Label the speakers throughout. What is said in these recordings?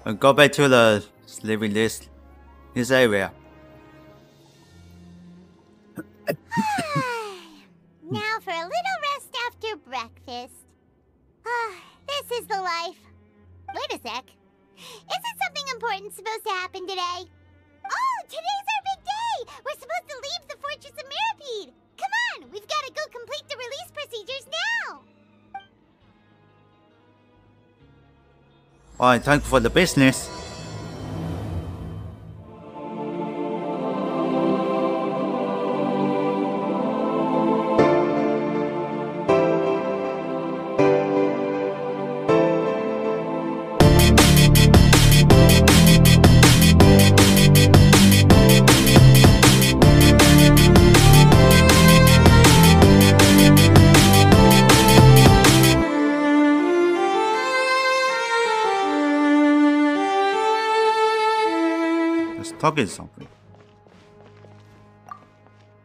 Speaker 1: And go back to the living this area.
Speaker 2: Now for a little rest after breakfast. This is the life. Wait a sec. Isn't something important supposed to happen today? Oh, today's our big day! We're supposed to leave the Fortress of Mirapede! Come on, we've got to go complete the release procedures now!
Speaker 1: Alright, time for the business. Talking something.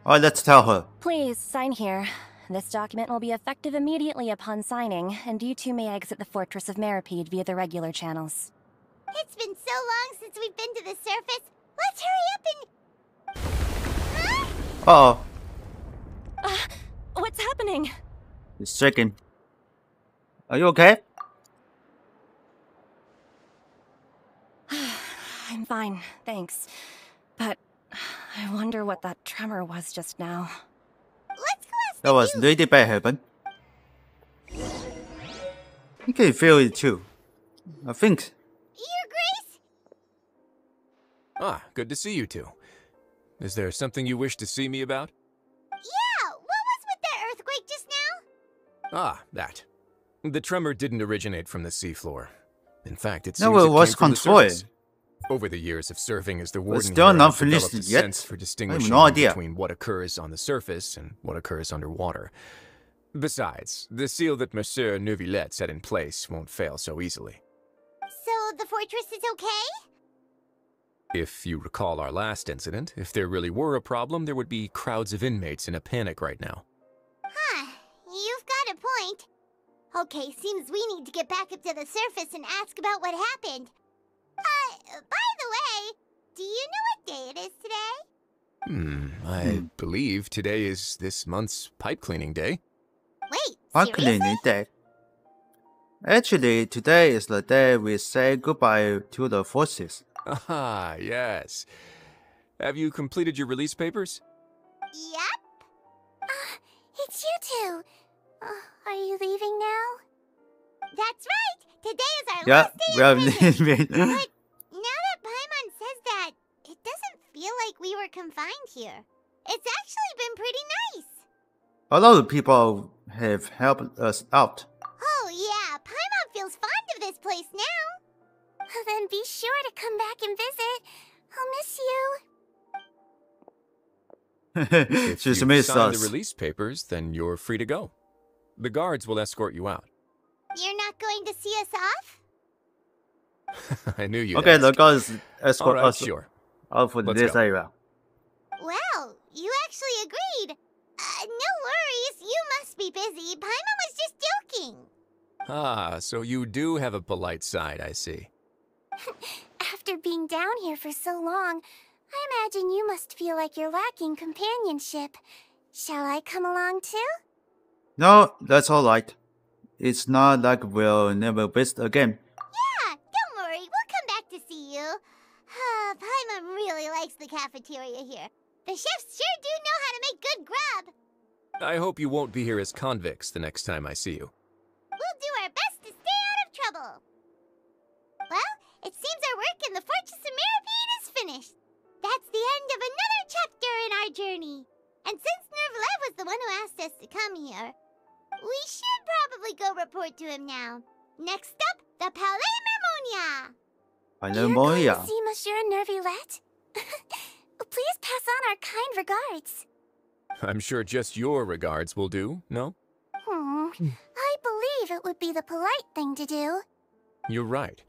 Speaker 1: Alright, let's tell her.
Speaker 3: Please, sign here. This document will be effective immediately upon signing, and you two may exit the Fortress of Mirapede via the regular channels.
Speaker 2: It's been so long since we've been to the surface. Let's hurry up and... Huh?
Speaker 1: Uh-oh.
Speaker 3: What's happening?
Speaker 1: It's shaking. Are you okay?
Speaker 3: I'm fine, thanks. But I wonder what that tremor was just now.
Speaker 2: Let's go ask
Speaker 1: That was really bad happen. You can feel it too. I think.
Speaker 2: Your Grace?
Speaker 4: Ah, good to see you two. Is there something you wish to see me about?
Speaker 2: Yeah, what was with that earthquake just now?
Speaker 4: Ah, that. The tremor didn't originate from the seafloor. In fact, it seems
Speaker 1: No, it was
Speaker 4: came from the
Speaker 1: controlled.
Speaker 4: surface. Over the years of serving as the warden
Speaker 1: still
Speaker 4: here,
Speaker 1: not
Speaker 4: I've developed
Speaker 1: finished
Speaker 4: a
Speaker 1: yet.
Speaker 4: sense for
Speaker 1: I
Speaker 4: distinguishing
Speaker 1: have no idea.
Speaker 4: between what occurs on the surface and what occurs underwater. Besides, the seal that Monsieur Neuvillette set in place won't fail so easily.
Speaker 2: So the fortress is okay?
Speaker 4: If you recall our last incident, if there really were a problem, there would be crowds of inmates in a panic right now.
Speaker 2: Huh, you've got a point. Okay, seems we need to get back up to the surface and ask about what happened. By the way, do you know what day it is today?
Speaker 4: I believe today is this month's pipe cleaning day.
Speaker 2: Wait,
Speaker 1: Pipe
Speaker 2: seriously?
Speaker 1: cleaning day. Actually, today is the day we say goodbye to the forces.
Speaker 4: Ah, yes. Have you completed your release papers?
Speaker 2: Yep. It's you two. Are you leaving now? That's right. Today is our
Speaker 1: Yeah,
Speaker 2: last day
Speaker 1: we are
Speaker 2: in prison.
Speaker 1: leaving.
Speaker 2: But now that Paimon says that, it doesn't feel like we were confined here. It's actually been pretty nice.
Speaker 1: A lot of people have helped us out.
Speaker 2: Oh yeah, Paimon feels fond of this place now. Then be sure to come back and visit. I'll miss you.
Speaker 4: If
Speaker 1: She's
Speaker 4: you've
Speaker 1: missed
Speaker 4: signed
Speaker 1: us.
Speaker 4: the release papers, then you're free to go. The guards will escort you out.
Speaker 2: You're not going to see us off?
Speaker 4: I knew you'd
Speaker 1: Okay,
Speaker 4: ask.
Speaker 1: the guys escort
Speaker 4: Alright,
Speaker 1: us
Speaker 4: sure.
Speaker 1: out for
Speaker 4: Let's
Speaker 1: this
Speaker 4: go.
Speaker 1: area.
Speaker 2: Well, you actually agreed. No worries, you must be busy. Paimon was just joking.
Speaker 4: Ah, so you do have a polite side, I see.
Speaker 2: After being down here for so long, I imagine you must feel like you're lacking companionship. Shall I come along too?
Speaker 1: No, that's alright. It's not like we'll never visit again.
Speaker 2: Yeah, don't worry, we'll come back to see you. Paimon really likes the cafeteria here. The chefs sure do know how to make good grub.
Speaker 4: I hope you won't be here as convicts the next time I see you.
Speaker 2: We'll do our best to stay out of trouble. Well, it seems our work in the Fortress of Mirapede is finished. That's the end of another chapter in our journey. And since Neuvillette was the one who asked us to come here, we should probably go report to him now. Next up, the Palais Mermonia.
Speaker 1: Hello, Moya.
Speaker 2: see Monsieur Neuvillette? Please pass on our kind regards.
Speaker 4: I'm sure just your regards will do, no?
Speaker 2: I believe it would be the polite thing to do.
Speaker 4: You're right.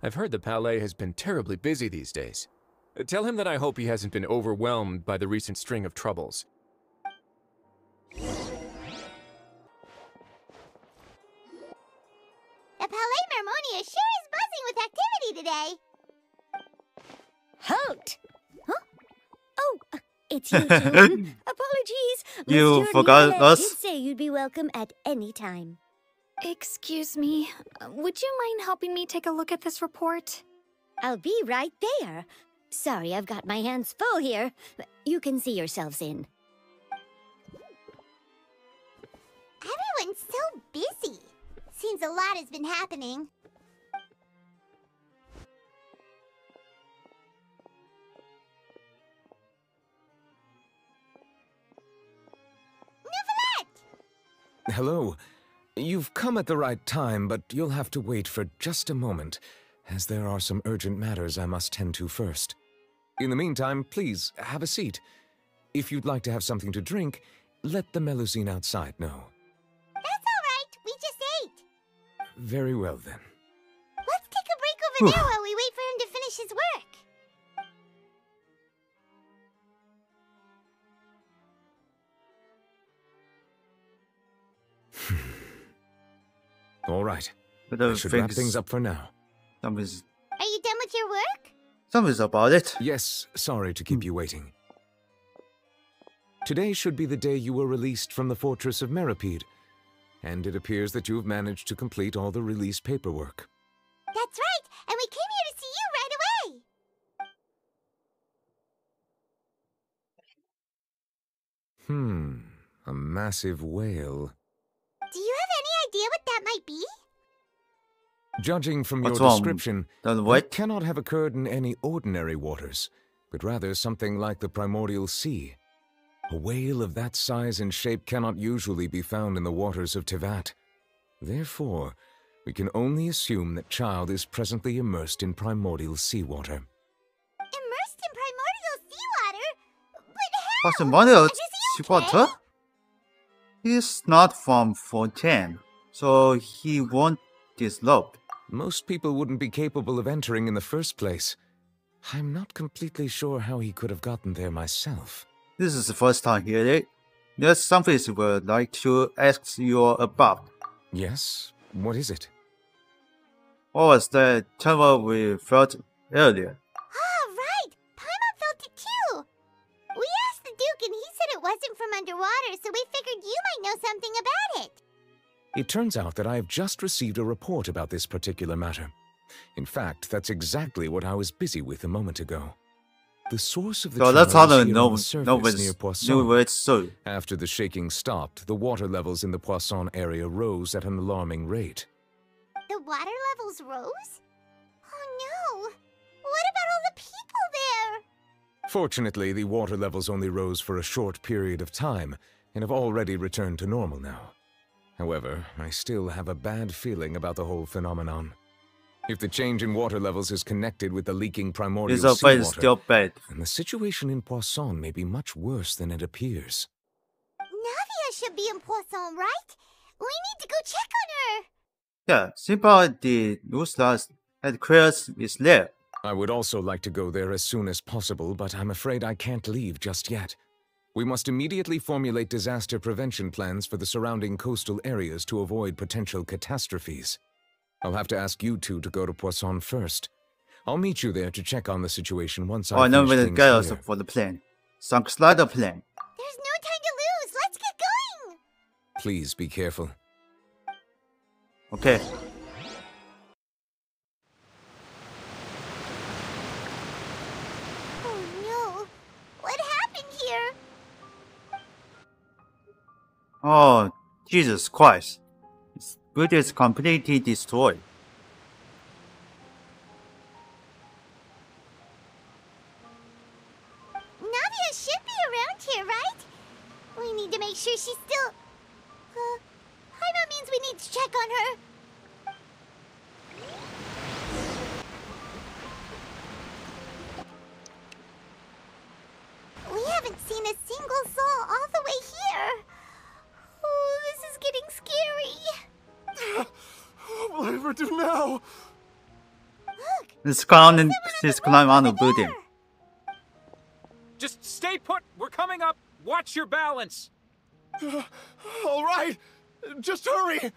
Speaker 4: I've heard the Palais has been terribly busy these days. Tell him that I hope he hasn't been overwhelmed by the recent string of troubles.
Speaker 2: The The Palais Mermonia sure is buzzing with activity today.
Speaker 5: Halt! Huh? Oh, it's you two. Apologies.
Speaker 1: You
Speaker 5: Monsieur
Speaker 1: forgot
Speaker 5: Nicolet
Speaker 1: us?
Speaker 5: did say you'd be welcome at any time.
Speaker 6: Excuse me, would you mind helping me take a look at this report?
Speaker 5: I'll be right there. Sorry, I've got my hands full here. You can see yourselves in.
Speaker 2: Everyone's so busy. Seems a lot has been happening. Neuvillette!
Speaker 7: Hello. You've come at the right time, but you'll have to wait for just a moment, as there are some urgent matters I must tend to first. In the meantime, please, have a seat. If you'd like to have something to drink, let the Melusine outside know.
Speaker 2: That's all right. We just ate.
Speaker 7: Very well, then.
Speaker 2: Let's take a break over there while we wait for him to finish his work.
Speaker 7: All right.
Speaker 1: But
Speaker 7: I should wrap things up for now.
Speaker 1: Something's
Speaker 2: Are you done with your work?
Speaker 1: about it.
Speaker 7: Yes, sorry to keep you waiting. Today should be the day you were released from the Fortress of Meripede, and it appears that you've managed to complete all the release paperwork.
Speaker 2: That's right, and we came here to see you right away.
Speaker 7: A massive whale.
Speaker 2: Do you have any idea what that might be?
Speaker 7: Judging from your
Speaker 1: What's wrong?
Speaker 7: description,
Speaker 1: Then
Speaker 7: it
Speaker 1: what?
Speaker 7: cannot have occurred in any ordinary waters, but rather something like the primordial sea. A whale of that size and shape cannot usually be found in the waters of Tevat. Therefore, we can only assume that Child is presently immersed in primordial seawater.
Speaker 2: Immersed in primordial seawater? But how?
Speaker 1: What's the matter?
Speaker 2: Is he okay?
Speaker 1: Seawater? He's not from 410, so he won't disrobe.
Speaker 7: Most people wouldn't be capable of entering in the first place. I'm not completely sure how he could have gotten there myself.
Speaker 1: This is the first time hearing it. There's something I would like to ask you about.
Speaker 7: Yes? What is it?
Speaker 1: What was the terror we felt earlier?
Speaker 2: Ah, right! Paimon felt it too! We asked the Duke and he said it wasn't from underwater, so we figured you might know something about it.
Speaker 7: It turns out that I have just received a report about this particular matter. In fact, that's exactly what I was busy with a moment ago. The source of the
Speaker 1: So that's how
Speaker 7: channel
Speaker 1: the
Speaker 7: is here on the surface near
Speaker 1: knew
Speaker 7: Poisson.
Speaker 1: where it's so.
Speaker 7: After the shaking stopped, the water levels in the Poisson area rose at an alarming rate.
Speaker 2: The water levels rose? Oh no! What about all the people there?
Speaker 7: Fortunately, the water levels only rose for a short period of time, and have already returned to normal now. However, I still have a bad feeling about the whole phenomenon. If the change in water levels is connected with the leaking primordial
Speaker 1: This place is
Speaker 7: seawater,
Speaker 1: still bad.
Speaker 7: then the situation in Poisson may be much worse than it appears.
Speaker 2: Navia should be in Poisson, right? We need to go check on her!
Speaker 1: Yeah, Simba the Nuzla's headquarters is there.
Speaker 7: I would also like to go there as soon as possible, but I'm afraid I can't leave just yet. We must immediately formulate disaster prevention plans for the surrounding coastal areas to avoid potential catastrophes. I'll have to ask you two to go to Poisson first. I'll meet you there to check on the situation once
Speaker 1: Oh, I
Speaker 7: I
Speaker 1: know
Speaker 7: finish
Speaker 1: where to
Speaker 7: things
Speaker 1: get us
Speaker 7: here.
Speaker 1: for the plane. Sunk slider plane.
Speaker 2: There's no time to lose! Let's get going!
Speaker 7: Please be careful.
Speaker 1: Okay.
Speaker 2: Oh no! What happened here?
Speaker 1: Oh, Jesus Christ. This boot is completely destroyed.
Speaker 2: Navia should be around here, right? We need to make sure she's still... Paimon means we need to check on her. We haven't seen a single soul all the way here. Oh, this is getting scary.
Speaker 8: What will I ever do now?
Speaker 2: Look,
Speaker 1: This clown and
Speaker 2: someone
Speaker 1: this
Speaker 2: at the
Speaker 1: climb
Speaker 2: roof
Speaker 1: on the
Speaker 2: over
Speaker 1: building.
Speaker 2: there.
Speaker 9: Just stay put. We're coming up. Watch your balance.
Speaker 8: All right, just hurry.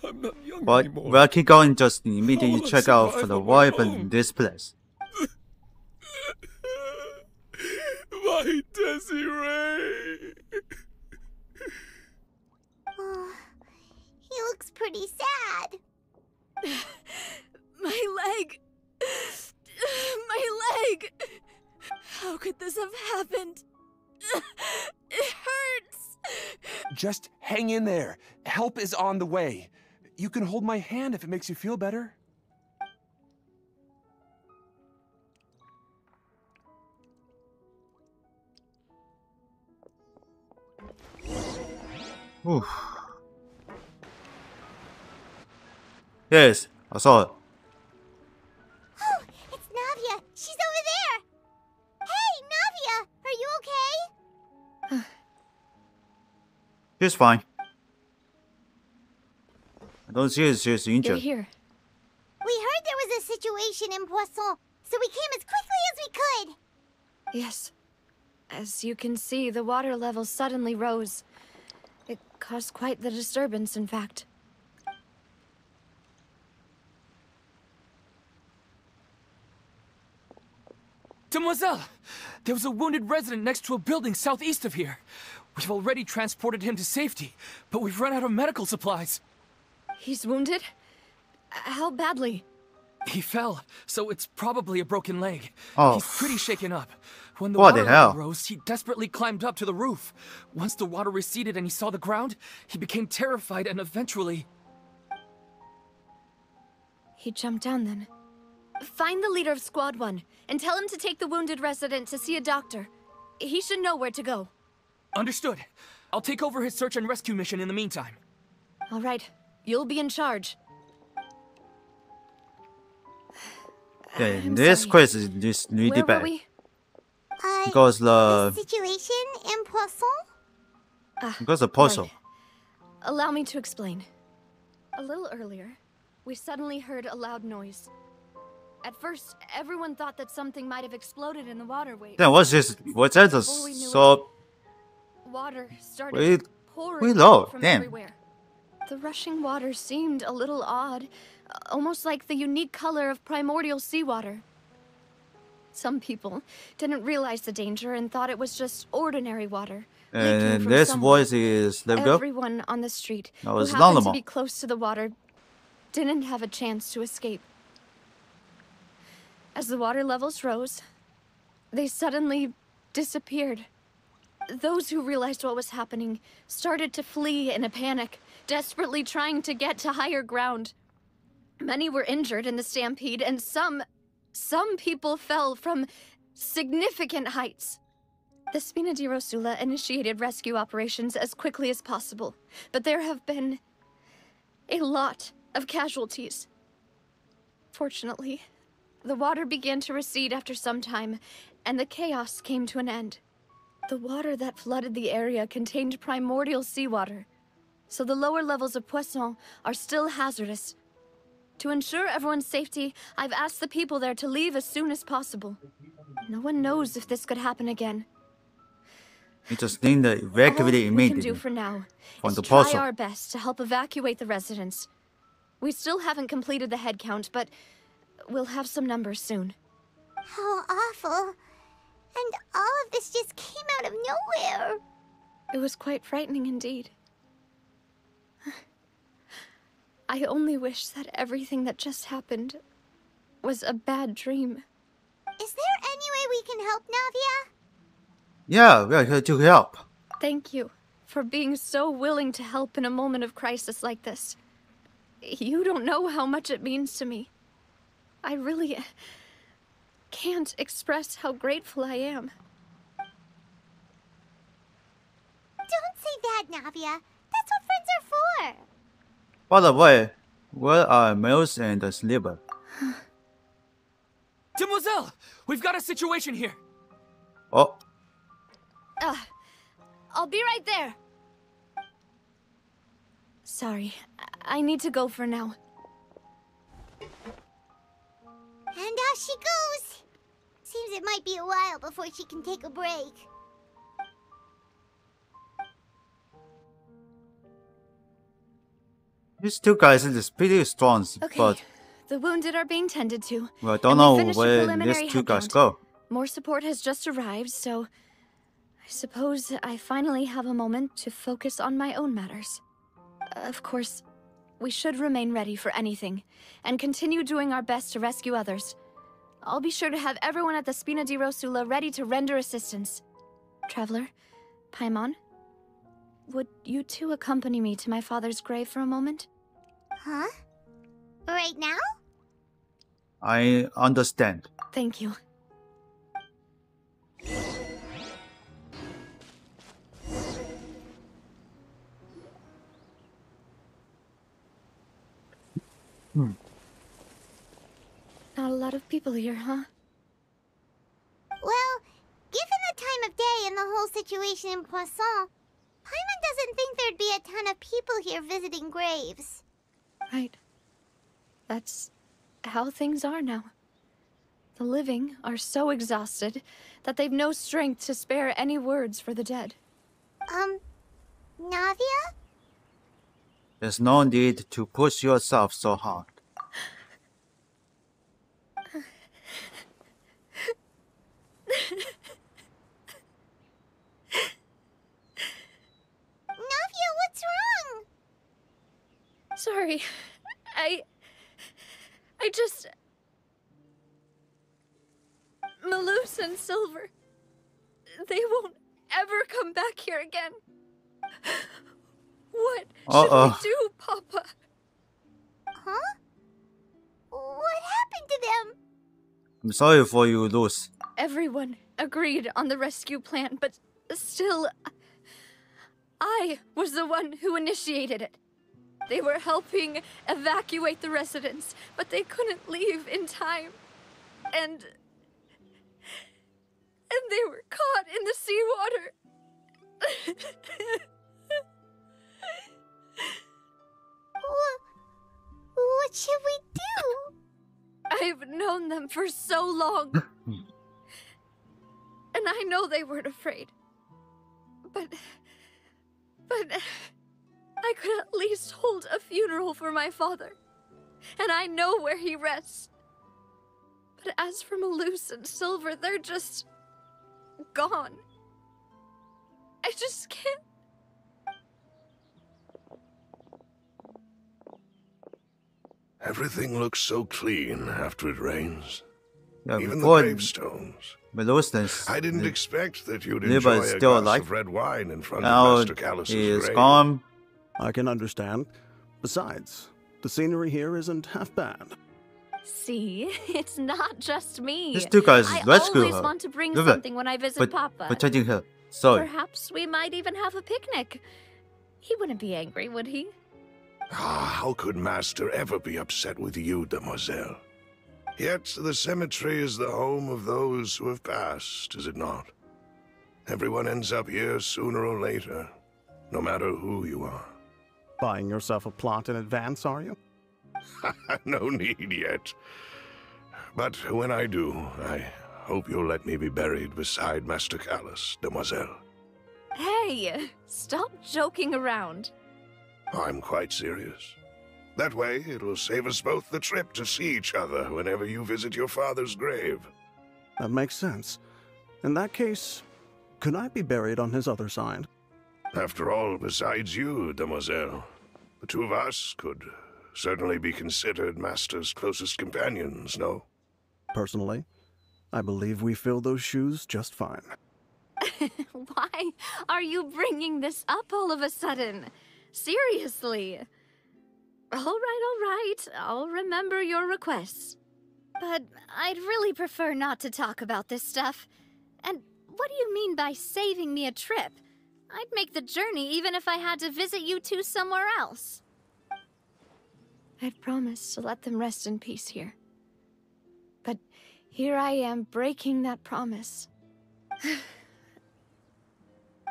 Speaker 4: I'm not young
Speaker 1: But
Speaker 4: anymore.
Speaker 1: we'll keep going, just immediately
Speaker 4: All
Speaker 1: check out for
Speaker 4: survive
Speaker 1: the
Speaker 4: on my
Speaker 1: weapon
Speaker 4: own.
Speaker 1: in this place.
Speaker 4: My Desiree!
Speaker 2: Oh, he looks pretty sad.
Speaker 10: My leg! My leg! How could this have happened? It hurts!
Speaker 8: Just hang in there. Help is on the way. You can hold my hand if it makes you feel better.
Speaker 1: Oof. Yes, I saw it.
Speaker 2: Oh, it's Navia. She's over there. Hey, Navia, are you okay?
Speaker 1: She's fine. I don't see she's
Speaker 3: You're
Speaker 1: injured.
Speaker 3: here.
Speaker 2: We heard there was a situation in Poisson, so we came as quickly as we could.
Speaker 10: Yes. As you can see, the water level suddenly rose. It caused quite the disturbance, in fact.
Speaker 9: Demoiselle! There was a wounded resident next to a building southeast of here. We've already transported him to safety, but we've run out of medical supplies.
Speaker 10: He's wounded? How badly?
Speaker 9: He fell, so it's probably a broken leg.
Speaker 1: Oh.
Speaker 9: He's pretty shaken up. When the
Speaker 1: What
Speaker 9: water
Speaker 1: the hell?
Speaker 9: level rose, he desperately climbed up to the roof. Once the water receded and he saw the ground, he became terrified and eventually...
Speaker 10: He jumped down then. Find the leader of Squad 1 and tell him to take the wounded resident to see a doctor. He should know where to go.
Speaker 9: Understood. I'll take over his search and rescue mission in the meantime.
Speaker 10: All right. You'll be in charge.
Speaker 1: Yeah,
Speaker 10: I'm
Speaker 1: this
Speaker 10: sorry.
Speaker 1: quest is just really
Speaker 10: Where were
Speaker 1: bad.
Speaker 10: we?
Speaker 1: Because
Speaker 2: The
Speaker 1: the
Speaker 2: situation in Poisson?
Speaker 1: because the puzzle.
Speaker 10: Right. Allow me to explain. A little earlier, we suddenly heard a loud noise. At first, everyone thought that something might have exploded in the waterway.
Speaker 1: Then what's this? What's that?
Speaker 10: Before we knew
Speaker 1: So
Speaker 10: Water started
Speaker 1: we
Speaker 10: pouring
Speaker 1: low.
Speaker 10: from
Speaker 1: Damn.
Speaker 10: everywhere. The rushing water seemed a little odd, almost like the unique color of primordial seawater. Some people didn't realize the danger and thought it was just ordinary water. leaking
Speaker 1: And
Speaker 10: from
Speaker 1: this
Speaker 10: somewhere.
Speaker 1: voice is let me go.
Speaker 10: Everyone on the street
Speaker 1: That
Speaker 10: who
Speaker 1: was
Speaker 10: happened to
Speaker 1: normal.
Speaker 10: be close to the water didn't have a chance to escape. As the water levels rose, they suddenly disappeared. Those who realized what was happening started to flee in a panic, desperately trying to get to higher ground. Many were injured in the stampede, and some people fell from significant heights. The Spina di Rosula initiated rescue operations as quickly as possible, but there have been a lot of casualties. Fortunately, the water began to recede after some time, and the chaos came to an end. The water that flooded the area contained primordial seawater, so the lower levels of Poisson are still hazardous. To ensure everyone's safety, I've asked the people there to leave as soon as possible. No one knows if this could happen again.
Speaker 1: We just need to evacuate
Speaker 10: All we can
Speaker 1: immediately.
Speaker 10: do for now
Speaker 1: from
Speaker 10: is
Speaker 1: the
Speaker 10: try
Speaker 1: puzzle.
Speaker 10: our best to help evacuate the residents. We still haven't completed the head count, but we'll have some numbers soon.
Speaker 2: How awful. And all of this just came out of nowhere.
Speaker 10: It was quite frightening indeed. I only wish that everything that just happened was a bad dream.
Speaker 2: Is there any way we can help, Navia?
Speaker 1: Yeah, we are here to help.
Speaker 10: Thank you for being so willing to help in a moment of crisis like this. You don't know how much it means to me. I really can't express how grateful I am.
Speaker 2: Don't say that, Navia. That's what friends are for.
Speaker 1: By the way, where are Mills and the Sliver?
Speaker 9: Demoiselle! We've got a situation here!
Speaker 1: Oh,
Speaker 10: I'll be right there. Sorry, I need to go for now.
Speaker 2: And out she goes. Seems it might be a while before she can take a break.
Speaker 1: These two guys are pretty strong,
Speaker 10: Okay,
Speaker 1: but
Speaker 10: the wounded are being tended to.
Speaker 1: well, I don't
Speaker 10: and we
Speaker 1: know
Speaker 10: finished a
Speaker 1: where
Speaker 10: preliminary
Speaker 1: these two
Speaker 10: head
Speaker 1: guys
Speaker 10: count.
Speaker 1: go.
Speaker 10: More support has just arrived, so I suppose I finally have a moment to focus on my own matters. Of course, we should remain ready for anything, and continue doing our best to rescue others. I'll be sure to have everyone at the Spina di Rosula ready to render assistance. Traveler, Paimon, would you two accompany me to my father's grave for a moment?
Speaker 2: Huh? Right now?
Speaker 1: I understand.
Speaker 10: Thank you. Not a lot of people here, huh?
Speaker 2: Well, given the time of day and the whole situation in Poisson, Paimon doesn't think there'd be a ton of people here visiting graves.
Speaker 10: Right. That's how things are now. The living are so exhausted that they've no strength to spare any words for the dead.
Speaker 2: Navia?
Speaker 1: There's no need to push yourself so hard.
Speaker 2: Navia, what's wrong?
Speaker 10: Sorry. I just... Malus and Silver... They won't ever come back here again. What should we do, Papa?
Speaker 2: Huh? What happened to them?
Speaker 1: I'm sorry for you, Luz.
Speaker 10: Everyone agreed on the rescue plan, but still... I was the one who initiated it. They were helping evacuate the residents, but they couldn't leave in time. And they were caught in the seawater.
Speaker 2: What should we do?
Speaker 10: I've known them for so long. And I know they weren't afraid. But I could at least hold a funeral for my father. And I know where he rests. But as for Malus and Silver, they're just... gone. I just can't...
Speaker 11: Everything looks so clean after it rains.
Speaker 1: Yeah,
Speaker 11: Even the
Speaker 1: before
Speaker 11: gravestones.
Speaker 1: Malus,
Speaker 11: I didn't expect that you'd
Speaker 1: Liver
Speaker 11: enjoy
Speaker 1: is
Speaker 11: a
Speaker 1: still
Speaker 11: glass
Speaker 1: alive.
Speaker 11: of red wine in front
Speaker 1: Now
Speaker 11: of Master Callus's
Speaker 1: he is
Speaker 11: grave.
Speaker 1: gone.
Speaker 12: I can understand. Besides, the scenery here isn't half bad.
Speaker 10: See, it's not just me.
Speaker 1: These two guys
Speaker 10: I
Speaker 1: rescue
Speaker 10: always
Speaker 1: her.
Speaker 10: want to bring
Speaker 1: Liver,
Speaker 10: something when I visit Papa.
Speaker 1: protecting her. Sorry.
Speaker 10: Perhaps we might even have a picnic. He wouldn't be angry, would he?
Speaker 11: Ah, how could Master ever be upset with you, Demoiselle? Yet the cemetery is the home of those who have passed, is it not? Everyone ends up here sooner or later, no matter who you are.
Speaker 12: Buying yourself a plot in advance, are you?
Speaker 11: No need yet. But when I do, I hope you'll let me be buried beside Master Callus, Demoiselle.
Speaker 10: Hey, stop joking around.
Speaker 11: I'm quite serious. That way, it'll save us both the trip to see each other whenever you visit your father's grave.
Speaker 12: That makes sense. In that case, could I be buried on his other side?
Speaker 11: After all, besides you, Demoiselle, the two of us could certainly be considered Master's closest companions, no?
Speaker 12: Personally, I believe we fill those shoes just fine.
Speaker 10: Why are you bringing this up all of a sudden? Seriously. All right. I'll remember your requests.
Speaker 5: But I'd really prefer not to talk about this stuff. And what do you mean by saving me a trip? I'd make the journey even if I had to visit you two somewhere else.
Speaker 10: I'd promised to let them rest in peace here. But here I am breaking that promise.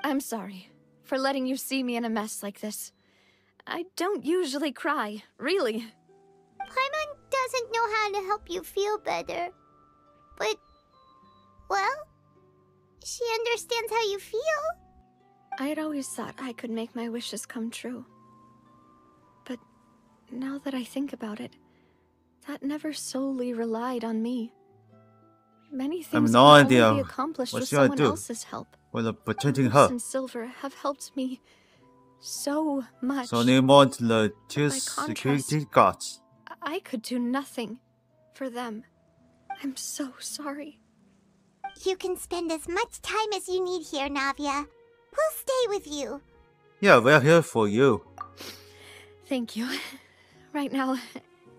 Speaker 10: I'm sorry for letting you see me in a mess like this. I don't usually cry, really.
Speaker 2: Paimon doesn't know how to help you feel better. But, well, she understands how you feel.
Speaker 10: I had always thought I could make my wishes come true. But Now that I think about it, that never solely relied on me. Many things
Speaker 1: no
Speaker 10: can
Speaker 1: idea
Speaker 10: only be accomplished
Speaker 1: what
Speaker 10: with
Speaker 1: should I
Speaker 10: someone
Speaker 1: do
Speaker 10: else's help.
Speaker 1: with protecting
Speaker 10: Malus
Speaker 1: her.
Speaker 10: and Silver have helped me so much.
Speaker 1: So they want the two
Speaker 10: By contrast,
Speaker 1: security guards.
Speaker 10: I could do nothing for them. I'm so sorry.
Speaker 2: You can spend as much time as you need here, Navia. We'll stay with you.
Speaker 1: Yeah, we're here for you.
Speaker 10: Thank you. Right now,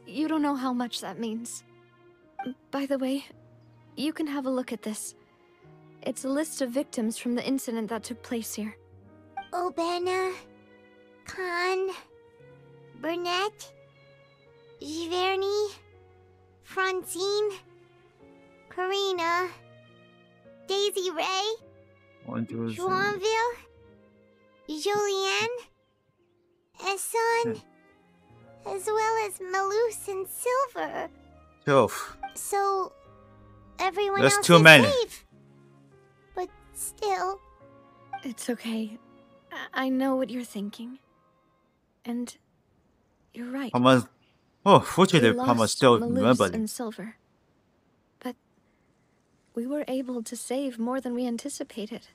Speaker 10: you don't know how much that means. By the way, you can have a look at this. It's a list of victims from the incident that took place here.
Speaker 2: Obena, Khan, Burnett, Giverny, Francine, Karina, Daisy Ray, Joinville, Jolianne, Esson, as well as Malus and Silver.
Speaker 1: 12.
Speaker 2: So, everyone
Speaker 1: That's
Speaker 2: else
Speaker 1: too
Speaker 2: is
Speaker 1: many.
Speaker 2: safe. But still...
Speaker 10: It's okay. I know what you're thinking. And you're right.
Speaker 1: Pama, fortunately,
Speaker 10: We
Speaker 1: Pama
Speaker 10: lost
Speaker 1: still
Speaker 10: Malus
Speaker 1: remembered.
Speaker 10: and Silver. But we were able to save more than we anticipated.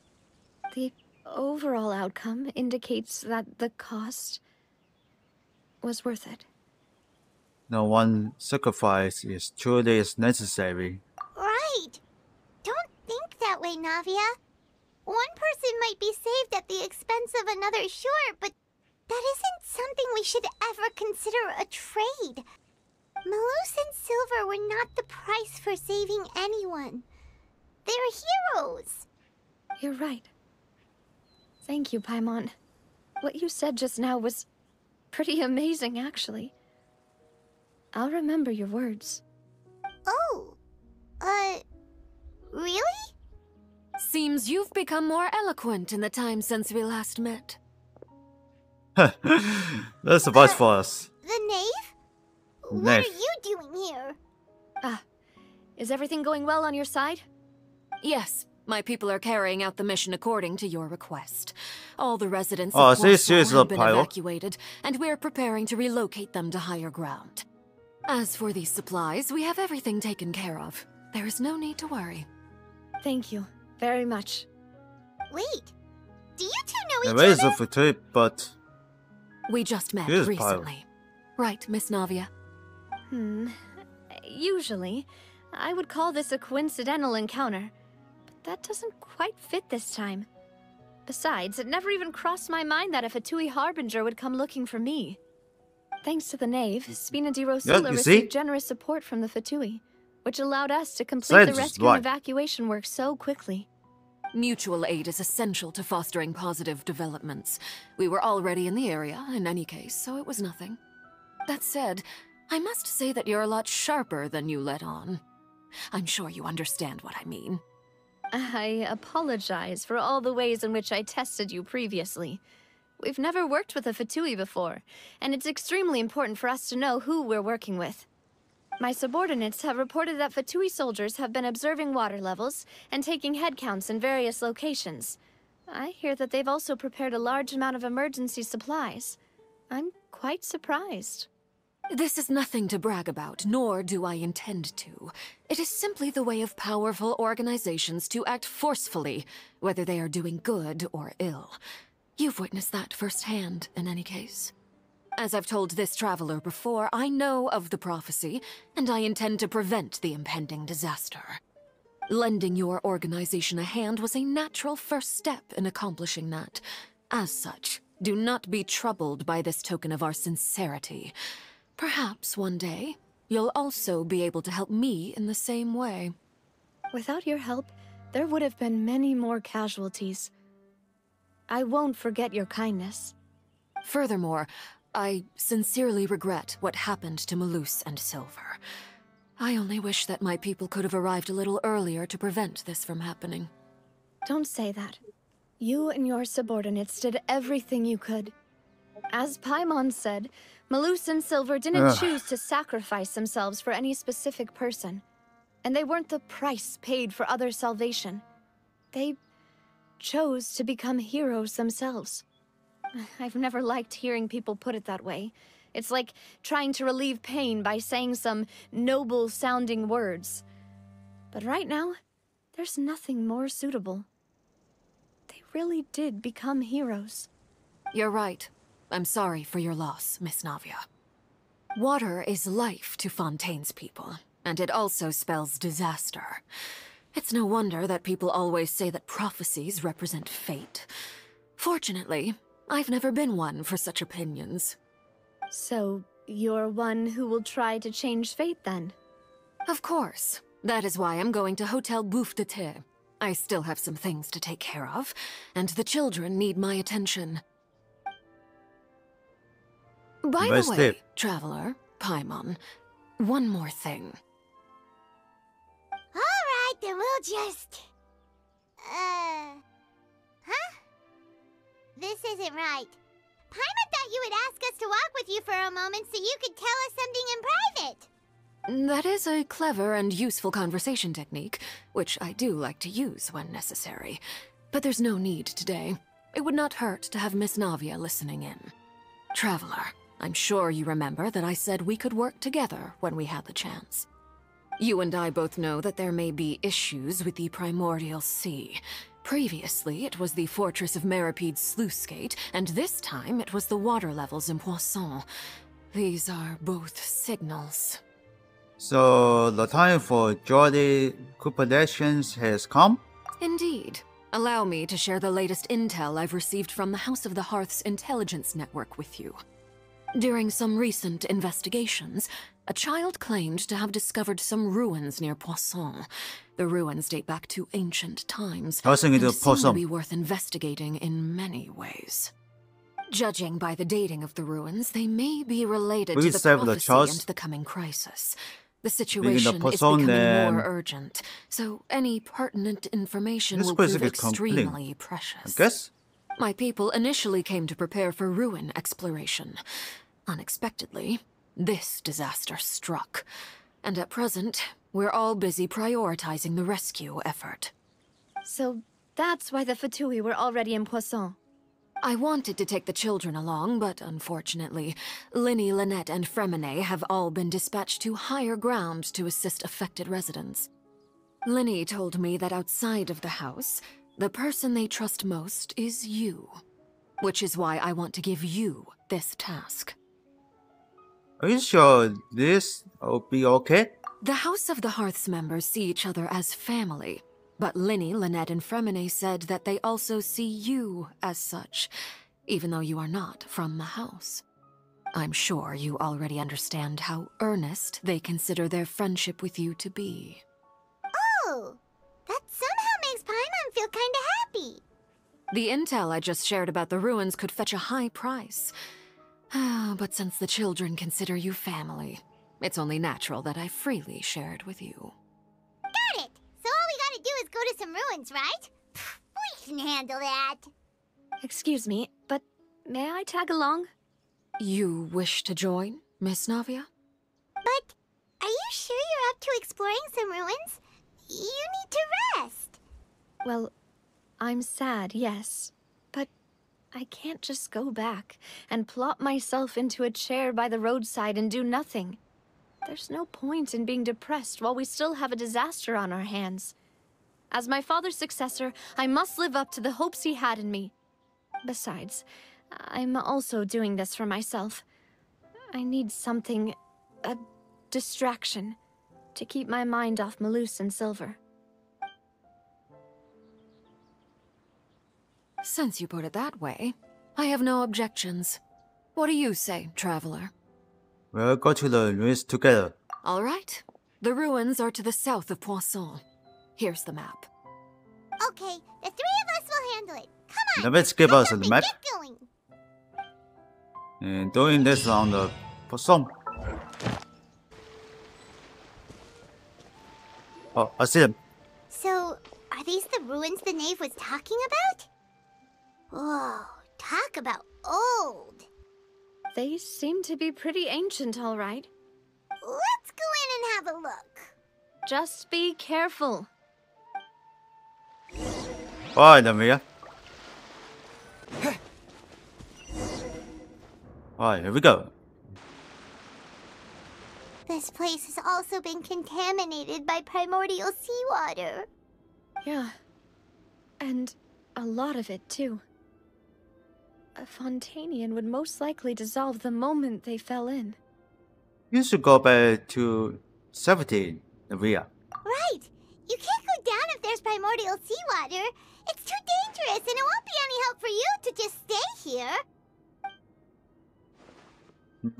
Speaker 10: The overall outcome indicates that the cost was worth it.
Speaker 1: No one sacrifice is truly necessary.
Speaker 2: Right! Don't think that way, Navia. One person might be saved at the expense of another, sure, but that isn't something we should ever consider a trade. Malus and Silver were not the price for saving anyone. They're heroes.
Speaker 10: You're right. Thank you, Paimon. What you said just now was pretty amazing, actually. I'll remember your words.
Speaker 2: Oh, really?
Speaker 13: Seems you've become more eloquent in the time since we last met.
Speaker 1: That's the best for us.
Speaker 2: The knave? What
Speaker 1: Knave.
Speaker 2: are you doing here?
Speaker 10: Is everything going well on your side?
Speaker 13: Yes, my people are carrying out the mission according to your request. All the residents
Speaker 1: Oh,
Speaker 13: of
Speaker 1: so this is
Speaker 13: Warsaw
Speaker 1: a
Speaker 13: have been
Speaker 1: pile.
Speaker 13: evacuated, and we're preparing to relocate them to higher ground. As for these supplies, we have everything taken care of. There is no need to worry.
Speaker 10: Thank you very much.
Speaker 2: Wait, do you two know
Speaker 1: There
Speaker 2: each
Speaker 1: is
Speaker 2: other?
Speaker 1: a victory, but
Speaker 13: We just met
Speaker 1: Here's
Speaker 13: recently. Right, Miss Navia?
Speaker 10: Usually, I would call this a coincidental encounter, but that doesn't quite fit this time. Besides, it never even crossed my mind that a Fatui Harbinger would come looking for me. Thanks to the Knave, Spina di Rosula
Speaker 1: you see?
Speaker 10: received generous support from the Fatui, which allowed us to complete
Speaker 1: Science
Speaker 10: the
Speaker 1: is
Speaker 10: rescue
Speaker 1: right.
Speaker 10: and evacuation work so quickly.
Speaker 13: Mutual aid is essential to fostering positive developments. We were already in the area, in any case, so it was nothing. That said, I must say that you're a lot sharper than you let on. I'm sure you understand what I mean.
Speaker 10: I apologize for all the ways in which I tested you previously. We've never worked with a Fatui before, and it's extremely important for us to know who we're working with. My subordinates have reported that Fatui soldiers have been observing water levels and taking head counts in various locations. I hear that they've also prepared a large amount of emergency supplies. I'm quite surprised.
Speaker 13: This is nothing to brag about, nor do I intend to. It is simply the way of powerful organizations to act forcefully, whether they are doing good or ill. You've witnessed that firsthand, in any case. As I've told this traveler before, I know of the prophecy, and I intend to prevent the impending disaster. Lending your organization a hand was a natural first step in accomplishing that. As such, do not be troubled by this token of our sincerity. Perhaps one day, you'll also be able to help me in the same way.
Speaker 10: Without your help, there would have been many more casualties. I won't forget your kindness.
Speaker 13: Furthermore, I sincerely regret what happened to Malus and Silver. I only wish that my people could have arrived a little earlier to prevent this from happening.
Speaker 10: Don't say that. You and your subordinates did everything you could. As Paimon said, Malus and Silver didn't choose to sacrifice themselves for any specific person. And they weren't the price paid for other salvation. They chose to become heroes themselves. I've never liked hearing people put it that way, It's like trying to relieve pain by saying some noble-sounding words. But right now, there's nothing more suitable. They really did become heroes.
Speaker 13: You're right. I'm sorry for your loss, Miss Navia. Water is life to Fontaine's people, and it also spells disaster. It's no wonder that people always say that prophecies represent fate. Fortunately, I've never been one for such opinions.
Speaker 10: So, you're one who will try to change fate, then?
Speaker 13: Of course. That is why I'm going to Hotel Bouffe de Thé. I still have some things to take care of, and the children need my attention. By the way, Traveler, Paimon, one more thing.
Speaker 2: Alright, then we'll just... Huh? This isn't right. Paimon thought you would ask us to walk with you for a moment so you could tell us something in private.
Speaker 13: That is a clever and useful conversation technique, which I do like to use when necessary. But there's no need today. It would not hurt to have Miss Navia listening in. Traveler, I'm sure you remember that I said we could work together when we had the chance. You and I both know that there may be issues with the Primordial Sea. Previously, it was the Fortress of Meripede's sluice gate, and this time it was the water levels in Poisson. These are both signals.
Speaker 1: So the time for jolly cupulations has come?
Speaker 13: Indeed. Allow me to share the latest intel I've received from the House of the Hearth's intelligence network with you. During some recent investigations, a child claimed to have discovered some ruins near Poisson. The ruins date back to ancient times, and seem to be worth investigating in many ways. Judging by the dating of the ruins, they may be related to the prophecy and the coming crisis. The situation is becoming more urgent, so any pertinent information will prove extremely precious.
Speaker 1: I guess?
Speaker 13: My people initially came to prepare for ruin exploration. Unexpectedly, this disaster struck, and at present, we're all busy prioritizing the rescue effort.
Speaker 10: So that's why the Fatui were already in Poisson.
Speaker 13: I wanted to take the children along, but unfortunately, Linny, Lynette, and Fremine have all been dispatched to higher ground to assist affected residents. Linny told me that outside of the house, the person they trust most is you. Which is why I want to give you this task.
Speaker 1: Are you sure this will be okay?
Speaker 13: The House of the Hearth's members see each other as family, but Linny, Lynette, and Fremine said that they also see you as such, even though you are not from the house. I'm sure you already understand how earnest they consider their friendship with you to be.
Speaker 2: Oh, that somehow makes Paimon feel kinda happy.
Speaker 13: The intel I just shared about the ruins could fetch a high price. But since the children consider you family, it's only natural that I freely share it with you.
Speaker 2: Got it! So all we gotta do is go to some ruins, right? We can handle that.
Speaker 10: Excuse me, but may I tag along?
Speaker 13: You wish to join, Miss Navia?
Speaker 2: But are you sure you're up to exploring some ruins? You need to rest.
Speaker 10: Well, I'm sad, yes. But I can't just go back and plop myself into a chair by the roadside and do nothing. There's no point in being depressed while we still have a disaster on our hands. As my father's successor, I must live up to the hopes he had in me. Besides, I'm also doing this for myself. I need something, a distraction, to keep my mind off Malus and Silver.
Speaker 13: Since you put it that way, I have no objections. What do you say, Traveler?
Speaker 1: We'll go to the ruins together.
Speaker 13: All right. The ruins are to the south of Poisson. Here's the map.
Speaker 2: Okay, the three of us will handle it. Come on,
Speaker 1: Let's give us the map.
Speaker 2: Get going.
Speaker 1: And doing this on the Poisson. Oh, I see them.
Speaker 2: So, are these the ruins the knave was talking about? Whoa, talk about old.
Speaker 10: They seem to be pretty ancient, all right.
Speaker 2: Let's go in and have a look.
Speaker 10: Just be careful.
Speaker 1: Alright, Amia. Alright, here we go.
Speaker 2: this place has also been contaminated by primordial seawater.
Speaker 10: Yeah. And a lot of it, too. A Fontanian would most likely dissolve the moment they fell in.
Speaker 1: You should go back to 17, Navia.
Speaker 2: Right! You can't go down if there's primordial seawater. It's too dangerous, and it won't be any help for you to just stay here. Don't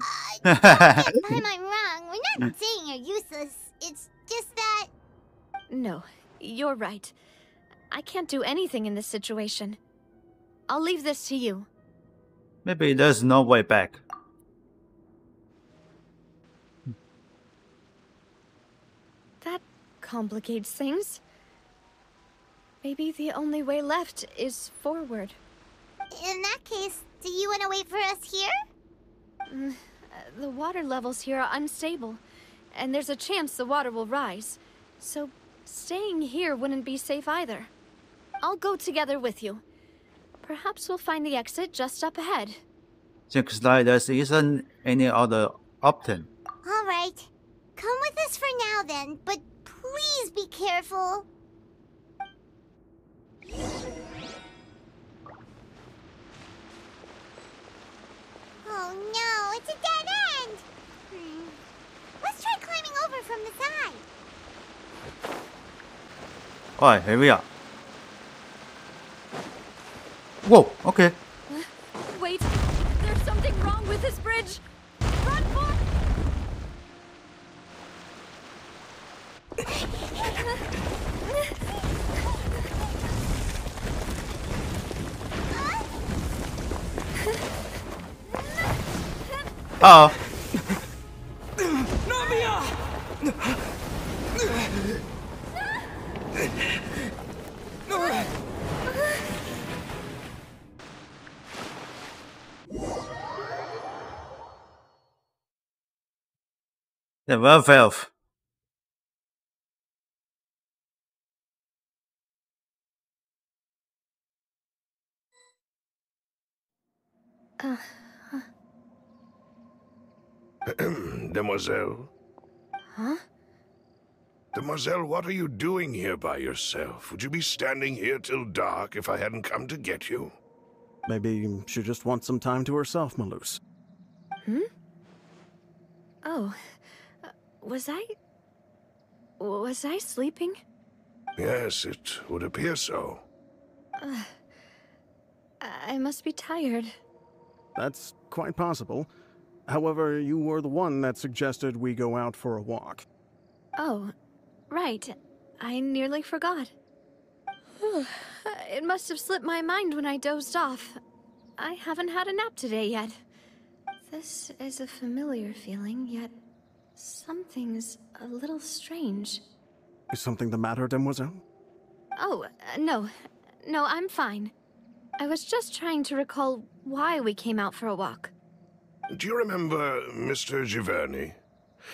Speaker 2: get I'm wrong. We're not saying you're useless. It's just that...
Speaker 10: No, you're right. I can't do anything in this situation. I'll leave this to you.
Speaker 1: Maybe there's no way back.
Speaker 10: That complicates things. Maybe the only way left is forward.
Speaker 2: In that case, do you want to wait for us here?
Speaker 10: The water levels here are unstable, and there's a chance the water will rise. So staying here wouldn't be safe either. I'll go together with you. Perhaps we'll find the exit just up ahead.
Speaker 1: Seems like there isn't any other option.
Speaker 2: All right. Come with us for now then, but please be careful. Oh no, it's a dead end! Let's try climbing over from the side.
Speaker 1: Alright, here we are. Whoa, okay.
Speaker 10: Wait, there's something wrong with this bridge! Run for...
Speaker 1: Uh-oh. The valve.
Speaker 11: Demoiselle?
Speaker 10: Huh?
Speaker 11: Demoiselle, what are you doing here by yourself? Would you be standing here till dark if I hadn't come to get you?
Speaker 12: Maybe she just wants some time to herself, Malus.
Speaker 10: Hmm? Oh, was I sleeping?
Speaker 11: Yes, it would appear so.
Speaker 10: I must be tired.
Speaker 12: That's quite possible. However, you were the one that suggested we go out for a walk.
Speaker 10: Oh, right. I nearly forgot. It must have slipped my mind when I dozed off. I haven't had a nap today yet. This is a familiar feeling, yet something's a little strange.
Speaker 12: Is something the matter, Demoiselle?
Speaker 10: Oh, no. No, I'm fine. I was just trying to recall why we came out for a walk.
Speaker 11: Do you remember Mr. Giverny?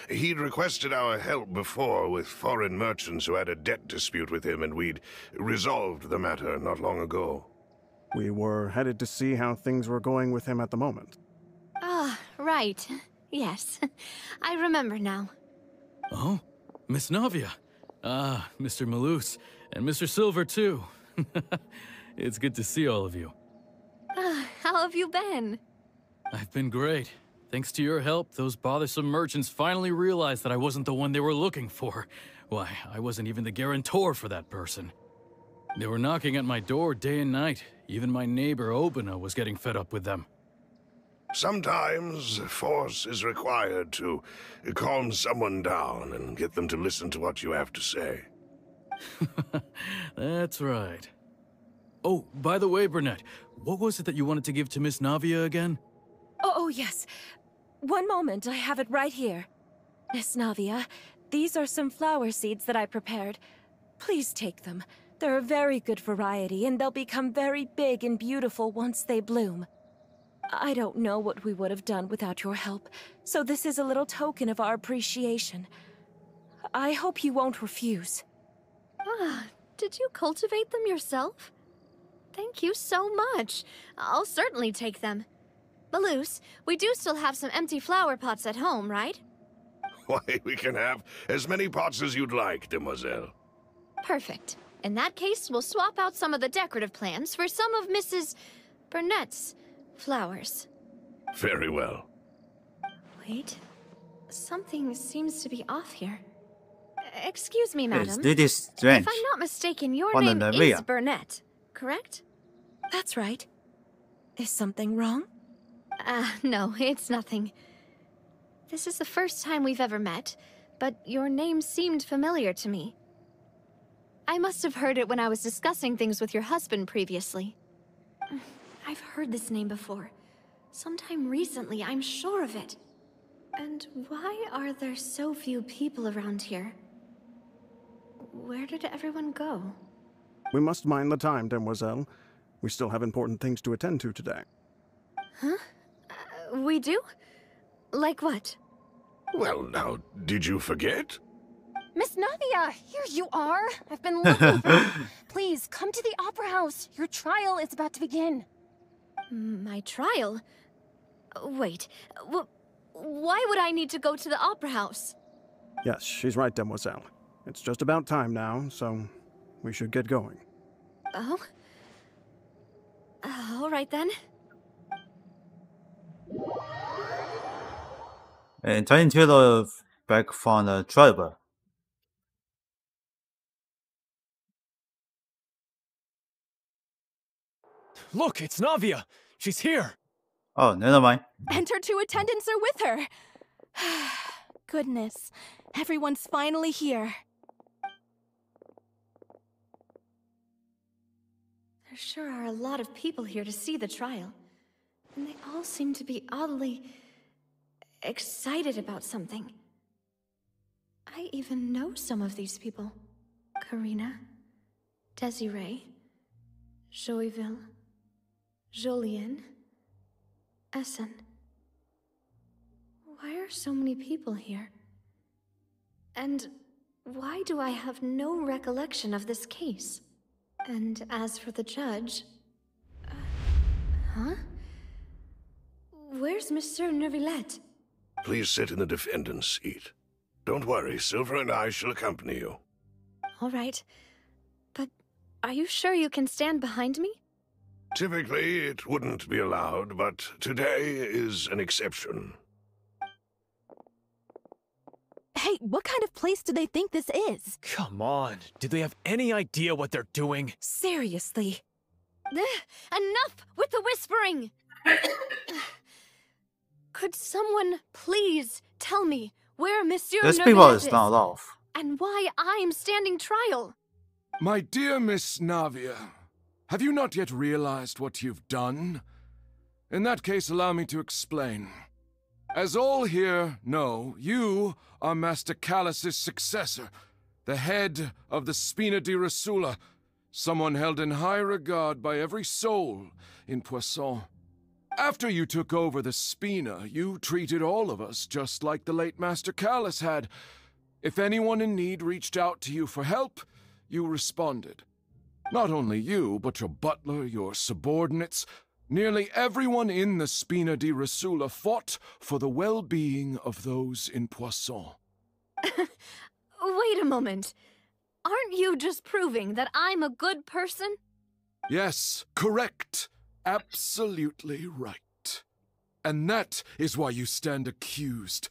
Speaker 11: He'd requested our help before with foreign merchants who had a debt dispute with him, and we'd resolved the matter not long ago.
Speaker 12: We were headed to see how things were going with him at the moment.
Speaker 10: Ah, right. Yes. I remember now.
Speaker 9: Oh, Miss Navia. Ah, Mr. Malus, and Mr. Silver, too. It's good to see all of you.
Speaker 10: How have you been?
Speaker 9: I've been great. Thanks to your help, those bothersome merchants finally realized that I wasn't the one they were looking for. Why, I wasn't even the guarantor for that person. They were knocking at my door day and night. Even my neighbor, Obina, was getting fed up with them.
Speaker 11: Sometimes force is required to calm someone down and get them to listen to what you have to say.
Speaker 9: That's right. Oh, by the way, Burnett, what was it that you wanted to give to Miss Navia again?
Speaker 3: Oh, yes. One moment, I have it right here. Miss Navia, these are some flower seeds that I prepared. Please take them. They're a very good variety, and they'll become very big and beautiful once they bloom. I don't know what we would have done without your help, so this is a little token of our appreciation. I hope you won't refuse.
Speaker 10: Ah, did you cultivate them yourself? Thank you so much. I'll certainly take them. Malus, we do still have some empty flower pots at home, right?
Speaker 11: Why, we can have as many pots as you'd like, demoiselle.
Speaker 10: Perfect. In that case, we'll swap out some of the decorative plants for some of Mrs. Burnett's flowers.
Speaker 11: Very well.
Speaker 10: Wait. Something seems to be off here. Excuse me,
Speaker 1: Yes,
Speaker 10: madam.
Speaker 1: this is strange.
Speaker 10: If I'm not mistaken, your
Speaker 1: One
Speaker 10: name
Speaker 1: of
Speaker 10: is
Speaker 1: them,
Speaker 10: Burnett, correct?
Speaker 3: That's right. Is something wrong?
Speaker 10: No, it's nothing. This is the first time we've ever met, but your name seemed familiar to me. I must have heard it when I was discussing things with your husband previously. I've heard this name before. Sometime recently, I'm sure of it. And why are there so few people around here? Where did everyone go?
Speaker 12: We must mind the time, demoiselle. We still have important things to attend to today.
Speaker 10: Huh? We do? Like what?
Speaker 11: Well, now, did you forget?
Speaker 14: Miss Navia, here you are. I've been looking for you. Please, come to the Opera House. Your trial is about to begin.
Speaker 10: My trial? Wait, why would I need to go to the Opera House?
Speaker 12: Yes, she's right, demoiselle. It's just about time now, so we should get going.
Speaker 10: Oh? All right then.
Speaker 1: 他进去了 back from the tribe.
Speaker 4: Look, it's Navia. She's here.
Speaker 1: Oh, never mind.
Speaker 14: And her two attendants are with her. Goodness, everyone's finally here.
Speaker 10: There sure are a lot of people here to see the trial. And they all seem to be oddly excited about something. I even know some of these people. Karina, Desiree, Joyville, Jolien, Essen. Why are so many people here? And why do I have no recollection of this case? And as for the judge... huh? Where's Monsieur Neuvillette?
Speaker 11: Please sit in the defendant's seat. Don't worry, Silver and I shall accompany you.
Speaker 10: All right. But are you sure you can stand behind me?
Speaker 11: Typically, it wouldn't be allowed, but today is an exception.
Speaker 14: Hey, what kind of place do they think this is?
Speaker 4: Come on. Do they have any idea what they're doing?
Speaker 3: Seriously.
Speaker 10: Enough with the whispering! Could someone please tell me where Monsieur
Speaker 1: These people
Speaker 10: Neuvillette
Speaker 1: is not off.
Speaker 10: and why I'm standing trial?
Speaker 15: My dear Miss Navia, have you not yet realized what you've done? In that case, allow me to explain. As all here know, you are Master Callus's successor, the head of the Spina di Rosula, someone held in high regard by every soul in Poisson. After you took over the Spina, you treated all of us just like the late Master Callus had. If anyone in need reached out to you for help, you responded. Not only you, but your butler, your subordinates, nearly everyone in the Spina di Rosula fought for the well-being of those in Poisson.
Speaker 10: Wait a moment. Aren't you just proving that I'm a good person?
Speaker 15: Yes, correct. Absolutely right. And that is why you stand accused.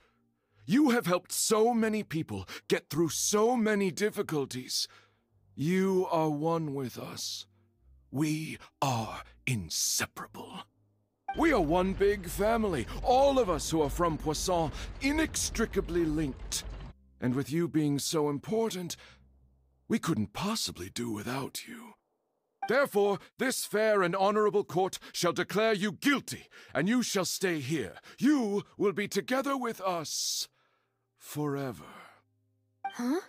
Speaker 15: You have helped so many people get through so many difficulties. You are one with us. We are inseparable. We are one big family, all of us who are from Poisson, inextricably linked. And with you being so important, we couldn't possibly do without you. Therefore, this fair and honorable court shall declare you guilty, and you shall stay here. You will be together with us forever.
Speaker 10: Huh?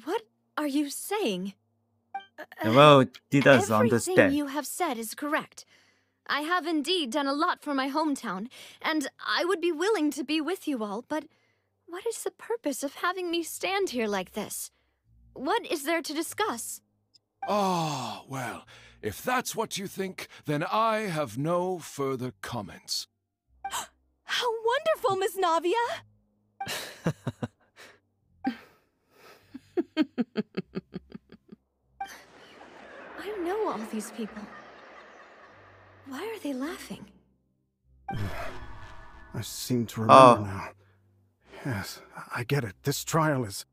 Speaker 10: What are you saying?
Speaker 1: Well, he does
Speaker 10: Everything
Speaker 1: understand.
Speaker 10: you have said is correct. I have indeed done a lot for my hometown, and I would be willing to be with you all, but what is the purpose of having me stand here like this? What is there to discuss?
Speaker 15: Ah, well, if that's what you think, then I have no further comments.
Speaker 14: How wonderful, Miss Navia!
Speaker 10: I know all these people. Why are they laughing?
Speaker 12: I seem to remember now. Yes, I get it. This trial is...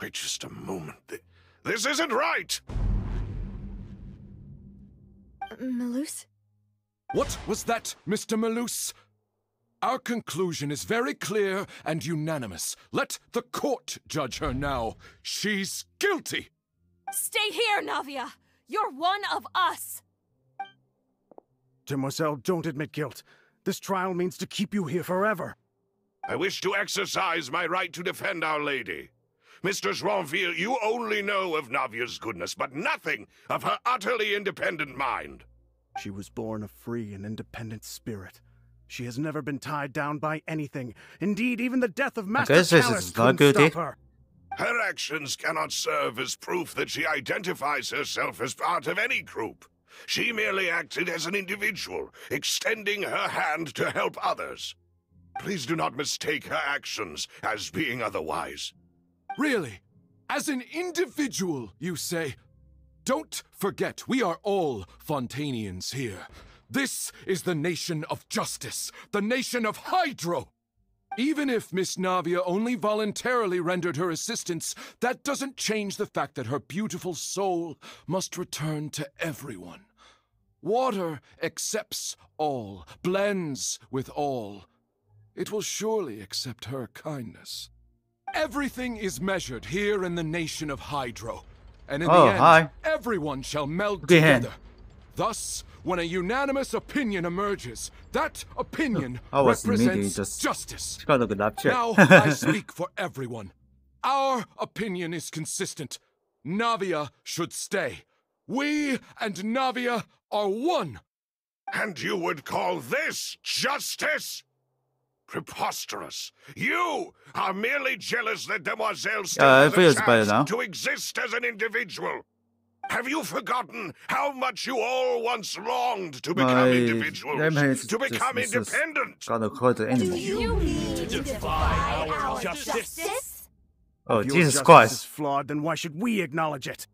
Speaker 11: Wait just a moment. This isn't right!
Speaker 10: Malus?
Speaker 15: What was that, Mr. Malus? Our conclusion is very clear and unanimous. Let the court judge her now. She's guilty!
Speaker 3: Stay here, Navia! You're one of us!
Speaker 12: Demoiselle, don't admit guilt. This trial means to keep you here forever.
Speaker 11: I wish to exercise my right to defend Our Lady. Mr. Joinville, you only know of Navia's goodness, but nothing of her utterly independent mind.
Speaker 12: She was born a free and independent spirit. She has never been tied down by anything. Indeed, even the death of Master Chalice couldn't stop her.
Speaker 11: Her actions cannot serve as proof that she identifies herself as part of any group. She merely acted as an individual, extending her hand to help others. Please do not mistake her actions as being otherwise.
Speaker 15: Really? As an individual, you say? Don't forget, we are all Fontanians here. This is the nation of justice, the nation of Hydro! Even if Miss Navia only voluntarily rendered her assistance, that doesn't change the fact that her beautiful soul must return to everyone. Water accepts all, blends with all. It will surely accept her kindness. Everything is measured here in the nation of Hydro, and in the end, everyone shall meld together. Thus, when a unanimous opinion emerges, that opinion represents justice. Now, I speak for everyone. Our opinion is consistent. Navia should stay. We and Navia are one.
Speaker 11: And you would call this justice? Preposterous. You are merely jealous that Demoiselle still has a chance to exist as an individual. Have you forgotten how much you all once longed to become individuals, to become independent?
Speaker 2: Do you mean to defy our justice?
Speaker 1: Oh,
Speaker 12: if
Speaker 1: Jesus
Speaker 12: your
Speaker 1: Christ.
Speaker 12: Justice is flawed, then why should we acknowledge it?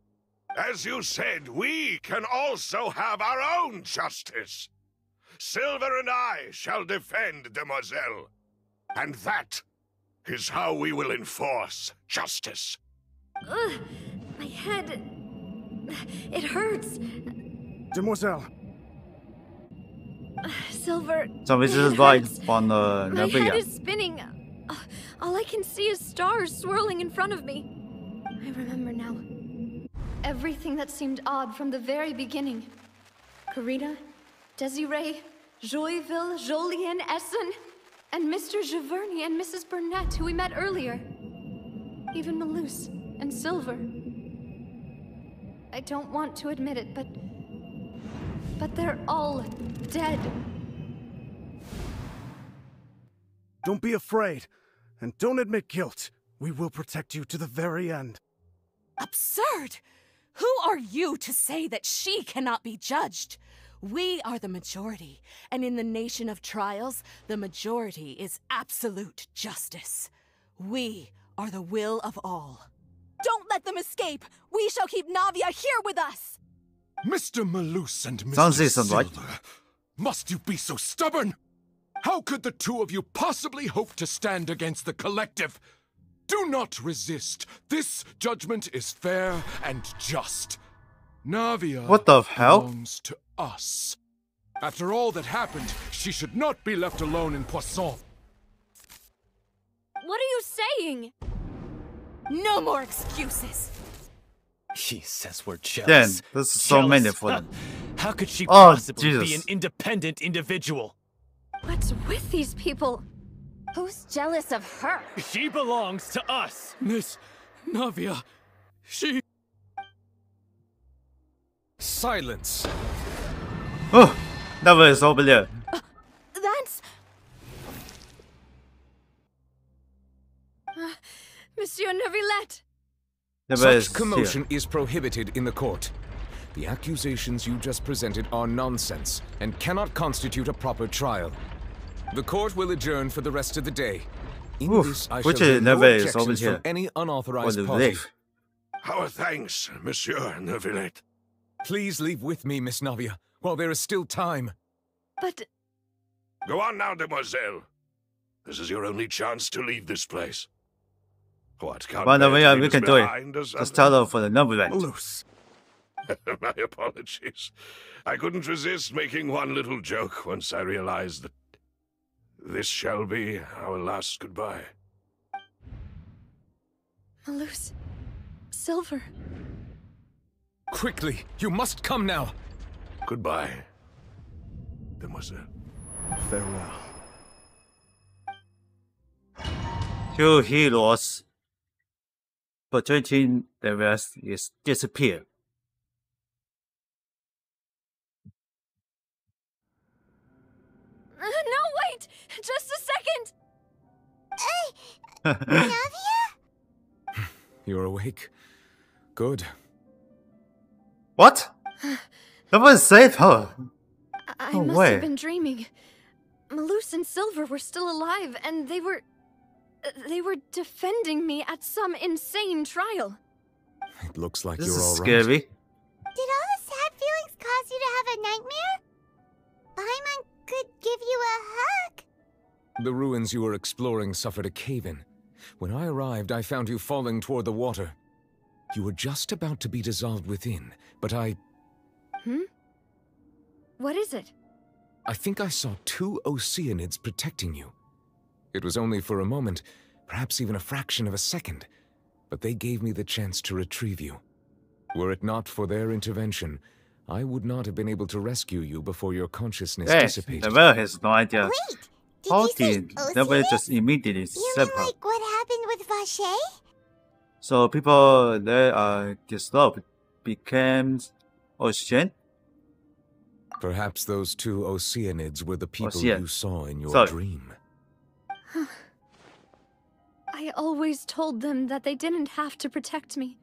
Speaker 11: As you said, we can also have our own justice. Silver and I shall defend Demoiselle. And that is how we will enforce justice.
Speaker 10: Ugh, my head... it hurts.
Speaker 12: Demoiselle.
Speaker 10: Silver...
Speaker 1: So this is like on
Speaker 10: my head is spinning. All I can see is stars swirling in front of me. I remember now. Everything that seemed odd from the very beginning. Karina, Desiree, Joyville, Jolien, Essen, and Mr. Giverny and Mrs. Burnett, who we met earlier. Even Malus and Silver. I don't want to admit it, but they're all dead.
Speaker 12: Don't be afraid, and don't admit guilt. We will protect you to the very end.
Speaker 16: Absurd! Who are you to say that she cannot be judged? We are the majority, and in the nation of trials, the majority is absolute justice. We are the will of all.
Speaker 17: Don't let them escape! We shall keep Navia here with us!
Speaker 15: Mr. Malus and Mr. Silver, must you be so stubborn? How could the two of you possibly hope to stand against the collective? Do not resist. This judgment is fair and just. Navia belongs to us. After all that happened, she should not be left alone in Poisson.
Speaker 10: What are you saying?
Speaker 16: No more excuses.
Speaker 18: He says we're jealous.
Speaker 1: Damn, this is so many for them.
Speaker 18: How could she possibly be an independent individual?
Speaker 10: What's with these people?
Speaker 14: Who's jealous of her?
Speaker 18: She belongs to us.
Speaker 9: Miss Navia, she...
Speaker 7: Silence.
Speaker 1: Oh, Navia is over there.
Speaker 10: That's... Monsieur Neuvillette.
Speaker 7: Such commotion is prohibited in the court. The accusations you just presented are nonsense and cannot constitute a proper trial. The court will adjourn for the rest of the day. In
Speaker 1: Oof,
Speaker 7: this, I
Speaker 1: which
Speaker 7: shall hear no
Speaker 1: never is
Speaker 7: objections
Speaker 1: over here.
Speaker 7: from any unauthorized
Speaker 1: Or
Speaker 7: party.
Speaker 1: leave.
Speaker 11: Our thanks, Monsieur Neuvillette.
Speaker 7: Please leave with me, Miss Navia, while there is still time.
Speaker 10: But...
Speaker 11: Go on now, demoiselle. This is your only chance to leave this place. What, can't
Speaker 1: Well,
Speaker 11: bear to
Speaker 1: we
Speaker 11: leave
Speaker 1: can
Speaker 11: us
Speaker 1: do it.
Speaker 11: behind or
Speaker 1: Just
Speaker 11: something?
Speaker 1: tell her for the number event.
Speaker 12: Loose.
Speaker 11: My apologies. I couldn't resist making one little joke once I realized that this shall be our last goodbye.
Speaker 10: Malus. Silver.
Speaker 7: Quickly, you must come now.
Speaker 11: Goodbye, demoiselle.
Speaker 12: Farewell.
Speaker 1: Two heroes protecting the rest is disappear.
Speaker 10: No, wait! Just a second!
Speaker 2: Navia?
Speaker 7: You're awake. Good.
Speaker 1: What? Someone saved her.
Speaker 10: I
Speaker 1: No
Speaker 10: must
Speaker 1: way.
Speaker 10: have been dreaming. Malus and Silver were still alive, and they were defending me at some insane trial.
Speaker 7: It looks like
Speaker 1: This
Speaker 7: you're
Speaker 1: is
Speaker 7: all right.
Speaker 1: scary.
Speaker 2: Did all the sad feelings cause you to have a nightmare? Paimon could give you a hug.
Speaker 7: The ruins you were exploring suffered a cave-in. When I arrived, I found you falling toward the water. You were just about to be dissolved within, but I
Speaker 10: What is it?
Speaker 7: think I saw 2 Oceanids protecting you. It was only for a moment, perhaps even a fraction of a second, but they gave me the chance to retrieve you. Were it not for their intervention, I would not have been able to rescue you before your consciousness
Speaker 1: Yes,
Speaker 7: dissipated.
Speaker 1: the well has no idea.
Speaker 2: Wait, did
Speaker 1: How
Speaker 2: you say
Speaker 1: did nobody
Speaker 2: Oceanids?
Speaker 1: just immediately
Speaker 2: You
Speaker 1: save
Speaker 2: mean
Speaker 1: her?
Speaker 2: like what happened with Vache?
Speaker 1: So people that are disturbed became Ocean?
Speaker 7: Perhaps those 2 Oceanids were the people
Speaker 1: Ocean.
Speaker 7: you saw in your
Speaker 1: Sorry.
Speaker 7: dream.
Speaker 10: I always told them that they didn't have to protect me.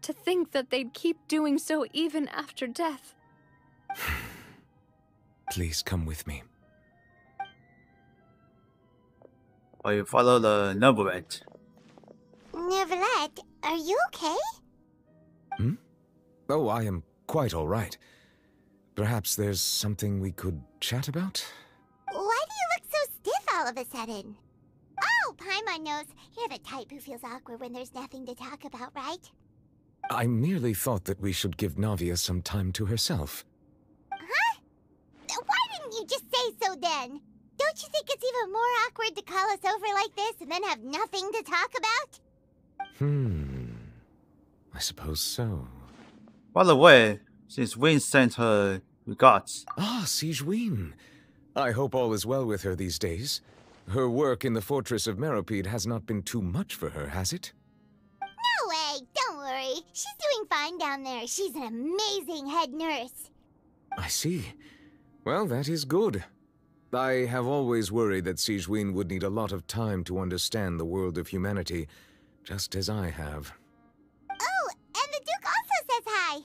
Speaker 10: To think that they'd keep doing so even after death.
Speaker 7: Please come with me.
Speaker 1: Or you follow the number event.
Speaker 2: Neuvillette, are you okay?
Speaker 7: Oh, I am quite all right. Perhaps there's something we could chat about?
Speaker 2: Why do you look so stiff all of a sudden? Oh, Paimon knows. You're the type who feels awkward when there's nothing to talk about, right?
Speaker 7: I merely thought that we should give Navia some time to herself.
Speaker 2: Huh? Why didn't you just say so then? Don't you think it's even more awkward to call us over like this and then have nothing to talk about?
Speaker 7: I suppose so.
Speaker 1: By the way, since Wayne sent her regards.
Speaker 7: Ah, Sigewinne. I hope all is well with her these days. Her work in the Fortress of Meropide has not been too much for her, has it?
Speaker 2: No way, don't worry. She's doing fine down there. She's an amazing head nurse.
Speaker 7: I see. Well, that is good. I have always worried that Sigewinne would need a lot of time to understand the world of humanity, just as I have.
Speaker 2: Oh, and the Duke also says hi.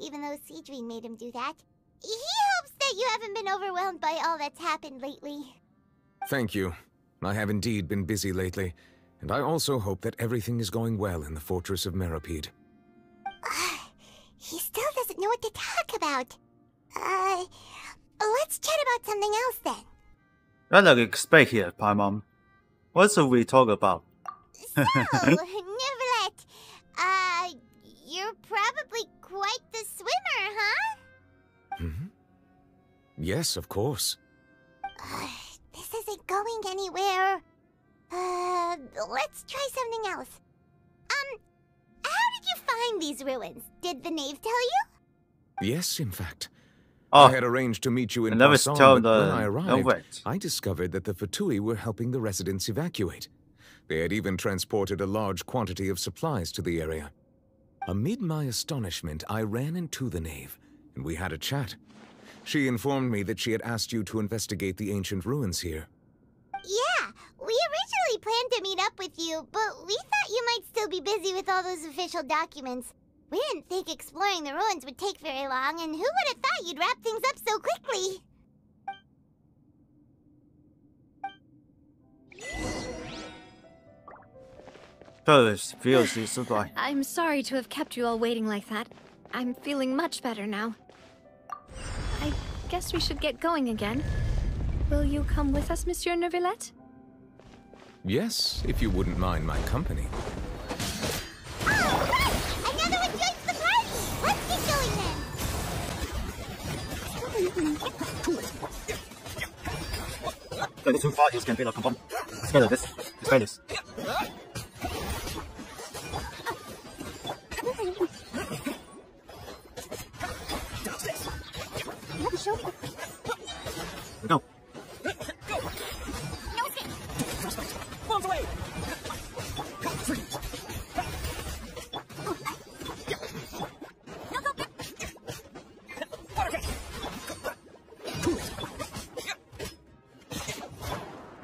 Speaker 2: Even though Sigewinne made him do that. He hopes that you haven't been overwhelmed by all that's happened lately.
Speaker 7: Thank you. I have indeed been busy lately, and I also hope that everything is going well in the Fortress of Meropide.
Speaker 2: He still doesn't know what to talk about. Let's chat about something else then.
Speaker 1: What do you expect here, Paimon? What should we talk about?
Speaker 2: So, Neuvillette, you're probably quite the swimmer, huh?
Speaker 7: Yes, of course.
Speaker 2: This isn't going anywhere. Let's try something else. How did you find these ruins? Did the knave tell you?
Speaker 7: Yes, in fact.
Speaker 1: Oh,
Speaker 7: I had arranged to meet you in
Speaker 1: I never
Speaker 7: Passant,
Speaker 1: tell
Speaker 7: but when I
Speaker 1: the
Speaker 7: arrived,
Speaker 1: wait.
Speaker 7: I discovered that the Fatui were helping the residents evacuate. They had even transported a large quantity of supplies to the area. Amid my astonishment, I ran into the knave, and we had a chat. She informed me that she had asked you to investigate the ancient ruins here.
Speaker 2: Yeah, we originally planned to meet up with you, but we thought you might still be busy with all those official documents. We didn't think exploring the ruins would take very long, and who would have thought you'd wrap things up so quickly?
Speaker 10: I'm sorry to have kept you all waiting like that. I'm feeling much better now. I guess we should get going again. Will you come with us, Monsieur Neuvillette?
Speaker 7: Yes, if you wouldn't mind my company.
Speaker 2: Another one joins the party! Let's get going then!
Speaker 1: The two parties can be like confirm. Let's go this. Let's play this. We go.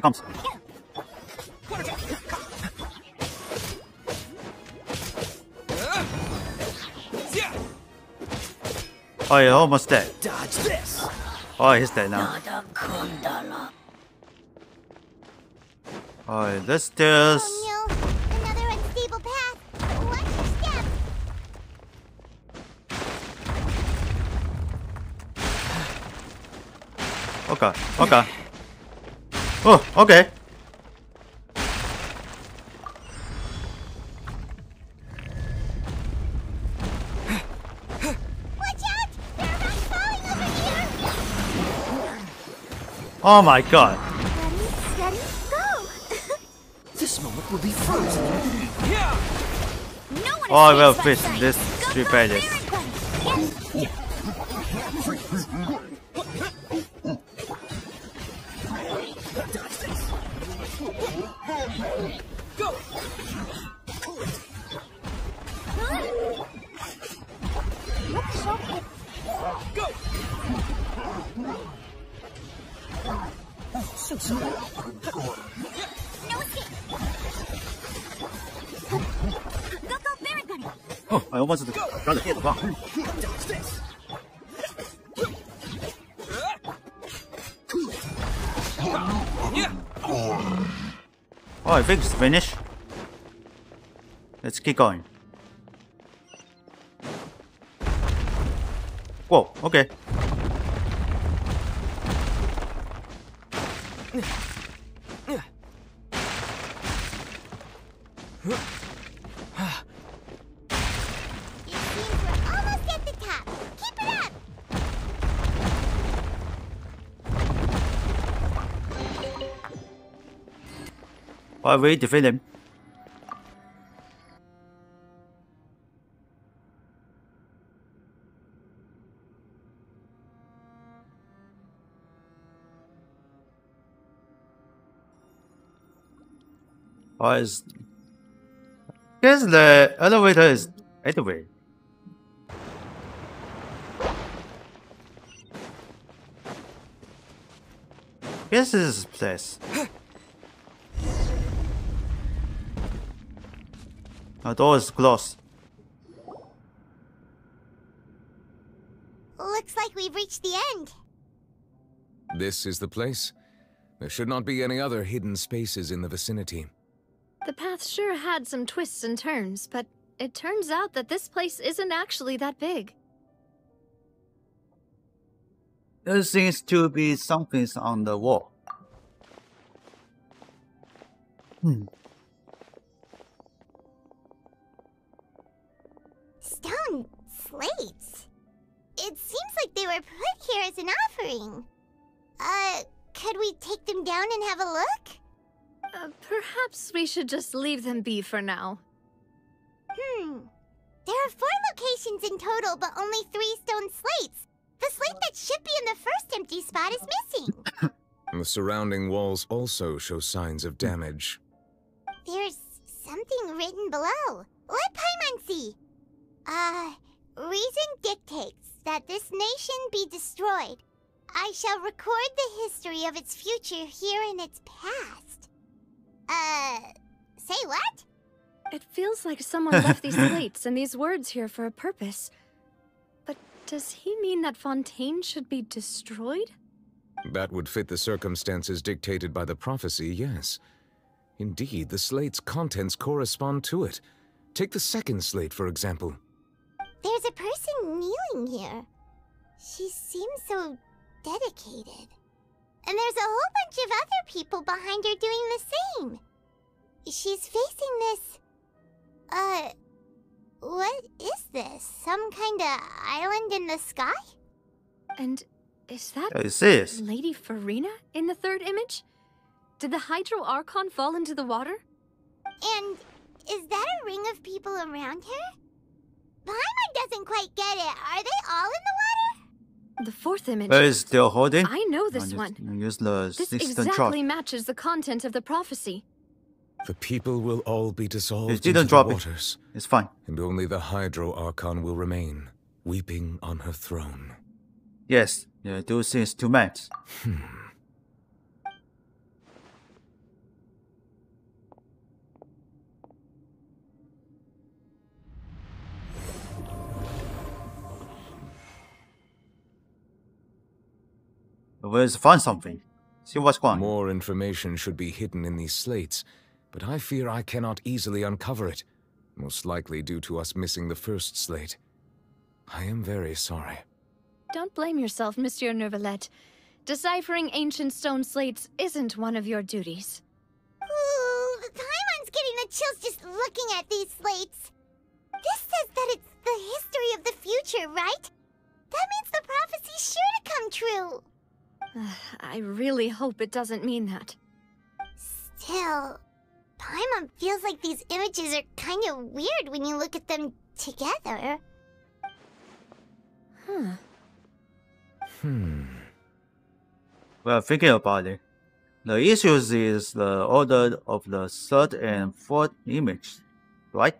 Speaker 1: Comes. Oh, you're almost dead.
Speaker 19: Dodge this.
Speaker 1: Oh, he's dead now. Oh, let's just.
Speaker 2: Oh no, another unstable path. Watch your step.
Speaker 1: Okay. Okay. Oh, okay.
Speaker 2: Watch out! There are rocks falling over here!
Speaker 1: Oh my god.
Speaker 2: Ready, go!
Speaker 19: This moment will be frozen.
Speaker 2: No one
Speaker 1: Oh, I will
Speaker 2: escapes
Speaker 1: fit
Speaker 2: my
Speaker 1: this
Speaker 2: sight.
Speaker 1: 3 pages.
Speaker 19: Go. Go. So slow.
Speaker 2: No escape. Go, Baron.
Speaker 1: Oh, I almost got to hit the bomb.
Speaker 19: Dodge this.
Speaker 1: Oh, I think it's finished. Let's keep going. Whoa, okay.
Speaker 2: It seems we're almost at the top. Keep it up!
Speaker 1: While we defeat him. Oh, is guess the elevator is anyway. Guess this is place. The door is closed.
Speaker 2: Looks like we've reached the end.
Speaker 7: This is the place. There should not be any other hidden spaces in the vicinity.
Speaker 10: The path sure had some twists and turns, but it turns out that this place isn't actually that big.
Speaker 1: There seems to be something on the wall.
Speaker 2: Stone slates. It seems like they were put here as an offering. Could we take them down and have a look?
Speaker 10: Perhaps we should just leave them be for now.
Speaker 2: There are 4 locations in total, but only 3 stone slates. The slate that should be in the first empty spot is missing.
Speaker 7: The surrounding walls also show signs of damage.
Speaker 2: There's something written below. Let Paimon see. Reason dictates that this nation be destroyed. I shall record the history of its future here in its past. Say what?
Speaker 10: It feels like someone left these slates and these words here for a purpose. But does he mean that Fontaine should be destroyed?
Speaker 7: That would fit the circumstances dictated by the prophecy, yes. Indeed, the slate's contents correspond to it. Take the second slate, for example.
Speaker 2: There's a person kneeling here. She seems so dedicated. And there's a whole bunch of other people behind her doing the same. She's facing this... what is this? Some kind of island in the sky?
Speaker 10: And is that Lady Farina in the third image? Did the Hydro Archon fall into the water?
Speaker 2: And is that a ring of people around her? Paimon doesn't quite get it. Are they all in the water?
Speaker 10: The fourth image.
Speaker 1: Where is still holding?
Speaker 10: I know this one.
Speaker 1: Use the
Speaker 10: this exactly matches the content of the prophecy.
Speaker 7: The people will all be dissolved
Speaker 1: Just
Speaker 7: into
Speaker 1: didn't
Speaker 7: the
Speaker 1: drop
Speaker 7: waters.
Speaker 1: It's fine.
Speaker 7: And only the Hydro Archon will remain, weeping on her throne.
Speaker 1: Yes, yeah, do seems too much. Where's find something? See what's going on.
Speaker 7: More information should be hidden in these slates, but I fear I cannot easily uncover it. Most likely due to us missing the first slate. I am very sorry.
Speaker 10: Don't blame yourself, Monsieur Neuvillette. Deciphering ancient stone slates isn't one of your duties.
Speaker 2: Ooh, Paimon's getting the chills just looking at these slates. This says that it's the history of the future, right? That means the prophecy's sure to come true.
Speaker 10: I really hope it doesn't mean that.
Speaker 2: Still, Paimon feels like these images are kind of weird when you look at them together.
Speaker 1: Well, thinking about it, the issue is the order of the third and fourth image, right?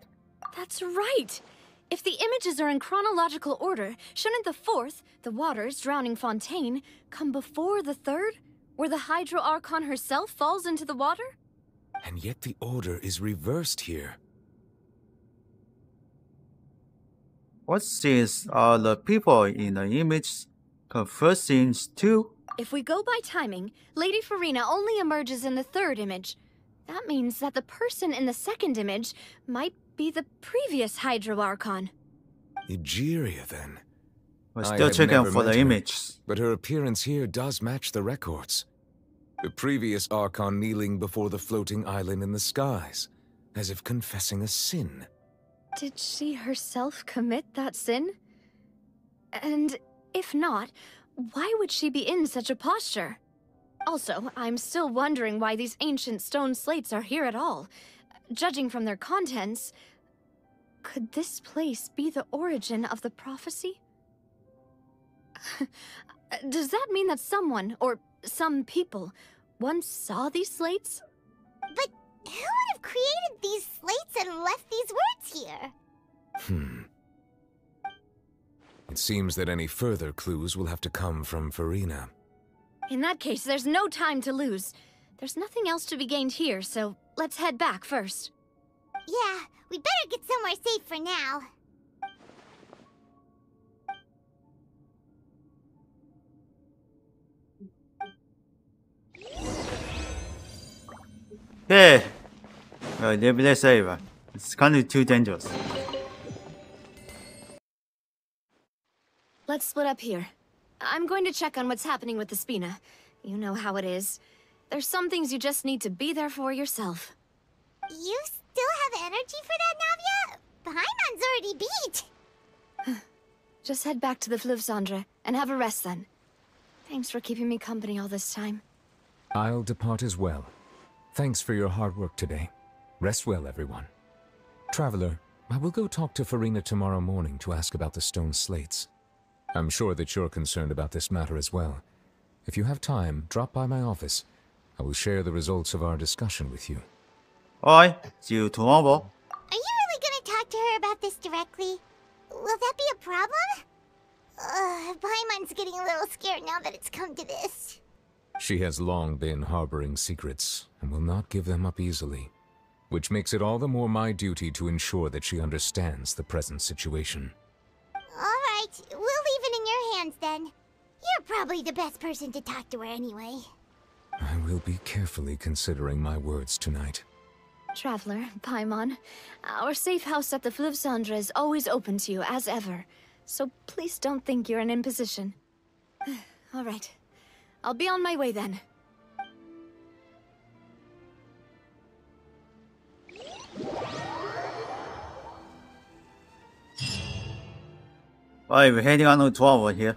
Speaker 10: That's right! If the images are in chronological order, shouldn't the fourth, the waters drowning Fontaine, come before the third, where the Hydro Archon herself falls into the water?
Speaker 7: And yet the order is reversed here.
Speaker 1: What scenes are the people in the image first scenes too?
Speaker 10: If we go by timing, Lady Farina only emerges in the third image. That means that the person in the second image might be the previous Hydro Archon.
Speaker 7: Egeria, then.
Speaker 1: We're still checking for the image.
Speaker 7: But her appearance here does match the records. The previous Archon kneeling before the floating island in the skies, as if confessing a sin.
Speaker 10: Did she herself commit that sin? And if not, why would she be in such a posture? Also, I'm still wondering why these ancient stone slates are here at all. Judging from their contents, could this place be the origin of the prophecy? Does that mean that someone, or some people, once saw these slates?
Speaker 2: But who would have created these slates and left these words here?
Speaker 7: It seems that any further clues will have to come from Farina.
Speaker 10: In that case, there's no time to lose. There's nothing else to be gained here, so let's head back first.
Speaker 2: Yeah, we better get somewhere safe for now.
Speaker 1: Yeah. Let's save. It's kind of too dangerous.
Speaker 10: Let's split up here. I'm going to check on what's happening with the Spina. You know how it is. There's some things you just need to be there for yourself.
Speaker 2: You still have energy for that, Navia? Paimon's already beat.
Speaker 10: Just head back to the Fleuve Cendre and have a rest then. Thanks for keeping me company all this time.
Speaker 7: I'll depart as well. Thanks for your hard work today. Rest well, everyone. Traveler, I will go talk to Farina tomorrow morning to ask about the stone slates. I'm sure that you're concerned about this matter as well. If you have time, drop by my office. I will share the results of our discussion with you.
Speaker 1: Alright, see you tomorrow.
Speaker 2: Are you really gonna talk to her about this directly? Will that be a problem? Paimon's getting a little scared now that it's come to this.
Speaker 7: She has long been harboring secrets, and will not give them up easily. Which makes it all the more my duty to ensure that she understands the present situation.
Speaker 2: Alright, we'll leave it in your hands then. You're probably the best person to talk to her anyway.
Speaker 7: I will be carefully considering my words tonight.
Speaker 10: Traveler, Paimon. Our safe house at the Fleuve Cendre is always open to you, as ever. So please don't think you're an imposition. All right. I'll be on my way then.
Speaker 1: Why we're heading on to over here?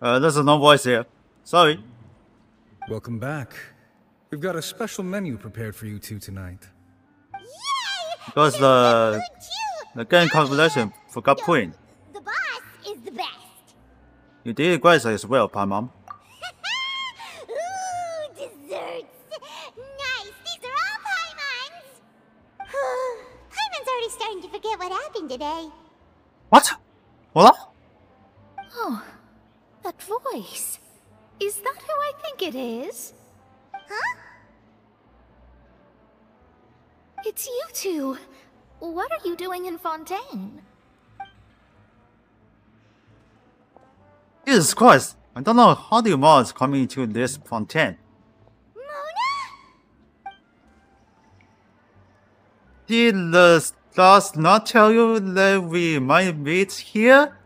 Speaker 1: There's no voice here. Sorry.
Speaker 20: Welcome back. We've got a special menu prepared for you two tonight.
Speaker 1: Because the game calculation forgot point.
Speaker 2: The boss is the best.
Speaker 1: You did great as well, Paimon.
Speaker 2: Ooh, desserts. Nice. These are all Paimon's. Paimon's already starting to forget what happened today.
Speaker 1: What? What?
Speaker 5: Oh, that voice. Is that who I think it is?
Speaker 2: Huh?
Speaker 5: It's you two. What are you doing in Fontaine?
Speaker 1: Jesus Christ! I don't know how the mods coming to this Fontaine.
Speaker 2: Mona?
Speaker 1: Did the stars not tell you that we might meet here?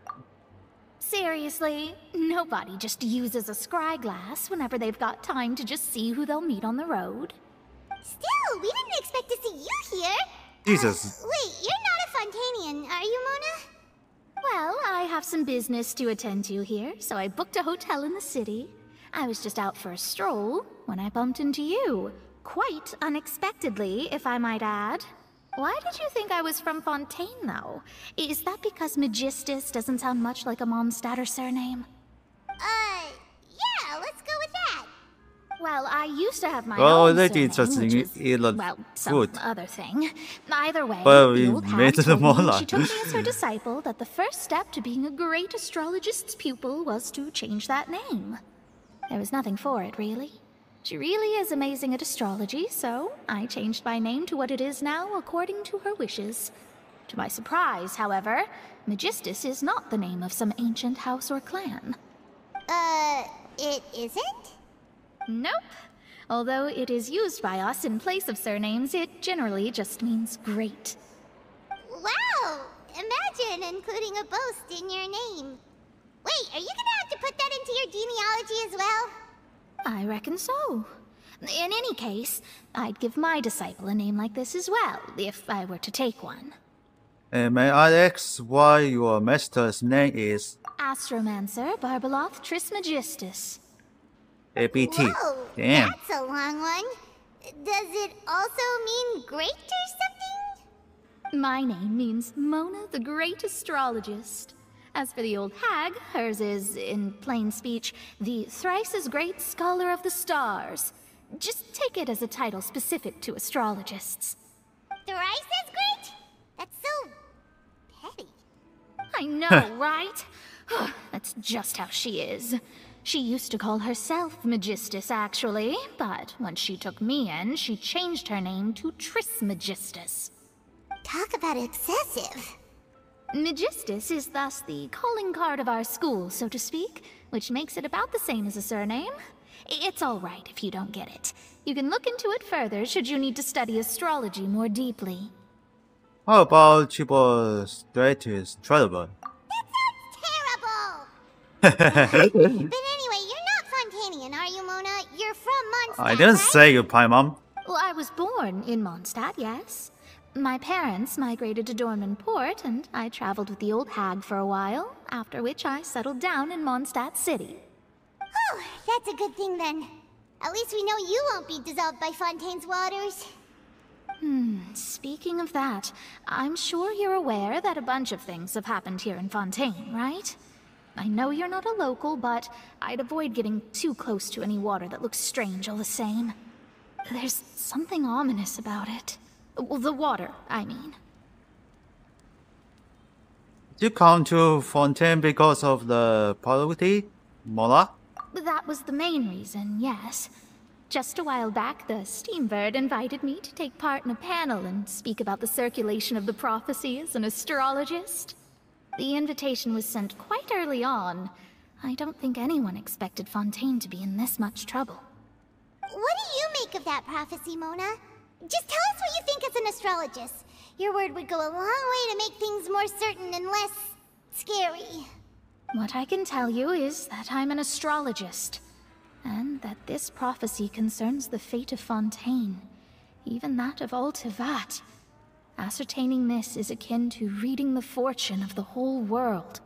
Speaker 5: Seriously, nobody just uses a scry glass whenever they've got time to just see who they'll meet on the road.
Speaker 2: Still, we didn't expect to see you here.
Speaker 1: Jesus.
Speaker 2: Wait, you're not a Fontanian, are you, Mona?
Speaker 5: Well, I have some business to attend to here, so I booked a hotel in the city. I was just out for a stroll when I bumped into you. Quite unexpectedly, if I might add. Why did you think I was from Fontaine, though? Is that because Magistus doesn't sound much like a Mondstadter surname?
Speaker 2: Yeah, let's go with that.
Speaker 5: Well, I used to have my own
Speaker 1: that
Speaker 5: surname,
Speaker 1: interesting.
Speaker 5: which is,
Speaker 1: Well,
Speaker 5: well, some
Speaker 1: good.
Speaker 5: other thing. Either way,
Speaker 1: Well,
Speaker 5: the
Speaker 1: we
Speaker 5: old
Speaker 1: made
Speaker 5: hag
Speaker 1: it
Speaker 5: told me
Speaker 1: more
Speaker 5: when she took me
Speaker 1: like-
Speaker 5: as her disciple that the first step to being a great astrologist's pupil was to change that name. There was nothing for it, really. She really is amazing at astrology, so I changed my name to what it is now according to her wishes. To my surprise, however, Magistus is not the name of some ancient house or clan.
Speaker 2: It isn't?
Speaker 5: Nope. Although it is used by us in place of surnames, it generally just means great.
Speaker 2: Wow! Imagine including a boast in your name. Wait, are you gonna have to put that into your genealogy as well?
Speaker 5: I reckon so. In any case, I'd give my disciple a name like this as well, if I were to take one.
Speaker 1: May I ask why your master's name is
Speaker 5: Astromancer Barbeloth Trismegistus.
Speaker 1: ABT?
Speaker 2: Whoa,
Speaker 1: Damn.
Speaker 2: that's a long one. Does it also mean great or something?
Speaker 5: My name means Mona the Great Astrologist. As for the old hag, hers is, in plain speech, the thrice-as-great Scholar of the Stars. Just take it as a title specific to astrologists.
Speaker 2: Thrice as great? That's so petty.
Speaker 5: I know, right? That's just how she is. She used to call herself Magistus, actually, but once she took me in, she changed her name to Trismegistus.
Speaker 2: Talk about excessive.
Speaker 5: Magistus is thus the calling card of our school, so to speak, which makes it about the same as a surname. It's all right if you don't get it. You can look into it further should you need to study astrology more deeply.
Speaker 1: How about triple status travel?
Speaker 2: But anyway, you're not Fontanian, are you, Mona? You're from Mondstadt,
Speaker 1: I didn't
Speaker 2: right?
Speaker 1: say you, Paimon.
Speaker 5: Well, I was born in Mondstadt, yes. My parents migrated to Dorman Port, and I traveled with the old hag for a while, after which I settled down in Mondstadt City.
Speaker 2: Oh, that's a good thing then. At least we know you won't be dissolved by Fontaine's waters.
Speaker 5: Speaking of that, I'm sure you're aware that a bunch of things have happened here in Fontaine, right? I know you're not a local, but I'd avoid getting too close to any water that looks strange all the same. There's something ominous about it. Well, the water, I mean.
Speaker 1: Did you come to Fontaine because of the poverty, Mola?
Speaker 5: That was the main reason, yes. Just a while back, the Steambird invited me to take part in a panel and speak about the circulation of the prophecy as an astrologist. The invitation was sent quite early on. I don't think anyone expected Fontaine to be in this much trouble.
Speaker 2: What do you make of that prophecy, Mona? Just tell us what you think as an astrologist. Your word would go a long way to make things more certain and less scary.
Speaker 5: What I can tell you is that I'm an astrologist, and that this prophecy concerns the fate of Fontaine, even that of all Tevat. Ascertaining this is akin to reading the fortune of the whole world.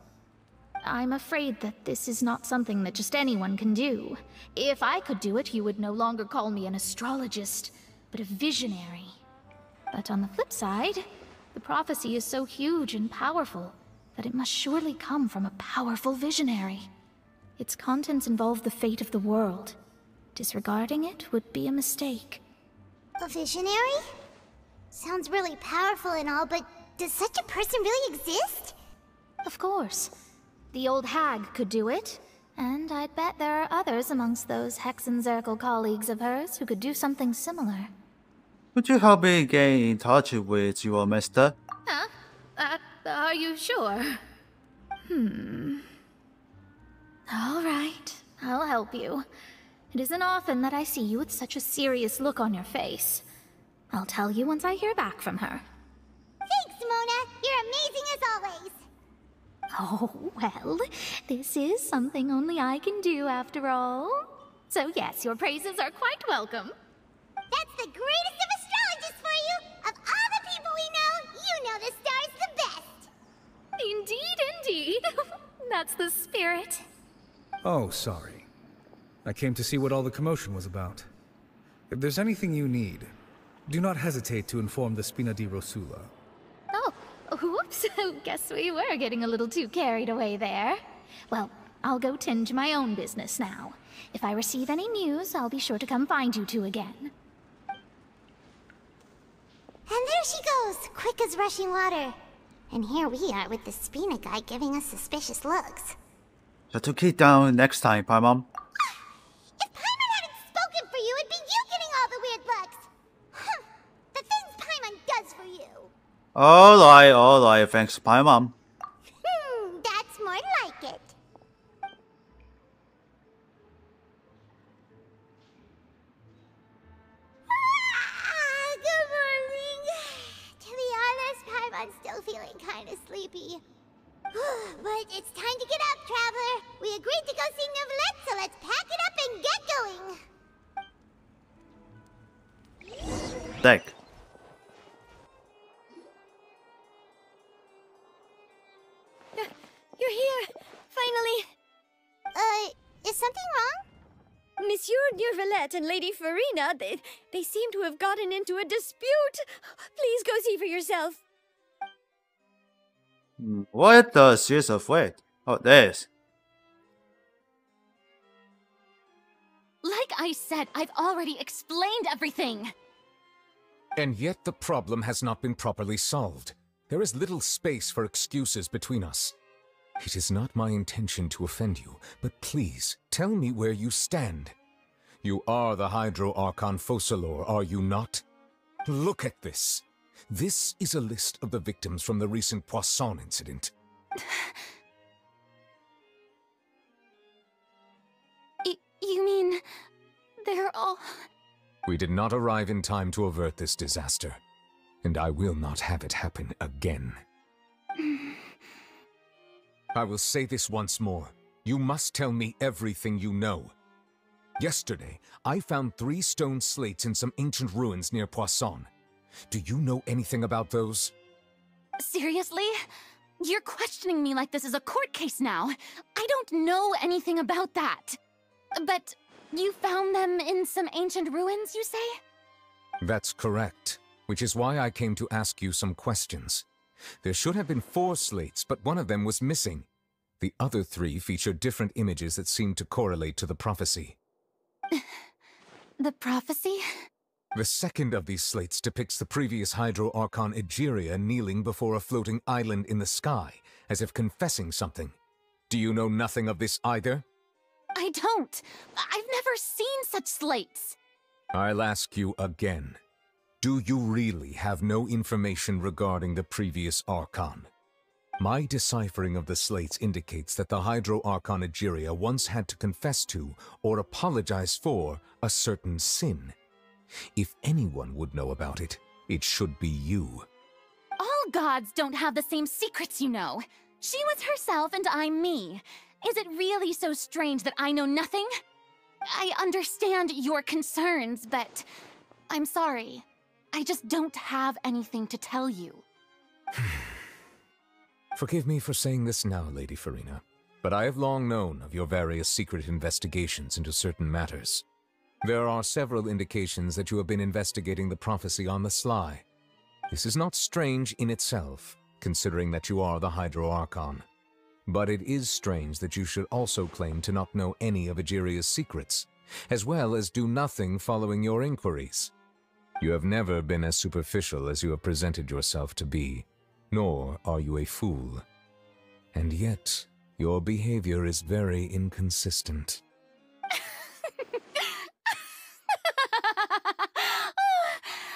Speaker 5: I'm afraid that this is not something that just anyone can do. If I could do it, you would no longer call me an astrologist, but a visionary. But on the flip side, the prophecy is so huge and powerful that it must surely come from a powerful visionary. Its contents involve the fate of the world. Disregarding it would be a mistake.
Speaker 2: A visionary? Sounds really powerful and all, but does such a person really exist?
Speaker 5: Of course. The old hag could do it, and I'd bet there are others amongst those Hexenzirkel colleagues of hers who could do something similar.
Speaker 1: Could you help me get in touch with your master?
Speaker 5: Huh? Are you sure? All right, I'll help you. It isn't often that I see you with such a serious look on your face. I'll tell you once I hear back from her.
Speaker 2: Thanks, Mona. You're amazing as always.
Speaker 5: Oh, well, this is something only I can do after all. So yes, your praises are quite welcome.
Speaker 2: That's the greatest of astrologists for you! Of all the people we know, you know the star's the best!
Speaker 5: Indeed, indeed. That's the spirit.
Speaker 20: Oh, sorry. I came to see what all the commotion was about. If there's anything you need, do not hesitate to inform the Spina di Rosula.
Speaker 5: Oh, whoops. Guess we were getting a little too carried away there. Well, I'll go tend to my own business now. If I receive any news, I'll be sure to come find you two again.
Speaker 2: And there she goes, quick as rushing water. And here we are with the Spina guy giving us suspicious looks.
Speaker 1: Shut your kid down next time, Paimon.
Speaker 2: If Paimon hadn't spoken for you, it'd be you getting all the weird looks. Huh. The things Paimon does for you.
Speaker 1: Alright, thanks, Paimon.
Speaker 2: That's more like it. Good morning. To be honest, Paimon's still feeling kind of sleepy. But it's time to get up, Traveler. We agreed to go see Neuvillette, so let's pack it up and get going.
Speaker 1: Thank.
Speaker 10: You're here! Finally!
Speaker 2: Is something wrong?
Speaker 10: Monsieur Neuvillette and Lady Farina, they seem to have gotten into a dispute. Please go see for yourself.
Speaker 1: What does she's afraid? Oh, this.
Speaker 14: Like I said, I've already explained everything.
Speaker 7: And yet the problem has not been properly solved. There is little space for excuses between us. It is not my intention to offend you, but please, tell me where you stand. You are the Hydro Archon Focalor, are you not? Look at this. This is a list of the victims from the recent Poisson incident.
Speaker 14: You mean... they're all...
Speaker 7: We did not arrive in time to avert this disaster, and I will not have it happen again. I will say this once more. You must tell me everything you know. Yesterday, I found 3 stone slates in some ancient ruins near Poisson. Do you know anything about those?
Speaker 14: Seriously? You're questioning me like this is a court case now. I don't know anything about that. But you found them in some ancient ruins, you say?
Speaker 7: That's correct, which is why I came to ask you some questions. There should have been 4 slates, but one of them was missing. The other 3 feature different images that seem to correlate to the prophecy.
Speaker 14: The prophecy?
Speaker 7: The second of these slates depicts the previous Hydro Archon Egeria kneeling before a floating island in the sky, as if confessing something. Do you know nothing of this either?
Speaker 14: I don't. I've never seen such slates.
Speaker 7: I'll ask you again. Do you really have no information regarding the previous Archon? My deciphering of the slates indicates that the Hydro Archon Egeria once had to confess to, or apologize for, a certain sin. If anyone would know about it, it should be you.
Speaker 14: All gods don't have the same secrets, you know. She was herself and I'm me. Is it really so strange that I know nothing? I understand your concerns, but I'm sorry. I just don't have anything to tell you.
Speaker 7: Forgive me for saying this now, Lady Farina, but I have long known of your various secret investigations into certain matters. There are several indications that you have been investigating the prophecy on the sly. This is not strange in itself, considering that you are the Hydro Archon. But it is strange that you should also claim to not know any of Egeria's secrets, as well as do nothing following your inquiries. You have never been as superficial as you have presented yourself to be, nor are you a fool. And yet, your behavior is very inconsistent.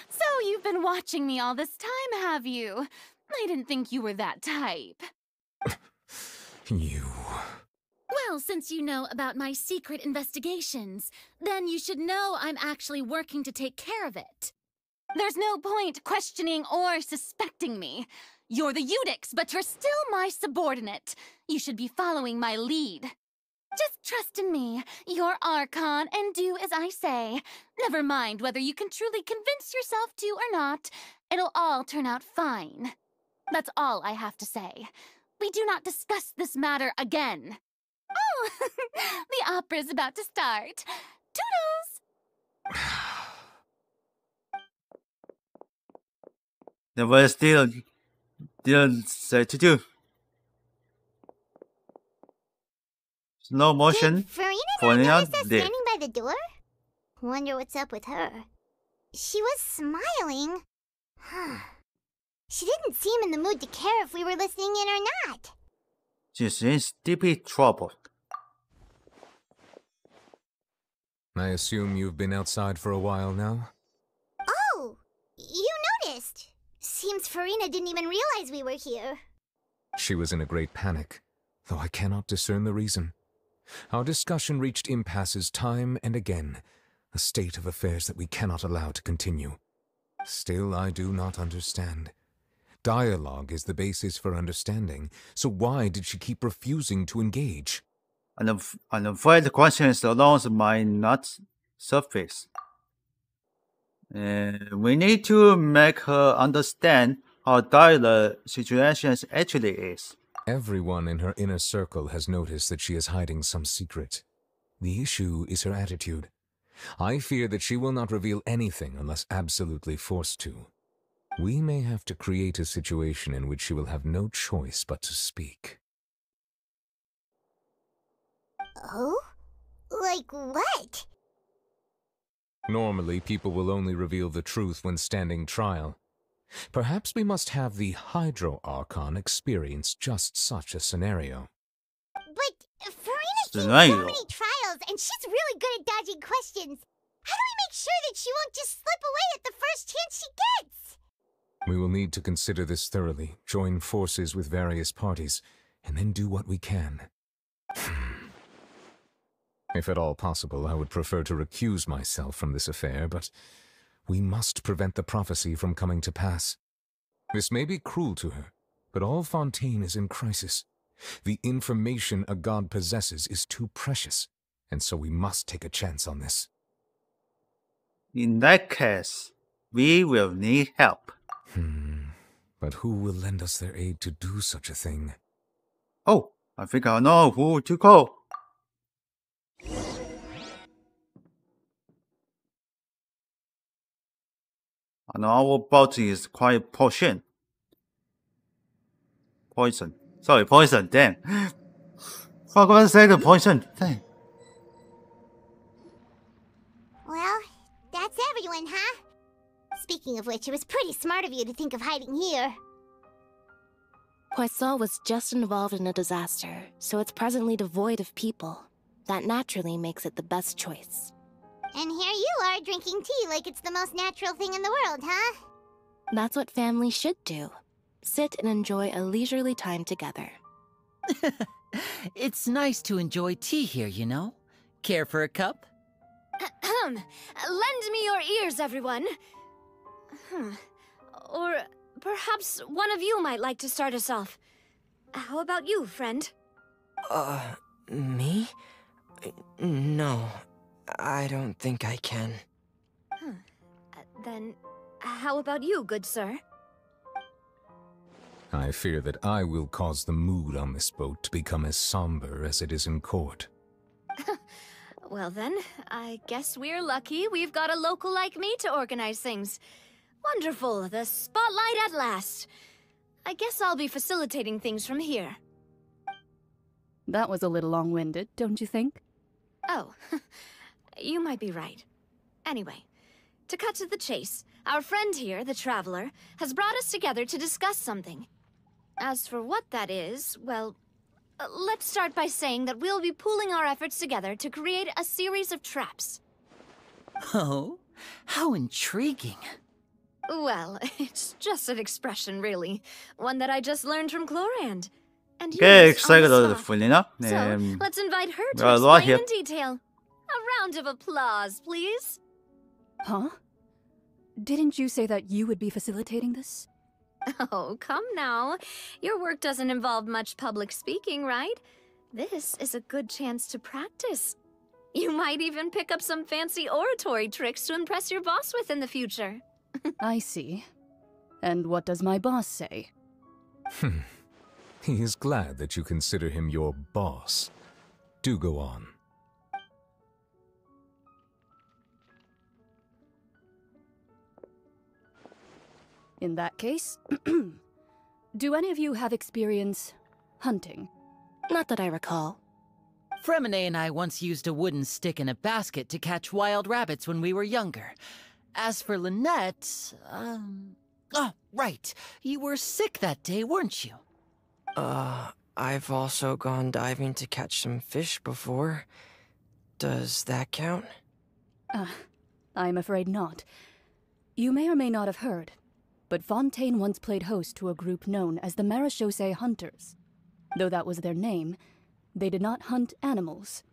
Speaker 14: So you've been watching me all this time, have you? I didn't think you were that type.
Speaker 7: You...
Speaker 14: Well, since you know about my secret investigations, then you should know I'm actually working to take care of it. There's no point questioning or suspecting me. You're the Eudix, but you're still my subordinate. You should be following my lead. Just trust in me, you're Archon, and do as I say. Never mind whether you can truly convince yourself to or not. It'll all turn out fine. That's all I have to say. We do not discuss this matter again. Oh, the opera's about to start. Toodles!
Speaker 1: The voice still didn't say to do. Slow motion.
Speaker 2: Farina
Speaker 1: pointing
Speaker 2: notice
Speaker 1: out
Speaker 2: us
Speaker 1: there.
Speaker 2: standing by the door? Wonder what's up with her. She was smiling. She didn't seem in the mood to care if we were listening in or not.
Speaker 1: She's in deep trouble.
Speaker 7: I assume you've been outside for a while now?
Speaker 2: Oh, you noticed. Seems Farina didn't even realize we were here.
Speaker 7: She was in a great panic, though I cannot discern the reason. Our discussion reached impasses time and again, a state of affairs that we cannot allow to continue. Still, I do not understand. Dialogue is the basis for understanding, so why did she keep refusing to engage?
Speaker 1: I'm afraid the questions alone might not surface. We need to make her understand how dire the situation actually is.
Speaker 7: Everyone in her inner circle has noticed that she is hiding some secret. The issue is her attitude. I fear that she will not reveal anything unless absolutely forced to. We may have to create a situation in which she will have no choice but to speak.
Speaker 2: Oh? Like what?
Speaker 7: Normally, people will only reveal the truth when standing trial. Perhaps we must have the Hydro Archon experience just such a scenario.
Speaker 2: But Farina's seen so many trials, and she's really good at dodging questions. How do we make sure that she won't just slip away at the first chance she gets?
Speaker 7: We will need to consider this thoroughly, join forces with various parties, and then do what we can. If at all possible, I would prefer to recuse myself from this affair, but we must prevent the prophecy from coming to pass. This may be cruel to her, but all Fontaine is in crisis. The information a god possesses is too precious, and so we must take a chance on this.
Speaker 1: In that case, we will need help.
Speaker 7: But who will lend us their aid to do such a thing?
Speaker 1: Oh, I think I know who to call. And our body is quite poison. Sorry, poison, damn. For God's sake, poison, damn.
Speaker 2: Well, that's everyone, huh? Speaking of which, it was pretty smart of you to think of hiding here.
Speaker 21: Poisson was just involved in a disaster, so it's presently devoid of people. That naturally makes it the best choice.
Speaker 2: And here you are drinking tea like it's the most natural thing in the world, huh?
Speaker 21: That's what family should do. sit and enjoy a leisurely time together.
Speaker 6: It's nice to enjoy tea here, you know? Care for a cup?
Speaker 10: Lend me your ears, everyone. Or perhaps one of you might like to start us off. How about you, friend?
Speaker 22: Me? No, I don't think I can.
Speaker 10: Then, how about you, good sir?
Speaker 7: I fear that I will cause the mood on this boat to become as somber as it is in court.
Speaker 10: Well then, I guess we're lucky we've got a local like me to organize things. Wonderful, the spotlight at last. I guess I'll be facilitating things from here.
Speaker 23: That was a little long-winded, don't you think?
Speaker 10: Oh, you might be right. Anyway, to cut to the chase, our friend here, the Traveler, has brought us together to discuss something. As for what that is, well, let's start by saying that we'll be pooling our efforts together to create a series of traps.
Speaker 6: Oh, how intriguing.
Speaker 10: Well, it's just an expression, really. One that I just learned from Chlorand. And
Speaker 1: Okay,
Speaker 10: used on
Speaker 1: excited
Speaker 10: the
Speaker 1: over the
Speaker 10: spot.
Speaker 1: Fulina.
Speaker 10: So, let's invite her to
Speaker 1: a lot
Speaker 10: explain
Speaker 1: here.
Speaker 10: in detail. A round of applause, please.
Speaker 23: Huh? Didn't you say that you would be facilitating this?
Speaker 10: Oh, come now. Your work doesn't involve much public speaking, right? This is a good chance to practice. You might even pick up some fancy oratory tricks to impress your boss with in the future.
Speaker 23: I see. And what does my boss say?
Speaker 7: He is glad that you consider him your boss. Do go on.
Speaker 23: In that case, do any of you have experience hunting?
Speaker 21: Not that I recall.
Speaker 6: Fremine and I once used a wooden stick in a basket to catch wild rabbits when we were younger. As for Lynette, oh, right. You were sick that day, weren't you?
Speaker 22: I've also gone diving to catch some fish before. Does that count?
Speaker 23: I'm afraid not. You may or may not have heard, but Fontaine once played host to a group known as the Marechaussee Hunters. Though that was their name, they did not hunt animals,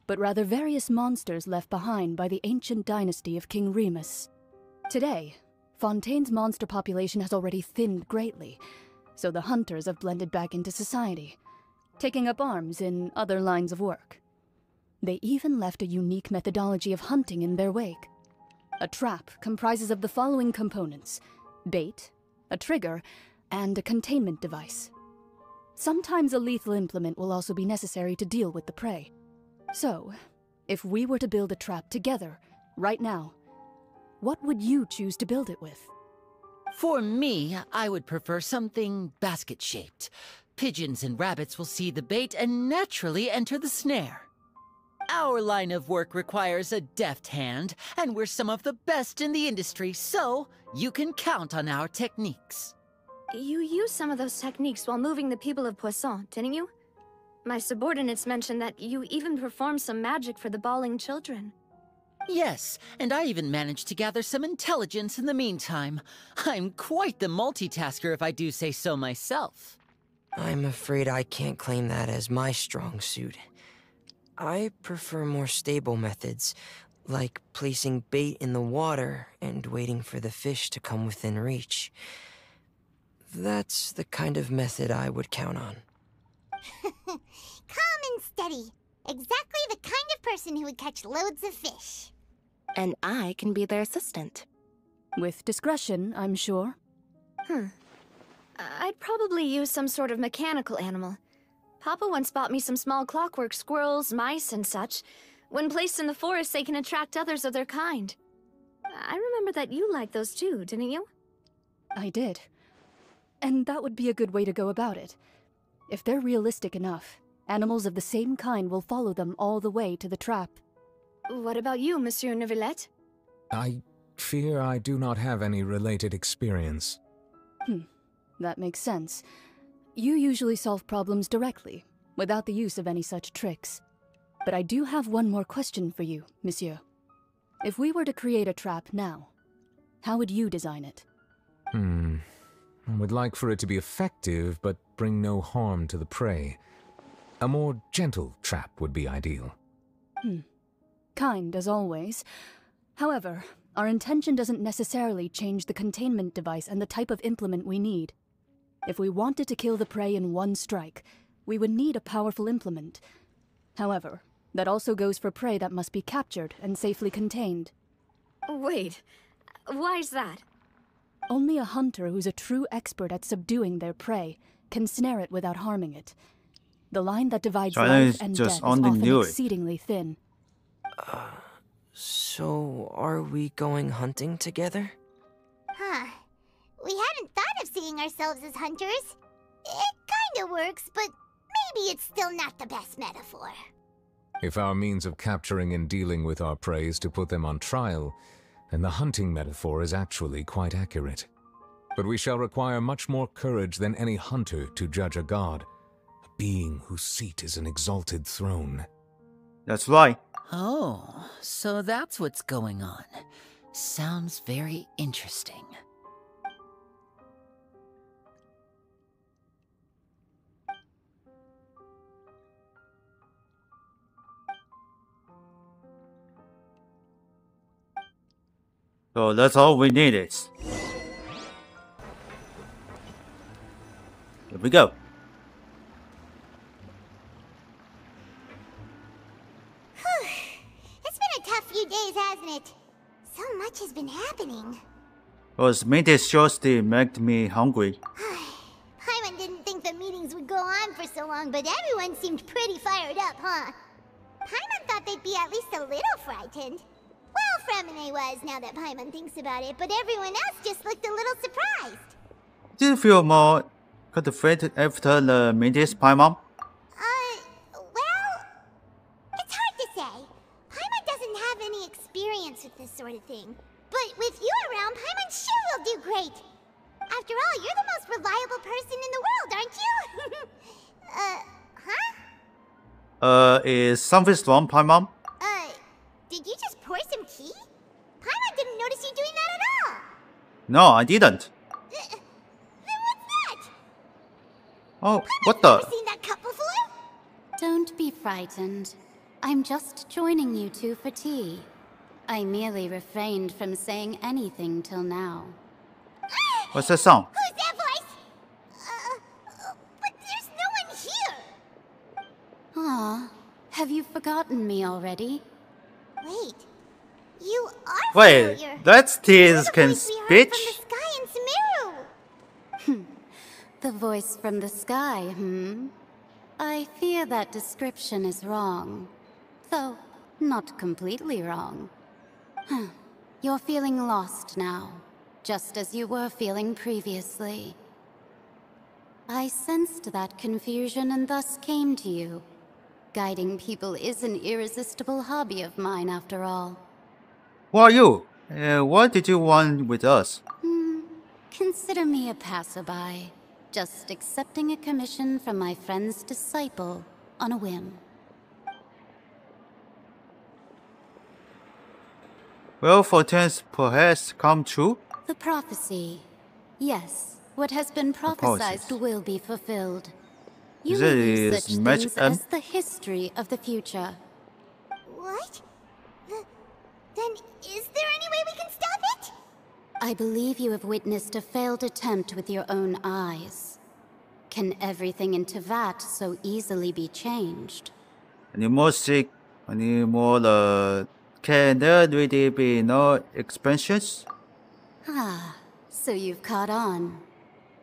Speaker 23: but rather various monsters left behind by the ancient dynasty of King Remus. Today, Fontaine's monster population has already thinned greatly, so the hunters have blended back into society, taking up arms in other lines of work. They even left a unique methodology of hunting in their wake. A trap comprises of the following components: bait, a trigger, and a containment device. Sometimes a lethal implement will also be necessary to deal with the prey. So, if we were to build a trap together, right now, what would you choose to build it with?
Speaker 6: For me, I would prefer something basket-shaped. Pigeons and rabbits will see the bait and naturally enter the snare. Our line of work requires a deft hand, and we're some of the best in the industry, so you can count on our techniques.
Speaker 10: You used some of those techniques while moving the people of Poisson, didn't you? My subordinates mentioned that you even performed some magic for the bawling children.
Speaker 6: Yes, and I even managed to gather some intelligence in the meantime. I'm quite the multitasker if I do say so myself.
Speaker 22: I'm afraid I can't claim that as my strong suit. I prefer more stable methods, like placing bait in the water and waiting for the fish to come within reach. That's the kind of method I would count on.
Speaker 2: Calm and steady. Exactly the kind of person who would catch loads of fish.
Speaker 21: And I can be their assistant.
Speaker 23: With discretion, I'm sure.
Speaker 10: I'd probably use some sort of mechanical animal. Papa once bought me some small clockwork squirrels, mice, and such. When placed in the forest, they can attract others of their kind. I remember that you liked those too, didn't you?
Speaker 23: I did. And that would be a good way to go about it. If they're realistic enough, animals of the same kind will follow them all the way to the trap.
Speaker 10: What about you, Monsieur Neuvillette?
Speaker 7: I fear I do not have any related experience.
Speaker 23: That makes sense. You usually solve problems directly, without the use of any such tricks. But I do have one more question for you, monsieur. If we were to create a trap now, how would you design it?
Speaker 7: I would like for it to be effective, but bring no harm to the prey. A more gentle trap would be ideal.
Speaker 23: Kind, as always. However, our intention doesn't necessarily change the containment device and the type of implement we need. If we wanted to kill the prey in one strike, we would need a powerful implement. However, that also goes for prey that must be captured and safely contained.
Speaker 10: Wait, why's that?
Speaker 23: Only a hunter who's a true expert at subduing their prey can snare it without harming it. The line that divides life and death is often exceedingly thin.
Speaker 22: So are we going hunting together?
Speaker 2: Huh. We hadn't thought of seeing ourselves as hunters. It kinda works, but maybe it's still not the best metaphor.
Speaker 7: If our means of capturing and dealing with our prey is to put them on trial, then the hunting metaphor is actually quite accurate. But we shall require much more courage than any hunter to judge a god, a being whose seat is an exalted throne.
Speaker 1: That's right.
Speaker 6: Oh, so that's what's going on. Sounds very interesting.
Speaker 1: So that's all we needed. Here we go.
Speaker 2: It's been a tough few days, hasn't it? So much has been happening.
Speaker 1: Those meetings surely made me hungry.
Speaker 2: Paimon didn't think the meetings would go on for so long, but everyone seemed pretty fired up, huh? Paimon thought they'd be at least a little frightened. Well, Fremine was, now that Paimon thinks about it, but everyone else just looked a little surprised.
Speaker 1: Did you feel more confident after the meetings, Paimon?
Speaker 2: Well, it's hard to say. Paimon doesn't have any experience with this sort of thing. But with you around, Paimon sure will do great. After all, you're the most reliable person in the world, aren't you? huh?
Speaker 1: Is something wrong, Paimon?
Speaker 2: Did you just pour some tea? Paimon didn't notice you doing that at all.
Speaker 1: No, I didn't.
Speaker 2: Then what's that?
Speaker 1: Oh, what the?
Speaker 2: Never seen that cup before?
Speaker 4: Don't be frightened. I'm just joining you two for tea. I merely refrained from saying anything till now.
Speaker 1: What's that sound?
Speaker 2: Who's that voice? But there's no one here.
Speaker 4: Aw, have you forgotten me already?
Speaker 2: Wait, you are
Speaker 1: Wait,
Speaker 2: familiar.
Speaker 1: that's T's can
Speaker 2: From
Speaker 1: speech?
Speaker 2: the sky in Sumeru.
Speaker 4: The voice from the sky, I fear that description is wrong. Though, not completely wrong. You're feeling lost now, just as you were feeling previously. I sensed that confusion and thus came to you. Guiding people is an irresistible hobby of mine, after all.
Speaker 1: Who are you? What did you want with us?
Speaker 4: Consider me a passerby, just accepting a commission from my friend's disciple on a whim.
Speaker 1: Will fortunes perhaps come true?
Speaker 4: The prophecy. Yes, what has been prophesied will be fulfilled. You may use such things as the history of the future.
Speaker 2: What? Then is there any way we can stop it?
Speaker 4: I believe you have witnessed a failed attempt with your own eyes. Can everything in Tevat so easily be changed?
Speaker 1: Any more can there really be no expansions?
Speaker 4: So you've caught on.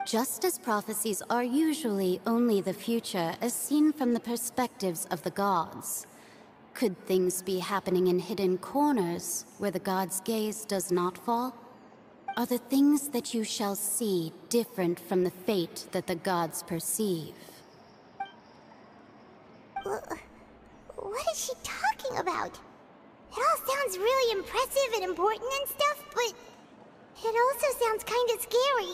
Speaker 4: Just as prophecies are usually only the future as seen from the perspectives of the gods, could things be happening in hidden corners where the gods' gaze does not fall? Are the things that you shall see different from the fate that the gods perceive?
Speaker 2: What is she talking about? It all sounds really impressive and important and stuff, but it also sounds kind of scary.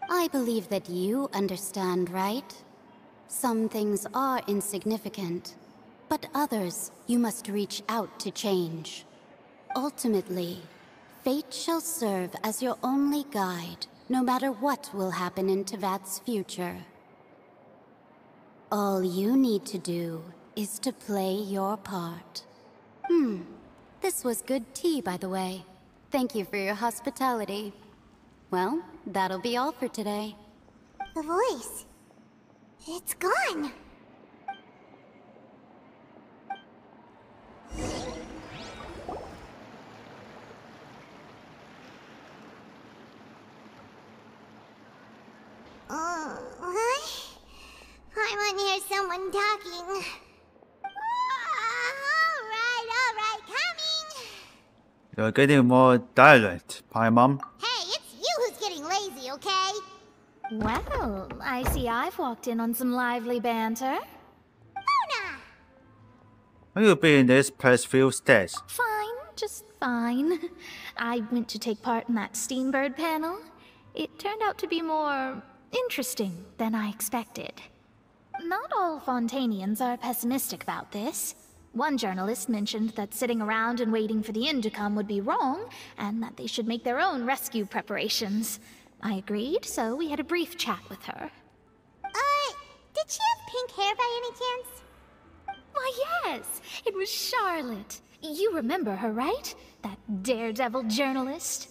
Speaker 4: I believe that you understand, right? Some things are insignificant, but others you must reach out to change. Ultimately, Fate shall serve as your only guide, no matter what will happen in Tevat's future. All you need to do is to play your part. This was good tea, by the way. Thank you for your hospitality. Well, that'll be all for today.
Speaker 2: The voice. It's gone. I want to hear someone talking. Alright, coming!
Speaker 1: You're getting more dialect, Paimon.
Speaker 2: Hey, it's you who's getting lazy, okay?
Speaker 5: Well, I see I've walked in on some lively banter.
Speaker 1: How you been in this past few days?
Speaker 5: Fine, just fine. I went to take part in that Steambird panel. It turned out to be more interesting than I expected. Not all Fontainians are pessimistic about this. One journalist mentioned that sitting around and waiting for the end to come would be wrong, and that they should make their own rescue preparations. I agreed, so we had a brief chat with her.
Speaker 2: Did she have pink hair by any chance?
Speaker 5: Why, yes! It was Charlotte. You remember her, right? That daredevil journalist?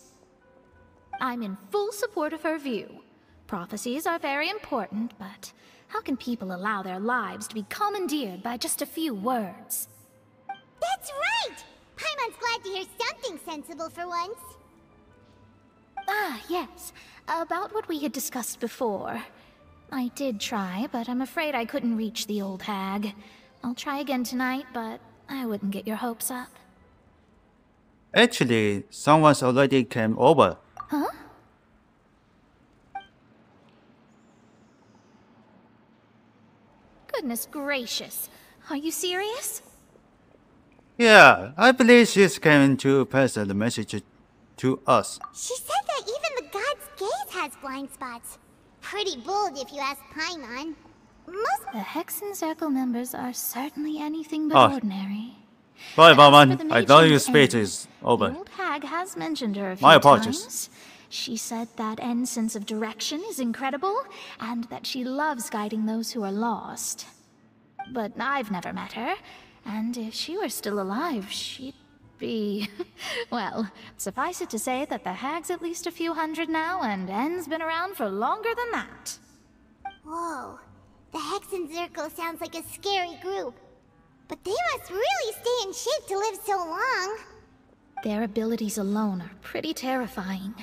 Speaker 5: I'm in full support of her view. Prophecies are very important, but how can people allow their lives to be commandeered by just a few words?
Speaker 2: That's right! Paimon's glad to hear something sensible for once.
Speaker 5: Ah, yes. About what we had discussed before. I did try, but I'm afraid I couldn't reach the old hag. I'll try again tonight, but I wouldn't get your hopes up.
Speaker 1: Actually, someone's already came over.
Speaker 5: Huh? Goodness gracious. Are you serious?
Speaker 1: Yeah, I believe she's coming to pass the message to us.
Speaker 2: She said that even the god's gaze has blind spots. Pretty bold if you ask Paimon.
Speaker 5: The Hexen Circle members are certainly anything but ordinary.
Speaker 1: Sorry, Paimon. I know your speech is over.
Speaker 5: The old hag has mentioned her a few
Speaker 1: My apologies.
Speaker 5: times. She said that N's sense of direction is incredible, and that she loves guiding those who are lost. But I've never met her, and if she were still alive, she'd be... well, suffice it to say that the hag's at least a few hundred now, and N's been around for longer than that.
Speaker 2: Whoa. The Hexen Circle sounds like a scary group. But they must really stay in shape to live so long.
Speaker 5: Their abilities alone are pretty terrifying.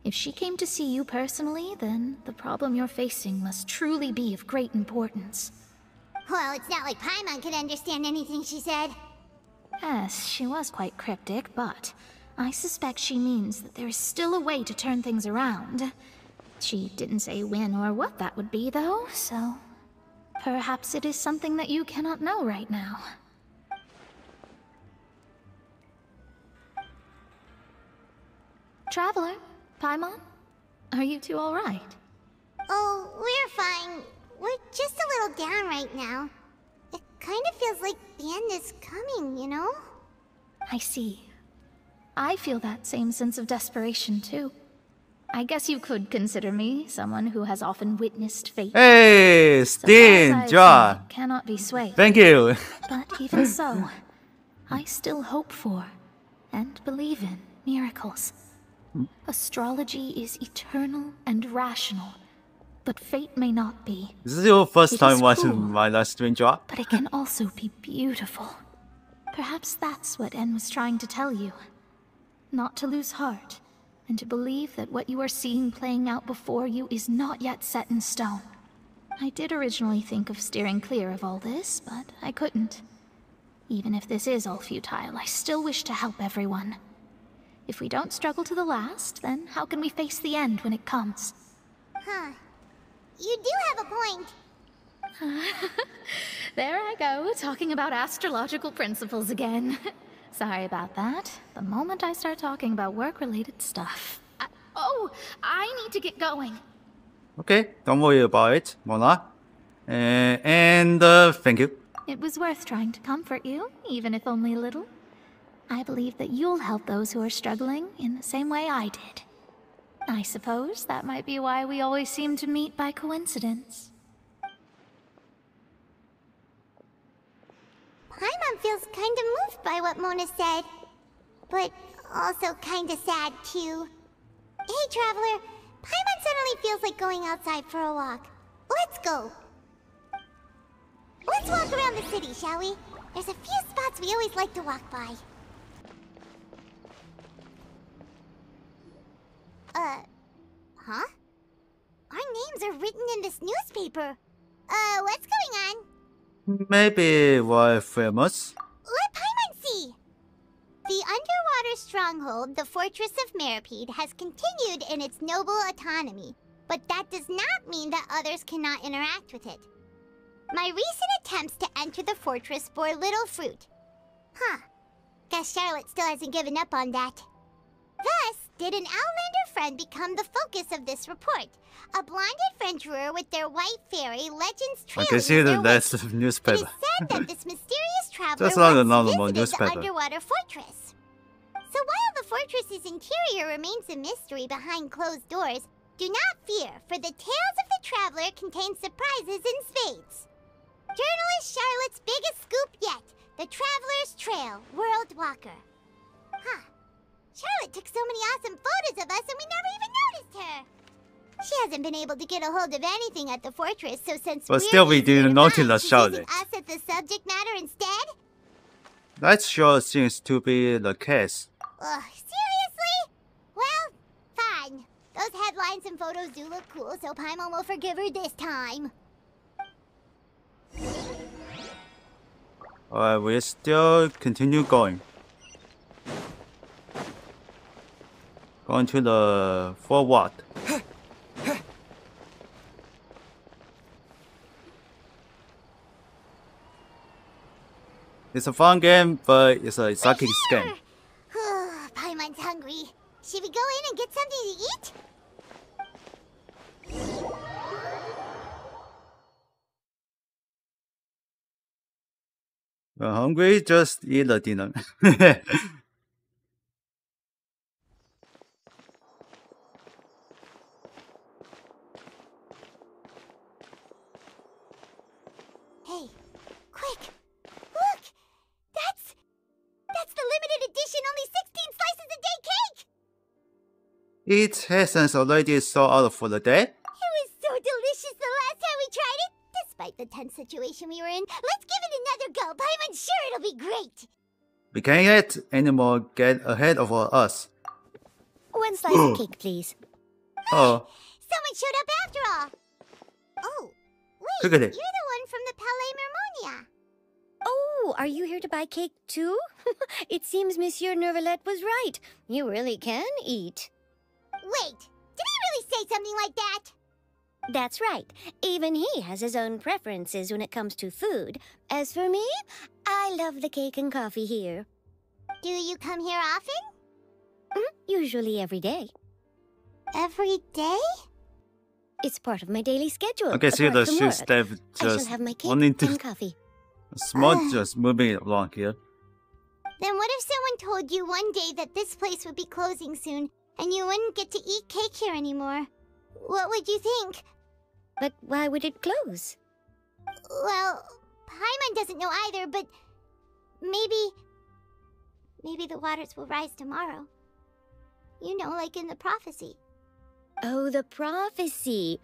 Speaker 5: If she came to see you personally, then the problem you're facing must truly be of great importance.
Speaker 2: Well, it's not like Paimon could understand anything she said.
Speaker 5: Yes, she was quite cryptic, but I suspect she means that there is still a way to turn things around. She didn't say when or what that would be, though, so... perhaps it is something that you cannot know right now. Traveler, Paimon, are you two all right?
Speaker 2: Oh, we're fine. We're just a little down right now. It kind of feels like the end is coming, you know?
Speaker 5: I see. I feel that same sense of desperation, too. I guess you could consider me someone who has often witnessed fate.
Speaker 1: Hey, Steen, John.
Speaker 5: Cannot be swayed.
Speaker 1: Thank you.
Speaker 5: But even so, I still hope for and believe in miracles. Astrology is eternal and rational, but fate may not be.
Speaker 1: This is your first time watching
Speaker 5: cruel,
Speaker 1: my last stream, John?
Speaker 5: But it can also be beautiful. Perhaps that's what En was trying to tell you. Not to lose heart, and to believe that what you are seeing playing out before you is not yet set in stone. I did originally think of steering clear of all this, but I couldn't. Even if this is all futile, I still wish to help everyone. If we don't struggle to the last, then how can we face the end when it comes?
Speaker 2: Huh. You do have a point.
Speaker 5: There I go, talking about astrological principles again. Sorry about that. The moment I start talking about work-related stuff... I need to get going.
Speaker 1: Okay, don't worry about it, Mona. And thank you.
Speaker 5: It was worth trying to comfort you, even if only a little. I believe that you'll help those who are struggling in the same way I did. I suppose that might be why we always seem to meet by coincidence.
Speaker 2: Paimon feels kinda moved by what Mona said. But also kinda sad, too. Hey, Traveler. Paimon suddenly feels like going outside for a walk. Let's go. Let's walk around the city, shall we? There's a few spots we always like to walk by. Huh? Our names are written in this newspaper. What's going on?
Speaker 1: Maybe we're famous?
Speaker 2: Let Paimon see! The underwater stronghold, the Fortress of Meripede, has continued in its noble autonomy, but that does not mean that others cannot interact with it. My recent attempts to enter the fortress bore little fruit. Huh. Guess Charlotte still hasn't given up on that. Thus, did an Outlander friend become the focus of this report? A blonde adventurer with their white fairy legends trailing
Speaker 1: I can see
Speaker 2: their
Speaker 1: that's
Speaker 2: wake.
Speaker 1: the newspaper.
Speaker 2: It is said that this mysterious traveler
Speaker 1: That's not a
Speaker 2: once
Speaker 1: normal
Speaker 2: visited
Speaker 1: newspaper.
Speaker 2: the underwater fortress. So while the fortress's interior remains a mystery behind closed doors, do not fear, for the tales of the traveler contain surprises in spades. Journalist Charlotte's biggest scoop yet, the Traveler's Trail, World Walker. Huh. Charlotte took so many awesome photos of us and we never even noticed her. She hasn't been able to get a hold of anything at the fortress, so since
Speaker 1: But still, we didn't notice that
Speaker 2: she's
Speaker 1: Charlotte.
Speaker 2: using us as the subject matter instead?
Speaker 1: That sure seems to be the case.
Speaker 2: Ugh, seriously? Well, fine. Those headlines and photos do look cool, so Paimon will forgive her this time.
Speaker 1: Alright, we still continue going. Going to the... for what? It's a fun game, but it's a sucky game.
Speaker 2: Paimon's hungry. Should we go in and get something to eat?
Speaker 1: You're hungry? Just eat the dinner.
Speaker 2: Hey, quick! Look! That's the limited edition only 16 slices a day cake!
Speaker 1: It hasn't already sold out for the day?
Speaker 2: It was so delicious the last time we tried it! Despite the tense situation we were in, let's give it another go. Paimon's sure it'll be great!
Speaker 1: We can't let anyone get ahead of us.
Speaker 2: One slice of cake, please.
Speaker 1: Oh,
Speaker 2: Someone showed up after all! Oh, wait,
Speaker 1: look at
Speaker 2: you're
Speaker 1: it.
Speaker 2: the one from the Palais Mermonia.
Speaker 3: Oh, are you here to buy cake too? It seems Monsieur Nervalette was right. You really can eat.
Speaker 2: Wait, did he really say something like that?
Speaker 3: That's right. Even he has his own preferences when it comes to food. As for me, I love the cake and coffee here.
Speaker 2: Do you come here often?
Speaker 3: Usually every day.
Speaker 2: Every day?
Speaker 3: It's part of my daily schedule.
Speaker 1: Okay, see
Speaker 3: apart
Speaker 1: the
Speaker 3: from work.
Speaker 1: step
Speaker 3: I shall
Speaker 1: just
Speaker 3: have my cake
Speaker 1: wanting to
Speaker 3: and coffee.
Speaker 1: small just moving along here.
Speaker 2: Then what if someone told you one day that this place would be closing soon, and you wouldn't get to eat cake here anymore? What would you think?
Speaker 3: But why would it close?
Speaker 2: Well, Paimon doesn't know either, but maybe the waters will rise tomorrow. You know, like in the prophecy.
Speaker 3: Oh, the prophecy.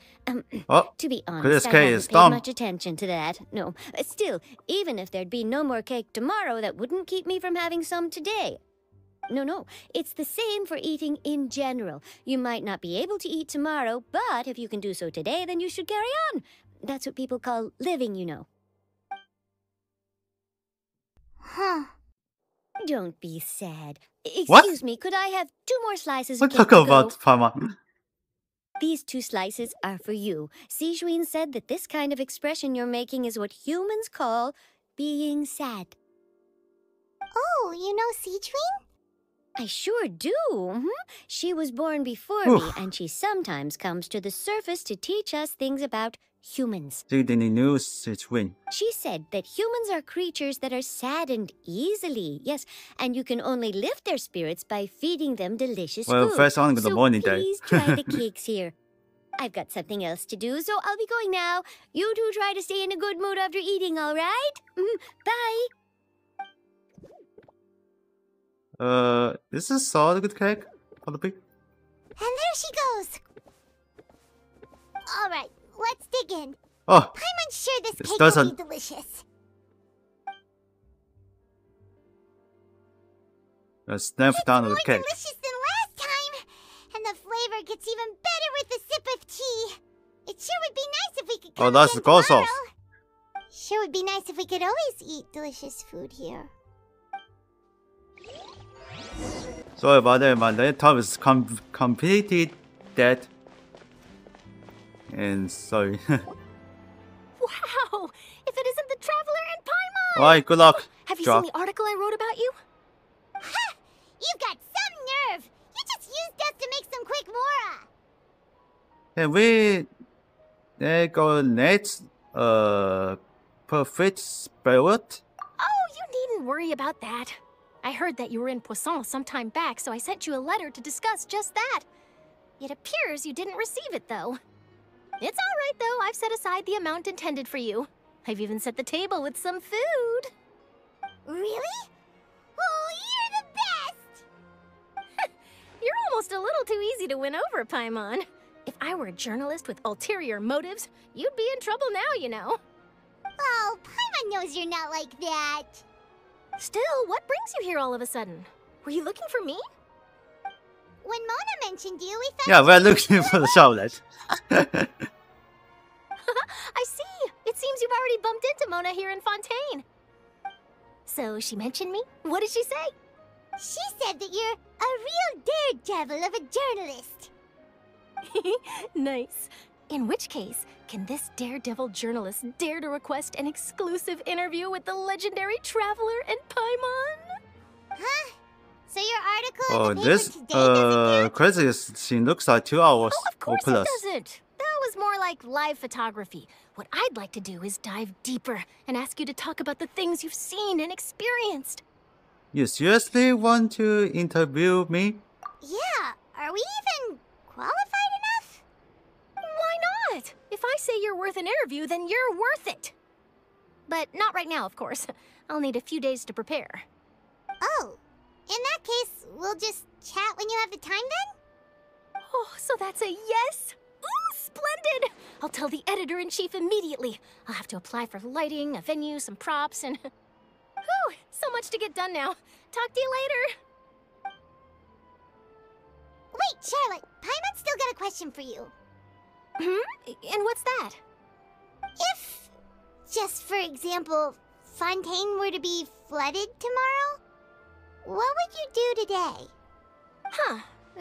Speaker 1: Oh,
Speaker 3: to be honest,
Speaker 1: this
Speaker 3: I
Speaker 1: cake
Speaker 3: haven't
Speaker 1: is
Speaker 3: paid
Speaker 1: dumb.
Speaker 3: much attention to that. No, still, even if there'd be no more cake tomorrow, that wouldn't keep me from having some today. No, it's the same for eating in general. You might not be able to eat tomorrow, but if you can do so today, then you should carry on. That's what people call living, you know.
Speaker 2: Huh.
Speaker 3: Don't be sad.
Speaker 1: What?
Speaker 3: Excuse me, could I have 2 more slices
Speaker 1: We're
Speaker 3: of cake
Speaker 1: talking
Speaker 3: to go?
Speaker 1: about Paimon.
Speaker 3: These 2 slices are for you. Sijuin said that this kind of expression you're making is what humans call being sad.
Speaker 2: Oh, you know Sijuin?
Speaker 3: I sure do. She was born before
Speaker 1: Oof.
Speaker 3: me, and she sometimes comes to the surface to teach us things about humans.
Speaker 1: Reading the news, it's win.
Speaker 3: She said that humans are creatures that are saddened easily. Yes, and you can only lift their spirits by feeding them delicious food.
Speaker 1: First on the morning day.
Speaker 3: Please try the cakes here. I've got something else to do, so I'll be going now. You two try to stay in a good mood after eating, all right? Bye.
Speaker 1: Is this all a good cake? For the pig?
Speaker 2: And there she goes. All right, let's dig in.
Speaker 1: Oh,
Speaker 2: Paimon's sure this cake
Speaker 1: doesn't.
Speaker 2: will be delicious.
Speaker 1: Let's snap down the cake.
Speaker 2: Delicious than last time, and the flavor gets even better with a sip of tea. It sure would be nice if we could come
Speaker 1: That's the goal
Speaker 2: tomorrow.
Speaker 1: sauce.
Speaker 2: Sure would be nice if we could always eat delicious food here.
Speaker 1: Sorry about that, my laptop is completely dead. And sorry.
Speaker 10: Wow! If it isn't the Traveler and Paimon!
Speaker 1: Alright, good luck.
Speaker 10: Have you
Speaker 1: Drop.
Speaker 10: seen the article I wrote about you?
Speaker 2: Ha! You've got some nerve! You just used us to make some quick mora!
Speaker 1: Can we go next? Perfect spirit?
Speaker 10: Oh, you needn't worry about that. I heard that you were in Poisson some time back, so I sent you a letter to discuss just that. It appears you didn't receive it, though. It's all right, though. I've set aside the amount intended for you. I've even set the table with some food.
Speaker 2: Really? Oh, you're the best!
Speaker 10: You're almost a little too easy to win over, Paimon. If I were a journalist with ulterior motives, you'd be in trouble now, you know.
Speaker 2: Oh, Paimon knows you're not like that.
Speaker 10: Still, what brings you here all of a sudden? Were you looking for me?
Speaker 2: When Mona mentioned you, we found
Speaker 1: Yeah, we're looking for the Charlotte.
Speaker 10: I see. It seems you've already bumped into Mona here in Fontaine. So she mentioned me? What did she say?
Speaker 2: She said that you're a real daredevil of a journalist.
Speaker 10: Nice. In which case, can this daredevil journalist dare to request an exclusive interview with the legendary Traveler and Paimon?
Speaker 2: Huh? So your article
Speaker 1: Oh,
Speaker 2: in the paper
Speaker 1: this
Speaker 2: today
Speaker 1: crazy scene looks like 2 hours
Speaker 10: Of
Speaker 1: or
Speaker 10: course
Speaker 1: plus.
Speaker 10: it doesn't. That was more like live photography. What I'd like to do is dive deeper and ask you to talk about the things you've seen and experienced.
Speaker 1: You seriously want to interview me?
Speaker 2: Yeah, are we even qualified enough?
Speaker 10: Why not? If I say you're worth an interview, then you're worth it. But not right now, of course. I'll need a few days to prepare.
Speaker 2: Oh, in that case, we'll just chat when you have the time then?
Speaker 10: Oh, so that's a yes? Ooh, splendid! I'll tell the editor-in-chief immediately. I'll have to apply for lighting, a venue, some props, and... Whew, so much to get done now. Talk to you later.
Speaker 2: Wait, Charlotte, Paimon's still got a question for you.
Speaker 10: And what's that?
Speaker 2: If, just for example, Fontaine were to be flooded tomorrow, what would you do today?
Speaker 10: Huh.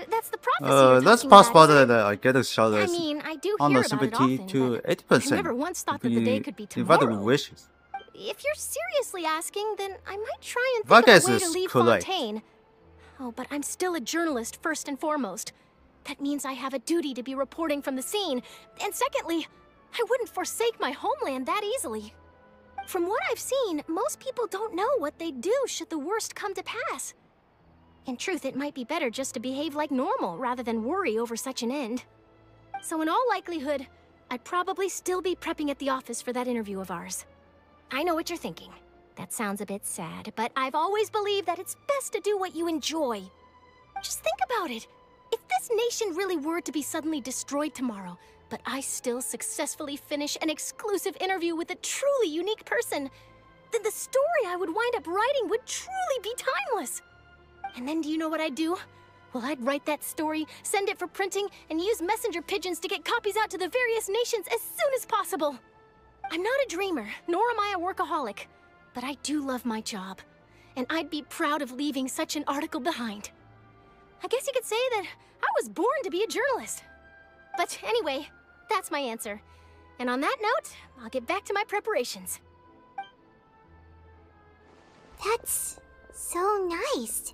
Speaker 10: That's the prophecy you're
Speaker 1: That's
Speaker 10: talking
Speaker 1: possible
Speaker 10: about,
Speaker 1: that I get a Charlotte.
Speaker 10: I mean, I do
Speaker 1: on
Speaker 10: hear
Speaker 1: the
Speaker 10: about it
Speaker 1: sympathy
Speaker 10: often,
Speaker 1: to
Speaker 10: but
Speaker 1: 80%.
Speaker 10: I never once thought that the day could be
Speaker 1: Divided
Speaker 10: tomorrow.
Speaker 1: wishes.
Speaker 10: If you're seriously asking, then I might try and
Speaker 1: That
Speaker 10: think of
Speaker 1: guess
Speaker 10: a way
Speaker 1: is
Speaker 10: to leave
Speaker 1: correct.
Speaker 10: Fontaine. Oh, but I'm still a journalist first and foremost. That means I have a duty to be reporting from the scene. And secondly, I wouldn't forsake my homeland that easily. From what I've seen, most people don't know what they'd do should the worst come to pass. In truth, it might be better just to behave like normal rather than worry over such an end. So in all likelihood, I'd probably still be prepping at the office for that interview of ours. I know what you're thinking. That sounds a bit sad, but I've always believed that it's best to do what you enjoy. Just think about it. If this nation really were to be suddenly destroyed tomorrow, but I still successfully finish an exclusive interview with a truly unique person, then the story I would wind up writing would truly be timeless. And then do you know what I'd do? Well, I'd write that story, send it for printing, and use messenger pigeons to get copies out to the various nations as soon as possible. I'm not a dreamer, nor am I a workaholic, but I do love my job, and I'd be proud of leaving such an article behind. I guess you could say that I was born to be a journalist. But anyway, that's my answer. And on that note, I'll get back to my preparations.
Speaker 2: That's so nice.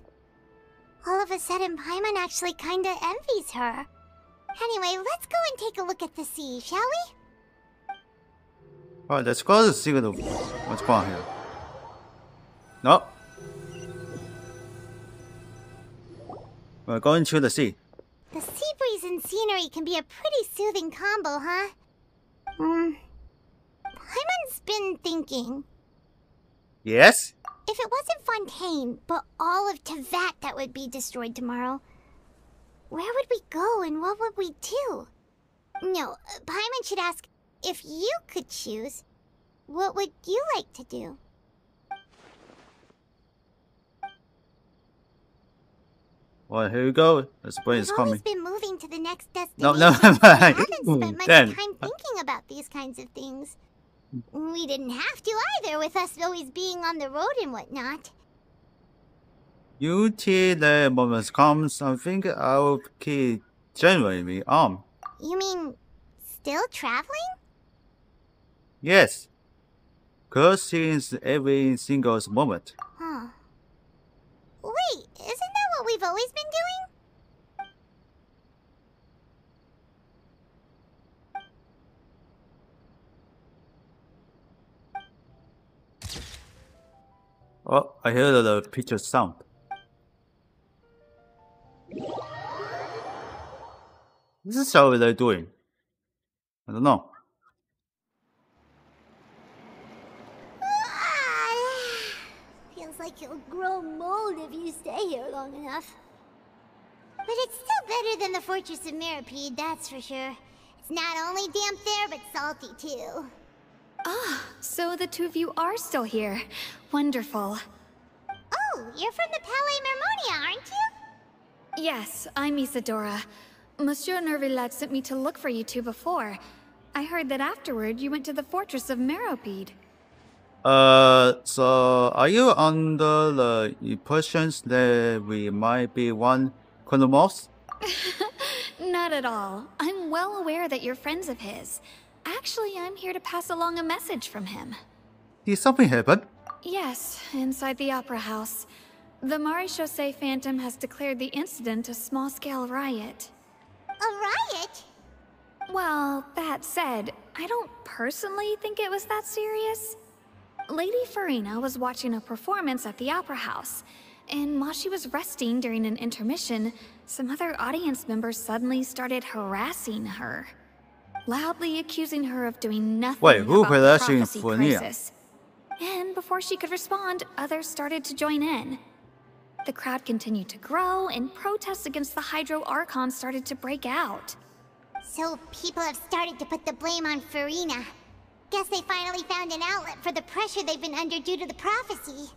Speaker 2: All of a sudden, Paimon actually kinda envies her. Anyway, let's go and take a look at the sea, shall we?
Speaker 1: Alright, let's go to the secret of what's going on here. No. We're going to the sea.
Speaker 2: The sea breeze and scenery can be a pretty soothing combo, huh? Paimon's been thinking.
Speaker 1: Yes?
Speaker 2: If it wasn't Fontaine, but all of Tevat that would be destroyed tomorrow, where would we go and what would we do? No, Paimon should ask, if you could choose, what would you like to do?
Speaker 1: Well, here you go. The spring is coming.
Speaker 2: We've always been moving to the next
Speaker 1: No,
Speaker 2: destination.
Speaker 1: no,
Speaker 2: I haven't spent much
Speaker 1: then.
Speaker 2: time thinking about these kinds of things. We didn't have to either, with us always being on the road and whatnot.
Speaker 1: Until the moment comes, I think I will keep genuinely armed.
Speaker 2: You mean, still traveling?
Speaker 1: Yes. Cursing every single moment.
Speaker 2: Huh. Wait, isn't that what we've always been doing?
Speaker 1: Oh, I hear the picture sound. This is how they're doing. I don't know.
Speaker 2: Feels like you'll grow mold if you stay here long enough. But it's still better than the Fortress of Mirapede, that's for sure. It's not only damp there, but salty too.
Speaker 10: Ah, so the two of you are still here. Wonderful.
Speaker 2: Oh, you're from the Palais Mermonia, aren't you?
Speaker 10: Yes, I'm Isadora. Monsieur Nervillet sent me to look for you two before. I heard that afterward you went to the Fortress of Meropide.
Speaker 1: So are you under the impressions that we might be one Chronomorphs?
Speaker 10: Not at all. I'm well aware that you're friends of his. Actually, I'm here to pass along a message from him.
Speaker 1: Did something happen?
Speaker 10: Yes, inside the Opera House. The Maréchaussée Phantom has declared the incident a small-scale riot.
Speaker 2: A riot?
Speaker 10: Well, that said, I don't personally think it was that serious. Lady Farina was watching a performance at the Opera House, and while she was resting during an intermission, some other audience members suddenly started harassing her, loudly accusing her of doing nothing about the prophecy crisis. And before she could respond, others started to join in. The crowd continued to grow, and protests against the Hydro Archon started to break out.
Speaker 2: So people have started to put the blame on Farina. Guess they finally found an outlet for the pressure they've been under due to the prophecy.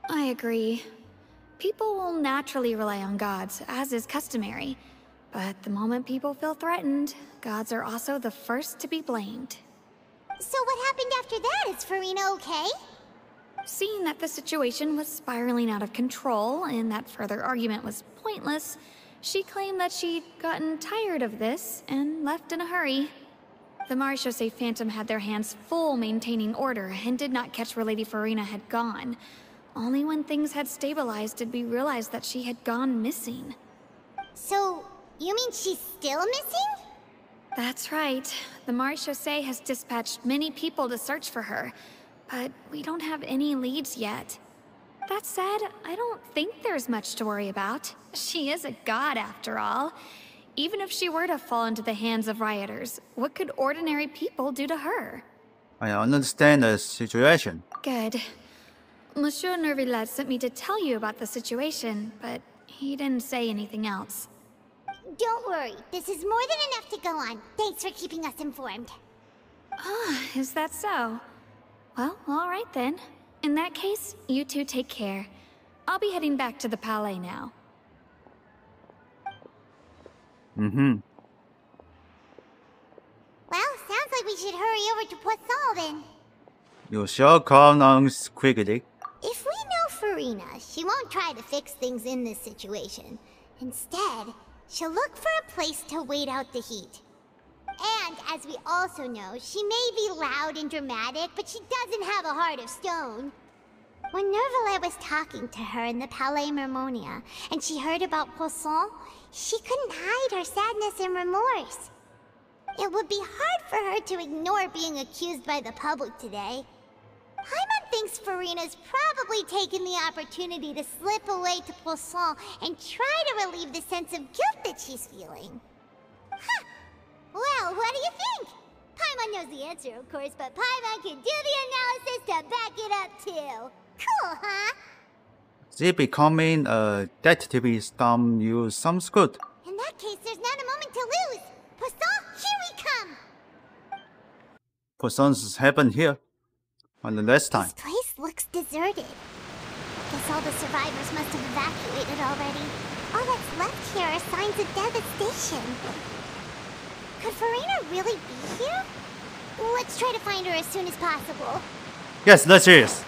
Speaker 10: I agree. People will naturally rely on gods, as is customary. But the moment people feel threatened, gods are also the first to be blamed.
Speaker 2: So what happened after that? Is Farina okay?
Speaker 10: Seeing that the situation was spiraling out of control and that further argument was pointless, she claimed that she'd gotten tired of this and left in a hurry. The Maréchaussée Phantom had their hands full maintaining order and did not catch where Lady Farina had gone. Only when things had stabilized did we realize that she had gone missing.
Speaker 2: So, you mean she's still missing?
Speaker 10: That's right. The Maréchaussée has dispatched many people to search for her, but we don't have any leads yet. That said, I don't think there's much to worry about. She is a god after all. Even if she were to fall into the hands of rioters, what could ordinary people do to her?
Speaker 1: I understand the situation.
Speaker 10: Good. Monsieur Nervillet sent me to tell you about the situation, but he didn't say anything else.
Speaker 2: Don't worry, this is more than enough to go on. Thanks for keeping us informed.
Speaker 10: Ah, is that so? Well, all right then. In that case, you two take care. I'll be heading back to the Palais now.
Speaker 2: Well, sounds like we should hurry over to Poisson then.
Speaker 1: You shall come on quickly.
Speaker 2: If we know Farina, she won't try to fix things in this situation. Instead, she'll look for a place to wait out the heat. And, as we also know, she may be loud and dramatic, but she doesn't have a heart of stone. When Nervillet was talking to her in the Palais Mermonia, and she heard about Poisson, she couldn't hide her sadness and remorse. It would be hard for her to ignore being accused by the public today. Paimon thinks Furina's probably taken the opportunity to slip away to Poisson and try to relieve the sense of guilt that she's feeling. Huh. Well, what do you think? Paimon knows the answer, of course, but Paimon can do the analysis to back it up, too. Cool, huh?
Speaker 1: See, becoming a detective done you some good.
Speaker 2: In that case, there's not a moment to lose. Poisson, here we come!
Speaker 1: Poisson's happened here. On the last time.
Speaker 2: This place looks deserted. Guess all the survivors must have evacuated already. All that's left here are signs of devastation. Could Furina really be here? Let's try to find her as soon as possible.
Speaker 1: Yes, let's hear it.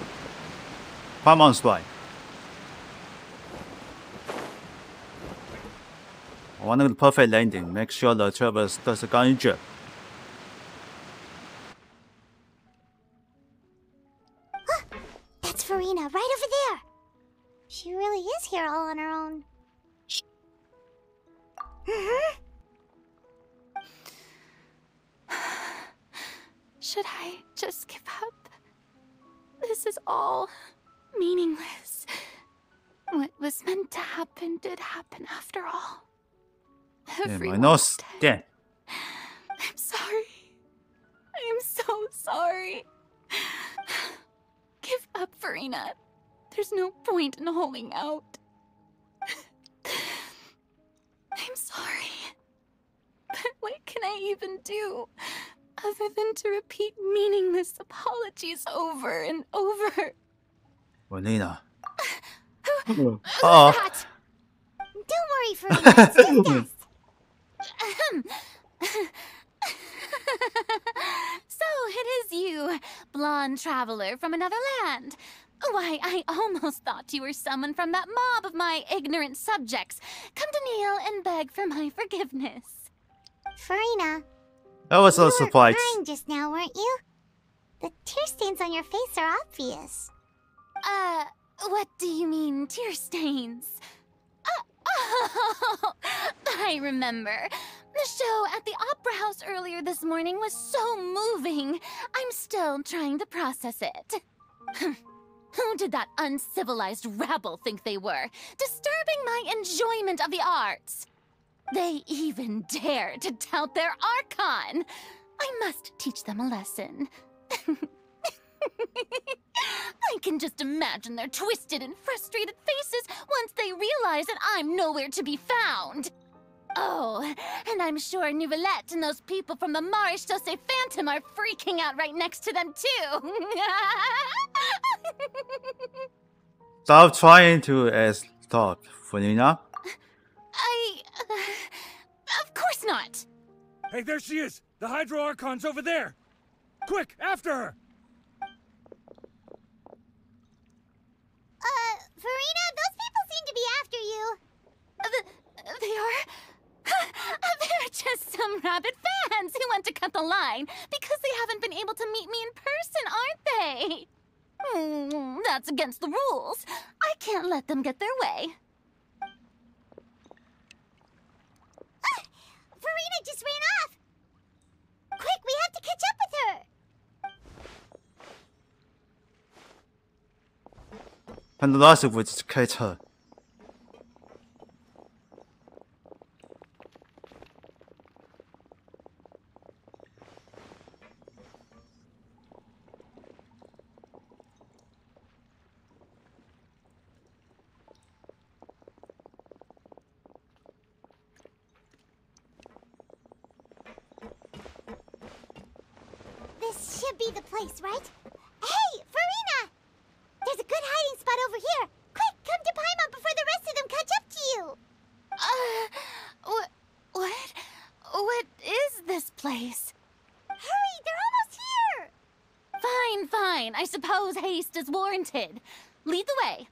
Speaker 1: Paimon's right. One of the perfect landing. Make sure the travelers doesn't get injured.
Speaker 2: That's Furina, right over there. She really is here all on her own.
Speaker 5: Should I just give up? This is all meaningless. What was meant to happen did happen after all.
Speaker 1: My nose dead.
Speaker 5: I'm sorry. I am so sorry. Give up, Furina. There's no point in holding out. I'm sorry. But what can I even do other than to repeat meaningless apologies over and over?
Speaker 1: Melina.
Speaker 2: Who's that? Don't worry, Furina. It's just us.
Speaker 14: So it is you, blonde traveler from another land. Why, I almost thought you were someone from that mob of my ignorant subjects. Come to kneel and beg for my forgiveness.
Speaker 2: Furina.
Speaker 1: That was a surprise.
Speaker 2: You were crying just now, weren't you? The tear stains on your face are obvious.
Speaker 14: What do you mean, tear stains? Oh, I remember. The show at the Opera House earlier this morning was so moving. I'm still trying to process it. Who did that uncivilized rabble think they were, disturbing my enjoyment of the arts? They even dare to tout their Archon. I must teach them a lesson. I can just imagine their twisted and frustrated faces once they realize that I'm nowhere to be found. Oh, and I'm sure Nouvellette and those people from the Maréchaussée Phantom are freaking out right next to them, too.
Speaker 1: Stop trying to talk, Furina.
Speaker 14: Of course not.
Speaker 20: Hey, there she is! The Hydro Archon's over there! Quick, after her!
Speaker 2: Furina, those people seem to be after you.
Speaker 14: They are? They're just some rabid fans who want to cut the line because they haven't been able to meet me in person, aren't they? That's against the rules. I can't let them get their way.
Speaker 2: Furina just ran off! Quick, we have to catch up with her!
Speaker 1: Pandalasi would catch her.
Speaker 2: This should be the place, right? Hey, Furina! There's a good hiding spot over here. Quick, come to Paimon before the rest of them catch up to you.
Speaker 14: What is this place?
Speaker 2: Hurry, they're almost here.
Speaker 14: Fine. I suppose haste is warranted. Lead the way.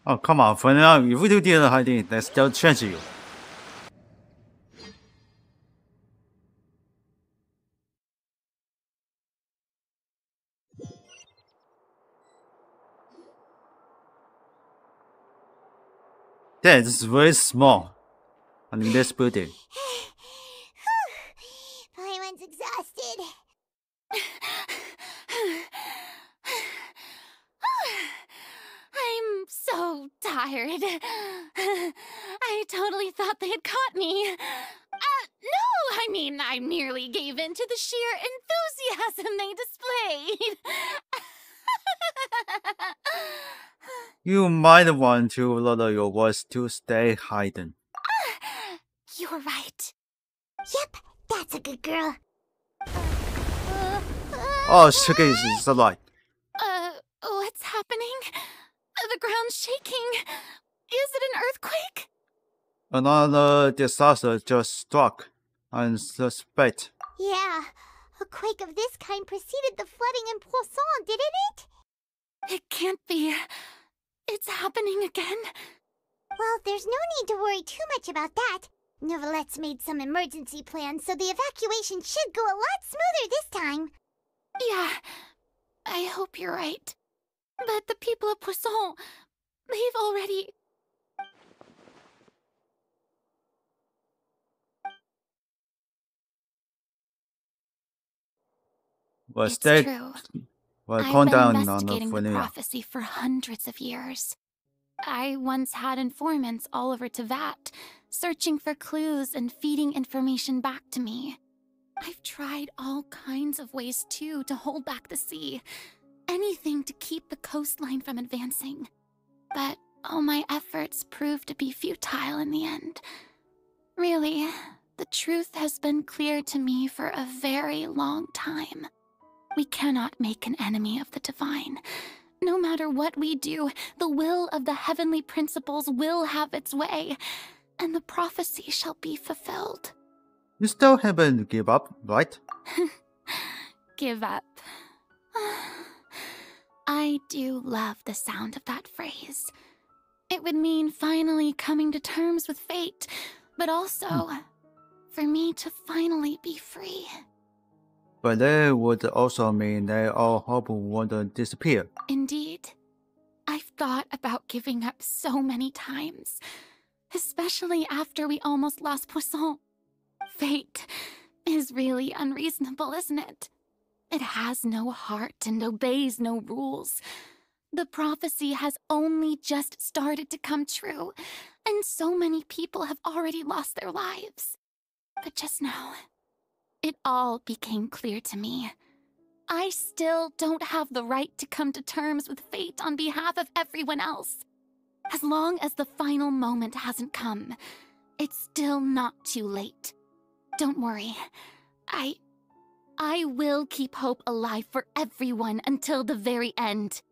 Speaker 1: Oh, come on, Furina. If we do the hiding, let's still change you. Yeah, this is very small. I mean, this building.
Speaker 14: tired. I totally thought they had caught me. No, I mean, I merely gave in to the sheer enthusiasm they displayed.
Speaker 1: You might want to lower your voice to stay hidden.
Speaker 14: You're right.
Speaker 2: Yep, that's a good girl.
Speaker 1: Oh, shit, it's a light.
Speaker 14: What's happening? The ground's shaking. Is it an earthquake?
Speaker 1: Another disaster just struck. I suspect.
Speaker 2: Yeah, a quake of this kind preceded the flooding in Poisson, didn't it?
Speaker 14: It can't be. It's happening again.
Speaker 2: Well, there's no need to worry too much about that. Novelette's made some emergency plans, so the evacuation should go a lot smoother this time.
Speaker 14: Yeah, I hope you're right. But the people of Poisson, they've already...
Speaker 1: It's
Speaker 14: true.
Speaker 1: Well,
Speaker 14: I've
Speaker 1: calm
Speaker 14: been
Speaker 1: down,
Speaker 14: investigating the prophecy for hundreds of years. I once had informants all over Tevat, searching for clues and feeding information back to me. I've tried all kinds of ways, too, to hold back the sea. Anything to keep the coastline from advancing. But all my efforts proved to be futile in the end. Really, the truth has been clear to me for a very long time. We cannot make an enemy of the divine. No matter what we do, the will of the heavenly principles will have its way, and the prophecy shall be fulfilled.
Speaker 1: You still haven't give up, right?
Speaker 14: Give up. I do love the sound of that phrase. It would mean finally coming to terms with fate, but also for me to finally be free.
Speaker 1: But that would also mean that all hope would disappear.
Speaker 14: Indeed. I've thought about giving up so many times, especially after we almost lost Poisson. Fate is really unreasonable, isn't it? It has no heart and obeys no rules. The prophecy has only just started to come true, and so many people have already lost their lives. But just now, it all became clear to me. I still don't have the right to come to terms with fate on behalf of everyone else. As long as the final moment hasn't come, it's still not too late. Don't worry. I will keep hope alive for everyone until the very end.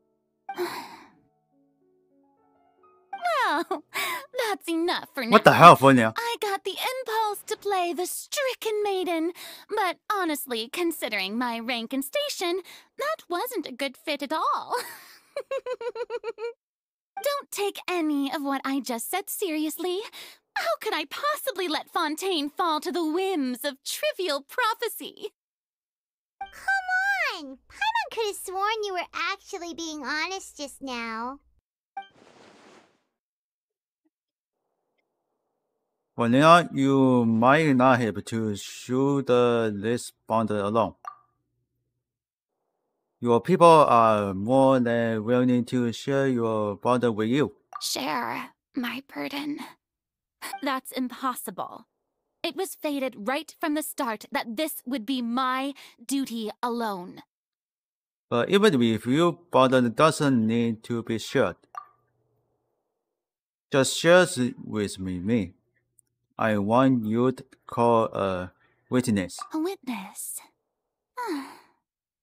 Speaker 14: Well, that's enough for now.
Speaker 1: What the hell, Funya?
Speaker 14: I got the impulse to play the stricken maiden, but honestly, considering my rank and station, that wasn't a good fit at all. Don't take any of what I just said seriously. How could I possibly let Fontaine fall to the whims of trivial prophecy?
Speaker 2: Come on! Paimon could have sworn you were actually being honest just now.
Speaker 1: Funya, you might not have to shoot this bond alone. Your people are more than willing to share your bond with you.
Speaker 14: Share my burden. That's impossible. It was fated right from the start that this would be my duty alone.
Speaker 1: But even if your bond doesn't need to be shared, just share it with me. I want you to call a witness.
Speaker 14: A witness?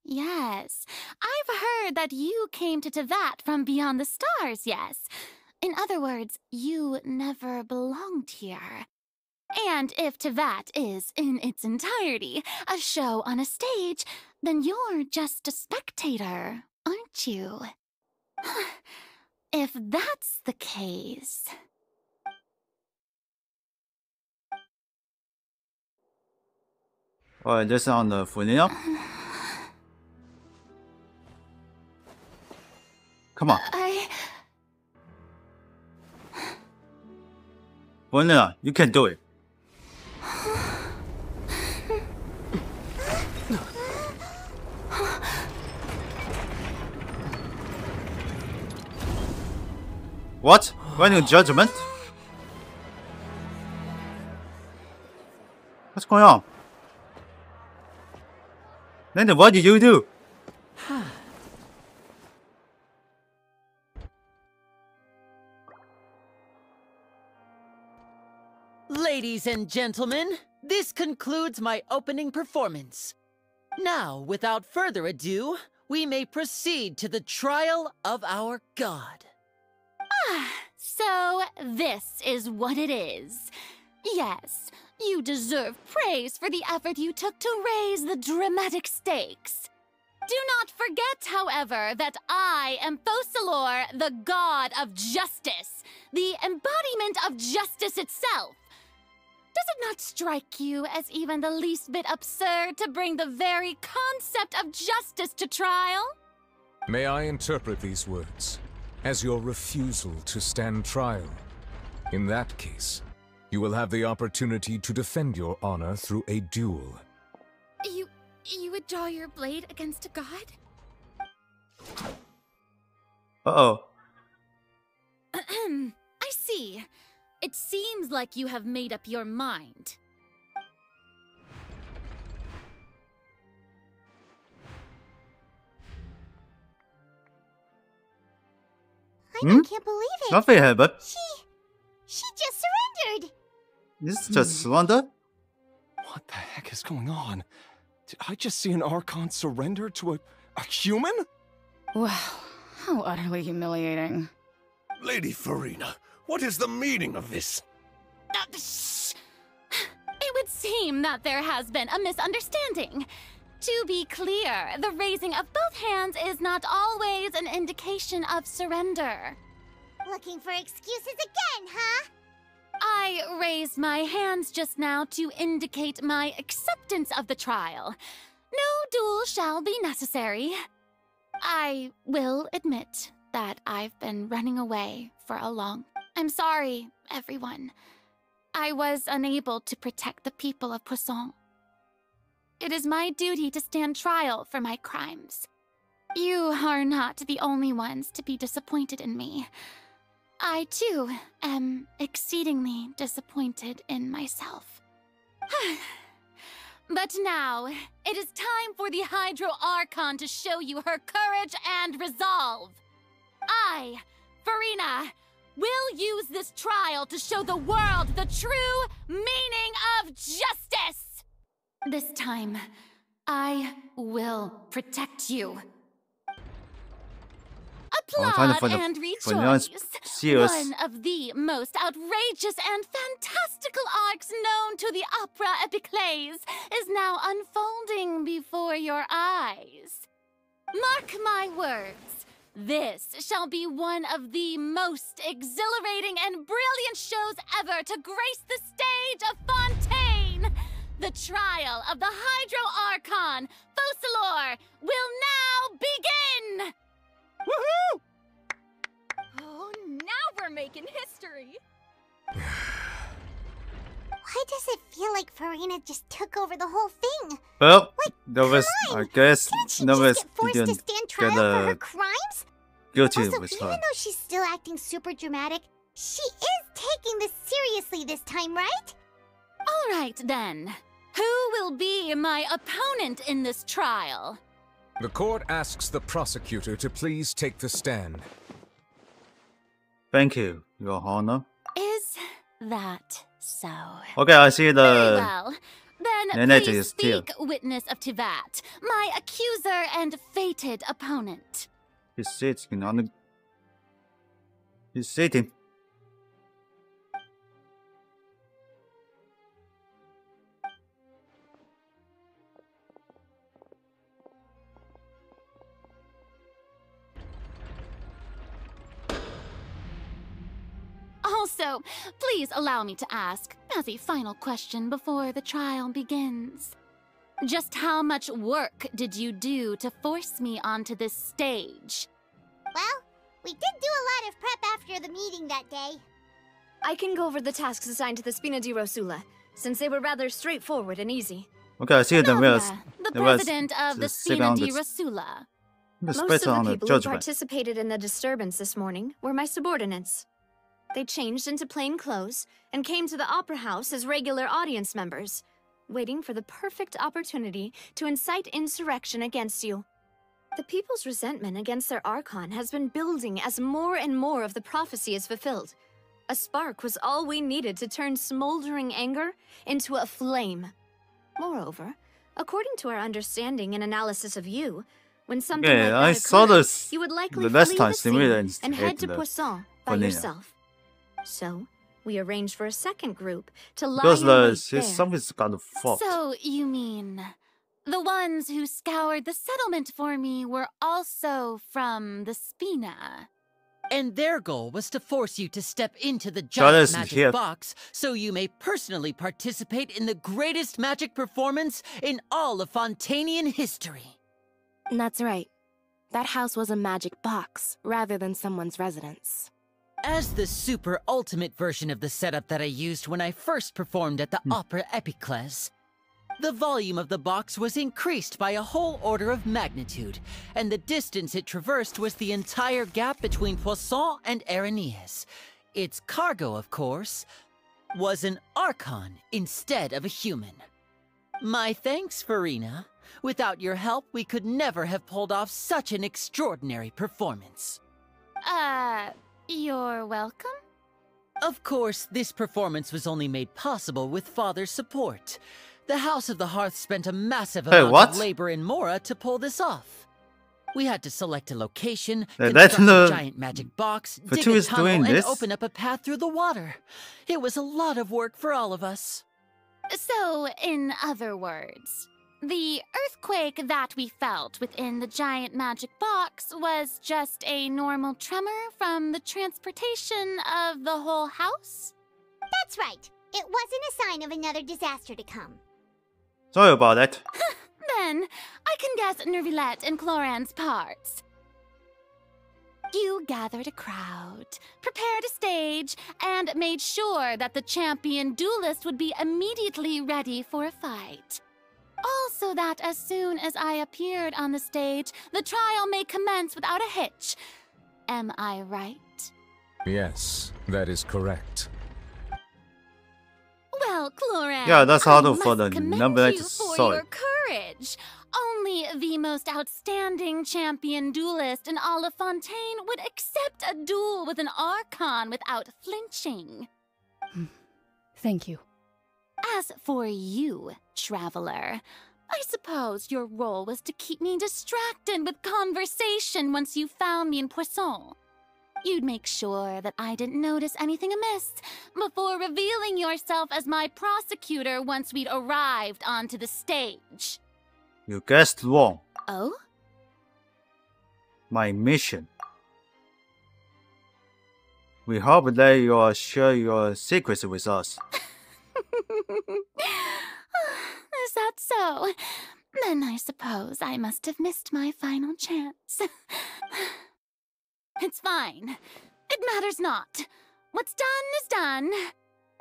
Speaker 14: Yes. I've heard that you came to Tevat from beyond the stars, yes. In other words, you never belonged here. And if Tevat is, in its entirety, a show on a stage, then you're just a spectator, aren't you? If that's the case...
Speaker 1: Alright, this on the Funya. Come on. Funya, you can do it. What? Running judgment? What's going on? Then what did you do?
Speaker 6: Ladies and gentlemen, this concludes my opening performance. Now, without further ado, we may proceed to the trial of our god.
Speaker 14: So this is what it is. Yes, you deserve praise for the effort you took to raise the dramatic stakes. Do not forget, however, that I am Focalor, the god of justice, the embodiment of justice itself. Does it not strike you as even the least bit absurd to bring the very concept of justice to trial?
Speaker 7: May I interpret these words as your refusal to stand trial? In that case, you will have the opportunity to defend your honor through a duel.
Speaker 14: You would draw your blade against a god?
Speaker 1: Uh-oh.
Speaker 14: I see. It seems like you have made up your mind.
Speaker 2: I can't believe it.
Speaker 1: Nothing happened.
Speaker 2: She just surrendered.
Speaker 1: This is just surrender?
Speaker 15: What the heck is going on? Did I just see an Archon surrender to a human?
Speaker 8: Wow, how utterly humiliating.
Speaker 11: Lady Farina, what is the meaning of this?
Speaker 14: It would seem that there has been a misunderstanding. To be clear, the raising of both hands is not always an indication of surrender.
Speaker 2: Looking for excuses again, huh?
Speaker 14: I raised my hands just now to indicate my acceptance of the trial. No duel shall be necessary. I will admit that I've been running away for a long... I'm sorry, everyone. I was unable to protect the people of Poisson. It is my duty to stand trial for my crimes. You are not the only ones to be disappointed in me. I, too, am exceedingly disappointed in myself. But now, it is time for the Hydro Archon to show you her courage and resolve. I, Farina, will use this trial to show the world the true meaning of justice! This time, I will protect you. Applaud and rejoice! One of the most outrageous and fantastical arcs known to the opera epiclese is now unfolding before your eyes. Mark my words, this shall be one of the most exhilarating and brilliant shows ever to grace the stage of Fontaine! The trial of the Hydro Archon, Focalor, will now begin!
Speaker 10: Woohoo! Oh, now we're making history!
Speaker 2: Why does it feel like Farina just took over the whole thing?
Speaker 1: Well, there was, I guess,
Speaker 2: there was get forced to stand trial for her crimes?
Speaker 1: Guilty
Speaker 2: also,
Speaker 1: with
Speaker 2: even
Speaker 1: her.
Speaker 2: though she's still acting super dramatic, she is taking this seriously this time, right?
Speaker 14: All right, then. Who will be my opponent in this trial?
Speaker 7: The court asks the prosecutor to please take the stand.
Speaker 1: Thank you, Your Honor.
Speaker 14: Is that so?
Speaker 1: Okay, I see the...
Speaker 14: Very well. Then please speak, witness of Tivat, my accuser and fated opponent.
Speaker 1: He's sitting on the... He's sitting.
Speaker 14: Also, please allow me to ask, as a final question before the trial begins. Just how much work did you do to force me onto this stage?
Speaker 2: Well, we did do a lot of prep after the meeting that day.
Speaker 10: I can go over the tasks assigned to the Spina di Rosula, since they were rather straightforward and easy.
Speaker 1: Okay, I see the rest.
Speaker 14: The president of the Spina di Rosula.
Speaker 10: Most of the people who participated in the disturbance this morning were my subordinates. They changed into plain clothes and came to the opera house as regular audience members, waiting for the perfect opportunity to incite insurrection against you. The people's resentment against their Archon has been building as more and more of the prophecy is fulfilled. A spark was all we needed to turn smoldering anger into a flame. Moreover, according to our understanding and analysis of you, when something like that
Speaker 1: I
Speaker 10: occurs,
Speaker 1: saw this
Speaker 10: you would likely
Speaker 1: the last
Speaker 10: flee
Speaker 1: time
Speaker 10: the
Speaker 1: Simulator
Speaker 10: scene and head to Poisson by
Speaker 1: Vanilla.
Speaker 10: yourself. So, we arranged for a second group to lie
Speaker 1: Because
Speaker 10: in wait
Speaker 1: his
Speaker 10: there.
Speaker 1: something's kind of fault.
Speaker 14: So, you mean the ones who scoured the settlement for me were also from the Spina?
Speaker 6: And their goal was to force you to step into the
Speaker 1: Charlotte
Speaker 6: giant
Speaker 1: is
Speaker 6: magic
Speaker 1: here.
Speaker 6: box so you may personally participate in the greatest magic performance in all of Fontanian history.
Speaker 21: That's right. That house was a magic box, rather than someone's residence.
Speaker 6: As the super ultimate version of the setup that I used when I first performed at the Opera Epiclese, the volume of the box was increased by a whole order of magnitude, and the distance it traversed was the entire gap between Poisson and Terengineer. Its cargo, of course, was an Archon instead of a human. My thanks, Farina. Without your help, we could never have pulled off such an extraordinary performance.
Speaker 14: You're welcome?
Speaker 6: Of course, this performance was only made possible with Father's support. The House of the Hearth spent a massive amount of labor in Mora to pull this off. We had to select a location, construct a giant magic box, dig a tunnel, and open up a path through the water. It was a lot of work for all of us.
Speaker 14: So, in other words, the earthquake that we felt within the giant magic box was just a normal tremor from the transportation of the whole house?
Speaker 2: That's right. It wasn't a sign of another disaster to come.
Speaker 1: Sorry about that.
Speaker 14: Then, I can guess Nervillette and Cloran's parts. You gathered a crowd, prepared a stage, and made sure that the champion duelist would be immediately ready for a fight. Also that as soon as I appeared on the stage, the trial may commence without a hitch. Am I right?
Speaker 7: Yes, that is correct.
Speaker 14: Well, Cloran,
Speaker 1: Yeah, that's
Speaker 14: I
Speaker 1: harder for the
Speaker 14: must commend
Speaker 1: number
Speaker 14: you for your courage. Only the most outstanding champion duelist in all of Fontaine would accept a duel with an Archon without flinching.
Speaker 23: Thank you.
Speaker 14: As for you, Traveler, I suppose your role was to keep me distracted with conversation once you found me in Poisson. You'd make sure that I didn't notice anything amiss before revealing yourself as my prosecutor once we'd arrived onto the stage.
Speaker 1: You guessed wrong.
Speaker 14: Oh?
Speaker 1: My mission. We hope that you will share your secrets with us.
Speaker 14: Is that so? Then I suppose I must have missed my final chance. It's fine. It matters not. What's done is done.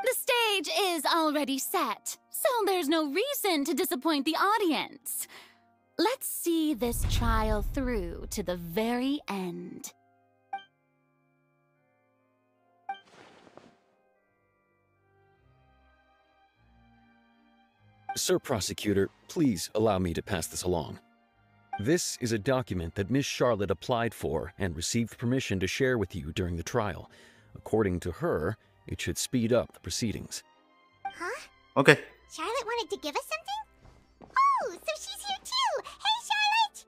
Speaker 14: The stage is already set, so there's no reason to disappoint the audience. Let's see this trial through to the very end.
Speaker 13: Sir Prosecutor, please allow me to pass this along. This is a document that Miss Charlotte applied for and received permission to share with you during the trial. According to her, it should speed up the proceedings.
Speaker 2: Huh?
Speaker 1: Okay.
Speaker 2: Charlotte wanted to give us something? Oh, so she's here too! Hey, Charlotte!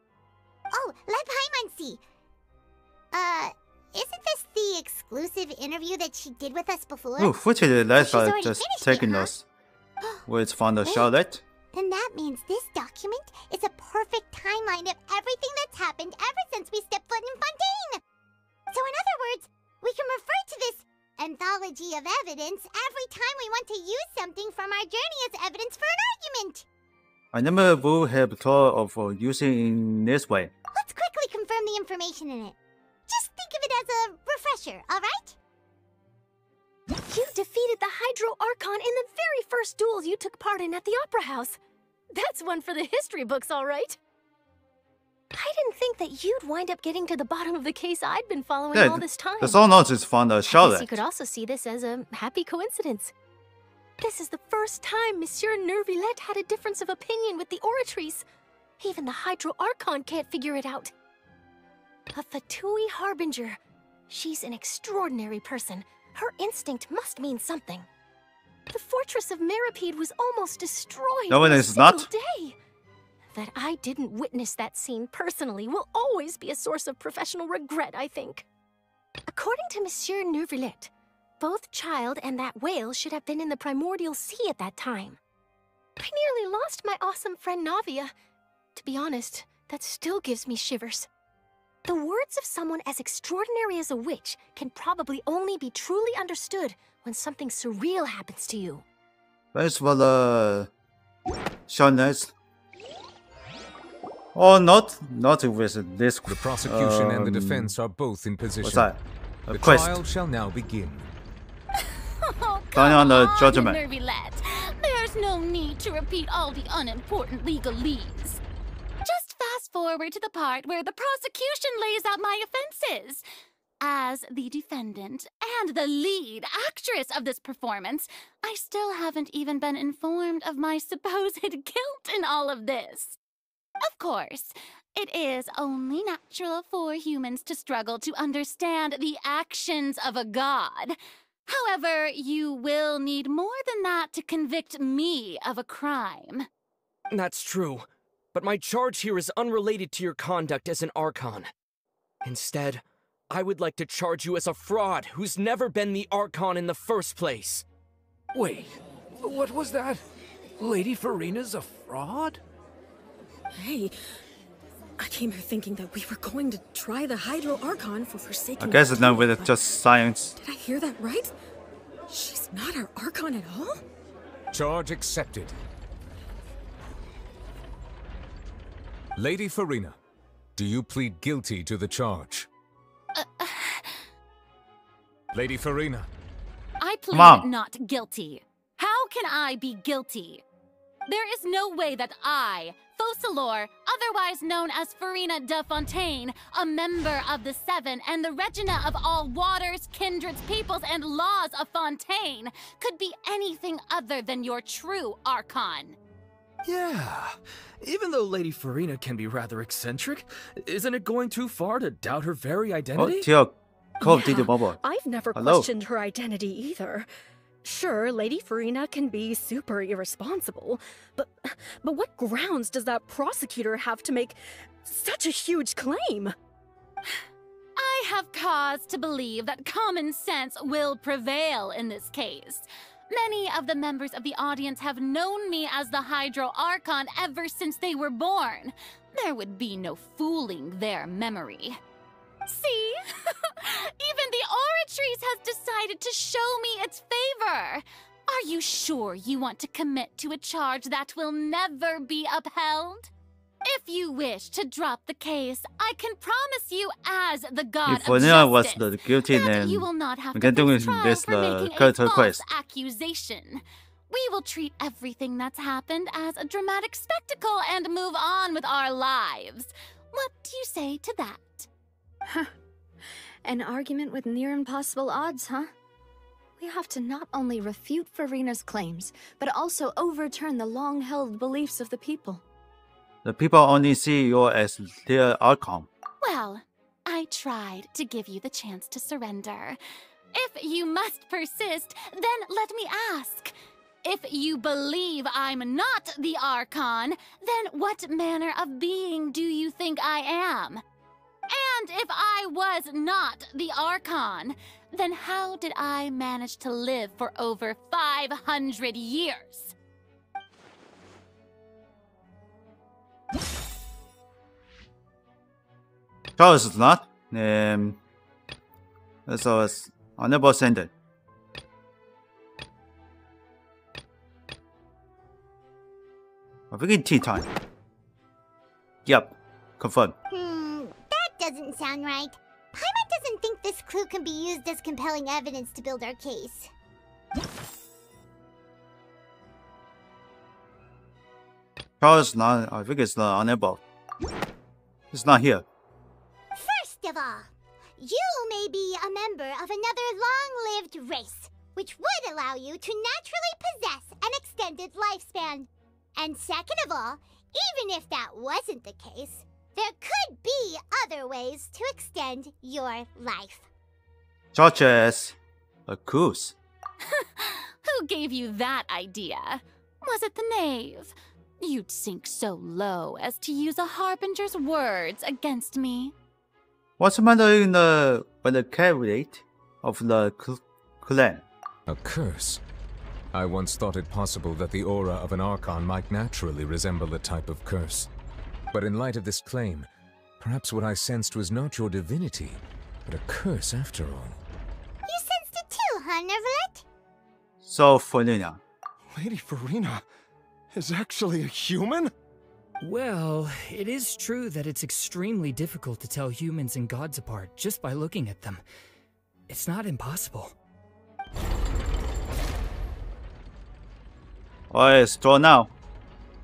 Speaker 2: Oh, let Paimon see. Isn't this the exclusive interview that she did with us before?
Speaker 1: Ooh, fortunately, that's
Speaker 2: So she's already
Speaker 1: just
Speaker 2: finished
Speaker 1: taking
Speaker 2: it, huh?
Speaker 1: us. Where it's found the
Speaker 2: Wait.
Speaker 1: Charlotte.
Speaker 2: Then that means this document is a perfect timeline of everything that's happened ever since we stepped foot in Fontaine! So in other words, we can refer to this anthology of evidence every time we want to use something from our journey as evidence for an argument!
Speaker 1: I never would have thought of using in this way.
Speaker 2: Let's quickly confirm the information in it. Just think of it as a refresher, alright?
Speaker 10: You defeated the Hydro Archon in the very first duel you took part in at the Opera House. That's one for the history books, all right. I didn't think that you'd wind up getting to the bottom of the case I'd been following all this time.
Speaker 1: The soul notes is from
Speaker 10: I guess
Speaker 1: Charlotte.
Speaker 10: you could also see this as a happy coincidence. This is the first time Monsieur Nervillette had a difference of opinion with the Oratrice. Even the Hydro Archon can't figure it out. A Fatui Harbinger. She's an extraordinary person. Her instinct must mean something. The fortress of Meripede was almost destroyed
Speaker 1: No,
Speaker 10: in a
Speaker 1: it's
Speaker 10: single
Speaker 1: not.
Speaker 10: day. That I didn't witness that scene personally will always be a source of professional regret, I think. According to Monsieur Nervillette, both Child and that whale should have been in the primordial sea at that time. I nearly lost my awesome friend Navia. To be honest, that still gives me shivers. The words of someone as extraordinary as a witch can probably only be truly understood when something surreal happens to you.
Speaker 1: Thanks for the show notes. Oh, not with this.
Speaker 7: The prosecution and the defense are both in position.
Speaker 1: What's that? A
Speaker 7: The
Speaker 1: quest.
Speaker 7: trial shall now begin.
Speaker 1: Turning on the judgment.
Speaker 14: Nervillette. There's no need to repeat all the unimportant legalese. Just fast forward to the part where the prosecution lays out my offenses. As the defendant and the lead actress of this performance, I still haven't even been informed of my supposed guilt in all of this. Of course, it is only natural for humans to struggle to understand the actions of a god. However, you will need more than that to convict me of a crime.
Speaker 16: That's true, but my charge here is unrelated to your conduct as an Archon. Instead, I would like to charge you as a fraud who's never been the Archon in the first place.
Speaker 19: Wait, what was that? Lady Farina's a fraud?
Speaker 17: Hey, I came here thinking that we were going to try the Hydro Archon for Forsaken.
Speaker 1: I guess it's not with just science.
Speaker 17: Did I hear that right? She's not our Archon at all?
Speaker 7: Charge accepted. Lady Farina, do you plead guilty to the charge? Lady Farina.
Speaker 14: I plead
Speaker 1: Mom.
Speaker 14: not guilty. How can I be guilty? There is no way that I, Focalor, otherwise known as Farina de Fontaine, a member of the Seven and the Regina of all waters, kindreds, peoples, and laws of Fontaine, could be anything other than your true Archon.
Speaker 18: Yeah, even though Lady Farina can be rather eccentric, isn't it going too far to doubt her very identity?
Speaker 17: I've never
Speaker 18: Hello.
Speaker 17: questioned her identity either. Sure, Lady Farina can be super irresponsible, but what grounds does that prosecutor have to make such a huge claim?
Speaker 14: I have cause to believe that common sense will prevail in this case. Many of the members of the audience have known me as the Hydro Archon ever since they were born. There would be no fooling their memory. See? Even the Oratrice has decided to show me its favor. Are you sure you want to commit to a charge that will never be upheld? If you wish to drop the case, I can promise you as the god
Speaker 1: If
Speaker 14: of
Speaker 1: Vanilla was
Speaker 14: justice
Speaker 1: the guilty,
Speaker 14: that
Speaker 1: then
Speaker 14: you will not have
Speaker 1: we
Speaker 14: to
Speaker 1: can do
Speaker 14: face trial
Speaker 1: this
Speaker 14: for making a
Speaker 1: character
Speaker 14: false
Speaker 1: quest.
Speaker 14: accusation. We will treat everything that's happened as a dramatic spectacle and move on with our lives. What do you say to that?
Speaker 10: Huh. An argument with near impossible odds, huh? We have to not only refute Farina's claims, but also overturn the long-held beliefs of the people.
Speaker 1: The people only see you as their Archon.
Speaker 14: Well, I tried to give you the chance to surrender. If you must persist, then let me ask. If you believe I'm not the Archon, then what manner of being do you think I am? And if I was not the Archon, then how did I manage to live for over 500 years?
Speaker 1: Charles is not. So it's unable sending. I'm thinking tea time. Yep, confirmed.
Speaker 2: That doesn't sound right. Paimon doesn't think this clue can be used as compelling evidence to build our case.
Speaker 1: Charles not. I think it's unable. He's not here.
Speaker 2: First of all, you may be a member of another long-lived race, which would allow you to naturally possess an extended lifespan. And second of all, even if that wasn't the case, there could be other ways to extend your life.
Speaker 1: Such as a goose.
Speaker 14: Who gave you that idea? Was it the knave? You'd sink so low as to use a harbinger's words against me.
Speaker 1: What's the matter in the cabinet of the clan?
Speaker 7: A curse? I once thought it possible that the aura of an Archon might naturally resemble a type of curse. But in light of this claim, perhaps what I sensed was not your divinity, but a curse after all.
Speaker 2: You sensed it too, huh, Neverlet?
Speaker 1: So, Felina.
Speaker 15: Lady Farina is actually a human?
Speaker 18: Well, it is true that it's extremely difficult to tell humans and gods apart just by looking at them. It's not impossible.
Speaker 1: Why is draw now?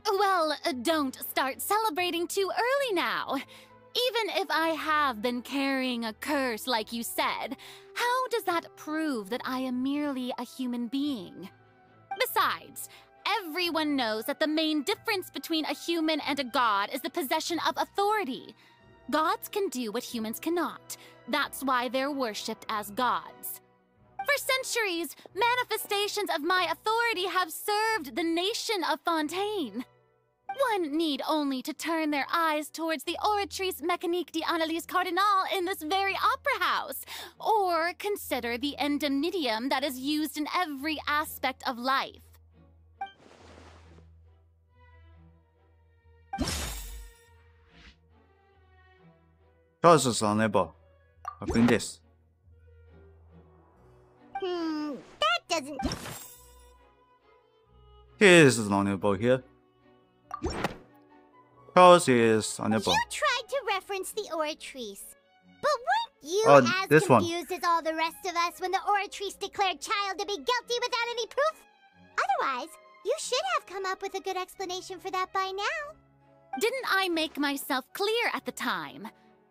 Speaker 14: Well, don't start celebrating too early now. Even if I have been carrying a curse like you said, how does that prove that I am merely a human being? Besides, everyone knows that the main difference between a human and a god is the possession of authority. Gods can do what humans cannot. That's why they're worshipped as gods. For centuries, manifestations of my authority have served the nation of Fontaine. One need only to turn their eyes towards the Oratrice Mécanique d'Analyse Cardinal in this very opera house, or consider the indemnitium that is used in every aspect of life.
Speaker 1: Charles is unable. I think this.
Speaker 2: That doesn't...
Speaker 1: He is unable here. Charles is unable.
Speaker 2: You tried to reference the Oratrice. But weren't you
Speaker 1: Oh,
Speaker 2: as
Speaker 1: this one.
Speaker 2: confused as all the rest of us when the Oratrice declared Child to be guilty without any proof? Otherwise, you should have come up with a good explanation for that by now.
Speaker 14: Didn't I make myself clear at the time?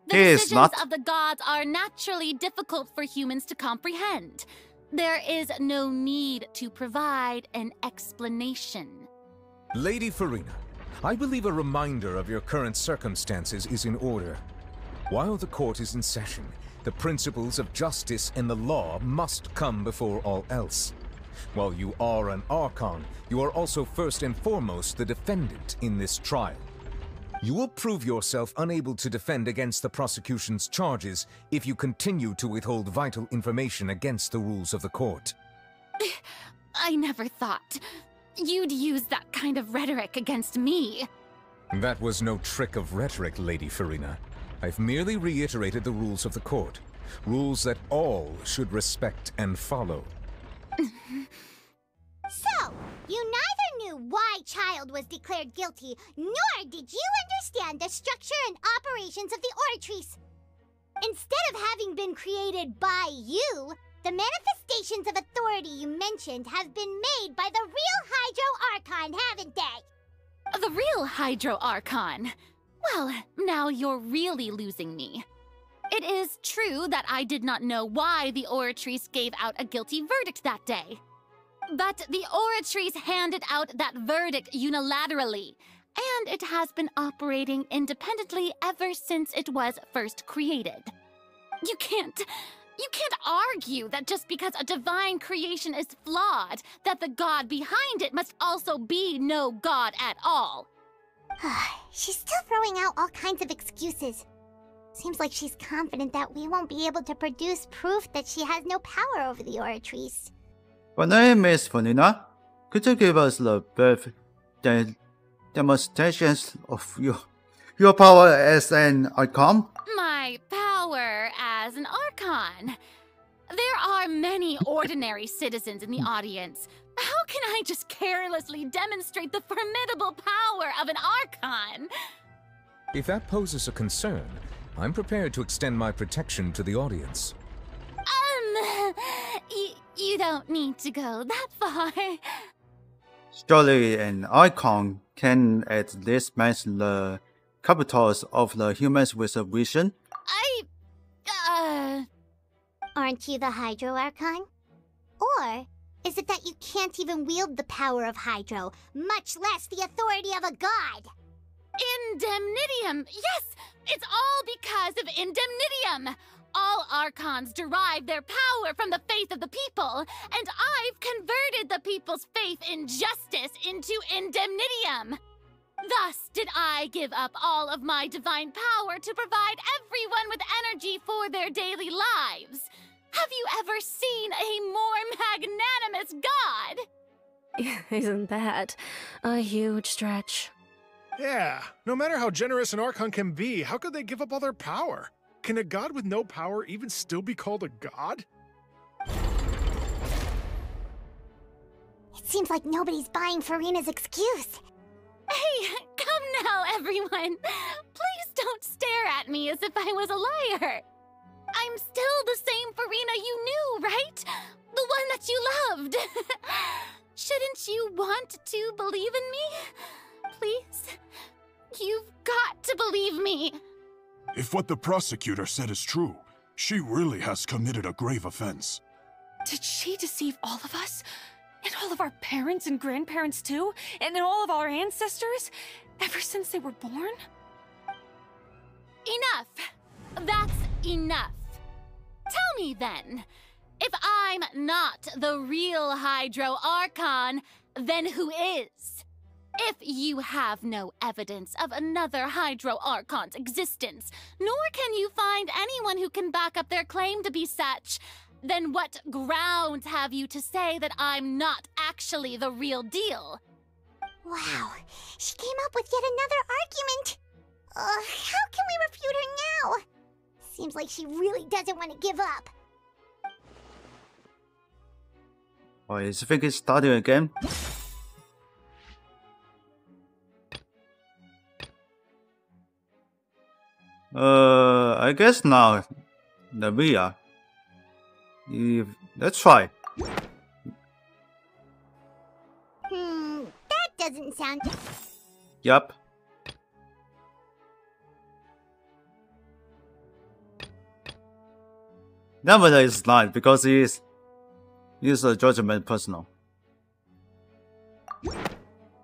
Speaker 14: The
Speaker 1: He is
Speaker 14: decisions
Speaker 1: not.
Speaker 14: of the gods are naturally difficult for humans to comprehend. There is no need to provide an explanation.
Speaker 7: Lady Farina, I believe a reminder of your current circumstances is in order. While the court is in session, the principles of justice and the law must come before all else. While you are an Archon, you are also first and foremost the defendant in this trial. You will prove yourself unable to defend against the prosecution's charges if you continue to withhold vital information against the rules of the court.
Speaker 14: I never thought you'd use that kind of rhetoric against me.
Speaker 7: That was no trick of rhetoric, Lady Farina. I've merely reiterated the rules of the court. Rules that all should respect and follow.
Speaker 2: So, you neither knew why Child was declared guilty, nor did you understand the structure and operations of the Oratrice. Instead of having been created by you, the manifestations of authority you mentioned have been made by the real Hydro Archon, haven't they?
Speaker 14: The real Hydro Archon? Well, now you're really losing me. It is true that I did not know why the Oratrice gave out a guilty verdict that day. But the Oratrice handed out that verdict unilaterally, and it has been operating independently ever since it was first created. You can't argue that just because a divine creation is flawed, that the god behind it must also be no god at all.
Speaker 2: She's still throwing out all kinds of excuses. Seems like she's confident that we won't be able to produce proof that she has no power over the Oratrice.
Speaker 1: My name is Felina. Could you give us the brief demonstrations of your power as an Archon?
Speaker 14: My power as an Archon. There are many ordinary citizens in the audience. How can I just carelessly demonstrate the formidable power of an Archon?
Speaker 7: If that poses a concern, I'm prepared to extend my protection to the audience.
Speaker 14: You don't need to go that far.
Speaker 1: Surely an Archon can at least match the capitals of the humans with a vision?
Speaker 2: Aren't you the Hydro Archon? Or is it that you can't even wield the power of Hydro, much less the authority of a god?
Speaker 14: Indemnitium! Yes! It's all because of Indemnitium! All Archons derive their power from the faith of the people, and I've converted the people's faith in justice into Indemnitium! Thus did I give up all of my divine power to provide everyone with energy for their daily lives. Have you ever seen a more magnanimous god?
Speaker 17: Isn't that a huge stretch?
Speaker 9: Yeah, no matter how generous an Archon can be, how could they give up all their power? Can a god with no power even still be called a god?
Speaker 2: It seems like nobody's buying Furina's excuse.
Speaker 14: Hey, come now, everyone. Please don't stare at me as if I was a liar. I'm still the same Furina you knew, right? The one that you loved. Shouldn't you want to believe in me? Please? You've got to believe me.
Speaker 12: If what the prosecutor said is true, she really has committed a grave offense.
Speaker 17: Did she deceive all of us? And all of our parents and grandparents too? And all of our ancestors? Ever since they were born?
Speaker 14: Enough. That's enough. Tell me then, if I'm not the real Hydro Archon, then who is? If you have no evidence of another Hydro Archon's existence, nor can you find anyone who can back up their claim to be such, then what grounds have you to say that I'm not actually the real deal?
Speaker 2: Wow, she came up with yet another argument. How can we refute her now? Seems like she really doesn't want to give up.
Speaker 1: Oh, is it starting again? I guess now, Navia. Let's try.
Speaker 2: That doesn't sound...
Speaker 1: Yup. Nevertheless, it's not, because he is a judgment personal.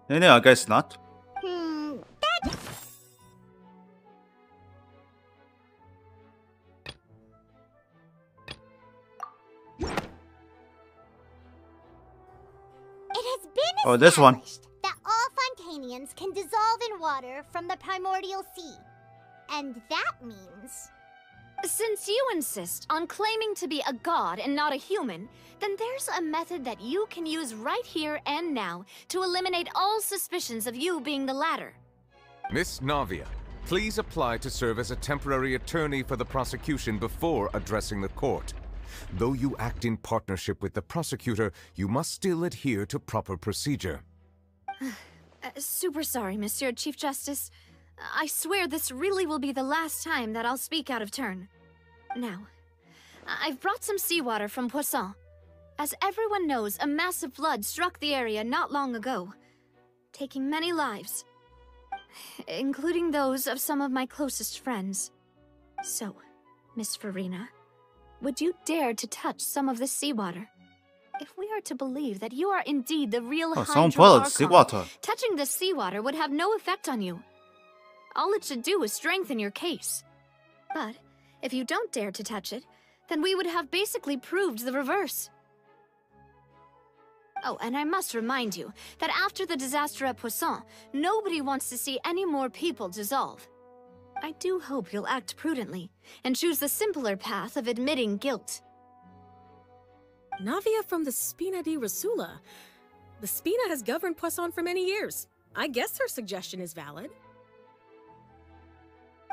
Speaker 1: Anyway, I guess not.
Speaker 2: That... It has been
Speaker 1: this one.
Speaker 2: that all Fontanians can dissolve in water from the primordial sea. And that means...
Speaker 10: Since you insist on claiming to be a god and not a human, then there's a method that you can use right here and now to eliminate all suspicions of you being the latter.
Speaker 7: Miss Navia, please apply to serve as a temporary attorney for the prosecution before addressing the court. Though you act in partnership with the prosecutor, you must still adhere to proper procedure.
Speaker 10: Super sorry, Monsieur Chief Justice. I swear this really will be the last time that I'll speak out of turn. Now, I've brought some seawater from Poisson. As everyone knows, a massive flood struck the area not long ago, taking many lives, including those of some of my closest friends. So, Miss Furina, would you dare to touch some of this seawater? If we are to believe that you are indeed the real Hydro Archon, touching this seawater would have no effect on you. All it should do is strengthen your case. But if you don't dare to touch it, then we would have basically proved the reverse. Oh, and I must remind you that after the disaster at Poisson, nobody wants to see any more people dissolve. I do hope you'll act prudently and choose the simpler path of admitting guilt.
Speaker 17: Navia from the Spina di Rosula. The Spina has governed Poisson for many years. I guess her suggestion is valid.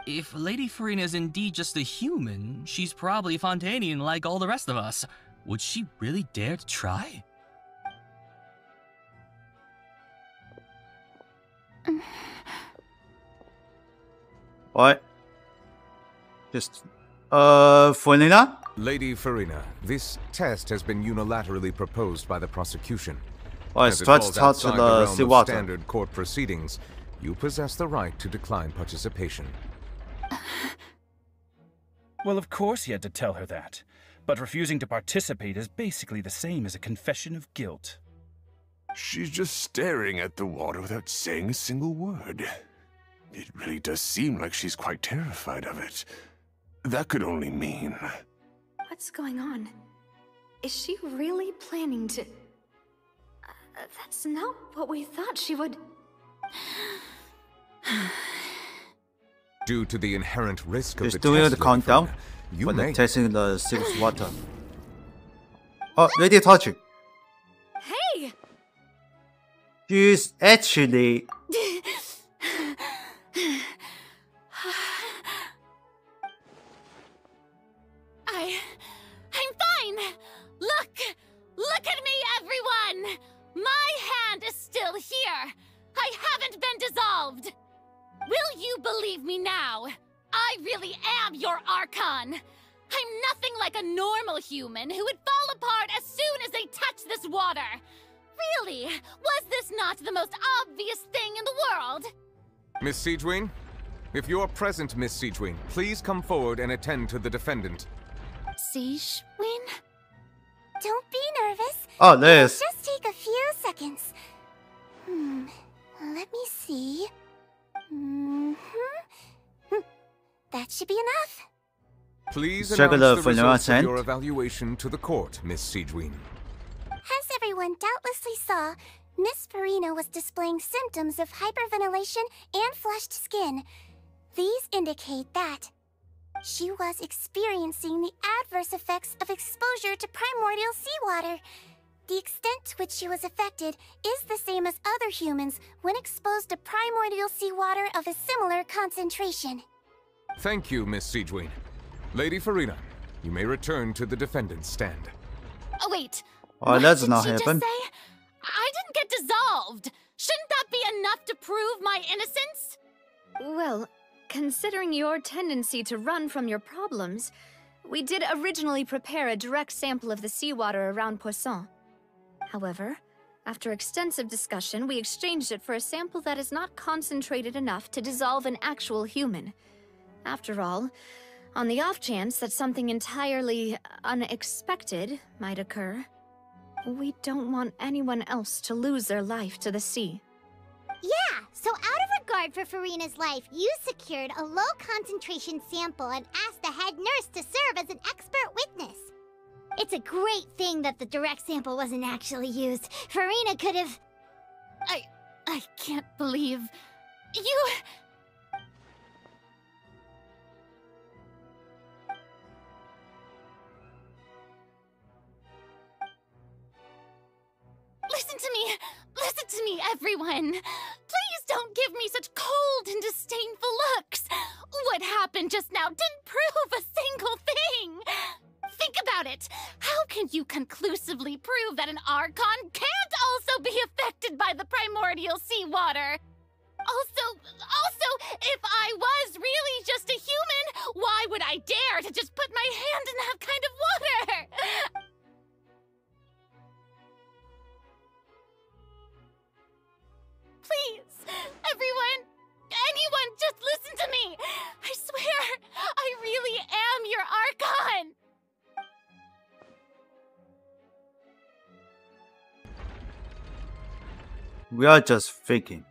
Speaker 22: If Lady Furina is indeed just a human, she's probably Fontanian like all the rest of us. Would she really dare to try?
Speaker 1: What? Just, Furina?
Speaker 7: Lady Furina, this test has been unilaterally proposed by the prosecution.
Speaker 1: Oh,
Speaker 7: As
Speaker 1: it's
Speaker 7: it falls
Speaker 1: touched to
Speaker 7: outside
Speaker 1: the
Speaker 7: realm of
Speaker 1: seawater.
Speaker 7: standard court proceedings, You possess the right to decline participation.
Speaker 3: Well, of course he had to tell her that. But refusing to participate is basically the same as a confession of guilt.
Speaker 12: She's just staring at the water without saying a single word. It really does seem like she's quite terrified of it. That could only mean...
Speaker 10: What's going on? Is she really planning to... that's not what we thought she would...
Speaker 7: Due to the inherent risk of
Speaker 1: She's
Speaker 7: the
Speaker 1: doing
Speaker 7: test,
Speaker 1: the countdown
Speaker 7: you
Speaker 1: for the
Speaker 7: may...
Speaker 1: testing the sixth water. Oh, Lady touching.
Speaker 10: Hey!
Speaker 1: She's actually...
Speaker 14: I'm fine! Look at me, everyone! My hand is still here! I haven't been dissolved! Will you believe me now? I really am your Archon! I'm nothing like a normal human who would fall apart as soon as they touch this water! Really? Was this not the most obvious thing in the world?
Speaker 7: Miss Siegewin? If you are present, Miss Siegewin, please come forward and attend to the defendant.
Speaker 14: Siegewin?
Speaker 2: Don't be nervous.
Speaker 1: Oh, Liz.
Speaker 2: It'll just take a few seconds. Let me see. That should be enough.
Speaker 7: Please
Speaker 1: Check
Speaker 7: announce
Speaker 1: it
Speaker 7: the
Speaker 1: out for
Speaker 7: results of
Speaker 1: consent.
Speaker 7: your evaluation to the court, Miss Siegewin.
Speaker 2: As everyone doubtlessly saw, Miss Farina was displaying symptoms of hyperventilation and flushed skin. These indicate that she was experiencing the adverse effects of exposure to primordial seawater. The extent to which she was affected is the same as other humans when exposed to primordial seawater of a similar concentration.
Speaker 7: Thank you, Miss Siegewin. Lady Farina, you may return to the defendant's stand.
Speaker 14: Oh, wait.
Speaker 1: Oh, that's
Speaker 14: What
Speaker 1: not
Speaker 14: did she
Speaker 1: happen.
Speaker 14: just say? I didn't get dissolved. Shouldn't that be enough to prove my innocence?
Speaker 10: Well, considering your tendency to run from your problems, we did originally prepare a direct sample of the seawater around Poisson. However, after extensive discussion, we exchanged it for a sample that is not concentrated enough to dissolve an actual human. After all, on the off chance that something entirely unexpected might occur, we don't want anyone else to lose their life to the sea.
Speaker 2: Yeah, so out of regard for Farina's life, you secured a low-concentration sample and asked the head nurse to serve as an expert witness. It's a great thing that the direct sample wasn't actually used. Farina could have...
Speaker 14: I can't believe... You... Listen to me, everyone! Please don't give me such cold and disdainful looks! What happened just now didn't prove a single thing! Think about it! How can you conclusively prove that an Archon can't also be affected by the primordial seawater? Also, if I was really just a human, why would I dare to just put my hand in that kind of water? Please, anyone, just listen to me! I swear, I really am your Archon!
Speaker 1: We are just faking.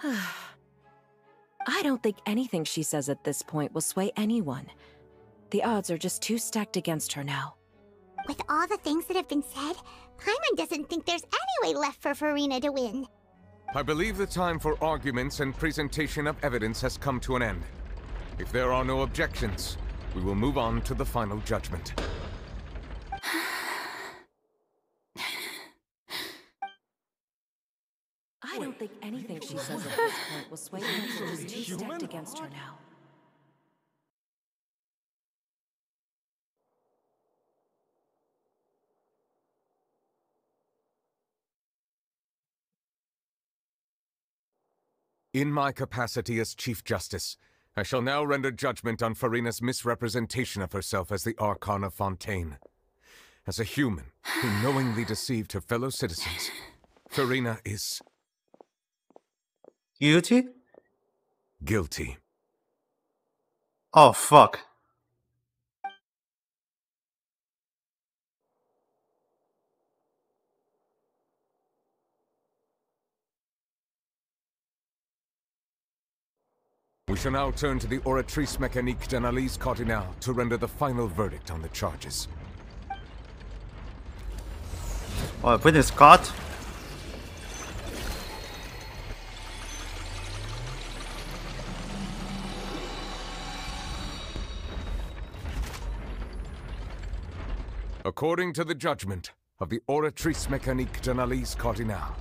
Speaker 4: I don't think anything she says at this point will sway anyone. The odds are just too stacked against her now.
Speaker 2: With all the things that have been said, Paimon doesn't think there's any way left for Farina to win.
Speaker 7: I believe the time for arguments and presentation of evidence has come to an end. If there are no objections, we will move on to the final judgment.
Speaker 4: I don't think anything she says at this point will sway anyone. She's too stacked against her now.
Speaker 7: In my capacity as Chief Justice, I shall now render judgment on Farina's misrepresentation of herself as the Archon of Fontaine. As a human who knowingly deceived her fellow citizens, Farina is
Speaker 1: Guilty?
Speaker 7: guilty.
Speaker 1: Oh, fuck.
Speaker 7: We shall now turn to the Oratrice Mécanique d'Analyse Cardinale to render the final verdict on the charges.
Speaker 1: Oh, witness caught.
Speaker 7: According to the judgment of the Oratrice Mécanique d'Analyse Cardinale,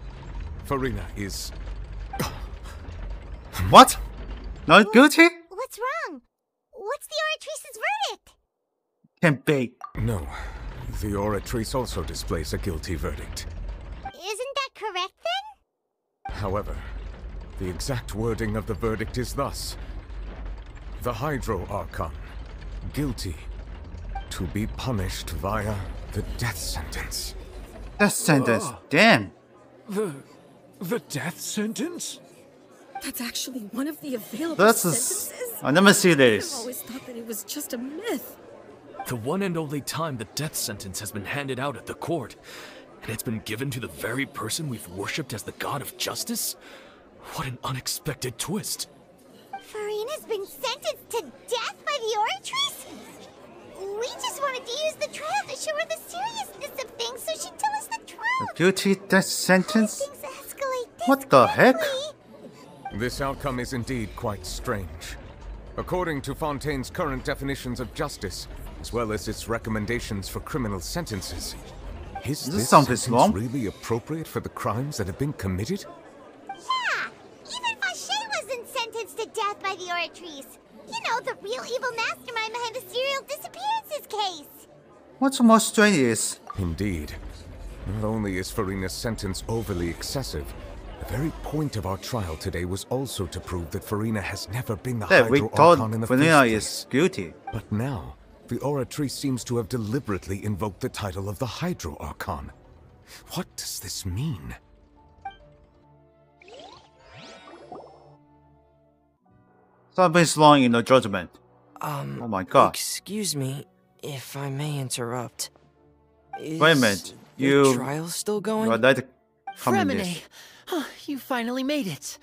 Speaker 7: Farina is...
Speaker 1: What? Not guilty?
Speaker 2: What's wrong? What's the Oratrice's verdict?
Speaker 1: Can't be.
Speaker 7: No. The Oratrice also displays a guilty verdict.
Speaker 2: Isn't that correct then?
Speaker 7: However, the exact wording of the verdict is thus. The Hydro Archon, guilty, to be punished via the death sentence.
Speaker 1: Death sentence? Damn.
Speaker 19: The death sentence?
Speaker 17: That's actually one of the available
Speaker 1: That's
Speaker 17: sentences?
Speaker 1: I never see
Speaker 17: I've
Speaker 1: this.
Speaker 17: always thought that it was just a myth.
Speaker 5: The one and only time the death sentence has been handed out at the court, and it's been given to the very person we've worshipped as the god of justice? What an unexpected twist.
Speaker 2: Farina's been sentenced to death by the Oratrice? We just wanted to use the trial to show her the seriousness of things so she'd tell us the truth.
Speaker 1: A guilty death sentence?
Speaker 2: Things escalate this
Speaker 1: What the heck?
Speaker 7: This outcome is indeed quite strange. According to Fontaine's current definitions of justice, as well as its recommendations for criminal sentences, is this
Speaker 1: something
Speaker 7: sentence
Speaker 1: wrong?
Speaker 7: really appropriate for the crimes that have been committed?
Speaker 2: Yeah! Even Fauché wasn't sentenced to death by the Oratrice. You know, the real evil mastermind behind the serial disappearances case.
Speaker 1: What's more strange is...
Speaker 7: Indeed. Not only is Farina's sentence overly excessive, the very point of our trial today was also to prove that Farina has never been the
Speaker 1: that we
Speaker 7: Hydro
Speaker 1: thought
Speaker 7: Archon in the
Speaker 1: Farina
Speaker 7: first place.
Speaker 1: is guilty.
Speaker 7: But now, the Oratrice seems to have deliberately invoked the title of the Hydro Archon. What does this mean?
Speaker 1: Something's wrong in the judgment. Oh my god.
Speaker 16: Excuse me, if I may interrupt. Is
Speaker 1: Wait a minute.
Speaker 16: the trial still going?
Speaker 1: You're allowed to comment
Speaker 6: Fremine,
Speaker 1: this.
Speaker 6: you finally made it.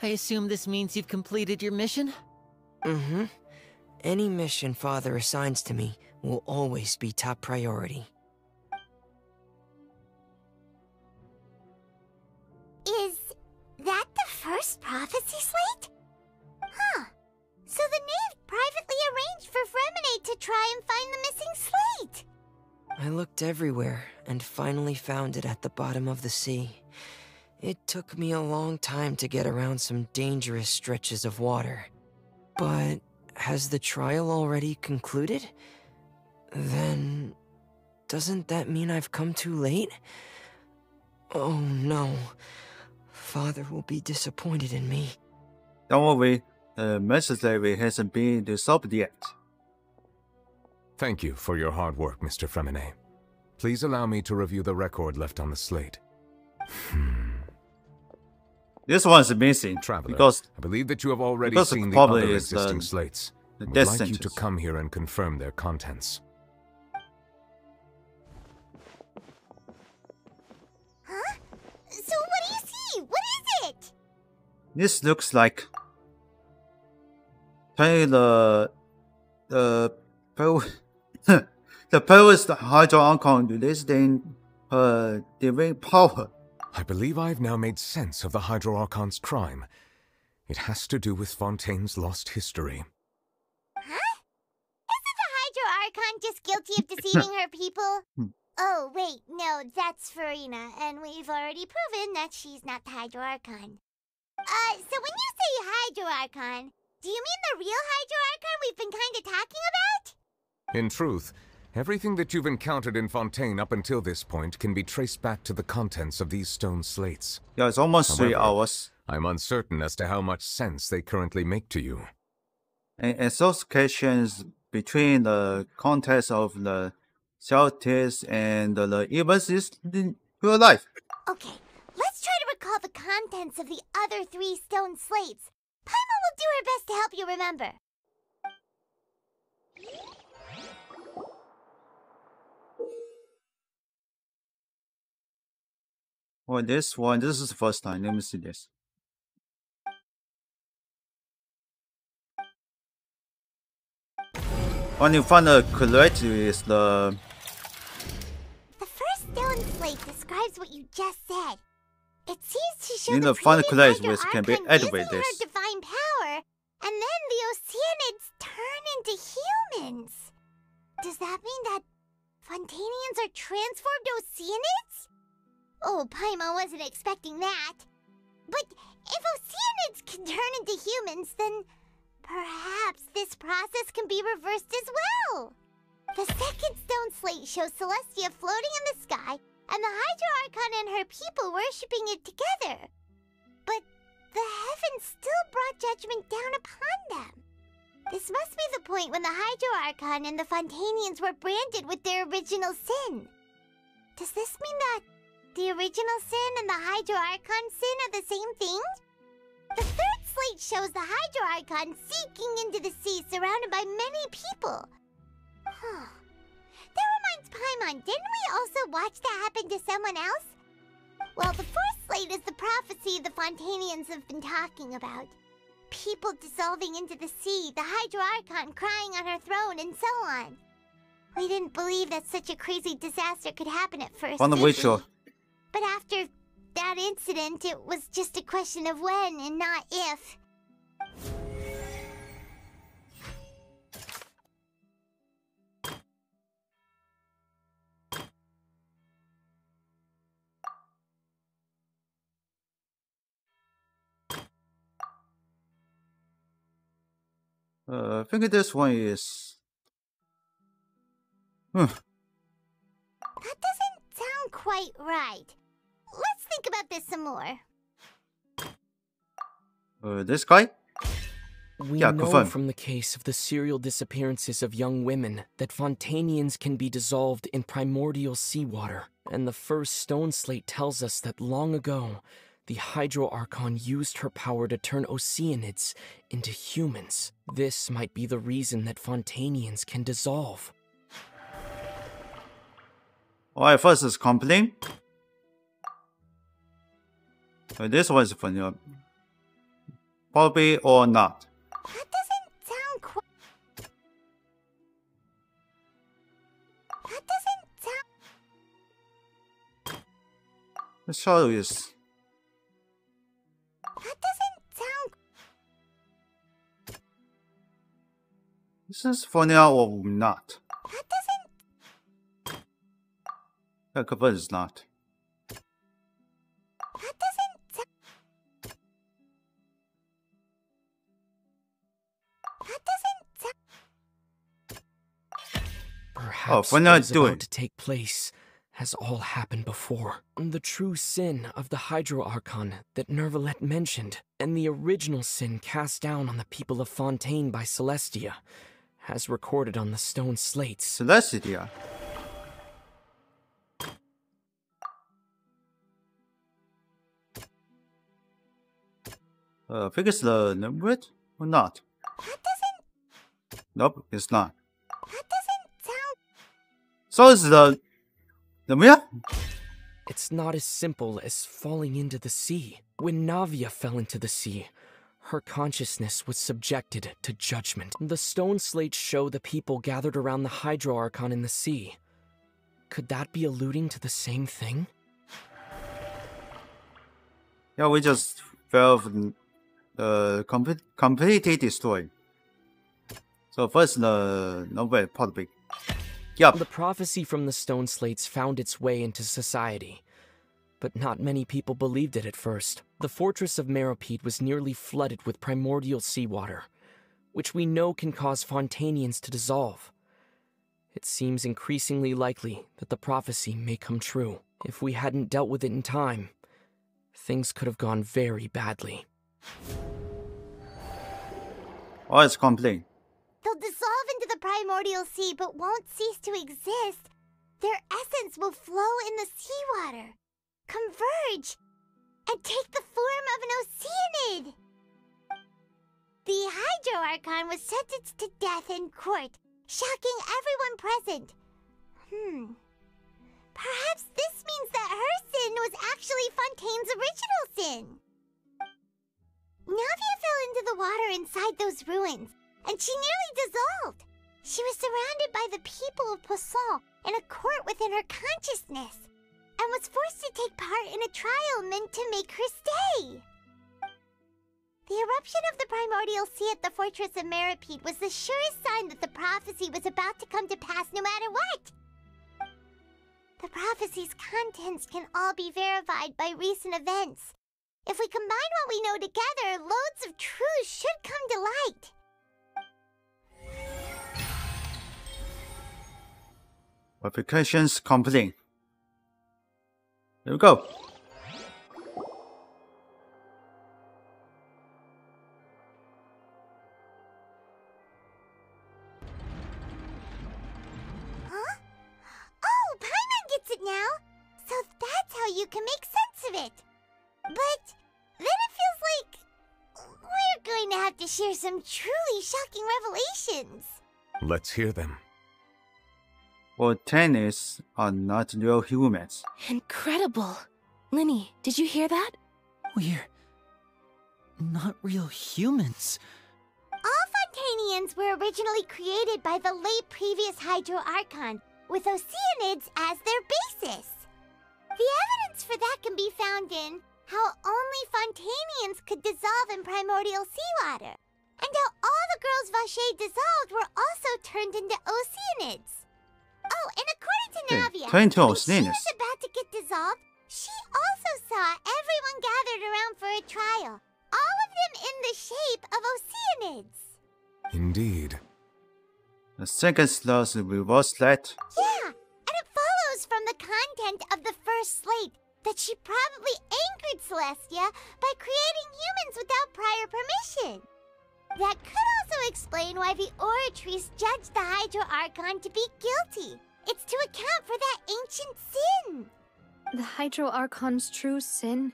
Speaker 6: I assume this means you've completed your mission?
Speaker 16: Mm-hmm. Any mission Father assigns to me will always be top priority.
Speaker 2: Is that the first prophecy slate? Huh. So the knave privately arranged for Fremine to try and find the missing slate.
Speaker 16: I looked everywhere and finally found it at the bottom of the sea. It took me a long time to get around some dangerous stretches of water. But has the trial already concluded? Then doesn't that mean I've come too late? Oh no. Father will be disappointed in me.
Speaker 1: Don't worry, the Masquerade hasn't been resolved yet.
Speaker 7: Thank you for your hard work, Mr. Fremine. Please allow me to review the record left on the slate.
Speaker 1: This one's missing
Speaker 7: Traveler,
Speaker 1: because
Speaker 7: I believe that you have already
Speaker 1: because
Speaker 7: seen the
Speaker 1: probably
Speaker 7: other
Speaker 1: is
Speaker 7: existing slates.
Speaker 1: the
Speaker 7: I would
Speaker 1: death
Speaker 7: like you to
Speaker 1: sentence.
Speaker 7: come here and confirm their contents.
Speaker 2: Huh? So what do you see? What is it?
Speaker 1: This looks like the the power's Hydro Archon releasing her divine power.
Speaker 7: I believe I've now made sense of the Hydro Archon's crime. It has to do with Fontaine's lost history.
Speaker 2: Huh? Isn't the Hydro Archon just guilty of deceiving her people? Oh, wait, no, that's Farina, and we've already proven that she's not the Hydro Archon. So when you say Hydro Archon, do you mean the real Hydro Archon we've been kinda talking about?
Speaker 7: In truth, everything that you've encountered in Fontaine up until this point can be traced back to the contents of these stone slates.
Speaker 1: Yeah, it's almost 3
Speaker 7: However,
Speaker 1: hours.
Speaker 7: I'm uncertain as to how much sense they currently make to you.
Speaker 1: And associations between the contents of the Celtics and the events in real life.
Speaker 2: Okay, let's recall the contents of the other 3 stone slates. Paimon will do her best to help you remember.
Speaker 1: Oh, this one. This is the first time. Let me see this. When you find the correctly is the...
Speaker 2: The first stone slate describes what you just said. It seems to show
Speaker 1: In
Speaker 2: the
Speaker 1: the final
Speaker 2: previous
Speaker 1: correct which can be
Speaker 2: Archon
Speaker 1: edited
Speaker 2: using
Speaker 1: this.
Speaker 2: her divine power, and then the Oceanids turn into humans. Does that mean that Fontanians are transformed Oceanids? Oh, Paimon wasn't expecting that. But if Oceanids can turn into humans, then perhaps this process can be reversed as well. The second stone slate shows Celestia floating in the sky and the Hydro Archon and her people worshipping it together. But the heavens still brought judgment down upon them. This must be the point when the Hydro Archon and the Fontanians were branded with their original sin. Does this mean that the original sin and the Hydro Archon sin are the same thing? The third slate shows the Hydro Archon sinking into the sea surrounded by many people. That reminds Paimon, didn't we also watch that happen to someone else? Well, the fourth slate is the prophecy the Fontanians have been talking about. People dissolving into the sea, the Hydro Archon crying on her throne, and so on. We didn't believe that such a crazy disaster could happen at first,
Speaker 1: On the
Speaker 2: did
Speaker 1: way
Speaker 2: we?
Speaker 1: show.
Speaker 2: But after that incident, it was just a question of when and not if.
Speaker 1: I think this one is...
Speaker 2: That doesn't sound quite right. Let's think about this some more.
Speaker 1: This guy?
Speaker 16: We
Speaker 1: Yeah,
Speaker 16: know
Speaker 1: confirm.
Speaker 16: from the case of the serial disappearances of young women that Fontanians can be dissolved in primordial seawater. And the first stone slate tells us that long ago, the Hydro Archon used her power to turn Oceanids into humans. This might be the reason that Fontanians can dissolve.
Speaker 1: Alright, first is complaint. This one is funny. Probably or not.
Speaker 2: That doesn't sound quite... That doesn't sound...
Speaker 1: The shadow is...
Speaker 2: That doesn't sound...
Speaker 1: This is funny or not.
Speaker 2: That doesn't...
Speaker 1: Yeah, confirm is not.
Speaker 2: That doesn't sound... That doesn't sound...
Speaker 16: Perhaps
Speaker 1: when
Speaker 16: what
Speaker 1: I
Speaker 16: is
Speaker 1: do
Speaker 16: about
Speaker 1: it.
Speaker 16: to take place has all happened before. The true sin of the Hydro Archon that Nervalet mentioned, and the original sin cast down on the people of Fontaine by Celestia, has recorded on the stone slates.
Speaker 1: Celestia? I think it's the number or not?
Speaker 2: That doesn't...
Speaker 1: Nope, it's not.
Speaker 2: That doesn't sound...
Speaker 1: So it's the Mia?
Speaker 16: It's not as simple as falling into the sea. When Navia fell into the sea, her consciousness was subjected to judgment. The stone slates show the people gathered around the Hydro Archon in the sea. Could that be alluding to the same thing?
Speaker 1: Yeah, we just fell completely destroyed. So first the novel probably. Yup.
Speaker 16: The prophecy from the stone slates found its way into society, but not many people believed it at first. The fortress of Meropide was nearly flooded with primordial seawater, which we know can cause Fontanians to dissolve. It seems increasingly likely that the prophecy may come true. If we hadn't dealt with it in time, things could have gone very badly.
Speaker 1: Oh, it's complete.
Speaker 2: They'll dissolve into the primordial sea but won't cease to exist. Their essence will flow in the seawater. Converge. and take the form of an Oceanid. The Hydro Archon was sentenced to death in court, shocking everyone present. Perhaps this means that her sin was actually Fontaine's original sin. Navia fell into the water inside those ruins, and she nearly dissolved. She was surrounded by the people of Poisson in a court within her consciousness, and was forced to take part in a trial meant to make her stay. The eruption of the primordial sea at the fortress of Meripede was the surest sign that the prophecy was about to come to pass no matter what. The prophecy's contents can all be verified by recent events. If we combine what we know together, loads of truths should come to light.
Speaker 1: Verifications complete. Here we go.
Speaker 2: Huh? Oh, Paimon gets it now! So that's how you can make sense of it. But then it feels like we're going to have to share some truly shocking revelations.
Speaker 7: Let's hear them.
Speaker 1: Fontaines are not real humans.
Speaker 21: Incredible. Linny, did you hear that?
Speaker 6: We're not real humans.
Speaker 2: All Fontainians were originally created by the late previous Hydro Archon, with Oceanids as their basis. The evidence for that can be found in how only Fontainians could dissolve in primordial seawater, and how all the girls Vacher dissolved were also turned into Oceanids. Oh, and according to Navia, when she was about to get dissolved, she also saw everyone gathered around for a trial, all of them in the shape of Oceanids.
Speaker 7: Indeed.
Speaker 1: The second slot reverse slate.
Speaker 2: Yeah, and it follows from the content of the first slate that she probably angered Celestia by creating humans without prior permission. That could also explain why the Oratrice judged the Hydro Archon to be guilty. It's to account for that ancient sin.
Speaker 10: The Hydro Archon's true sin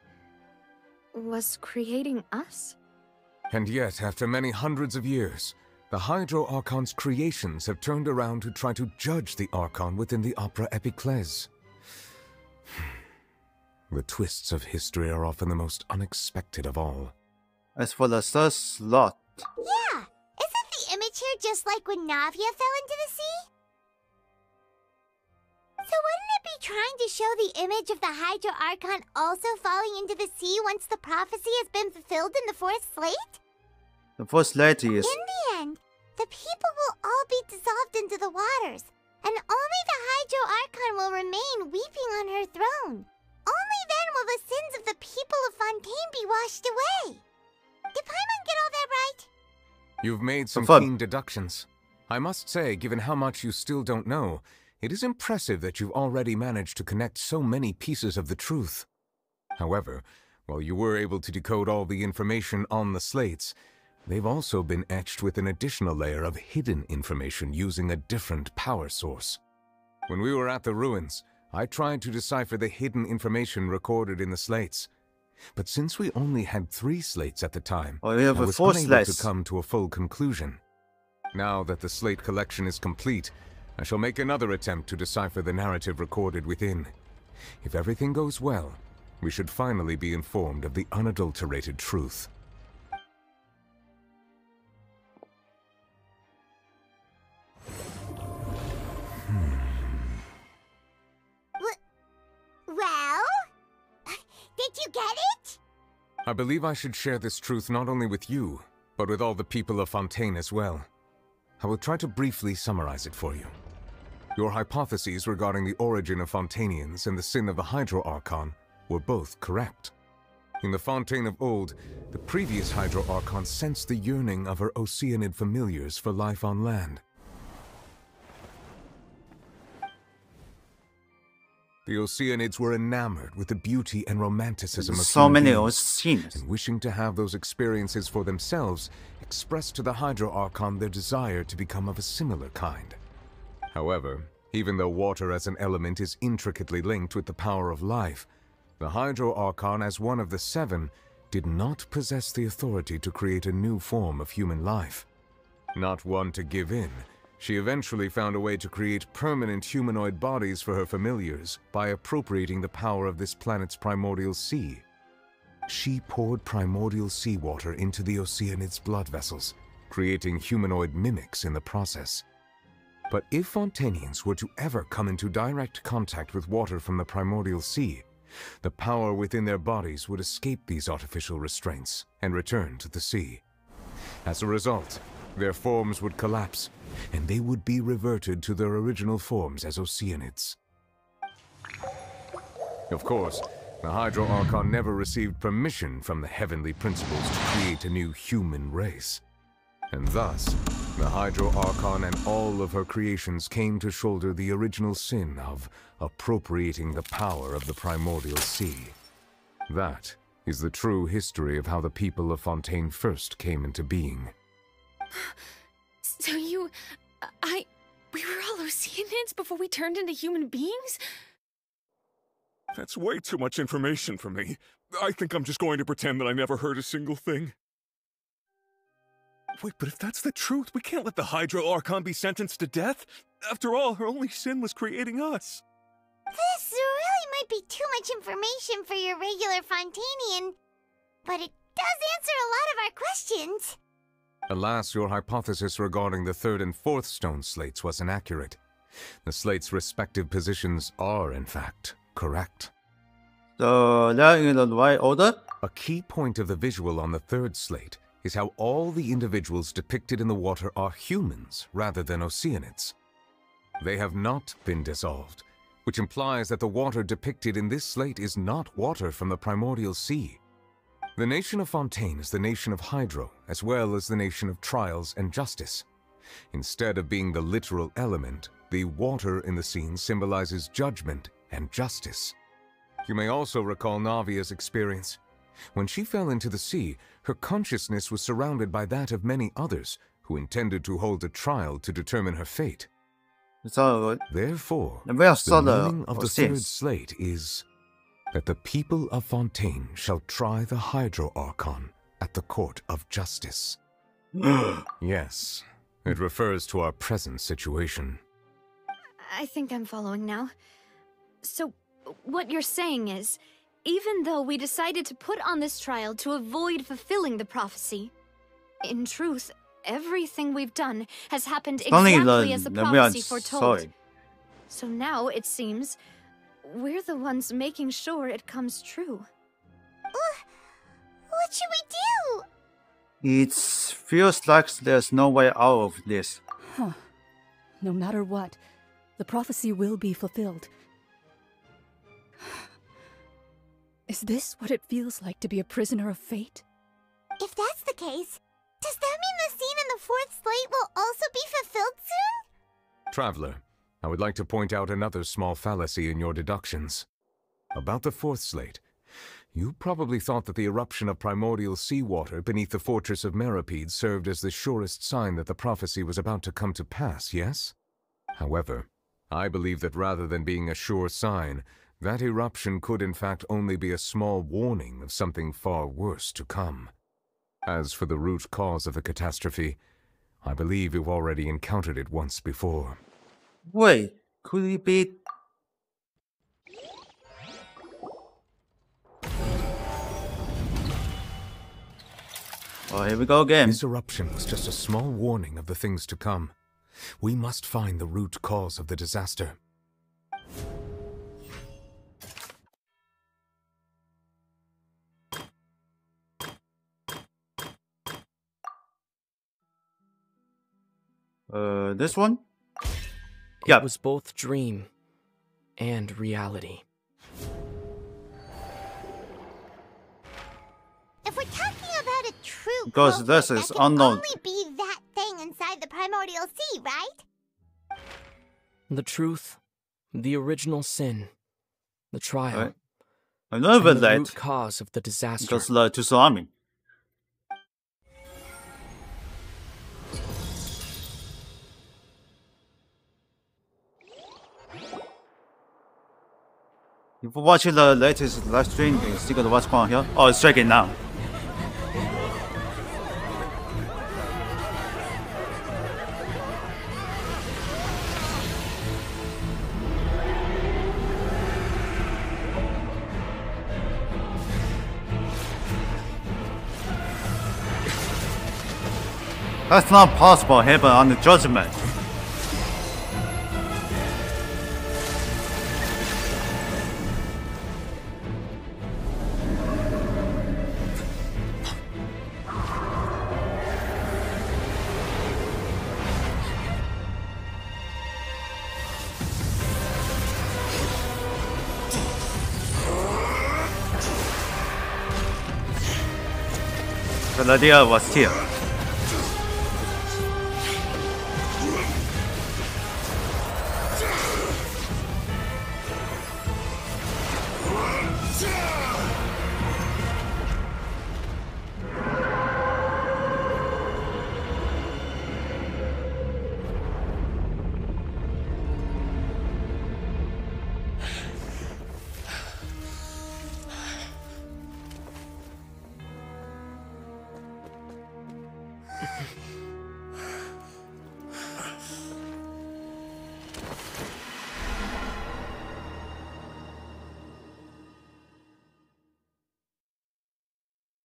Speaker 10: was creating us?
Speaker 7: And yet, after many hundreds of years, the Hydro Archon's creations have turned around to try to judge the Archon within the Opera Epiclese. The twists of history are often the most unexpected of all.
Speaker 1: As for the third slot,
Speaker 2: yeah, isn't the image here just like when Navia fell into the sea? So wouldn't it be trying to show the image of the Hydro Archon also falling into the sea once the prophecy has been fulfilled in the fourth slate?
Speaker 1: the fourth slate is...
Speaker 2: In the end, the people will all be dissolved into the waters, and only the Hydro Archon will remain weeping on her throne. Only then will the sins of the people of Fontaine be washed away. Did Paimon get all that right?
Speaker 7: You've made some keen deductions. I must say, given how much you still don't know, it is impressive that you've already managed to connect so many pieces of the truth. However, while you were able to decode all the information on the slates, they've also been etched with an additional layer of hidden information using a different power source. When we were at the ruins, I tried to decipher the hidden information recorded in the slates. But since we only had 3 slates at the time, I was unable to come to a full conclusion. Now that the slate collection is complete, I shall make another attempt to decipher the narrative recorded within. If everything goes well, we should finally be informed of the unadulterated truth.
Speaker 2: Well? Did you get it?
Speaker 7: I believe I should share this truth not only with you, but with all the people of Fontaine as well. I will try to briefly summarize it for you. Your hypotheses regarding the origin of Fontainians and the sin of the Hydro Archon were both correct. In the Fontaine of old, the previous Hydro Archon sensed the yearning of her Oceanid familiars for life on land. The Oceanids were enamored with the beauty and romanticism of human beings, and wishing to have those experiences for themselves, expressed to the Hydro Archon their desire to become of a similar kind. However, even though water as an element is intricately linked with the power of life, The Hydro Archon, as one of the 7, did not possess the authority to create a new form of human life. Not one to give in, she eventually found a way to create permanent humanoid bodies for her familiars by appropriating the power of this planet's primordial sea. She poured primordial seawater into the Oceanids' blood vessels, creating humanoid mimics in the process. But if Fontainians were to ever come into direct contact with water from the primordial sea, the power within their bodies would escape these artificial restraints and return to the sea. As a result, their forms would collapse, and they would be reverted to their original forms as Oceanids. Of course, the Hydro Archon never received permission from the heavenly principles to create a new human race. And thus, the Hydro Archon and all of her creations came to shoulder the original sin of appropriating the power of the primordial sea. That is the true history of how the people of Fontaine first came into being.
Speaker 17: So we were all Oceanids before we turned into human beings?
Speaker 8: That's way too much information for me. I think I'm just going to pretend that I never heard a single thing. Wait, but if that's the truth, we can't let the Hydro Archon be sentenced to death. After all, her only sin was creating us.
Speaker 2: This really might be too much information for your regular Fontainian, but it does answer a lot of our questions.
Speaker 7: Alas, your hypothesis regarding the 3rd and 4th stone slates was inaccurate. The slates' respective positions are, in fact, correct.
Speaker 1: So they're in the right order?
Speaker 7: A key point of the visual on the 3rd slate is how all the individuals depicted in the water are humans rather than Oceanids. They have not been dissolved, which implies that the water depicted in this slate is not water from the primordial sea. The nation of Fontaine is the nation of Hydro, as well as the nation of Trials and Justice. Instead of being the literal element, the water in the scene symbolizes judgment and justice. You may also recall Navia's experience. When she fell into the sea, her consciousness was surrounded by that of many others who intended to hold a trial to determine her fate. Therefore, the meaning of the 3rd slate is that the people of Fontaine shall try the Hydro Archon at the court of justice. Yes, it refers to our present situation.
Speaker 10: I think I'm following now. So, what you're saying is, even though we decided to put on this trial to avoid fulfilling the prophecy, in truth, everything we've done has happened exactly as the prophecy foretold. So now, it seems, we're the ones making sure it comes true.
Speaker 2: What should we do?
Speaker 1: It feels like there's no way out of this.
Speaker 23: Huh. No matter what, the prophecy will be fulfilled. Is this what it feels like to be a prisoner of fate?
Speaker 2: If that's the case, does that mean the scene in the 4th slate will also be fulfilled soon?
Speaker 7: Traveler, I would like to point out another small fallacy in your deductions. About the 4th slate, you probably thought that the eruption of primordial seawater beneath the fortress of Meripede served as the surest sign that the prophecy was about to come to pass, yes? However, I believe that rather than being a sure sign, that eruption could in fact only be a small warning of something far worse to come. As for the root cause of the catastrophe, I believe you've already encountered it once before.
Speaker 1: Wait, could it be... Oh, here we go again.
Speaker 7: This eruption was just a small warning of the things to come. We must find the root cause of the disaster.
Speaker 1: This one?
Speaker 16: It was both dream and reality.
Speaker 2: If we're talking about a true
Speaker 1: Because this
Speaker 2: conflict,
Speaker 1: is
Speaker 2: that can
Speaker 1: unknown.
Speaker 2: only be that thing inside the primordial sea, right?
Speaker 16: The truth, the original sin, the trial,
Speaker 1: Right. I know about
Speaker 16: and the
Speaker 1: that.
Speaker 16: root cause of the disaster.
Speaker 1: Because to tsunami. If you're watching the latest live stream, you can see what's going on here. Oh, it's striking now. That's not possible here, but on the judgment. The idea was here.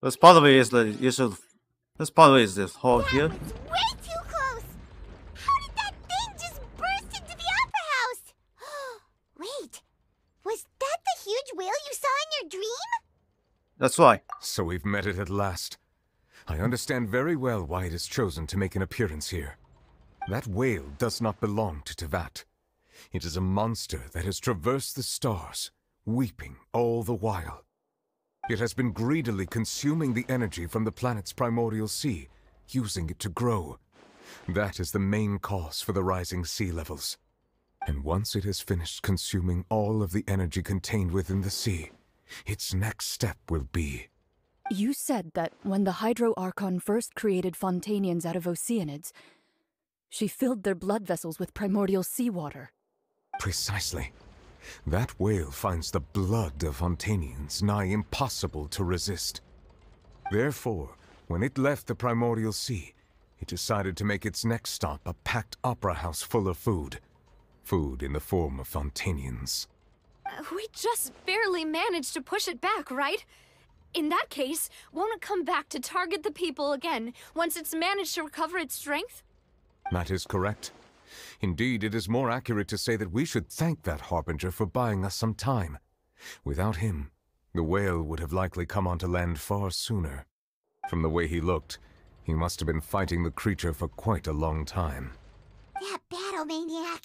Speaker 1: This probably is the issue. This probably is this hole here.
Speaker 2: Way too close! How did that thing just burst into the Opera House? Wait, was that the huge whale you saw in your dream?
Speaker 1: That's why.
Speaker 7: So we've met it at last. I understand very well why it has chosen to make an appearance here. That whale does not belong to Tevat. It is a monster that has traversed the stars, weeping all the while. It has been greedily consuming the energy from the planet's primordial sea, using it to grow. That is the main cause for the rising sea levels. And once it has finished consuming all of the energy contained within the sea, its next step will be...
Speaker 23: You said that when the Hydro Archon first created Fontanians out of Oceanids, she filled their blood vessels with primordial seawater.
Speaker 7: Precisely. That whale finds the blood of Fontanians nigh impossible to resist. Therefore, when it left the primordial sea, it decided to make its next stop a packed opera house full of food. Food in the form of Fontanians.
Speaker 10: We just barely managed to push it back, right? In that case, won't it come back to target the people again once it's managed to recover its strength?
Speaker 7: That is correct. Indeed, it is more accurate to say that we should thank that Harbinger for buying us some time. Without him, the whale would have likely come onto land far sooner. From the way he looked, he must have been fighting the creature for quite a long time.
Speaker 2: That battle maniac.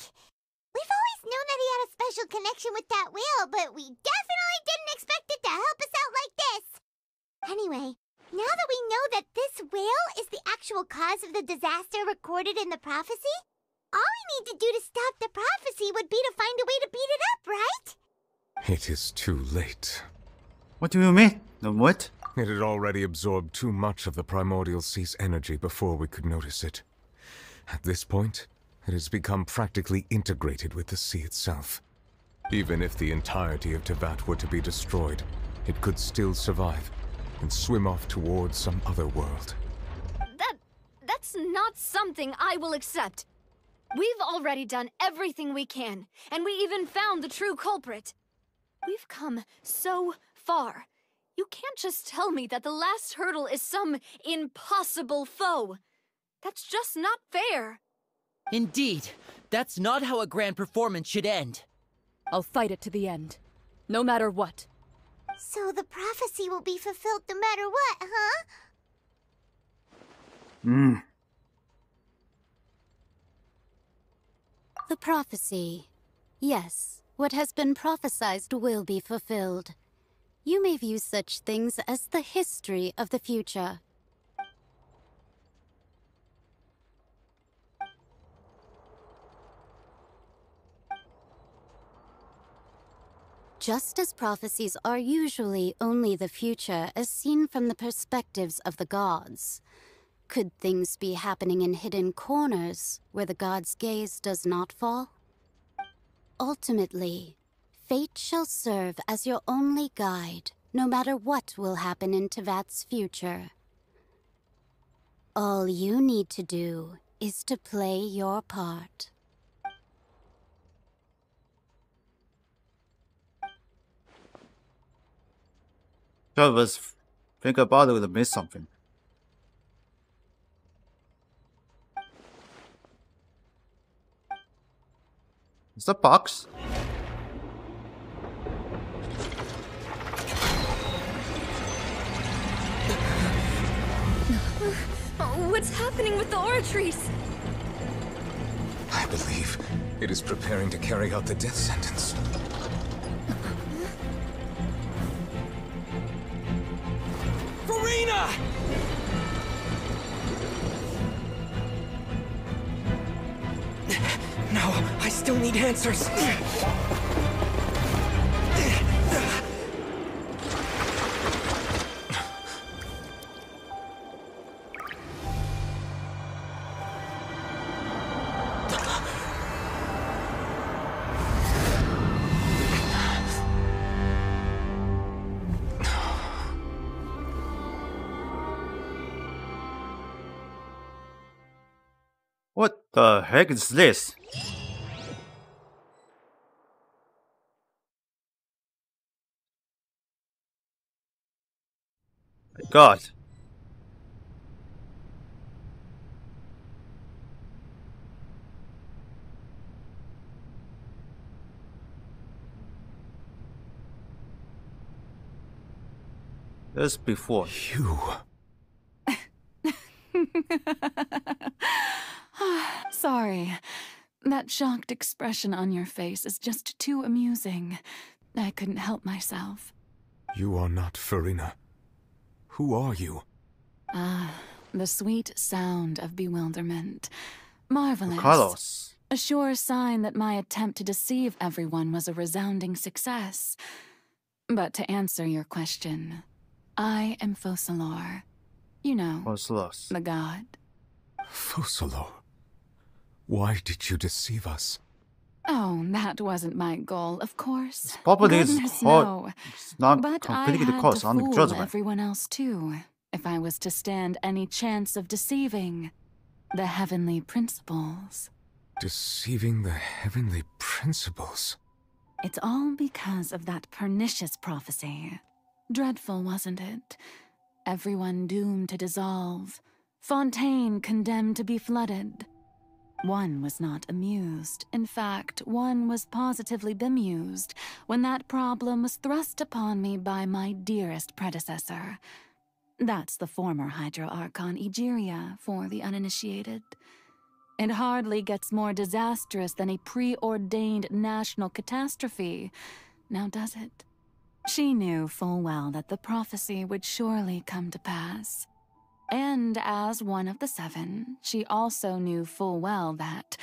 Speaker 2: We've always known that he had a special connection with that whale, but we definitely didn't expect it to help us out like this. Anyway, now that we know that this whale is the actual cause of the disaster recorded in the prophecy, all we need to do to stop the prophecy would be to find a way to beat it up, right?
Speaker 7: It is too late.
Speaker 1: What do you mean? The what?
Speaker 7: It had already absorbed too much of the primordial sea's energy before we could notice it. At this point, it has become practically integrated with the sea itself. Even if the entirety of Tevat were to be destroyed, it could still survive and swim off towards some other world.
Speaker 10: That's not something I will accept. We've already done everything we can, and we even found the true culprit. We've come so far. You can't just tell me that the last hurdle is some impossible foe. That's just not fair.
Speaker 6: Indeed, that's not how a grand performance should end.
Speaker 23: I'll fight it to the end, no matter what.
Speaker 2: So the prophecy will be fulfilled no matter what, huh?
Speaker 11: The prophecy. Yes, what has been prophesied will be fulfilled. You may view such things as the history of the future. Just as prophecies are usually only the future as seen from the perspectives of the gods, could things be happening in hidden corners where the gods' gaze does not fall? Ultimately, Fate shall serve as your only guide, no matter what will happen in Tevat's future. All you need to do is to play your part.
Speaker 1: Travis, think about it, would have missed something. Is that box?
Speaker 17: What's happening with the oratories?
Speaker 7: I believe it is preparing to carry out the death sentence.
Speaker 16: Farina! No, I still need answers.
Speaker 1: What the heck is this? My God. This before.
Speaker 7: You.
Speaker 13: Sorry. That shocked expression on your face is just too amusing. I couldn't help myself.
Speaker 7: You are not Farina. Who are you?
Speaker 13: The sweet sound of bewilderment. Marvelous.
Speaker 1: Carlos.
Speaker 13: A sure sign that my attempt to deceive everyone was a resounding success. But to answer your question, I am Focalor. You know,
Speaker 1: Focalor.
Speaker 13: the god.
Speaker 7: Focalor. Why did you deceive us?
Speaker 13: Oh, that wasn't my goal, of course.
Speaker 1: Probably is
Speaker 13: Goodness,
Speaker 1: hard.
Speaker 13: no.
Speaker 1: It's not
Speaker 13: But I
Speaker 1: completely the
Speaker 13: had
Speaker 1: cause
Speaker 13: to
Speaker 1: on the
Speaker 13: fool
Speaker 1: judgment.
Speaker 13: everyone else too, if I was to stand any chance of deceiving the heavenly principles.
Speaker 7: Deceiving the heavenly principles?
Speaker 13: It's all because of that pernicious prophecy. Dreadful, wasn't it? Everyone doomed to dissolve. Fontaine condemned to be flooded. One was not amused. In fact, one was positively bemused when that problem was thrust upon me by my dearest predecessor. That's the former Hydro Archon Egeria, for the uninitiated. It hardly gets more disastrous than a preordained national catastrophe, now does it? She knew full well that the prophecy would surely come to pass. And as one of the seven, she also knew full well that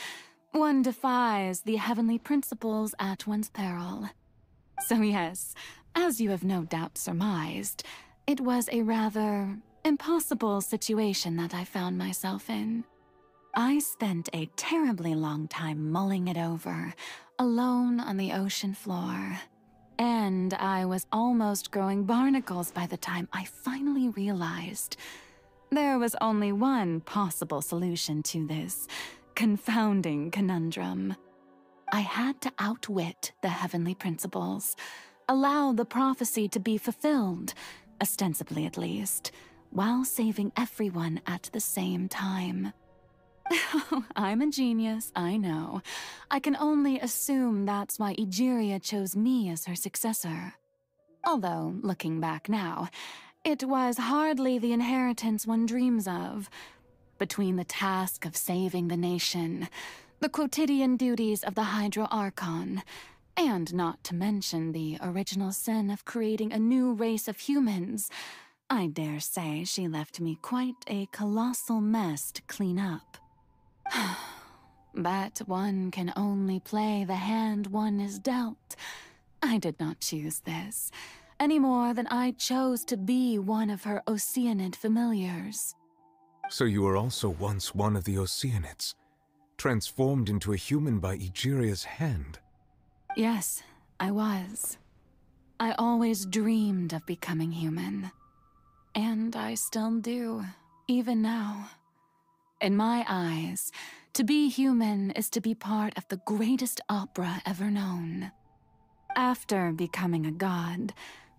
Speaker 13: one defies the heavenly principles at one's peril. So yes, as you have no doubt surmised, it was a rather impossible situation that I found myself in. I spent a terribly long time mulling it over, alone on the ocean floor. And I was almost growing barnacles by the time I finally realized there was only one possible solution to this confounding conundrum. I had to outwit the heavenly principles, allow the prophecy to be fulfilled, ostensibly at least, while saving everyone at the same time. I'm a genius, I know. I can only assume that's why Egeria chose me as her successor. Although, looking back now, it was hardly the inheritance one dreams of. Between the task of saving the nation, the quotidian duties of the Hydro Archon, and not to mention the original sin of creating a new race of humans, I dare say she left me quite a colossal mess to clean up. But one can only play the hand one is dealt. I did not choose this, any more than I chose to be one of her Oceanid familiars.
Speaker 7: So you were also once one of the Oceanids, transformed into a human by Egeria's hand?
Speaker 13: Yes, I was. I always dreamed of becoming human. And I still do, even now. In my eyes, to be human is to be part of the greatest opera ever known. After becoming a god,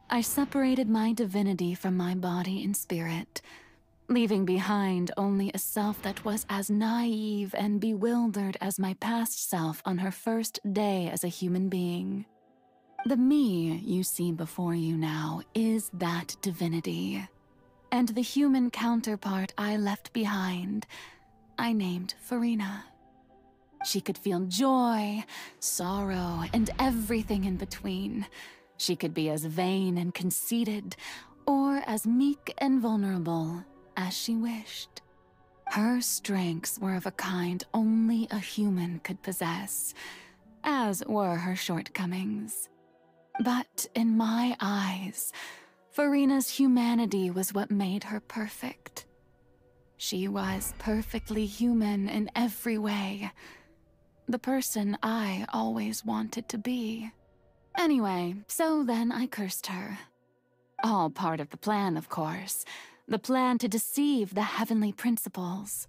Speaker 13: I separated my divinity from my body and spirit, leaving behind only a self that was as naive and bewildered as my past self on her first day as a human being. The me you see before you now is that divinity. And the human counterpart I left behind, I named Farina. She could feel joy, sorrow, and everything in between. She could be as vain and conceited, or as meek and vulnerable as she wished. Her strengths were of a kind only a human could possess, as were her shortcomings. But in my eyes, Farina's humanity was what made her perfect. She was perfectly human in every way. The person I always wanted to be. Anyway, so then I cursed her. All part of the plan, of course. The plan to deceive the heavenly principles.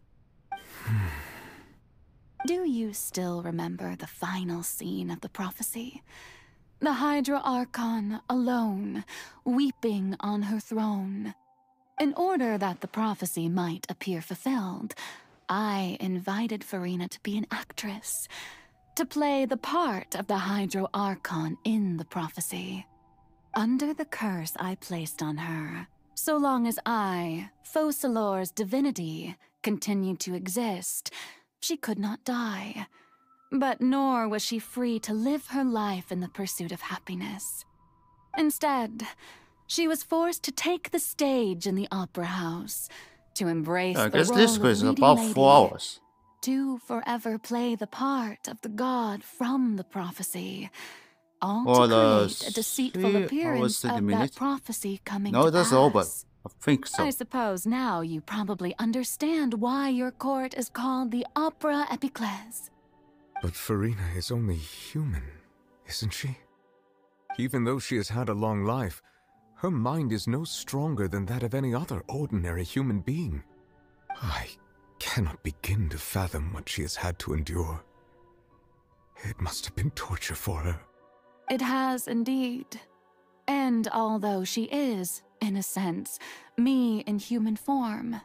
Speaker 13: Do you still remember the final scene of the prophecy? The Hydra Archon alone, weeping on her throne. In order that the prophecy might appear fulfilled, I invited Farina to be an actress, to play the part of the Hydro Archon in the prophecy. Under the curse I placed on her, so long as I, Focalor's divinity, continued to exist, she could not die. But nor was she free to live her life in the pursuit of happiness. Instead, she was forced to take the stage in the opera house, to embrace
Speaker 1: I
Speaker 13: the
Speaker 1: guess
Speaker 13: role
Speaker 1: this
Speaker 13: of
Speaker 1: quiz is
Speaker 13: leading
Speaker 1: about
Speaker 13: lady,
Speaker 1: 4 hours.
Speaker 13: to forever play the part of the god from the prophecy, all
Speaker 1: Or
Speaker 13: to
Speaker 1: the
Speaker 13: create a deceitful
Speaker 1: 3 hours
Speaker 13: appearance
Speaker 1: 30
Speaker 13: of
Speaker 1: minutes.
Speaker 13: that prophecy coming
Speaker 1: No,
Speaker 13: to
Speaker 1: that's
Speaker 13: pass.
Speaker 1: over. I think so.
Speaker 13: I suppose now you probably understand why your court is called the Opera Epiclese.
Speaker 7: But Farina is only human, isn't she? Even though she has had a long life, her mind is no stronger than that of any other ordinary human being. I cannot begin to fathom what she has had to endure. It must have been torture for her.
Speaker 13: It has indeed. And although she is, in a sense, me in human form,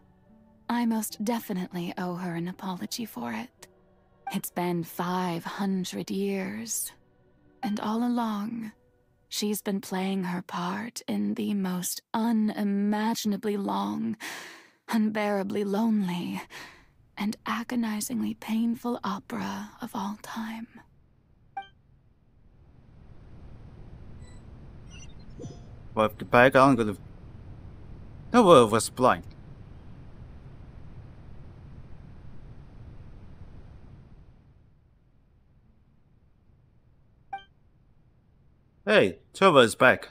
Speaker 13: I most definitely owe her an apology for it. It's been 500 years, and all along, she's been playing her part in the most unimaginably long, unbearably lonely, and agonizingly painful opera of all time.
Speaker 1: With the background, the world was blind. Hey, Trevor is back.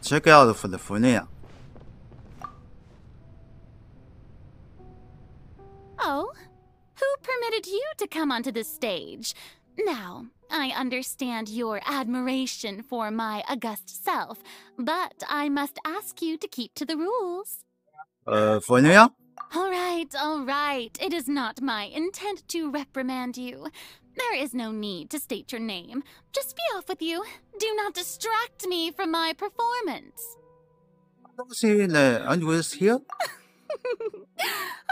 Speaker 1: Check out for the Farina.
Speaker 14: Oh, who permitted you to come onto the stage? Now, I understand your admiration for my august self, but I must ask you to keep to the rules.
Speaker 1: Farina?
Speaker 14: All right. It is not my intent to reprimand you. There is no need to state your name. Just be off with you. Do not distract me from my performance.
Speaker 1: See the Andrews here?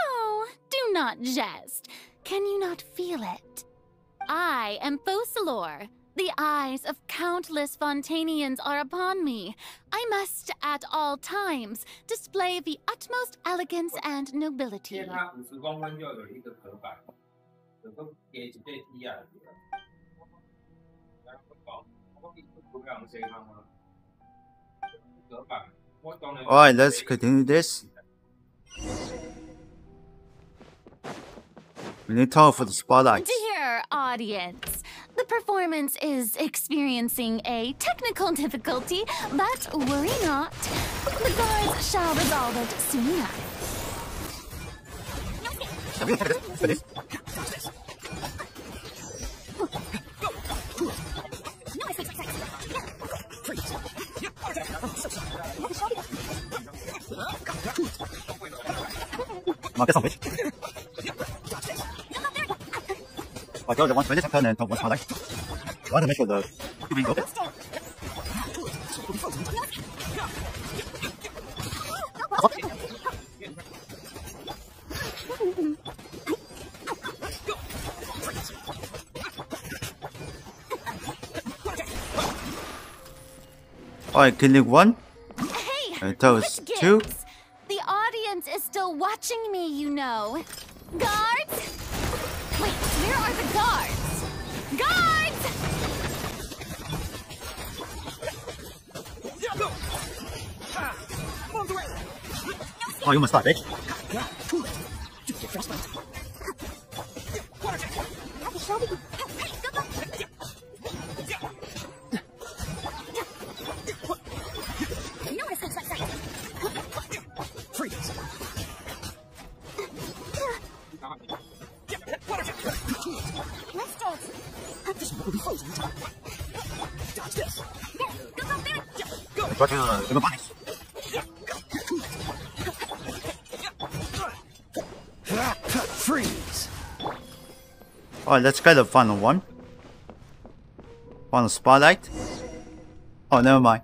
Speaker 14: Oh, do not jest. Can you not feel it? I am Focalor. The eyes of countless Fontanians are upon me. I must, at all times, display the utmost elegance and nobility.
Speaker 1: Alright, let's continue this. We need time for the spotlights.
Speaker 14: Dear audience, The performance is experiencing a technical difficulty, but worry not. The guards shall resolve it soon enough.
Speaker 1: Get some fish. I go the one Swedish turn and one Thai. Want to make sure the tubing open. Alright, killing one.
Speaker 14: Hey,
Speaker 1: and that was two.
Speaker 14: The audience is still watching me, you know. Guards? Wait, where are the guards? Guards!
Speaker 1: Oh, you must stop, bitch.
Speaker 19: Freeze!
Speaker 1: Alright, let's get the final one. Final spotlight. Oh, never mind.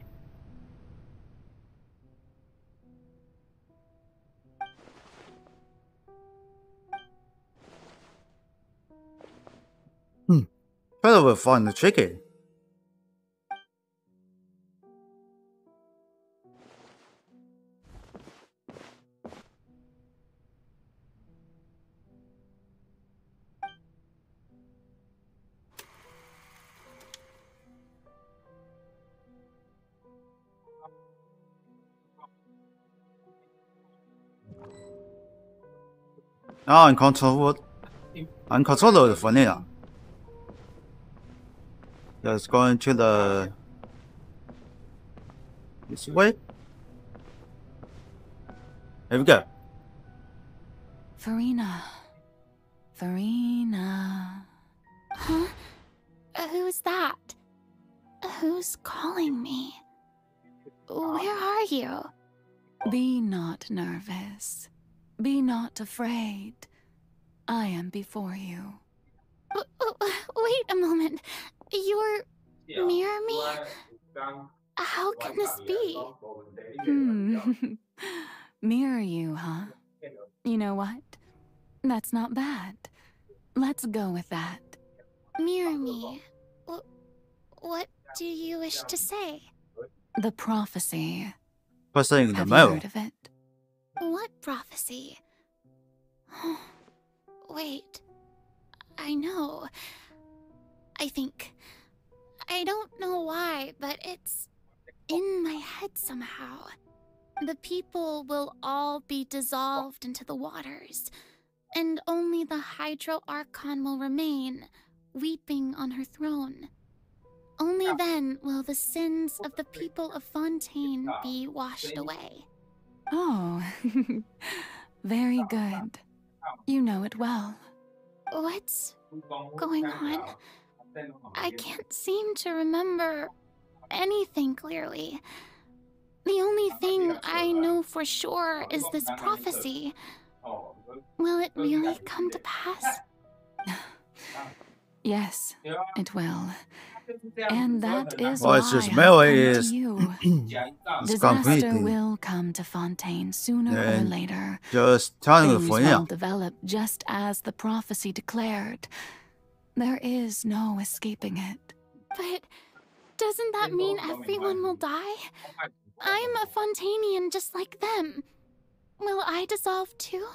Speaker 1: Fellow will find the tricky. Ah, uncontrollable for now. Let's go into the this way. Here we go.
Speaker 13: Farina. Farina.
Speaker 14: Huh? Who's that? Who's calling me? Where are you?
Speaker 13: Be not nervous. Be not afraid. I am before you.
Speaker 14: Wait a moment. You're near me? How can this be?
Speaker 13: Mirror you, huh? You know what? That's not bad. Let's go with that.
Speaker 14: Mirror me? What do you wish to say?
Speaker 13: The prophecy.
Speaker 1: Saying the
Speaker 13: Have
Speaker 1: mail.
Speaker 13: you heard of it?
Speaker 14: What prophecy? Wait. I know. I think. I don't know why, but it's in my head somehow. The people will all be dissolved into the waters, and only the Hydro Archon will remain, weeping on her throne. Only then will the sins of the people of Fontaine be washed away.
Speaker 13: Oh, very good. You know it well.
Speaker 14: What's going on? I can't seem to remember anything clearly. The only thing I know for sure is this prophecy. Will it really come to pass?
Speaker 13: Yes, it will. And that is
Speaker 1: Well,
Speaker 13: why
Speaker 1: it's just
Speaker 13: I've
Speaker 1: melee
Speaker 13: come
Speaker 1: is
Speaker 13: to you.
Speaker 1: it's
Speaker 13: Disaster
Speaker 1: completely
Speaker 13: will come to Fontaine sooner or
Speaker 1: and
Speaker 13: later.
Speaker 1: just telling you
Speaker 13: Things
Speaker 1: for
Speaker 13: will
Speaker 1: now.
Speaker 13: develop just as the prophecy declared. There is no escaping it.
Speaker 14: But doesn't that mean everyone will die? I'm a Fontainian just like them. Will I dissolve too?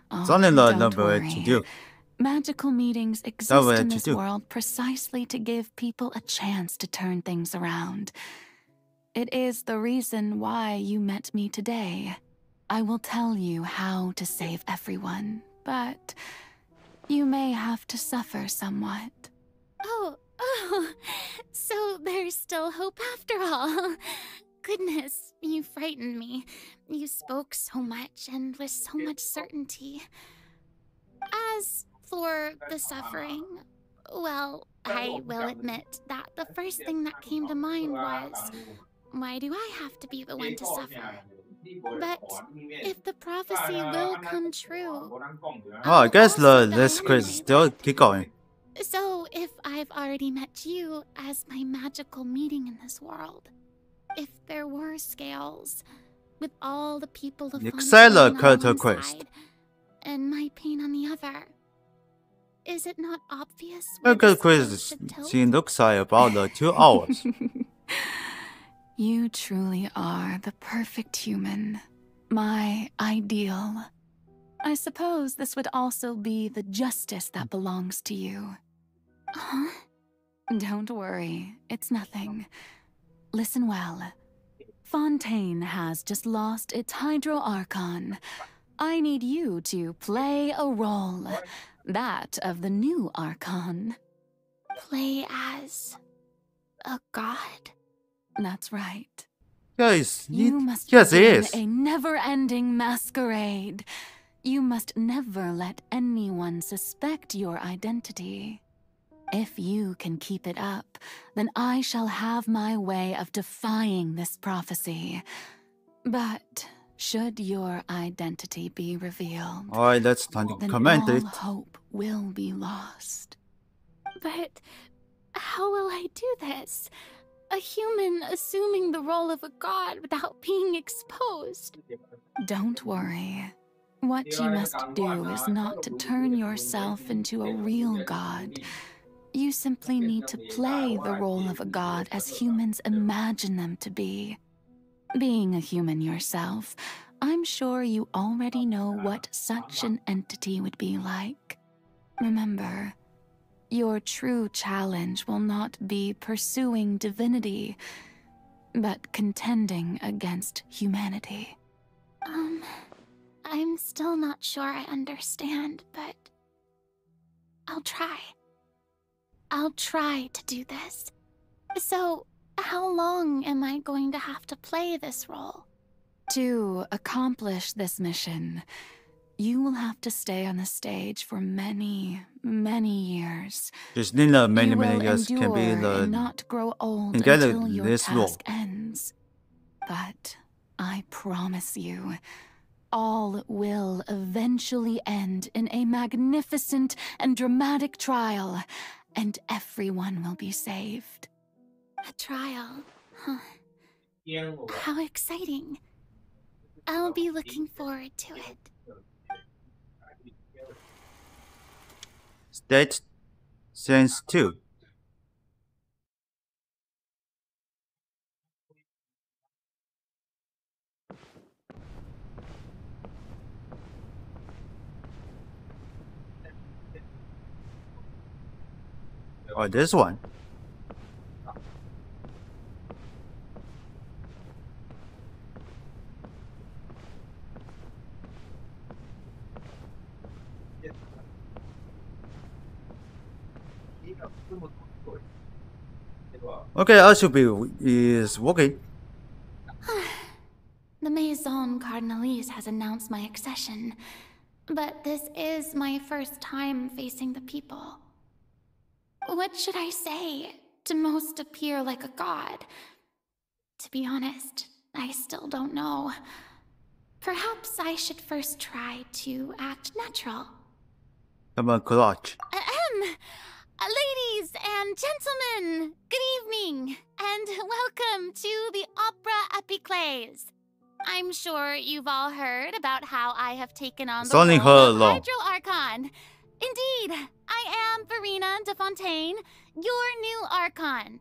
Speaker 1: It's only the
Speaker 13: don't
Speaker 1: number
Speaker 13: worry.
Speaker 1: to do.
Speaker 13: Magical meetings
Speaker 1: way
Speaker 13: exist
Speaker 1: to
Speaker 13: in this
Speaker 1: do.
Speaker 13: world precisely to give people a chance to turn things around. It is the reason why you met me today. I will tell you how to save everyone, but You may have to suffer somewhat.
Speaker 14: Oh, so there's still hope after all. Goodness, you frightened me. You spoke so much and with so much certainty. As for the suffering, well, I will admit that the first thing that came to mind was, why do I have to be the one to suffer? But if the prophecy will come true...
Speaker 1: Oh, I guess this quiz still keep going.
Speaker 14: So, if I've already met you as my magical meeting in this world, if there were scales, with all the people of Fontaine on one side, and my pain on the other, is it not obvious where the scales should tilt?
Speaker 1: She looks like about 2 hours.
Speaker 13: You truly are the perfect human. My ideal. I suppose this would also be the justice that belongs to you.
Speaker 14: Huh?
Speaker 13: Don't worry, it's nothing. Listen well. Fontaine has just lost its Hydro Archon. I need you to play a role. That of the new Archon.
Speaker 14: Play as... a god?
Speaker 13: That's right.
Speaker 1: Guys,
Speaker 13: you must
Speaker 1: yes, it
Speaker 13: begin
Speaker 1: is.
Speaker 13: A never-ending masquerade. You must never let anyone suspect your identity. If you can keep it up, then I shall have my way of defying this prophecy. But should your identity be revealed,
Speaker 1: Alright, let's
Speaker 13: then
Speaker 1: comment
Speaker 13: all
Speaker 1: it.
Speaker 13: hope will be lost.
Speaker 14: But how will I do this? A human assuming the role of a god without being exposed.
Speaker 13: Don't worry. What you must do is not to turn yourself into a real god. You simply need to play the role of a god as humans imagine them to be. Being a human yourself, I'm sure you already know what such an entity would be like. Remember, your true challenge will not be pursuing divinity, but contending against humanity.
Speaker 14: I'm still not sure I understand, but I'll try. I'll try to do this. So, how long am I going to have to play this role?
Speaker 13: To accomplish this mission, you will have to stay on the stage for many, many years.
Speaker 1: Just Nina many
Speaker 13: you
Speaker 1: years can be the
Speaker 13: and not grow old
Speaker 1: and get
Speaker 13: until your
Speaker 1: this role.
Speaker 13: task ends. But I promise you, all will eventually end in a magnificent and dramatic trial, and everyone will be saved.
Speaker 14: A trial, huh? How exciting. I'll be looking forward to it.
Speaker 1: State Sense 2. Or this one. Okay, Archon is walking.
Speaker 14: The Maison Cardinalise has announced my accession, but this is my first time facing the people. What should I say to most appear like a god? To be honest, I still don't know. Perhaps I should first try to act natural.
Speaker 1: Come on, clutch.
Speaker 14: Ladies and gentlemen, good evening, and welcome to the Opera Epiclese. I'm sure you've all heard about how I have taken on
Speaker 1: It's
Speaker 14: the
Speaker 1: only
Speaker 14: role
Speaker 1: her
Speaker 14: of
Speaker 1: alone.
Speaker 14: Hydro Archon. Indeed, I am Verena de Fontaine, your new Archon.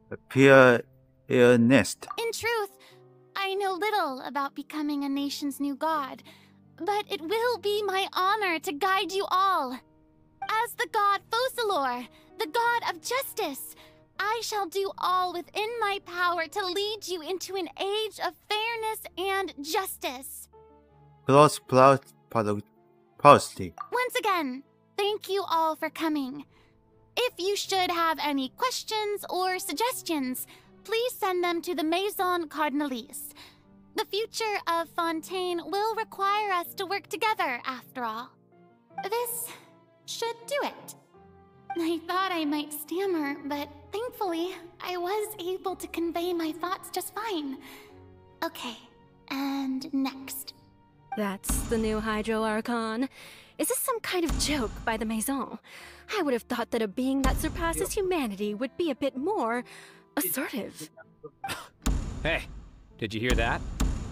Speaker 1: Appear nest.
Speaker 14: In truth, I know little about becoming a nation's new god, but it will be my honor to guide you all. As the god Focalor, the god of justice, I shall do all within my power to lead you into an age of fairness and justice.
Speaker 1: Cross policy.
Speaker 14: Once again, thank you all for coming. If you should have any questions or suggestions, please send them to the Maison Cardinalise. The future of Fontaine will require us to work together, after all. This should do it. I thought I might stammer, but thankfully, I was able to convey my thoughts just fine. Okay, and next.
Speaker 17: That's the new Hydro Archon. Is this some kind of joke by the Maison? I would have thought that a being that surpasses humanity would be a bit more assertive.
Speaker 15: Hey, did you hear that?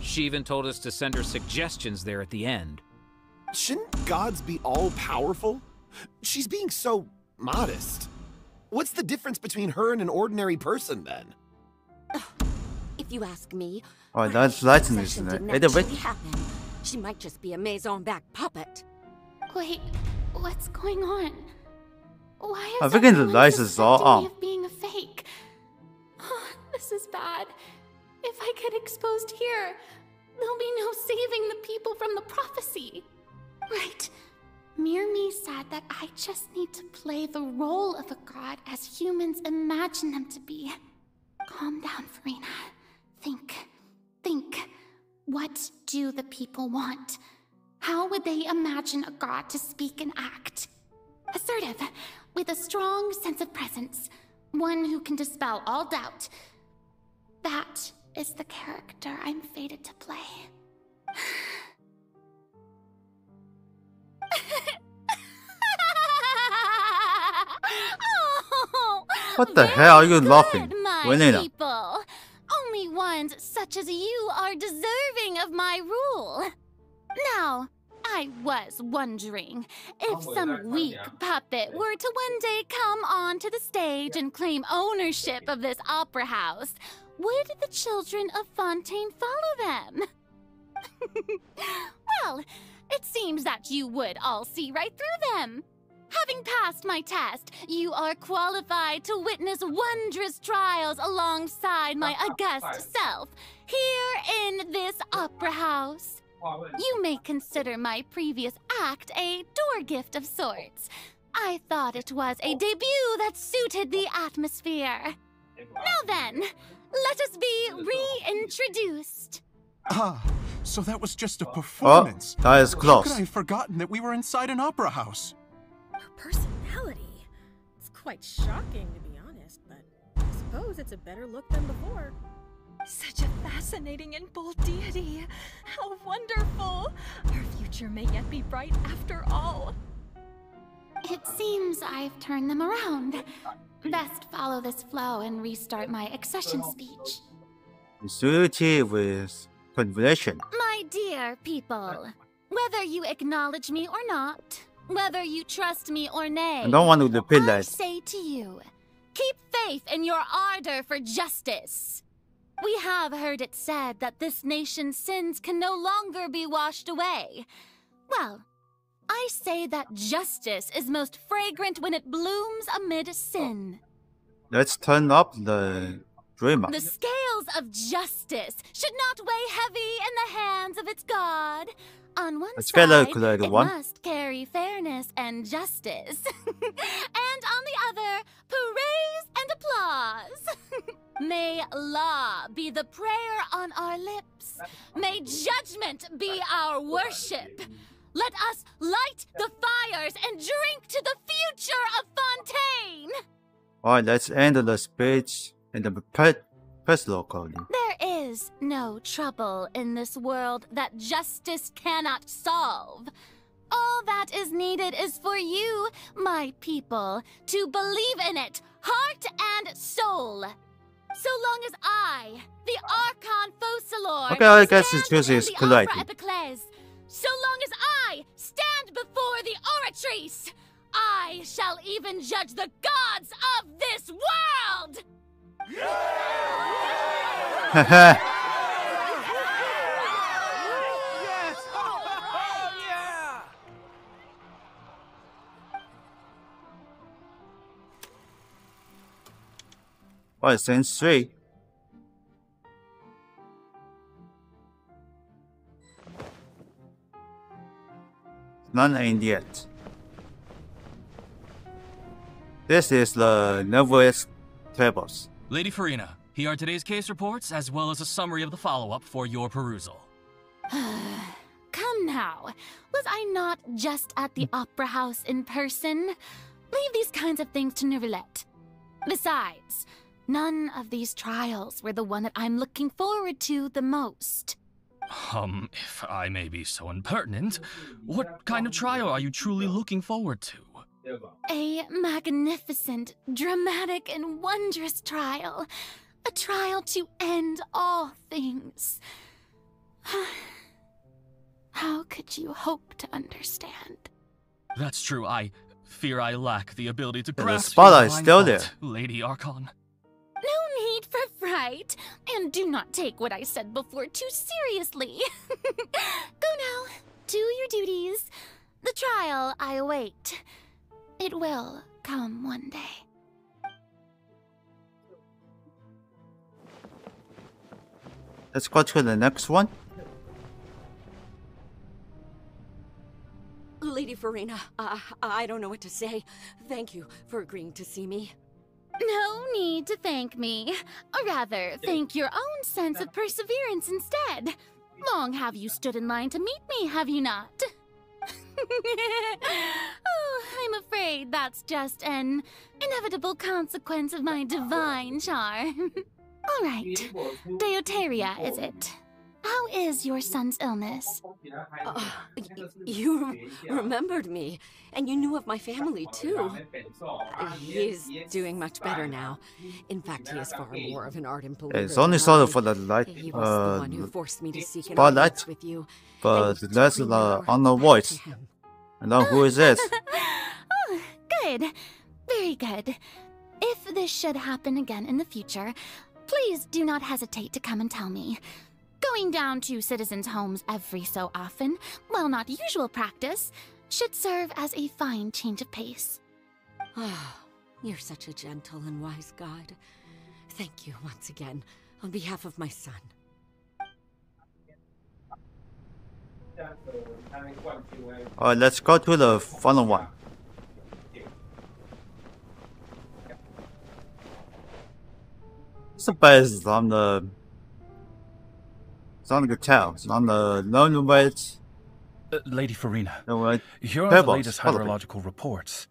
Speaker 15: She even told us to send her suggestions there at the end.
Speaker 18: Shouldn't gods be all-powerful? She's being so modest. What's the difference between her and an ordinary person, then?
Speaker 20: If you ask me,
Speaker 1: Oh, that's lightning, isn't it? Either way.
Speaker 20: she might just be a Maison-back puppet.
Speaker 14: Wait, what's going on? Why is
Speaker 1: I think the
Speaker 14: everyone
Speaker 1: lights is all
Speaker 14: suspecting me
Speaker 1: on.
Speaker 14: of being a fake? Oh, this is bad. If I get exposed here, there'll be no saving the people from the prophecy. Right. Mirmi said that I just need to play the role of a god as humans imagine them to be. Calm down, Farina. Think. What do the people want? How would they imagine a god to speak and act? Assertive, with a strong sense of presence. One who can dispel all doubt. That is the character I'm fated to play.
Speaker 1: What the hell are you laughing?
Speaker 14: My
Speaker 1: Wenena.
Speaker 14: people. Only ones such as you are deserving of my rule. Now, I was wondering if some weak puppet were to one day come onto the stage and claim ownership of this opera house, would the children of Fontaine follow them? Well, it seems that you would all see right through them. Having passed my test, you are qualified to witness wondrous trials alongside my august self, here in this opera house. You may consider my previous act a door gift of sorts. I thought it was a debut that suited the atmosphere. Now then, let us be reintroduced.
Speaker 24: Ah, so that was just a performance.
Speaker 1: Oh, that is
Speaker 24: How
Speaker 1: close.
Speaker 24: could I have forgotten that we were inside an opera house?
Speaker 25: Her personality. It's quite shocking, to be honest, but I suppose it's a better look than before.
Speaker 10: Such a fascinating and bold deity. How wonderful! Our future may yet be bright after all.
Speaker 14: It seems I've turned them around. Best follow this flow and restart my accession speech.
Speaker 1: Duty with conversation.
Speaker 14: My dear people, whether you acknowledge me or not, whether you trust me or nay,
Speaker 1: I don't want to repeat
Speaker 14: I
Speaker 1: that.
Speaker 14: say to you, keep faith in your ardor for justice. We have heard it said that this nation's sins can no longer be washed away. Well, I say that justice is most fragrant when it blooms amid sin.
Speaker 1: Let's turn up the dreamer.
Speaker 14: The scales of justice should not weigh heavy in the hands of its god. On one
Speaker 1: Let's get
Speaker 14: side,
Speaker 1: a
Speaker 14: it
Speaker 1: one.
Speaker 14: must carry fairness and justice. And on the other, praise and applause. May law be the prayer on our lips. May judgment be our worship. Let us light the fires and drink to the future of Fontaine.
Speaker 1: Alright, let's end the speech in the personal coding.
Speaker 14: There is no trouble in this world that justice cannot solve. All that is needed is for you, my people, to believe in it, heart and soul. So long as I, the Archon Focalord,
Speaker 1: Okay, I guess
Speaker 14: stand
Speaker 1: it's just
Speaker 14: in
Speaker 1: his
Speaker 14: the
Speaker 1: colliding.
Speaker 14: Opera Epiclese, so long as I stand before the Oratrice, I shall even judge the gods of this world!
Speaker 1: Oh, it's in 3. None ain't yet. This is the Nervous tables.
Speaker 3: Lady Farina, here are today's case reports as well as a summary of the follow-up for your perusal.
Speaker 14: Come now. Was I not just at the Opera House in person? Leave these kinds of things to Neuvillette. Besides, none of these trials were the one that I'm looking forward to the most.
Speaker 3: If I may be so impertinent, what kind of trial are you truly looking forward to?
Speaker 14: A magnificent, dramatic, and wondrous trial. A trial to end all things. How could you hope to understand?
Speaker 3: That's true. I fear I lack the ability to grasp
Speaker 1: the spotlight's
Speaker 3: your
Speaker 1: still
Speaker 3: divine
Speaker 1: there.
Speaker 3: thought, Lady Archon.
Speaker 14: No need for fright, and do not take what I said before too seriously. Go now, do your duties. The trial I await. It will come one day.
Speaker 1: Let's go to the next one.
Speaker 20: Lady Farina, I don't know what to say. Thank you for agreeing to see me.
Speaker 14: No need to thank me. Or rather, thank your own sense of perseverance instead. Long have you stood in line to meet me, have you not? Oh, I'm afraid that's just an inevitable consequence of my divine charm. All right, Deoteria, is it? How is your son's illness?
Speaker 20: You remembered me, and you knew of my family, too. He's doing much better now. In fact, he is far more of an ardent believer.
Speaker 1: It's only sort of for the light,
Speaker 20: He was the one who forced me to seek an
Speaker 1: spotlight,
Speaker 20: audience with you.
Speaker 1: but that's on the voice. And now who is this?
Speaker 14: Oh, good. Very good. If this should happen again in the future, please do not hesitate to come and tell me. Going down to citizens' homes every so often, while not usual practice, should serve as a fine change of pace.
Speaker 20: You're such a gentle and wise god. Thank you once again, on behalf of my son.
Speaker 1: Alright, let's go to the final one. It's the best on the... It's on the guitar. It's on the known weights.
Speaker 4: Lady Farina,
Speaker 1: No,
Speaker 4: here are the latest hydrological reports.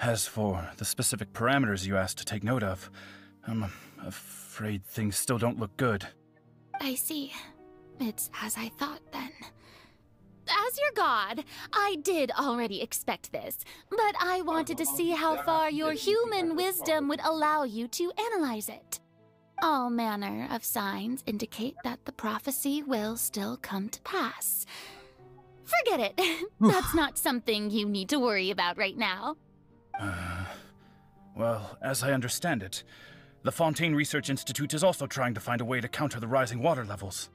Speaker 4: As for the specific parameters you asked to take note of, I'm afraid things still don't look good.
Speaker 14: I see. It's as I thought then. As your god, I did already expect this, but I wanted to see how far your human wisdom would allow you to analyze it. All manner of signs indicate that the prophecy will still come to pass. Forget it. That's not something you need to worry about right now.
Speaker 4: Well, as I understand it, the Fontaine Research Institute is also trying to find a way to counter the rising water levels.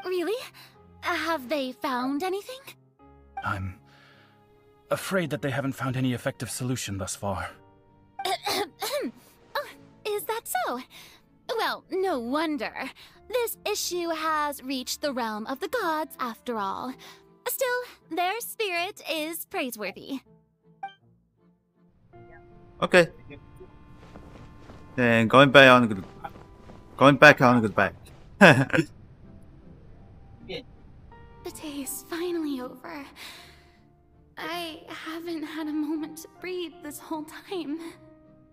Speaker 14: Really? Have they found anything?
Speaker 4: I'm afraid that they haven't found any effective solution thus far.
Speaker 14: Oh, is that so? Well, no wonder. This issue has reached the realm of the gods, after all. Still, their spirit is praiseworthy.
Speaker 1: Okay. Then going back on the back.
Speaker 14: The day is finally over. I haven't had a moment to breathe this whole time.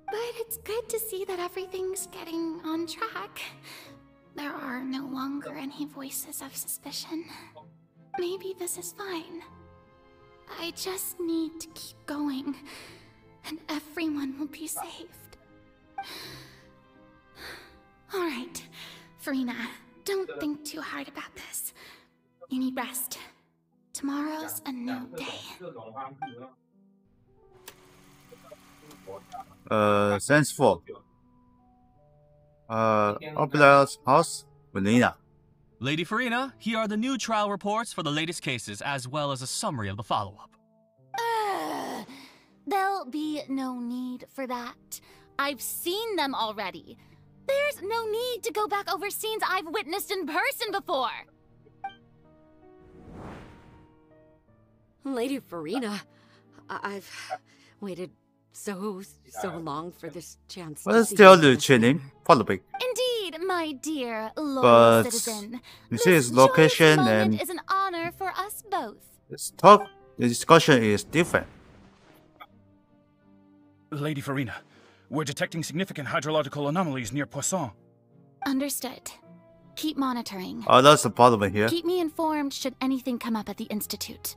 Speaker 14: But it's good to see that everything's getting on track. There are no longer any voices of suspicion. Maybe this is fine. I just need to keep going, and everyone will be saved. Alright, Farina, don't think too hard about this. You need rest. Tomorrow's a new day.
Speaker 1: Sense 4. Opera's house, Vanina.
Speaker 3: Lady Farina, here are the new trial reports for the latest cases, as well as a summary of the follow-up.
Speaker 14: There'll be no need for that. I've seen them already. There's no need to go back over scenes I've witnessed in person before.
Speaker 20: Lady Farina, I've waited so long for this chance
Speaker 1: Well,
Speaker 20: to
Speaker 1: it's
Speaker 20: see
Speaker 1: still
Speaker 20: you.
Speaker 1: the chilling, following.
Speaker 14: Indeed, my dear loyal
Speaker 1: But
Speaker 14: citizen.
Speaker 1: you see his
Speaker 14: This
Speaker 1: location
Speaker 14: joyous moment
Speaker 1: and
Speaker 14: is an honor for us both.
Speaker 1: the discussion is different.
Speaker 4: Lady Farina, we're detecting significant hydrological anomalies near Poisson.
Speaker 14: Understood. Keep monitoring.
Speaker 1: Oh, that's the problem here.
Speaker 14: Keep me informed should anything come up at the Institute.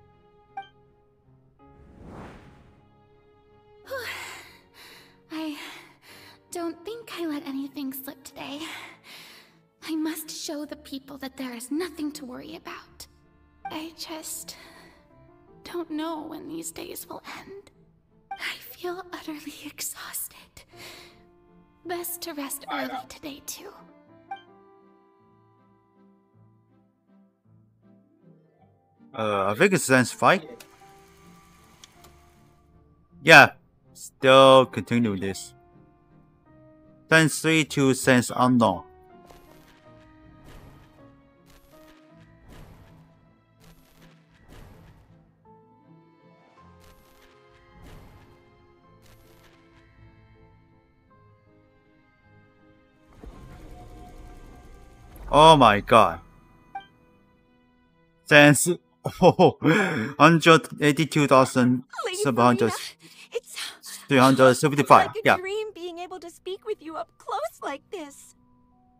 Speaker 14: I don't think I let anything slip today. I must show the people that there is nothing to worry about. I just don't know when these days will end. I feel utterly exhausted. Best to rest early today, too.
Speaker 1: I think it's Sense Fight. Yeah, still continue this. Sense 3 to Sense Unknown. Oh my god. Sense 182,775. Yeah.
Speaker 20: Dream being able to speak with you up close like this.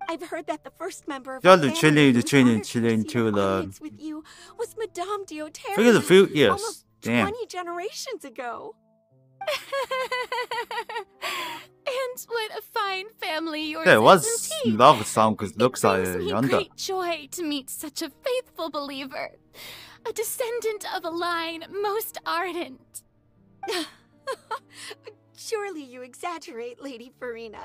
Speaker 20: I've heard that the first member of
Speaker 1: Yeah,
Speaker 20: our
Speaker 1: the
Speaker 20: family who was
Speaker 1: chilling
Speaker 20: honored
Speaker 1: to
Speaker 20: receive
Speaker 1: the.
Speaker 20: audience with you was Madame
Speaker 1: I think it's a few years.
Speaker 20: almost
Speaker 1: Damn.
Speaker 20: 20 generations ago.
Speaker 14: And what a fine family yours
Speaker 1: Yeah, it
Speaker 14: is
Speaker 1: was
Speaker 14: indeed.
Speaker 1: love song because looks like
Speaker 14: Brings me
Speaker 1: younger.
Speaker 14: great joy to meet such a faithful believer, a descendant of a line most ardent.
Speaker 20: Surely you exaggerate, Lady Farina.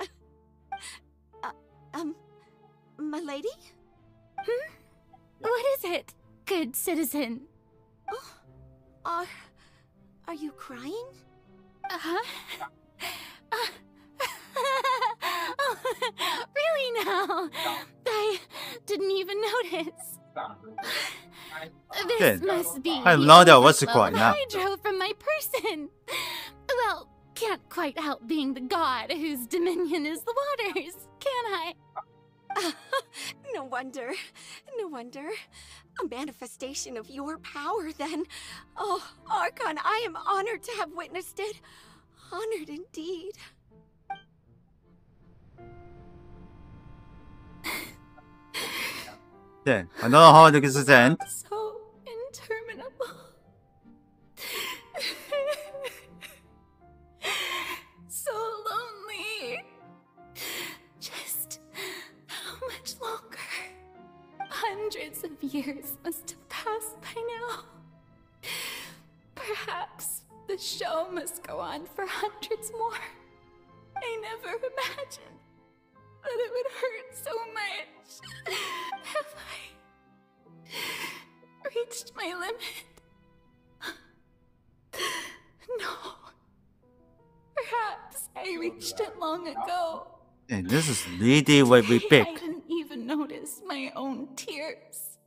Speaker 20: My lady?
Speaker 14: What is it, good citizen?
Speaker 20: Are you crying?
Speaker 14: Uh-huh. Really now? I didn't even notice. This must be
Speaker 1: I have no idea what's the
Speaker 14: overflow
Speaker 1: cry
Speaker 14: of
Speaker 1: now.
Speaker 14: hydro from my person. Well, can't quite help being the god whose dominion is the waters, can I?
Speaker 20: No wonder. No wonder. A manifestation of your power, then. Oh, Archon, I am honored to have witnessed it. Honored indeed.
Speaker 1: Then, I don't know how this is end.
Speaker 14: So interminable. So lonely. Just how much longer? Hundreds of years must have passed by now. Perhaps the show must go on for hundreds more. I never imagined that it would hurt so much. Have I reached my limit? No. Perhaps I reached it long ago.
Speaker 1: And this is really way
Speaker 14: I
Speaker 1: big.
Speaker 14: didn't even notice my own tears.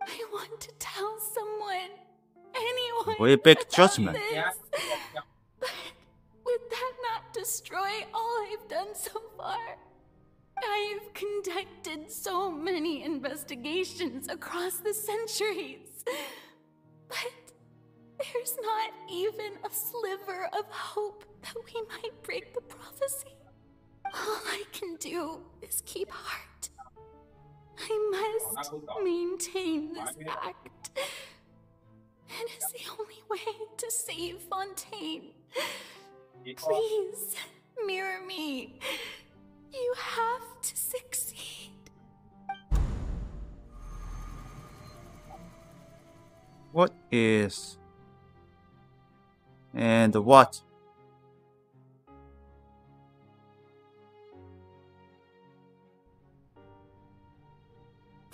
Speaker 14: I want to tell someone, anyone,
Speaker 1: Way big
Speaker 14: about
Speaker 1: judgment.
Speaker 14: this. But would that not destroy all I've done so far? I've conducted so many investigations across the centuries, but there's not even a sliver of hope that we might break the prophecy. All I can do is keep heart. I must maintain this act. It is the only way to save Fontaine. Please, mirror me. You have to succeed.
Speaker 1: What is... And what?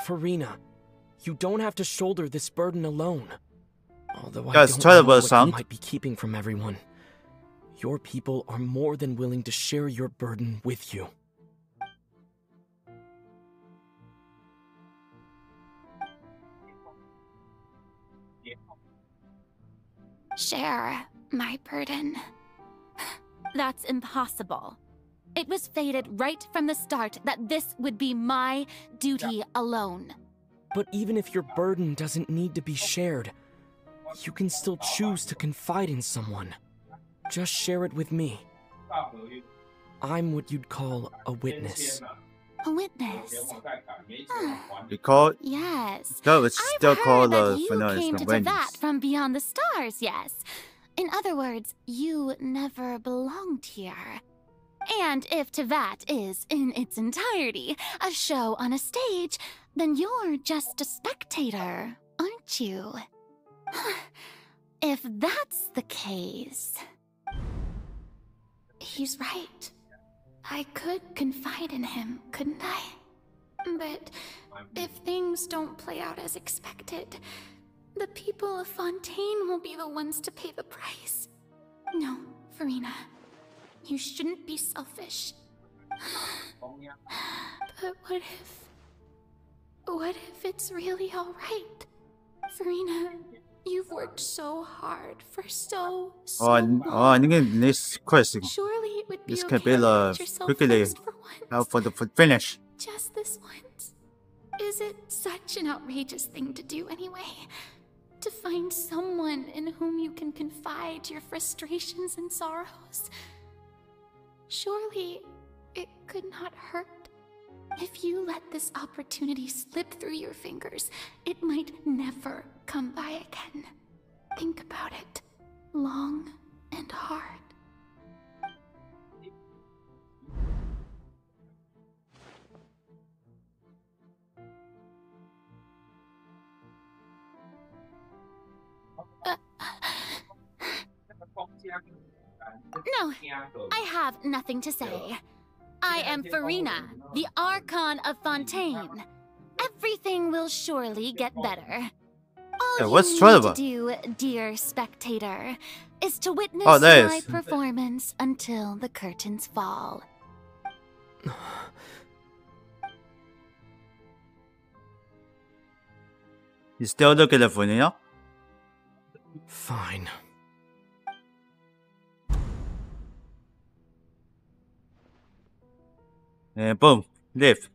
Speaker 16: Farina, you don't have to shoulder this burden alone. Although
Speaker 1: Guys,
Speaker 16: I don't
Speaker 1: terrible
Speaker 16: know what
Speaker 1: sound.
Speaker 16: you might be keeping from everyone. Your people are more than willing to share your burden with you.
Speaker 14: Share my burden. That's impossible. It was fated right from the start that this would be my duty alone.
Speaker 16: But even if your burden doesn't need to be shared, you can still choose to confide in someone. Just share it with me. I'm what you'd call a witness.
Speaker 14: A witness?
Speaker 1: Because
Speaker 14: Yes.
Speaker 1: it's still
Speaker 14: I've
Speaker 1: called
Speaker 14: heard that you
Speaker 1: Fenris
Speaker 14: came
Speaker 1: the
Speaker 14: to
Speaker 1: Witness.
Speaker 14: Tevat from beyond the stars, yes. In other words, you never belonged here. And if Tevat is, in its entirety, a show on a stage, then you're just a spectator, aren't you? If that's the case... He's right. I could confide in him, couldn't I? But if things don't play out as expected, the people of Fontaine will be the ones to pay the price. No, Farina. You shouldn't be selfish. But what if it's really alright? Farina, you've worked so hard for so long.
Speaker 1: 아니긴 this question.
Speaker 14: Surely it would be
Speaker 1: This
Speaker 14: okay
Speaker 1: can be
Speaker 14: to put yourself
Speaker 1: quickly
Speaker 14: first for once.
Speaker 1: for the finish.
Speaker 14: Just this once. Is it such an outrageous thing to do anyway? To find someone in whom you can confide your frustrations and sorrows? Surely it could not hurt. If you let this opportunity slip through your fingers, it might never come by again. Think about it long and hard. No, I have nothing to say. I am Farina, the Archon of Fontaine. Everything will surely get better. All
Speaker 1: what's
Speaker 14: you
Speaker 1: trouble?
Speaker 14: need to do, dear spectator, is to witness
Speaker 1: there
Speaker 14: my
Speaker 1: is.
Speaker 14: performance until the curtains fall.
Speaker 1: You still looking at Funina?
Speaker 16: Fine.
Speaker 1: And boom, leave.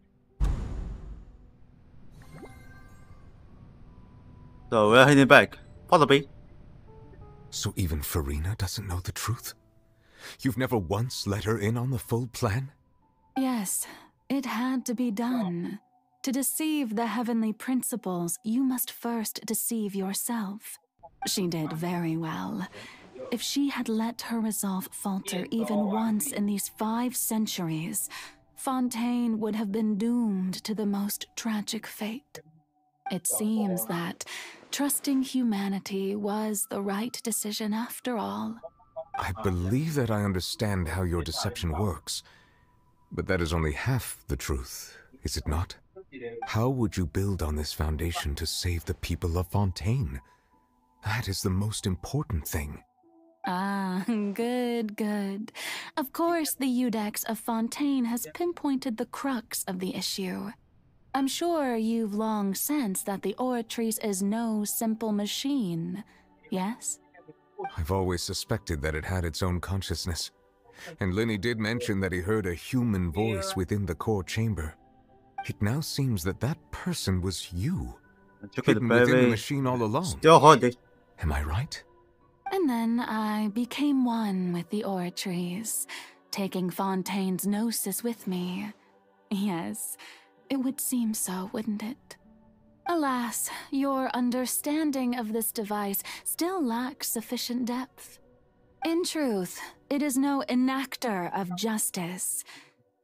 Speaker 1: So we're heading back. Possibly.
Speaker 7: So even Farina doesn't know the truth? You've never once let her in on the full plan?
Speaker 13: Yes, it had to be done. To deceive the heavenly principles, you must first deceive yourself. She did very well. If she had let her resolve falter even once in these 5 centuries, Fontaine would have been doomed to the most tragic fate. It seems that trusting humanity was the right decision after all.
Speaker 7: I believe that I understand how your deception works, but that is only half the truth, is it not? How would you build on this foundation to save the people of Fontaine? That is the most important thing.
Speaker 13: Ah, good, good. Of course, the Iudex of Fontaine has pinpointed the crux of the issue. I'm sure you've long sensed that the Oratrice is no simple machine, yes?
Speaker 7: I've always suspected that it had its own consciousness. And Lenny did mention that he heard a human voice within the core chamber. It now seems that that person was you, hidden within the machine all along.
Speaker 1: Still holding.
Speaker 7: Am I right?
Speaker 13: And then I became one with the Oratrice, taking Fontaine's gnosis with me. Yes, it would seem so, wouldn't it? Alas, your understanding of this device still lacks sufficient depth. In truth, it is no enactor of justice.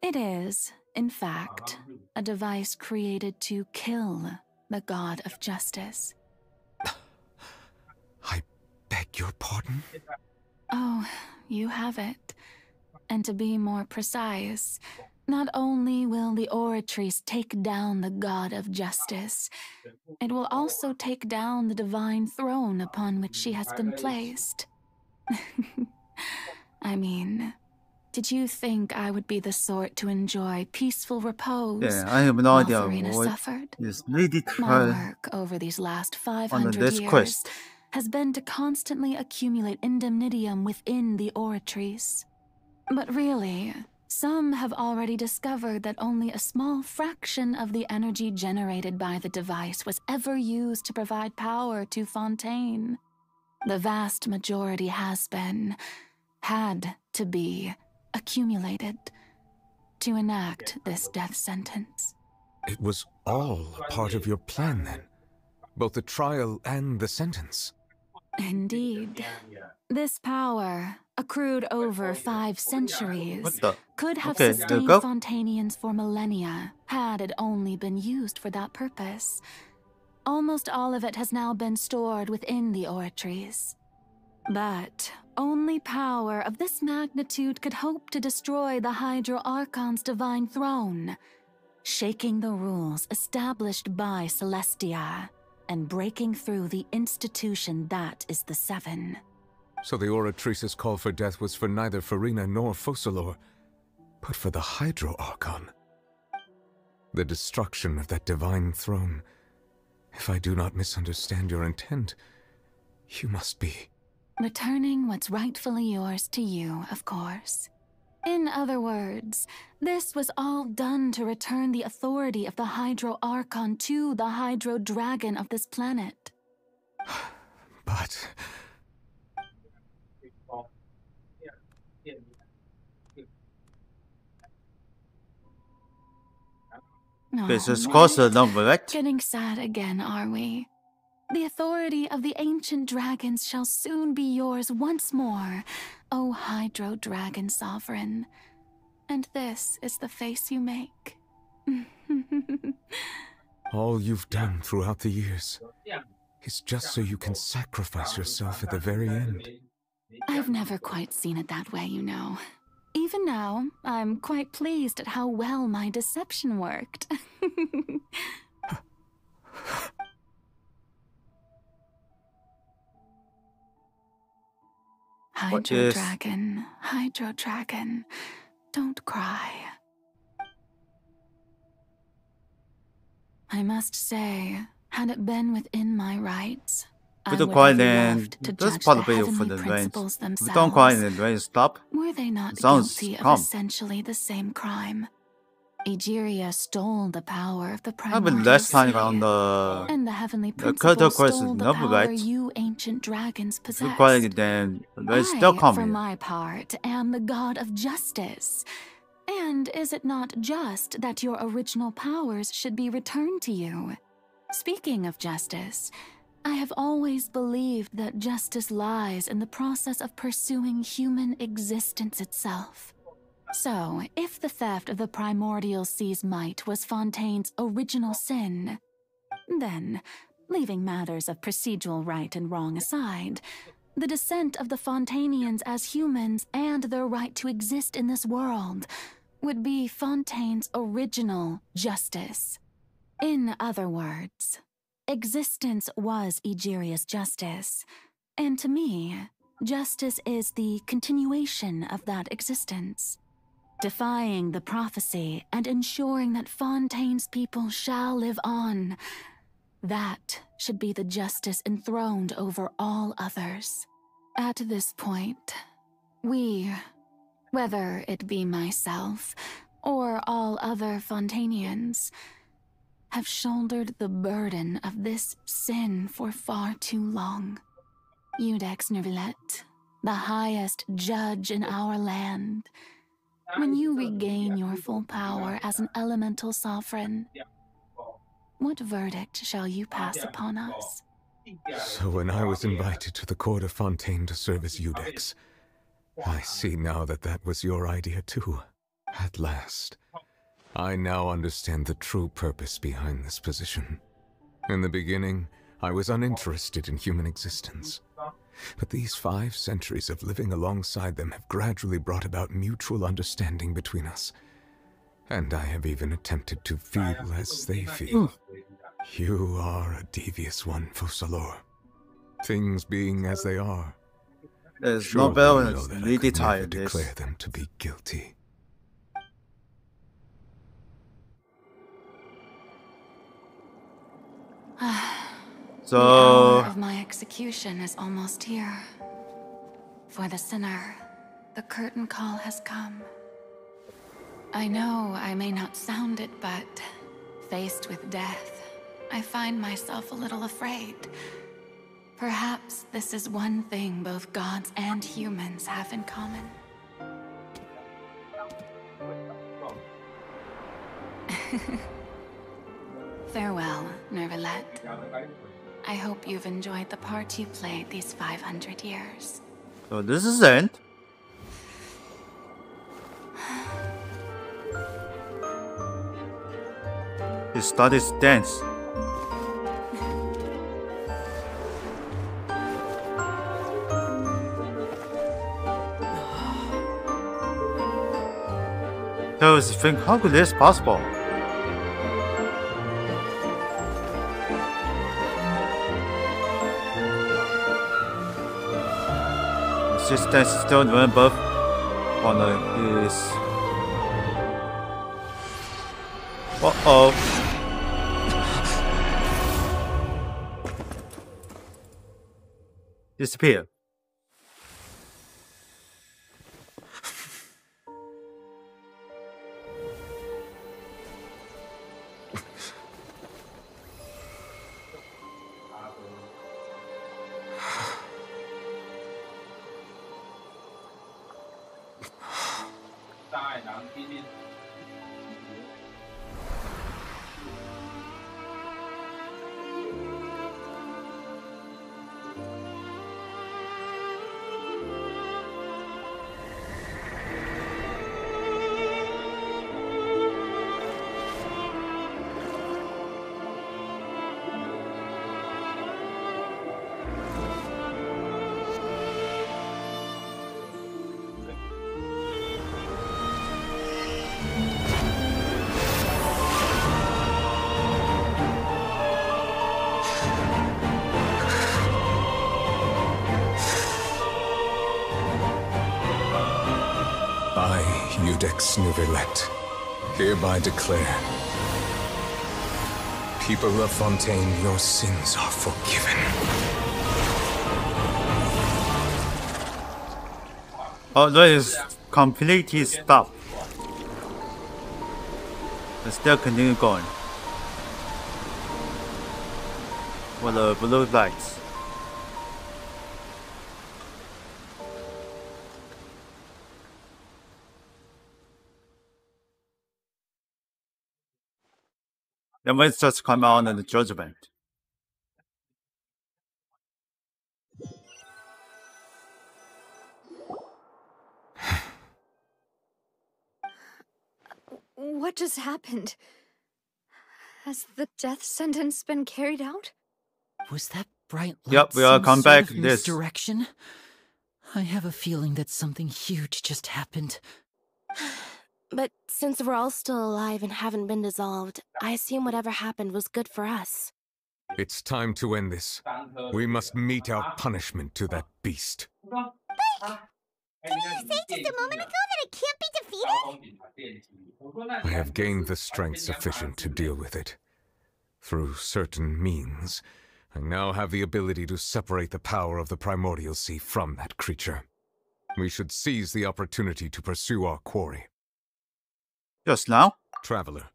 Speaker 13: It is, in fact, a device created to kill the god of justice.
Speaker 7: I beg your pardon?
Speaker 13: Oh, you have it. And to be more precise, not only will the Oratrice take down the god of justice, it will also take down the divine throne upon which she has been placed. I mean, did you think I would be the sort to enjoy peaceful repose?
Speaker 1: Yeah, I have no idea
Speaker 13: Farina
Speaker 1: what
Speaker 13: suffered?
Speaker 1: is needed
Speaker 13: My work over these last 500
Speaker 1: this
Speaker 13: years
Speaker 1: quest.
Speaker 13: has been to constantly accumulate indemnitium within the Oratrice. But really, some have already discovered that only a small fraction of the energy generated by the device was ever used to provide power to Fontaine. The vast majority had to be, accumulated to enact this death sentence.
Speaker 7: It was all a part of your plan, then? Both the trial and the sentence?
Speaker 13: Indeed. This power, accrued over 5 centuries, could have sustained Fontainians for millennia had it only been used for that purpose. Almost all of it has now been stored within the oratories. But only power of this magnitude could hope to destroy the Hydro Archon's divine throne, shaking the rules established by Celestia, and breaking through the institution that is the Seven.
Speaker 7: So the Oratrice's call for death was for neither Farina nor Focalor, but for the Hydro Archon. The destruction of that divine throne. If I do not misunderstand your intent, you must be...
Speaker 13: Returning what's rightfully yours to you, of course. In other words, this was all done to return the authority of the Hydro Archon to the Hydro Dragon of this planet.
Speaker 7: But...
Speaker 1: This is close to the number, right?
Speaker 13: Getting sad again, are we? The authority of the ancient dragons shall soon be yours once more, O Hydro Dragon Sovereign. And this is the face you make.
Speaker 7: All you've done throughout the years is just so you can sacrifice yourself at the very end.
Speaker 13: I've never quite seen it that way, you know. Even now, I'm quite pleased at how well my deception worked. Hydro Dragon, don't cry. I must say, had it been within my rights, I would have loved to judge the heavenly principles themselves.
Speaker 1: If you don't cry, then rain stop.
Speaker 13: Were they not
Speaker 1: Sounds
Speaker 13: guilty
Speaker 1: calm.
Speaker 13: of essentially the same crime? Egeria stole the power of the
Speaker 1: I've been
Speaker 13: primordial
Speaker 1: last time
Speaker 13: sea,
Speaker 1: on
Speaker 13: and the heavenly
Speaker 1: the
Speaker 13: principles
Speaker 1: quest is
Speaker 13: stole the
Speaker 1: number,
Speaker 13: power
Speaker 1: right?
Speaker 13: you ancient dragons
Speaker 1: If you
Speaker 13: possessed.
Speaker 1: cry, then rain still
Speaker 13: I, for
Speaker 1: coming.
Speaker 13: my part, am the god of justice. And is it not just that your original powers should be returned to you? Speaking of justice, I have always believed that justice lies in the process of pursuing human existence itself. So, if the theft of the primordial sea's might was Fontaine's original sin, then, leaving matters of procedural right and wrong aside, the descent of the Fontainians as humans and their right to exist in this world would be Fontaine's original justice. In other words, existence was Egeria's justice, and to me, justice is the continuation of that existence. Defying the prophecy and ensuring that Fontaine's people shall live on. That should be the justice enthroned over all others. At this point, we, whether it be myself or all other Fontainians, have shouldered the burden of this sin for far too long. Iudex Nervillet, the highest judge in our land, when you regain your full power as an elemental sovereign, what verdict shall you pass upon us?
Speaker 7: So when I was invited to the court of Fontaine to serve as Iudex, I see now that that was your idea too. At last, I now understand the true purpose behind this position. In the beginning, I was uninterested in human existence. But these 5 centuries of living alongside them have gradually brought about mutual understanding between us. And I have even attempted to feel as they feel. You are a devious one, Focalor. Things being as they are,
Speaker 1: There's no better than
Speaker 7: that I
Speaker 1: really
Speaker 7: could never
Speaker 1: tired. This.
Speaker 7: declare them to be guilty.
Speaker 13: The hour of my execution is almost here. For the sinner, The curtain call has come. I know I may not sound it, but faced with death, I find myself a little afraid. Perhaps this is one thing both gods and humans have in common. Farewell, Nervalette. I hope you've enjoyed the part you played these 500 years.
Speaker 1: So this is the end. He studies dance. I was thinking, how could this possible? Resistance still remember on his. Uh-oh. Disappear.
Speaker 7: Ex Nervalette, hereby declare, people of Fontaine, your sins are forgiven.
Speaker 1: Oh, that is completely stopped. But still continue going. For the blue lights. Then let's just come on in the judgment.
Speaker 10: What just happened? Has the death sentence been carried out?
Speaker 6: Was that bright light
Speaker 1: Yep, we are come back.
Speaker 6: This
Speaker 1: Misdirection?
Speaker 6: I have a feeling that something huge just happened.
Speaker 5: But since we're all still alive and haven't been dissolved, I assume whatever happened was good for us.
Speaker 7: It's time to end this. We must mete out punishment to that beast.
Speaker 2: But didn't you say just a moment ago that it can't be defeated?
Speaker 7: I have gained the strength sufficient to deal with it. Through certain means, I now have the ability to separate the power of the Primordial Sea from that creature. We should seize the opportunity to pursue our quarry.
Speaker 1: Just now?
Speaker 7: Traveler,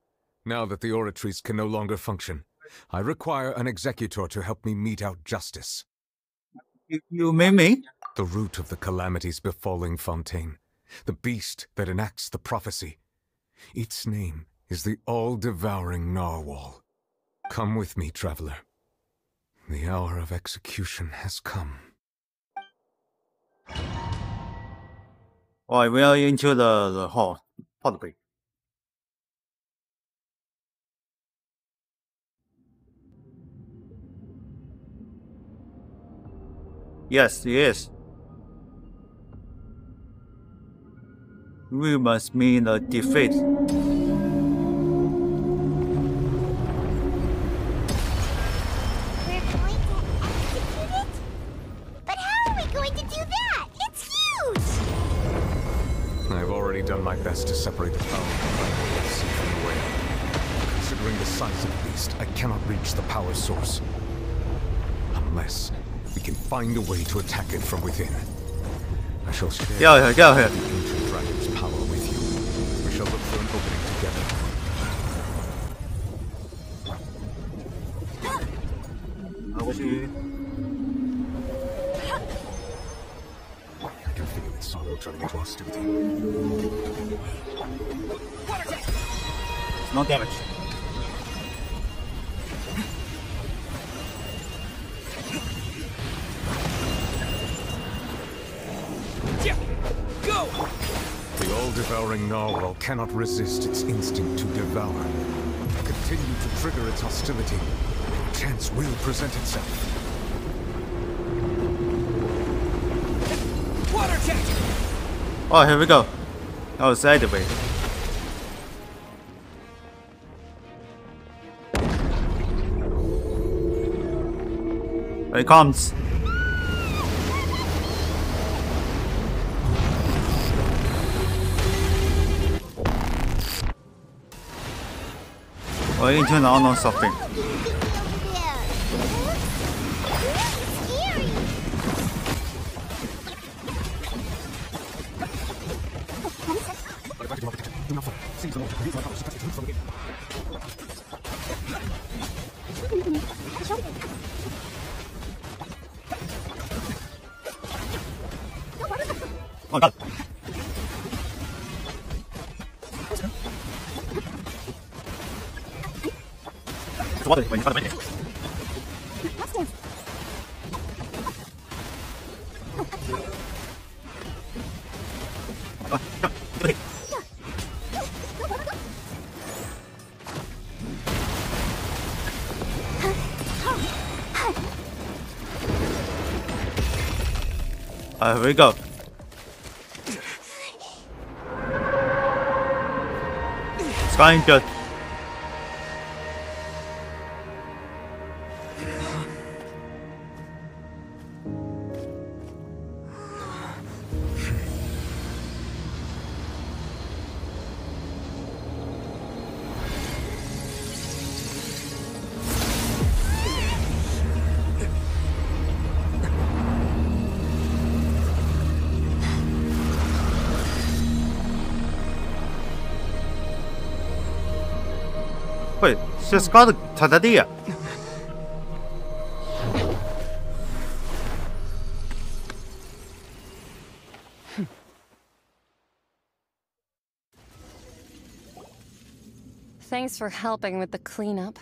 Speaker 7: now that the oratories can no longer function, I require an executor to help me mete out justice.
Speaker 1: You mean me?
Speaker 7: The root of the calamities befalling Fontaine, the beast that enacts the prophecy. Its name is the all-devouring Narwhal. Come with me, traveler. The hour of execution has come.
Speaker 1: Alright, we are into the hall. Probably. Yes, he is. We must mean a defeat.
Speaker 2: We're going to execute it? But how are we going to do that? It's huge!
Speaker 7: I've already done my best to separate the power of the Primordial Sea from the whale. Considering the size of the beast, I cannot reach the power source. Unless we can find a way to attack it from within. I shall share
Speaker 1: Get out of here, get out of
Speaker 7: the ancient dragon's power with you. We shall look for an opening together. I can feel its sorrow turning into hostility.
Speaker 1: No damage.
Speaker 16: Go!
Speaker 7: The all-devouring narwhal cannot resist its instinct to devour. Continue to trigger its hostility. Chance will present itself.
Speaker 16: Water jet!
Speaker 1: Oh, here we go. That was activated. Here it comes. Oh, you turn on or something. Oh god. What is it? Here we go. It's going good. Wait, she's got a Tadadilla.
Speaker 8: Thanks for helping with the cleanup.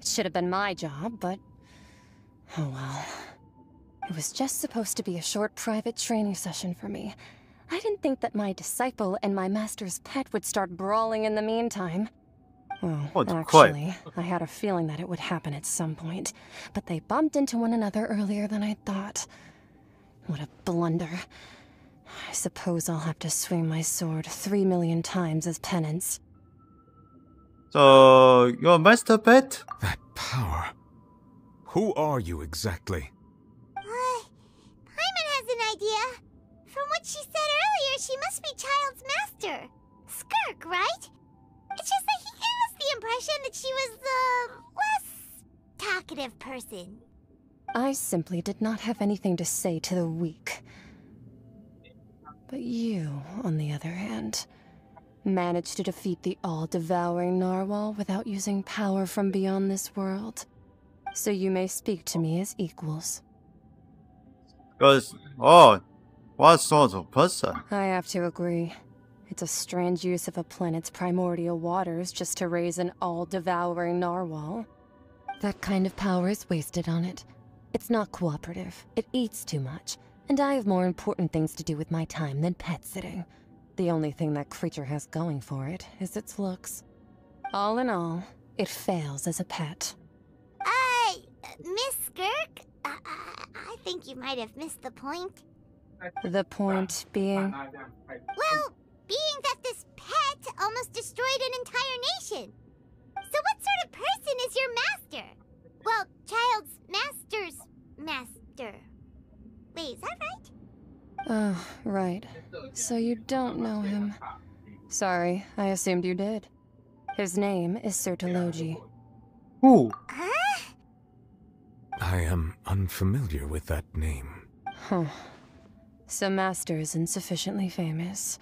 Speaker 8: It should have been my job, but... oh well. It was just supposed to be a short private training session for me. I didn't think that my disciple and my master's pet would start brawling in the meantime. Well, actually, I had a feeling that it would happen at some point, but they bumped into one another earlier than I thought. What a blunder. I suppose I'll have to swing my sword 3 million times as penance.
Speaker 1: So, your master pet?
Speaker 7: That power. Who are you exactly?
Speaker 2: Paimon has an idea. From what she said earlier, she must be Child's master. Skirk, right? It's just that he gave us the impression that she was the less talkative person.
Speaker 8: I simply did not have anything to say to the weak. But you, on the other hand, managed to defeat the all-devouring narwhal without using power from beyond this world. So you may speak to me as equals.
Speaker 1: Because, oh, what sort of person?
Speaker 8: I have to agree. It's a strange use of a planet's primordial waters just to raise an all-devouring narwhal. That kind of power is wasted on it. It's not cooperative. It eats too much. And I have more important things to do with my time than pet sitting. The only thing that creature has going for it is its looks. All in all, it fails as a pet.
Speaker 2: Miss Skirk? I think you might have missed the point.
Speaker 8: The point being?
Speaker 2: Well, being that this pet almost destroyed an entire nation. So what sort of person is your master? Well, Child's master's master. Wait, is that right?
Speaker 8: Oh, right. So you don't know him. Sorry, I assumed you did. His name is Sertologi.
Speaker 1: Who?
Speaker 2: Huh?
Speaker 7: I am unfamiliar with that name.
Speaker 8: Huh. So Master isn't sufficiently famous.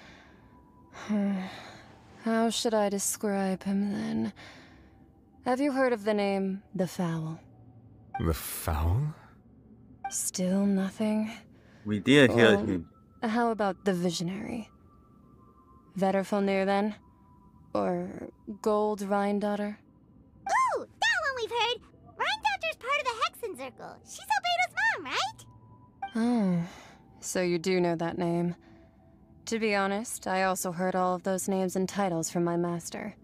Speaker 8: How should I describe him then? Have you heard of the name the Fowl?
Speaker 7: The Fowl?
Speaker 8: Still nothing?
Speaker 1: We did hear him.
Speaker 8: How about the Visionary? Terengineer then? Or Gold Rhine-Daughter?
Speaker 2: Ooh, that one we've heard! Rhine-Daughter's part of the Hexen Circle. She's Albedo's mom, right?
Speaker 8: Oh, so you do know that name. To be honest, I also heard all of those names and titles from my master.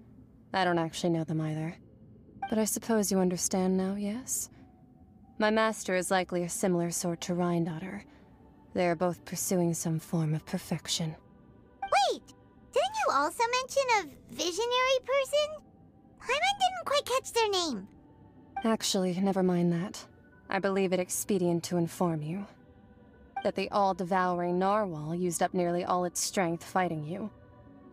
Speaker 8: I don't actually know them either. But I suppose you understand now, yes? My master is likely a similar sort to Rhine-Daughter. They are both pursuing some form of perfection.
Speaker 2: Wait! Didn't you also mention a visionary person? Paimon didn't quite catch their name.
Speaker 8: Actually, never mind that. I believe it expedient to inform you that the all-devouring narwhal used up nearly all its strength fighting you.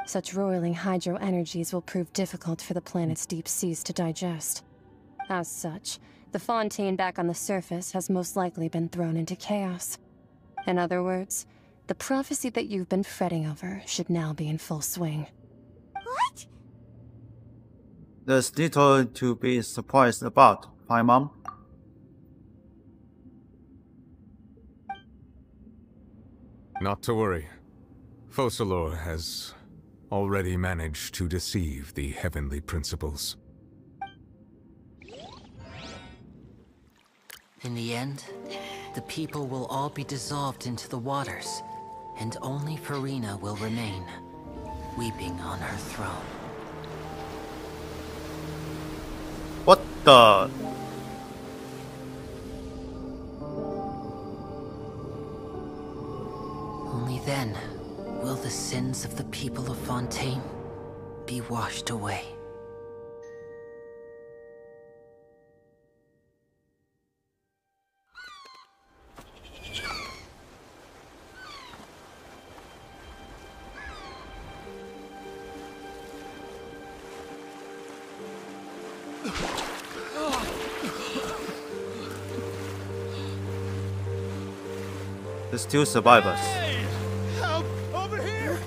Speaker 8: Such roiling hydro energies will prove difficult for the planet's deep seas to digest. As such, the fontaine back on the surface has most likely been thrown into chaos. In other words, the prophecy that you've been fretting over should now be in full swing.
Speaker 2: What?
Speaker 1: There's little to be surprised about, Paimon.
Speaker 7: Not to worry. Focalor has already managed to deceive the heavenly principles.
Speaker 6: In the end, the people will all be dissolved into the waters, and only Furina will remain, weeping on her throne.
Speaker 1: What the?
Speaker 6: Only then will the sins of the people of Fontaine be washed away.
Speaker 1: There's still survivors.
Speaker 9: Help! Over here!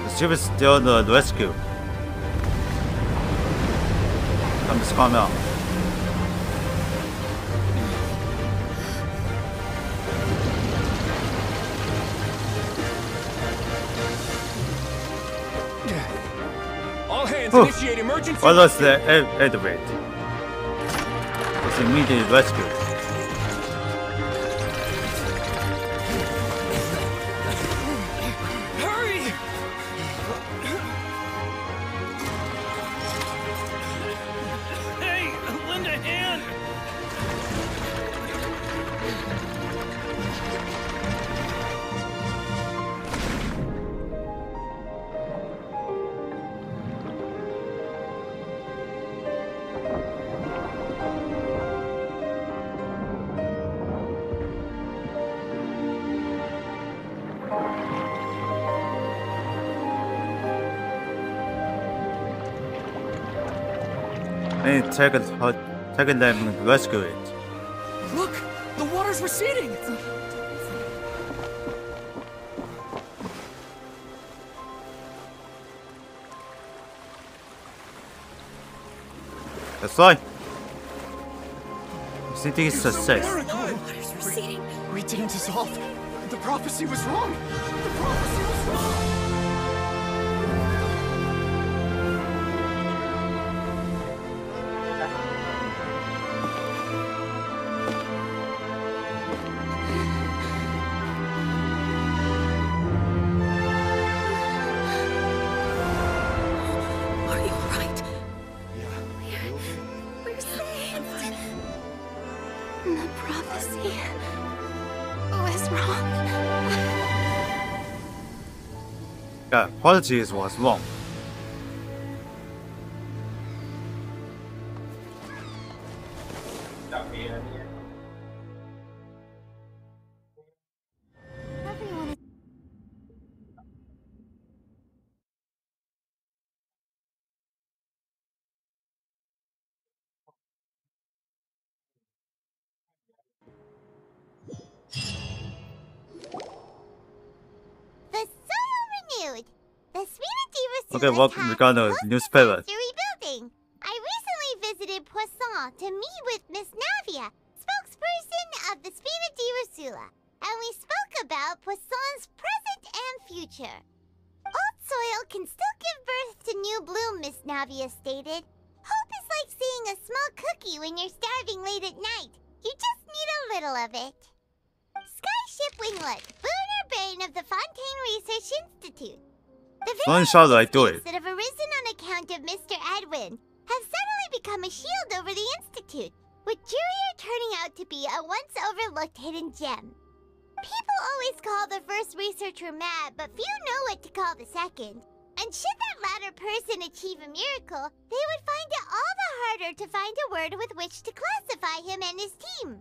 Speaker 1: The ship is still the rescue. I'm just coming out.
Speaker 16: All hands,
Speaker 1: Whew.
Speaker 16: initiate emergency.
Speaker 1: What was the elevate? It's immediate rescue.
Speaker 16: Hurry!
Speaker 9: Hey, lend a hand!
Speaker 1: And take them and rescue it.
Speaker 16: Look! The water's receding!
Speaker 1: That's right. The city is success.
Speaker 17: Water's receding. We didn't dissolve. The prophecy was wrong. The prophecy was wrong.
Speaker 10: Are you alright?
Speaker 11: We're saved. The prophecy was wrong.
Speaker 1: Yeah, apologies was wrong. Okay, what we got a newspaper.
Speaker 2: Rebuilding. I recently visited Poisson to meet with Miss Navia, spokesperson of the Spina di Rosula, and we spoke about Poisson's present and future. Old soil can still give birth to new bloom, Miss Navia stated. Hope is like seeing a small cookie when you're starving late at night. You just need a little of it. Skyship Winglet, boon or bane of the Fontaine Research Institute. The
Speaker 1: One shot I do
Speaker 2: various
Speaker 1: it.
Speaker 2: that have arisen on account of Mr. Edwin have suddenly become a shield over the Institute, with Jurier turning out to be a once overlooked hidden gem. People always call the first researcher mad, but few know what to call the second. And should that latter person achieve a miracle, they would find it all the harder to find a word with which to classify him and his team.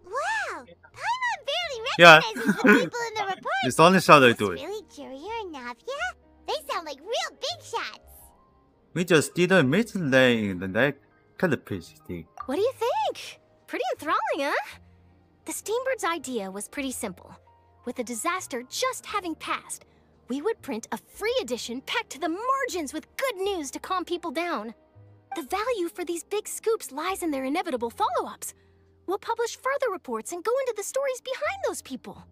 Speaker 2: Wow! Paimon barely
Speaker 1: Yeah.
Speaker 2: recognizes the people in the report.
Speaker 1: It's the only shot I do it.
Speaker 2: Really Jurier and Navia? They sound like real big shots.
Speaker 1: We just didn't meet them in the next thing.
Speaker 12: What do you think? Pretty enthralling, huh? The Steambird's idea was pretty simple. With the disaster just having passed, we would print a free edition packed to the margins with good news to calm people down. The value for these big scoops lies in their inevitable follow-ups. We'll publish further reports and go into the stories behind those people.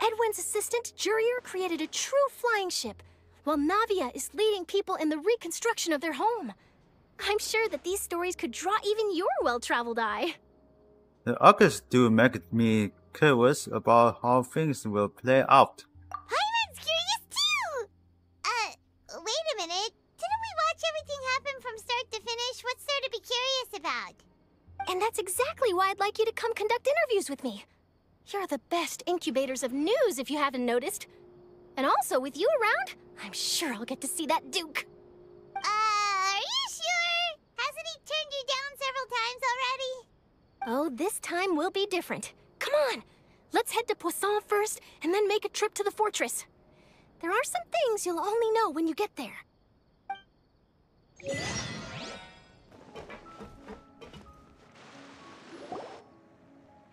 Speaker 12: Edwin's assistant, Jurier, created a true flying ship, while Navia is leading people in the reconstruction of their home. I'm sure that these stories could draw even your well-traveled eye.
Speaker 1: The arcs do make me curious about how things will play out.
Speaker 2: Paimon's curious too! Wait a minute. Didn't we watch everything happen from start to finish? What's there to be curious about?
Speaker 12: And that's exactly why I'd like you to come conduct interviews with me. You're the best incubators of news, if you haven't noticed. And also, with you around, I'm sure I'll get to see that Duke.
Speaker 2: Are you sure? Hasn't he turned you down several times already?
Speaker 12: Oh, this time will be different. Come on, let's head to Poisson first, and then make a trip to the fortress. There are some things you'll only know when you get there.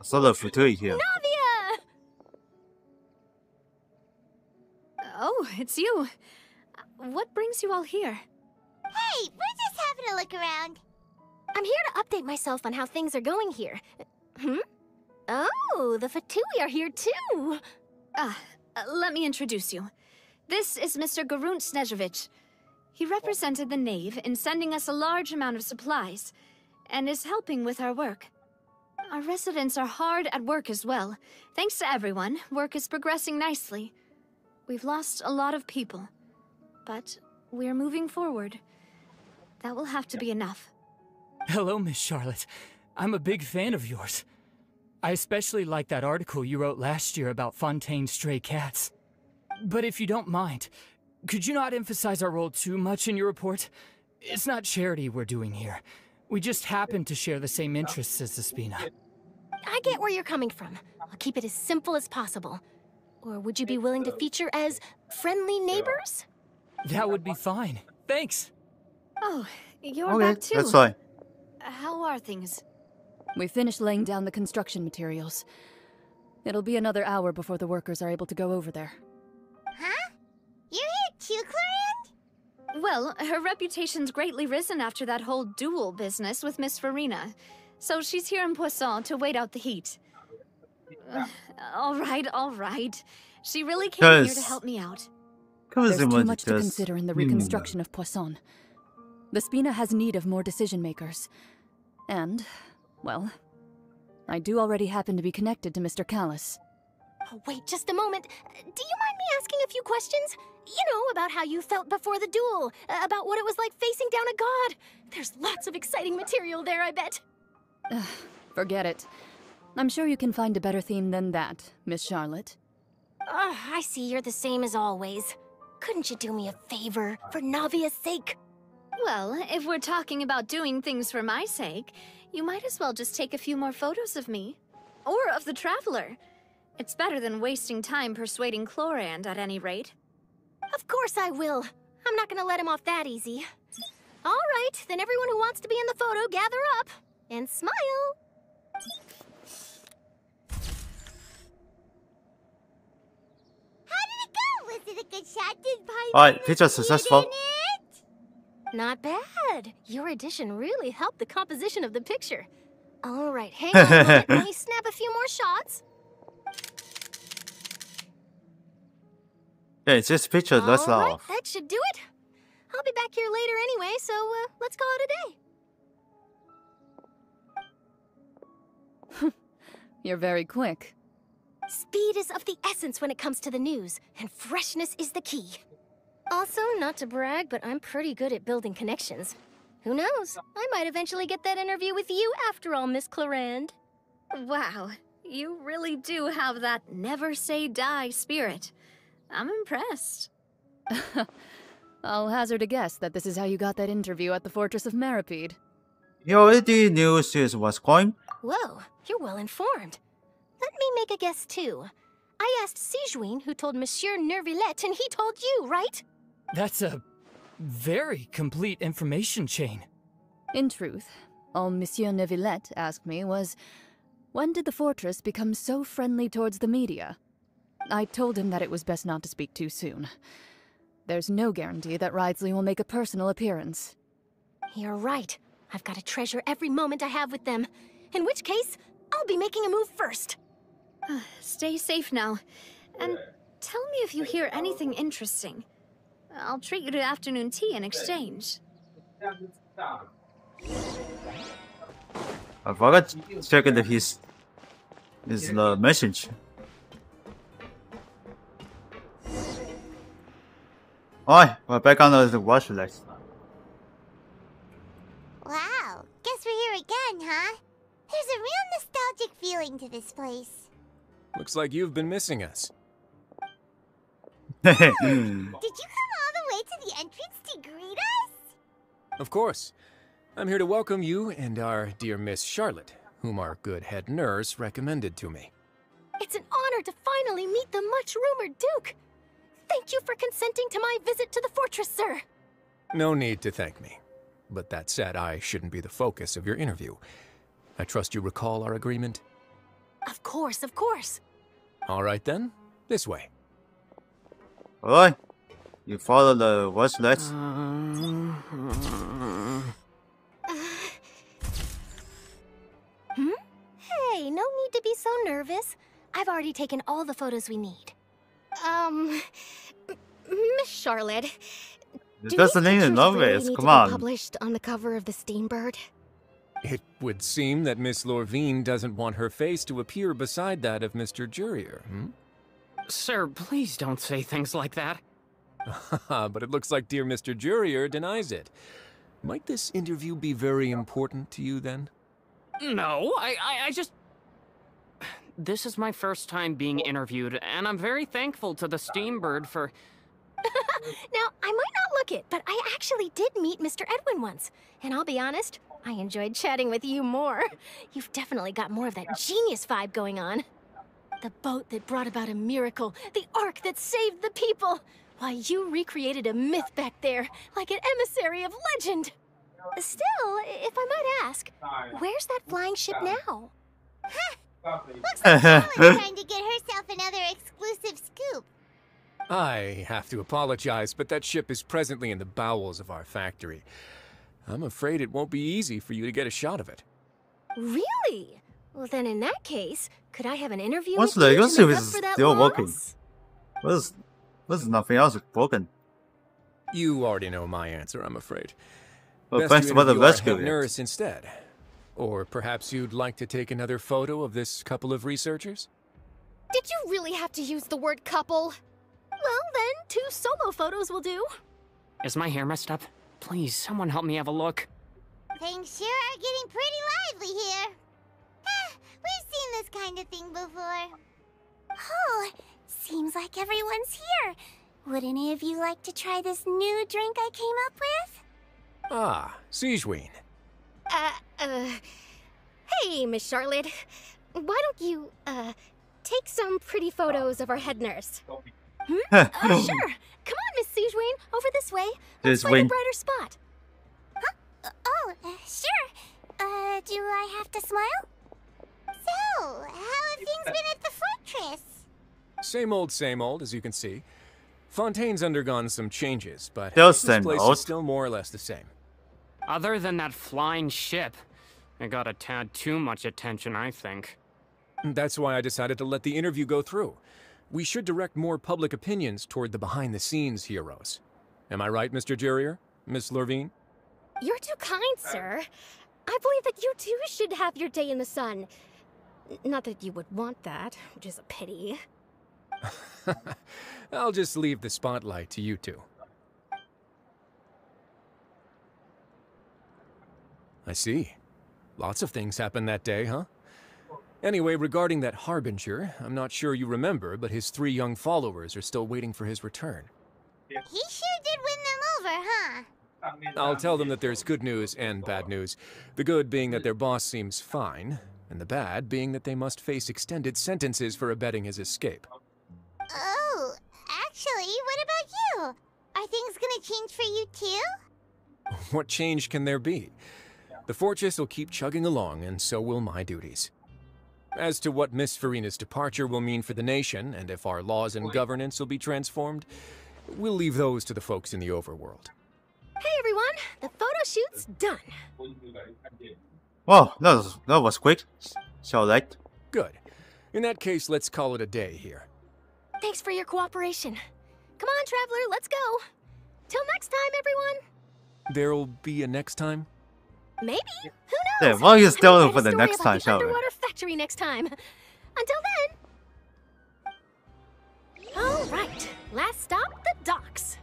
Speaker 1: I saw the future here.
Speaker 10: Navia! Oh, it's you. What brings you all here?
Speaker 2: Hey, we're just having a look around.
Speaker 12: I'm here to update myself on how things are going here. Oh, the Fatui are here too.
Speaker 10: Let me introduce you. This is Mr. Garunt Snezhevich. He represented the Knave in sending us a large amount of supplies, and is helping with our work. Our residents are hard at work as well. Thanks to everyone, work is progressing nicely. We've lost a lot of people, but we're moving forward. That will have to be enough.
Speaker 16: Hello, Miss Charlotte. I'm a big fan of yours. I especially like that article you wrote last year about Fontaine's stray cats. But if you don't mind, could you not emphasize our role too much in your report? It's not charity we're doing here. We just happen to share the same interests as the Spina.
Speaker 12: I get where you're coming from. I'll keep it as simple as possible. Or would you be willing to feature as friendly neighbors?
Speaker 16: That would be fine. Thanks.
Speaker 10: Oh, you're back too.
Speaker 1: That's fine.
Speaker 10: How are things?
Speaker 19: We finished laying down the construction materials. It'll be another hour before the workers are able to go over there.
Speaker 2: Huh? You're here too, Clorand?
Speaker 10: Well, her reputation's greatly risen after that whole duel business with Miss Farina. So she's here in Poisson to wait out the heat. All right. She really came here to help me out.
Speaker 19: There's too much to consider in the reconstruction of Poisson. The Spina has need of more decision-makers. And, well, I do already happen to be connected to Mr. Callis.
Speaker 12: Oh, wait just a moment. Do you mind me asking a few questions? You know, about how you felt before the duel, about what it was like facing down a god. There's lots of exciting material there, I bet.
Speaker 19: Forget it. I'm sure you can find a better theme than that, Miss Charlotte.
Speaker 12: I see you're the same as always. Couldn't you do me a favor, for Navia's sake?
Speaker 10: Well, if we're talking about doing things for my sake, you might as well just take a few more photos of me. Or of the Traveler. It's better than wasting time persuading Clorand, at any rate.
Speaker 12: Of course I will. I'm not gonna let him off that easy. All right, then everyone who wants to be in the photo, gather up. And smile.
Speaker 2: How did it go? Was it a good shot did
Speaker 1: Alright, picture successful.
Speaker 12: Not bad. Your addition really helped the composition of the picture. All right, hang on a moment. Let me snap a few more shots.
Speaker 1: Yeah, it's just picture, that's
Speaker 12: All right,
Speaker 1: all.
Speaker 12: that should do it. I'll be back here later anyway, so let's call it a day.
Speaker 19: You're very quick.
Speaker 12: Speed is of the essence when it comes to the news, and freshness is the key. Also, not to brag, but I'm pretty good at building connections. Who knows? I might eventually get that interview with you after all, Miss Clarand.
Speaker 10: Wow, you really do have that never say die spirit. I'm impressed.
Speaker 19: I'll hazard a guess that this is how you got that interview at the Fortress of Maripede.
Speaker 1: You already knew she was going?
Speaker 12: Whoa, you're well informed. Let me make a guess too. I asked Sigewinne, who told Monsieur Nervillette, and he told you, right?
Speaker 16: That's a very complete information chain.
Speaker 19: In truth, all Monsieur Nervillette asked me was, when did the fortress become so friendly towards the media? I told him that it was best not to speak too soon. There's no guarantee that Wriothesley will make a personal appearance.
Speaker 12: You're right. I've got to treasure every moment I have with them. In which case, I'll be making a move first.
Speaker 10: Stay safe now. And tell me if you hear anything interesting. I'll treat you to afternoon tea in exchange.
Speaker 1: I forgot to check if his the message. Alright, we're back on the watch list.
Speaker 2: Wow, guess we're here again, huh? There's a real nostalgic feeling to this place.
Speaker 15: Looks like you've been missing us.
Speaker 2: Did you come all the way to the entrance to greet us?
Speaker 15: Of course. I'm here to welcome you and our dear Miss Charlotte, whom our good head nurse recommended to me.
Speaker 12: It's an honor to finally meet the much-rumored Duke. Thank you for consenting to my visit to the fortress, sir.
Speaker 15: No need to thank me. But that said, I shouldn't be the focus of your interview. I trust you recall our agreement?
Speaker 12: Of course, of course.
Speaker 15: All right then, this way.
Speaker 1: Alright, you follow the watch list.
Speaker 12: Hey, no need to be so nervous. I've already taken all the photos we need. Miss Charlotte,
Speaker 1: It doesn't even know this, come on.
Speaker 12: Published on the cover of the Steambird?
Speaker 15: It would seem that Miss Lorvine doesn't want her face to appear beside that of Mr. Jurier,
Speaker 18: Sir, please don't say things like that.
Speaker 15: But it looks like dear Mr. Jurier denies it. Might this interview be very important to you, then?
Speaker 18: No, I just... This is my first time being interviewed, and I'm very thankful to the Steambird for...
Speaker 12: Now, I might not look it, but I actually did meet Mr. Edwin once. And I'll be honest, I enjoyed chatting with you more. You've definitely got more of that genius vibe going on. The boat that brought about a miracle, the ark that saved the people. Why, you recreated a myth back there, like an emissary of legend. Still, if I might ask, where's that flying ship now?
Speaker 2: Looks like Charlotte's trying to get herself another exclusive scoop.
Speaker 15: I have to apologize, but that ship is presently in the bowels of our factory. I'm afraid it won't be easy for you to get a shot of it.
Speaker 12: Really? Well, then in that case, could I have an interview
Speaker 1: What's
Speaker 12: with
Speaker 1: the
Speaker 12: you to
Speaker 1: Genshin
Speaker 12: make up
Speaker 1: is
Speaker 12: for that
Speaker 1: still
Speaker 12: loss?
Speaker 1: working? There's nothing else broken.
Speaker 15: You already know my answer, I'm afraid.
Speaker 1: Well,
Speaker 15: Best
Speaker 1: thanks
Speaker 15: you
Speaker 1: for the
Speaker 15: interview our
Speaker 1: rescue.
Speaker 15: head nurse instead. Or perhaps you'd like to take another photo of this couple of researchers?
Speaker 12: Did you really have to use the word couple? Well, then, 2 solo photos will do.
Speaker 18: Is my hair messed up? Please, someone help me have a look.
Speaker 2: Things sure are getting pretty lively here. We've seen this kind of thing before. Oh, seems like everyone's here. Would any of you like to try this new drink I came up with?
Speaker 15: Ah, Sigewinne.
Speaker 12: Hey, Miss Charlotte. Why don't you, take some pretty photos of our head nurse? Sure. Come on, Miss Sigewinne. Over this way. Let's find a brighter spot.
Speaker 2: Huh? Sure. Do I have to smile? So, how have things been at the fortress?
Speaker 15: Same old, as you can see. Fontaine's undergone some changes, but
Speaker 1: Still
Speaker 15: this
Speaker 1: same
Speaker 15: place
Speaker 1: old.
Speaker 15: is still more or less the same.
Speaker 18: Other than that flying ship, it got a tad too much attention, I think.
Speaker 15: That's why I decided to let the interview go through. We should direct more public opinions toward the behind-the-scenes heroes. Am I right, Mr. Jurrier? Miss Lurvine?
Speaker 12: You're too kind, sir. I believe that you too should have your day in the sun. Not that you would want that, which is a pity.
Speaker 15: I'll just leave the spotlight to you two. I see. Lots of things happened that day, huh? Anyway, regarding that Harbinger, I'm not sure you remember, but his 3 young followers are still waiting for his return.
Speaker 2: He sure did win them over, huh?
Speaker 15: I'll tell them that there's good news and bad news. The good being that their boss seems fine, and the bad being that they must face extended sentences for abetting his escape.
Speaker 2: Oh, actually, what about you? Are things gonna change for you too?
Speaker 15: What change can there be? The fortress will keep chugging along, and so will my duties. As to what Miss Farina's departure will mean for the nation, and if our laws and governance will be transformed, we'll leave those to the folks in the overworld.
Speaker 12: Hey everyone, the photo shoot's done.
Speaker 1: Wow, that was quick. So late.
Speaker 15: Good. In that case, let's call it a day here.
Speaker 12: Thanks for your cooperation. Come on, Traveler, let's go. Till next time, everyone.
Speaker 15: There'll be a next time?
Speaker 12: Maybe. Who
Speaker 1: Yeah,
Speaker 12: knows?
Speaker 1: what are you still
Speaker 12: I'll
Speaker 1: doing
Speaker 12: write
Speaker 1: for
Speaker 12: a
Speaker 1: the
Speaker 12: story
Speaker 1: next
Speaker 12: about
Speaker 1: time,
Speaker 12: the
Speaker 1: shall we?
Speaker 12: underwater factory next time. Until then. All right. Last stop, the docks.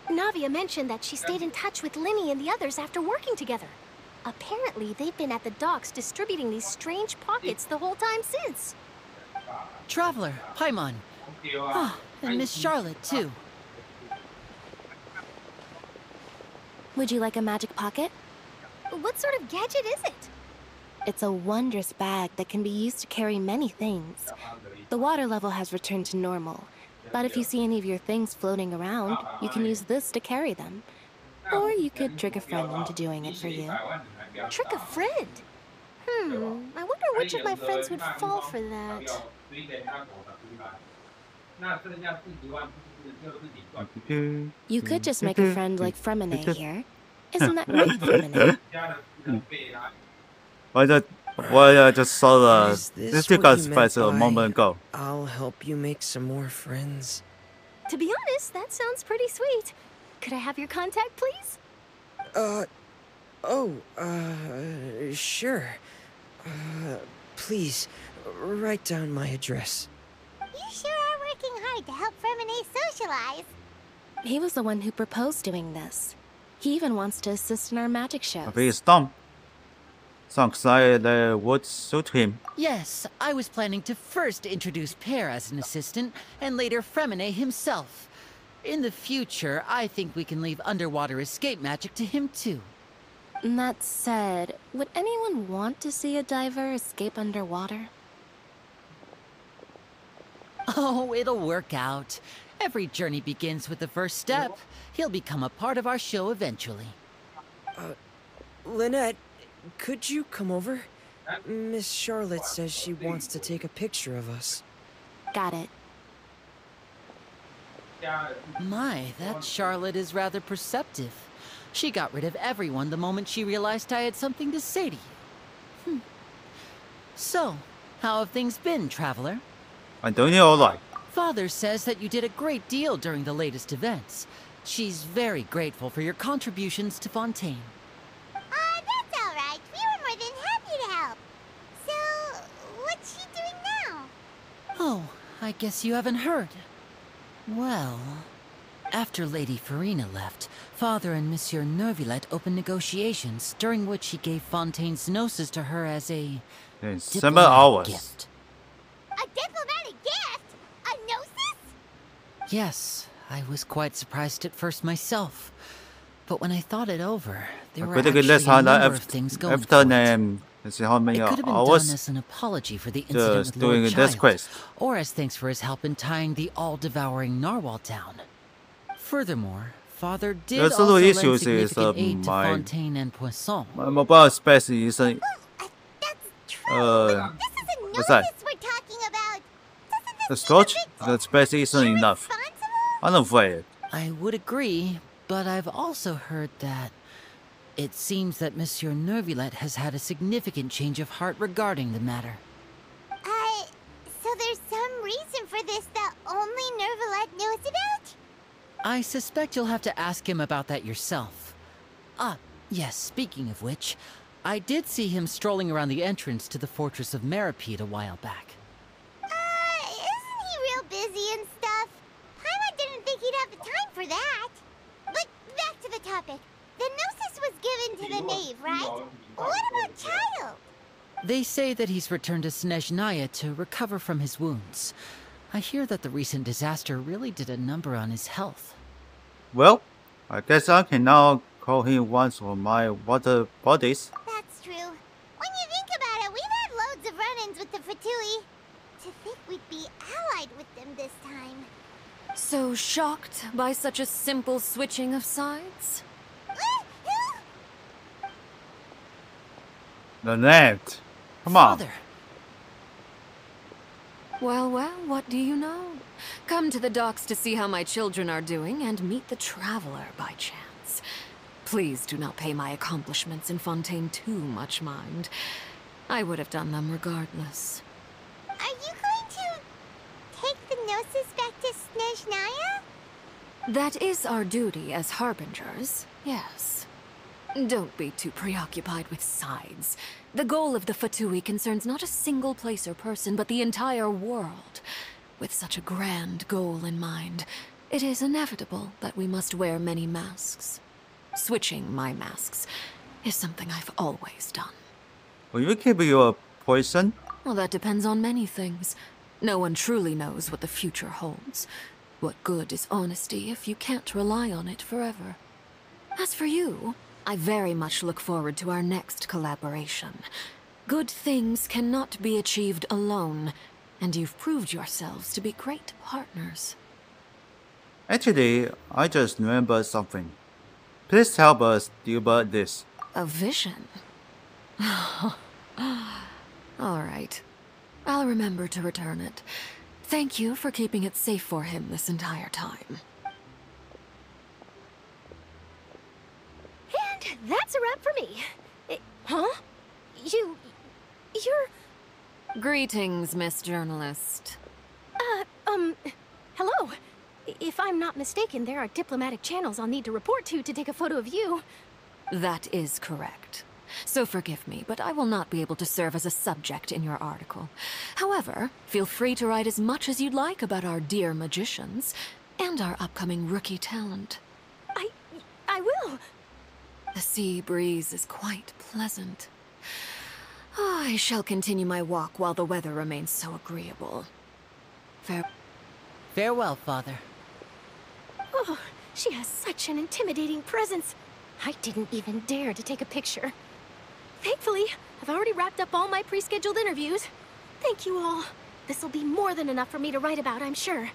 Speaker 12: Navia mentioned that she stayed in touch with Linny and the others after working together. Apparently, they've been at the docks distributing these strange pockets the whole time since.
Speaker 6: Traveler, Paimon. Ah, and Miss Charlotte, too.
Speaker 5: Would you like a magic pocket?
Speaker 12: What sort of gadget is it?
Speaker 5: It's a wondrous bag that can be used to carry many things. The water level has returned to normal, but if you see any of your things floating around, you can use this to carry them. Or you could trick a friend into doing it for you.
Speaker 12: Trick a friend? I wonder which of my friends would fall for that.
Speaker 5: You could just make a friend like Fremine here. Isn't that right, Fremine?
Speaker 1: I just saw
Speaker 21: Is
Speaker 1: this
Speaker 21: this
Speaker 1: because
Speaker 21: what you
Speaker 1: fights a
Speaker 21: meant
Speaker 1: moment ago.
Speaker 21: I'll help you make some more friends.
Speaker 12: To be honest, that sounds pretty sweet. Could I have your contact, please?
Speaker 21: Sure. Please, write down my address.
Speaker 2: You sure are working hard to help Fremine socialize.
Speaker 5: He was the one who proposed doing this. He even wants to assist in our magic shows.
Speaker 1: He is dumb. Sounds like that would suit him.
Speaker 6: Yes, I was planning to first introduce Pear as an assistant, and later Fremine himself. In the future, I think we can leave underwater escape magic to him too.
Speaker 5: That said, would anyone want to see a diver escape underwater?
Speaker 6: Oh, it'll work out. Every journey begins with the first step. He'll become a part of our show eventually.
Speaker 21: Lynette, could you come over? Miss Charlotte says she wants to take a picture of us.
Speaker 5: Got it.
Speaker 6: My, that Charlotte is rather perceptive. She got rid of everyone the moment she realized I had something to say to you. So, how have things been, Traveler?
Speaker 1: I'm doing it alright.
Speaker 6: Father says that you did a great deal during the latest events. She's very grateful for your contributions to Fontaine.
Speaker 2: That's alright. We were more than happy to help. So, what's she doing now?
Speaker 6: Oh, I guess you haven't heard. Well, after Lady Farina left, Father and Monsieur Neuvillette opened negotiations, during which he gave Fontaine's gnosis to her as a
Speaker 1: In 7
Speaker 6: diplomatic
Speaker 1: hours.
Speaker 6: gift.
Speaker 2: A diplomatic gift? A gnosis?
Speaker 6: Yes, I was quite surprised at first myself. But when I thought it over, there were
Speaker 1: Pretty
Speaker 6: actually
Speaker 1: good list,
Speaker 6: a number of things going
Speaker 1: after
Speaker 6: for it.
Speaker 1: let's see how many
Speaker 6: It could have been
Speaker 1: hours.
Speaker 6: done as an apology for the incident
Speaker 1: Just
Speaker 6: with Lord
Speaker 1: doing this
Speaker 6: Child,
Speaker 1: quest.
Speaker 6: or as thanks for his help in tying the all-devouring narwhal down. Furthermore, Father did
Speaker 1: There's a
Speaker 6: also
Speaker 1: little
Speaker 6: lend
Speaker 1: issues is
Speaker 6: significant aid to
Speaker 1: my
Speaker 6: Fontaine and Poisson.
Speaker 1: mobile space isn't. What's that?
Speaker 2: We're talking about.
Speaker 1: The storage? The space isn't enough. I'm afraid.
Speaker 6: I would agree, but I've also heard that it seems that Monsieur Neuvillette has had a significant change of heart regarding the matter.
Speaker 2: So there's some reason for this that only Neuvillette knows about?
Speaker 6: I suspect you'll have to ask him about that yourself. Ah, yes, speaking of which, I did see him strolling around the entrance to the Fortress of Meripede a while back.
Speaker 2: Isn't he real busy and stuff? Paimon didn't think he'd have the time for that. But back to the topic. The Gnosis was given to the knave, right? What about Child?
Speaker 6: They say that he's returned to Snezhnaya to recover from his wounds. I hear that the recent disaster really did a number on his health.
Speaker 1: Well, I guess I can now call him once of my water bodies.
Speaker 2: That's true. When you think about it, we've had loads of run-ins with the Fatui. To think we'd be allied with them this time.
Speaker 17: So shocked by such a simple switching of sides?
Speaker 1: The net. Come on.
Speaker 6: Father.
Speaker 17: Well, what do you know? Come to the docks to see how my children are doing and meet the Traveler by chance. Please do not pay my accomplishments in Fontaine too much mind. I would have done them regardless.
Speaker 2: Are you going to take the Gnosis back to Snezhnaya?
Speaker 17: That is our duty as Harbingers, yes. Don't be too preoccupied with sides. The goal of the Fatui concerns not a single place or person, but the entire world. With such a grand goal in mind, it is inevitable that we must wear many masks. Switching my masks is something I've always done.
Speaker 1: Will you keep your poison?
Speaker 17: Well, that depends on many things. No one truly knows what the future holds. What good is honesty if you can't rely on it forever? As for you, I very much look forward to our next collaboration. Good things cannot be achieved alone, and you've proved yourselves to be great partners.
Speaker 1: Actually, I just remembered something. Please help us debug this.
Speaker 17: A vision? All right. I'll remember to return it. Thank you for keeping it safe for him this entire time.
Speaker 12: And that's a wrap for me. Huh? You're...
Speaker 17: Greetings, Miss Journalist.
Speaker 12: Hello. If I'm not mistaken, there are diplomatic channels I'll need to report to take a photo of you.
Speaker 17: That is correct. So forgive me, but I will not be able to serve as a subject in your article. However, feel free to write as much as you'd like about our dear magicians and our upcoming rookie talent.
Speaker 12: I will.
Speaker 17: The sea breeze is quite pleasant. I shall continue my walk while the weather remains so agreeable.
Speaker 6: Farewell, Father.
Speaker 12: Oh, she has such an intimidating presence. I didn't even dare to take a picture. Thankfully, I've already wrapped up all my pre-scheduled interviews. Thank you all. This'll be more than enough for me to write about, I'm sure.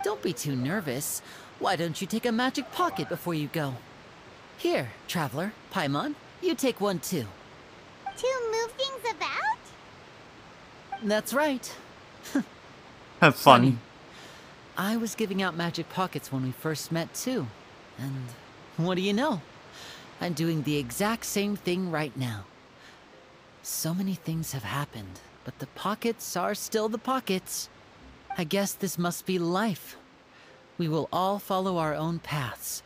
Speaker 6: Don't be too nervous. Why don't you take a magic pocket before you go? Here, Traveler, Paimon, you take one too.
Speaker 2: To move things about?
Speaker 6: That's right.
Speaker 1: Have fun.
Speaker 6: I was giving out magic pockets when we first met too. And what do you know? I'm doing the exact same thing right now. So many things have happened, but the pockets are still the pockets. I guess this must be life. We will all follow our own paths,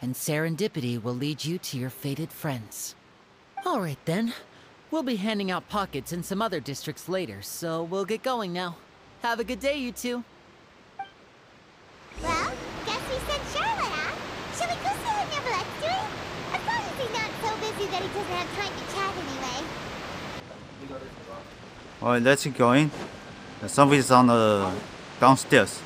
Speaker 6: and serendipity will lead you to your fated friends. All right then. We'll be handing out pockets in some other districts later, so we'll get going now. Have a good day, you two.
Speaker 2: Well, guess we sent Charlotte out. Shall we go see what Neville's doing? As long as he's not so busy that he doesn't have time to chat anyway.
Speaker 1: Alright, let's keep going. Somebody's on the downstairs.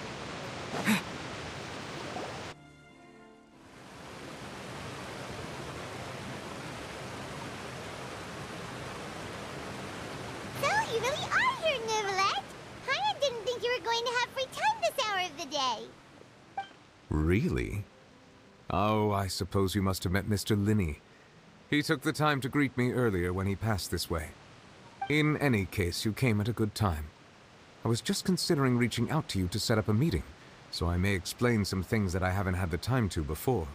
Speaker 2: So, you really are here, Neuvillette. Paimon didn't think you were going to have free time this hour of the day.
Speaker 7: Really? Oh, I suppose you must have met Mr. Linney. He took the time to greet me earlier when he passed this way. In any case, you came at a good time. I was just considering reaching out to you to set up a meeting, so I may explain some things that I haven't had the time to before.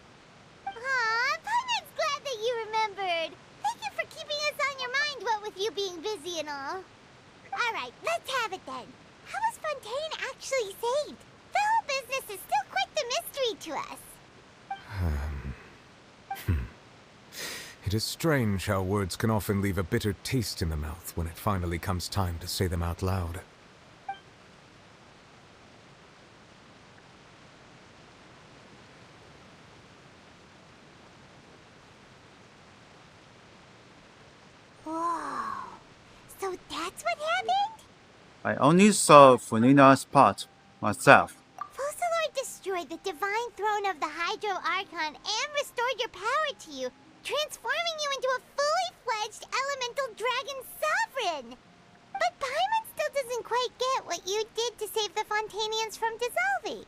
Speaker 2: Aw, Paimon's glad that you remembered. Thank you for keeping us on your mind, what with you being busy and all. Alright, let's have it then. How was Fontaine actually saved? The whole business is still quite the mystery to us.
Speaker 7: It is strange how words can often leave a bitter taste in the mouth when it finally comes time to say them out loud.
Speaker 2: Whoa. So that's what happened?
Speaker 1: I only saw Funina's part myself.
Speaker 2: Focalor destroyed the divine throne of the Hydro Archon and restored your power to you, transforming you into a fully fledged elemental dragon sovereign. But Paimon still doesn't quite get what you did to save the Fontanians from dissolving.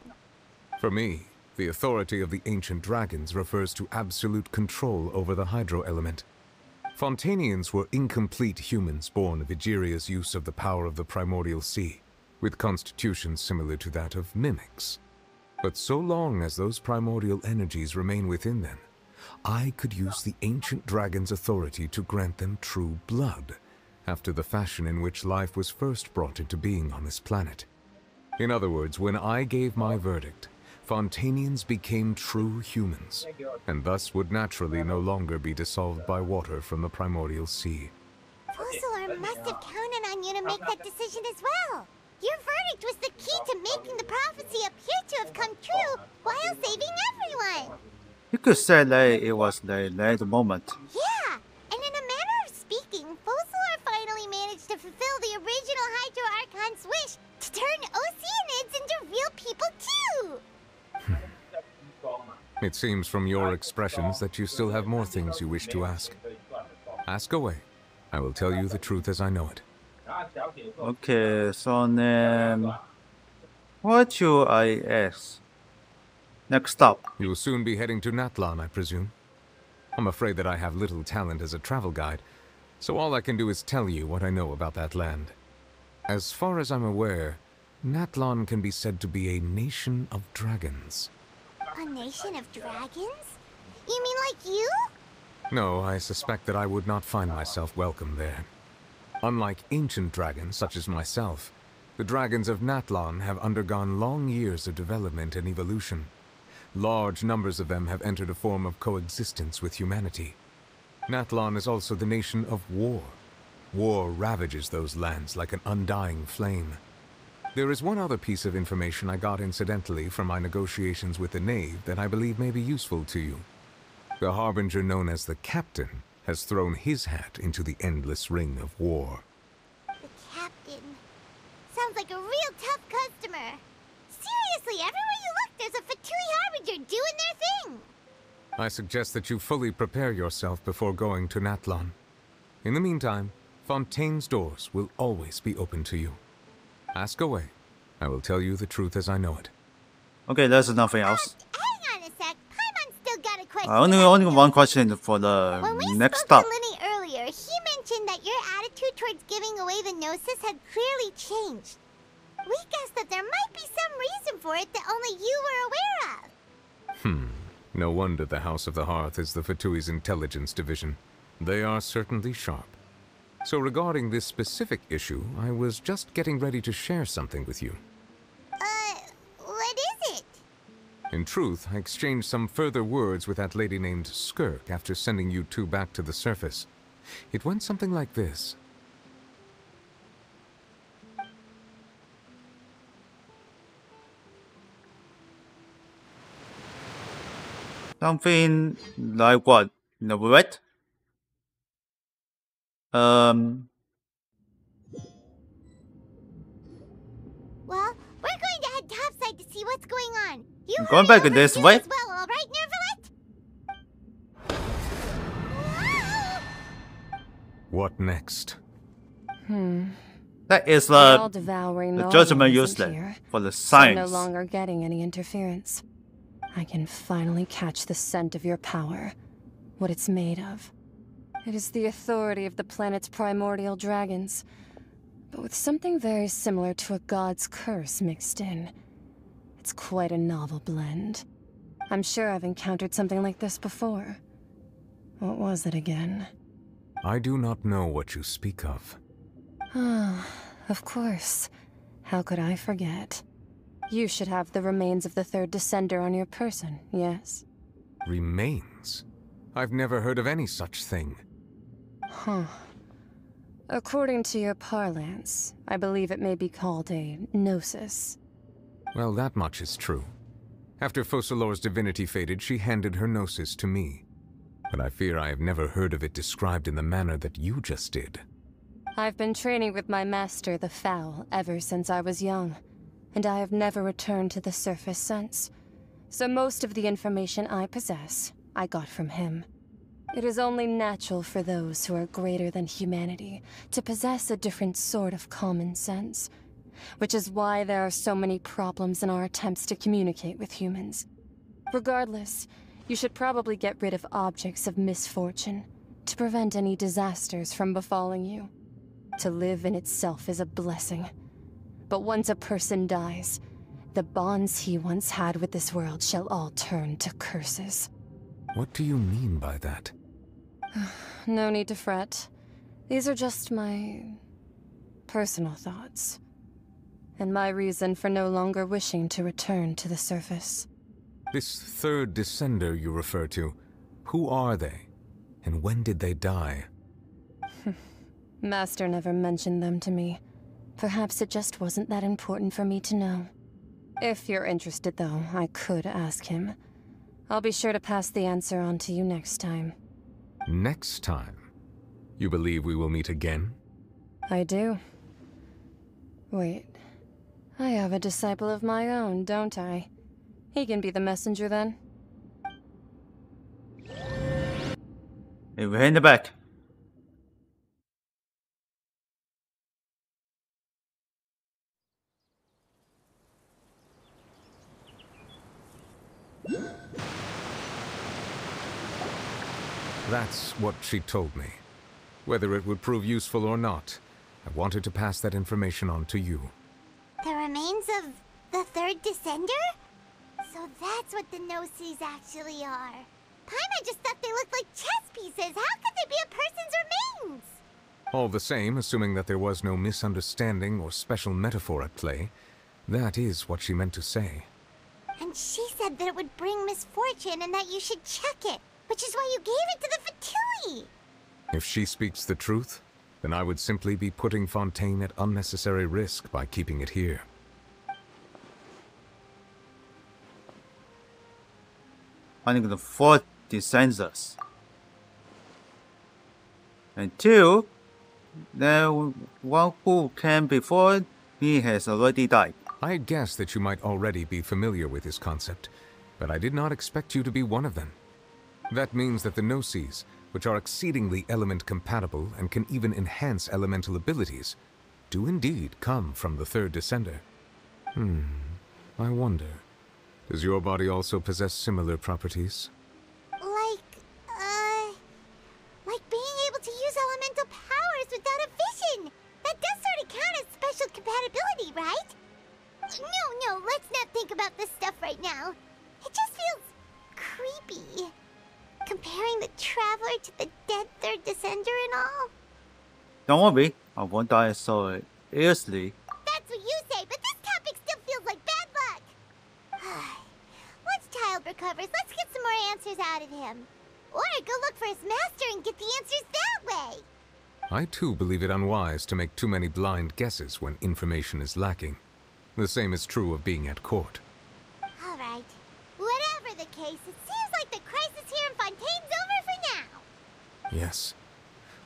Speaker 7: For me, the authority of the ancient dragons refers to absolute control over the hydro element. Fontanians were incomplete humans born of Egeria's use of the power of the primordial sea, with constitutions similar to that of mimics. But so long as those primordial energies remain within them, I could use the ancient dragon's authority to grant them true blood, after the fashion in which life was first brought into being on this planet. In other words, when I gave my verdict, Fontanians became true humans, and thus would naturally no longer be dissolved by water from the primordial sea.
Speaker 2: Focalor must have counted on you to make that decision as well. Your verdict was the key to making the prophecy appear to have come true while saving everyone.
Speaker 1: You could say that it was the late moment.
Speaker 2: Yeah, and in a manner of speaking, Focalor finally managed to fulfill the original Hydro Archon's wish to turn Oceanids into real people too!
Speaker 7: It seems from your expressions that you still have more things you wish to ask. Ask away. I will tell you the truth as I know it.
Speaker 1: Okay, so then... what should I ask? Next stop.
Speaker 7: You will soon be heading to Natlan, I presume. I'm afraid that I have little talent as a travel guide, so all I can do is tell you what I know about that land. As far as I'm aware, Natlan can be said to be a nation of dragons.
Speaker 2: A nation of dragons? You mean like you?
Speaker 7: No, I suspect that I would not find myself welcome there. Unlike ancient dragons such as myself, the dragons of Natlan have undergone long years of development and evolution. Large numbers of them have entered a form of coexistence with humanity. Natlan is also the nation of war. War ravages those lands like an undying flame. There is one other piece of information I got incidentally from my negotiations with the Knave that I believe may be useful to you. The Harbinger known as the Captain has thrown his hat into the endless ring of war.
Speaker 2: The Captain. Sounds like a real tough customer. Seriously, everywhere you look, there's a Fatui Harbinger doing their thing.
Speaker 7: I suggest that you fully prepare yourself before going to Natlan. In the meantime, Fontaine's doors will always be open to you. Ask away. I will tell you the truth as I know it.
Speaker 1: Okay, there's nothing else.
Speaker 2: Hang on a sec. Paimon's still got a question.
Speaker 1: Only one question for the next stop.
Speaker 2: When we spoke to Linny earlier, he mentioned that your attitude towards giving away the Gnosis had clearly changed. We guessed that there might be some reason for it that only you were aware of.
Speaker 7: No wonder the House of the Hearth is the Fatui's intelligence division. They are certainly sharp. So regarding this specific issue, I was just getting ready to share something with you.
Speaker 2: What is it?
Speaker 7: In truth, I exchanged some further words with that lady named Skirk after sending you two back to the surface. It went something like this.
Speaker 1: Something like what? Elaborate?
Speaker 2: Well, we're going to head topside to see what's going on. You
Speaker 1: going back this way?
Speaker 2: as well, all right, Nervalet?
Speaker 7: What next?
Speaker 1: That is
Speaker 8: all devouring
Speaker 1: the
Speaker 8: knowledge
Speaker 1: judgment
Speaker 8: isn't
Speaker 1: useless
Speaker 8: here,
Speaker 1: for the
Speaker 8: so I'm
Speaker 1: science.
Speaker 8: no longer getting any interference. I can finally catch the scent of your power, what it's made of. It is the authority of the planet's primordial dragons, but with something very similar to a god's curse mixed in. It's quite a novel blend. I'm sure I've encountered something like this before. What was it again?
Speaker 7: I do not know what you speak of.
Speaker 8: Ah, of course. How could I forget? You should have the remains of the third descender on your person, yes?
Speaker 7: Remains? I've never heard of any such thing.
Speaker 8: Huh. According to your parlance, I believe it may be called a gnosis.
Speaker 7: Well, that much is true. After Focalor's divinity faded, she handed her gnosis to me. But I fear I have never heard of it described in the manner that you just did.
Speaker 8: I've been training with my master, the Foul, ever since I was young, and I have never returned to the surface since. So most of the information I possess, I got from him. It is only natural for those who are greater than humanity to possess a different sort of common sense, which is why there are so many problems in our attempts to communicate with humans. Regardless, you should probably get rid of objects of misfortune to prevent any disasters from befalling you. To live in itself is a blessing. But once a person dies, the bonds he once had with this world shall all turn to curses.
Speaker 7: What do you mean by that?
Speaker 8: No need to fret. These are just my personal thoughts, and my reason for no longer wishing to return to the surface.
Speaker 7: This third descender you refer to, who are they? And when did they die?
Speaker 8: Master never mentioned them to me. Perhaps it just wasn't that important for me to know. If you're interested, though, I could ask him. I'll be sure to pass the answer on to you next time.
Speaker 7: Next time? You believe we will meet again?
Speaker 8: I do. Wait. I have a disciple of my own, don't I? He can be the messenger then.
Speaker 1: Hey, we're in the back.
Speaker 7: That's what she told me. Whether it would prove useful or not, I wanted to pass that information on to you.
Speaker 2: The remains of the third descender? So that's what the Gnosis actually are. Paimon just thought they looked like chess pieces. How could they be a person's remains?
Speaker 7: All the same, assuming that there was no misunderstanding or special metaphor at play, that is what she meant to say.
Speaker 2: And she said that it would bring misfortune and that you should check it, which is why you gave it to the Fatui.
Speaker 7: If she speaks the truth, then I would simply be putting Fontaine at unnecessary risk by keeping it here.
Speaker 1: Finding the fourth descenders. And two, the one who came before me has already died.
Speaker 7: I guessed that you might already be familiar with this concept, but I did not expect you to be one of them. That means that the Gnosis, which are exceedingly element-compatible and can even enhance elemental abilities, do indeed come from the third descender. I wonder, does your body also possess similar properties?
Speaker 2: Like being able to use elemental powers without a vision. That does sort of count as special compatibility, right? No, let's not think about this stuff right now. It just feels creepy. Comparing the Traveler to the dead third descender and all.
Speaker 1: Don't worry, I won't die so easily.
Speaker 2: That's what you say, but this topic still feels like bad luck. Once Child recovers, let's get some more answers out of him. Or go look for his master and get the answers that way.
Speaker 7: I too believe it unwise to make too many blind guesses when information is lacking. The same is true of being at court.
Speaker 2: Alright. Whatever the case, it seems like the crisis here in Fontaine's over for now.
Speaker 7: Yes.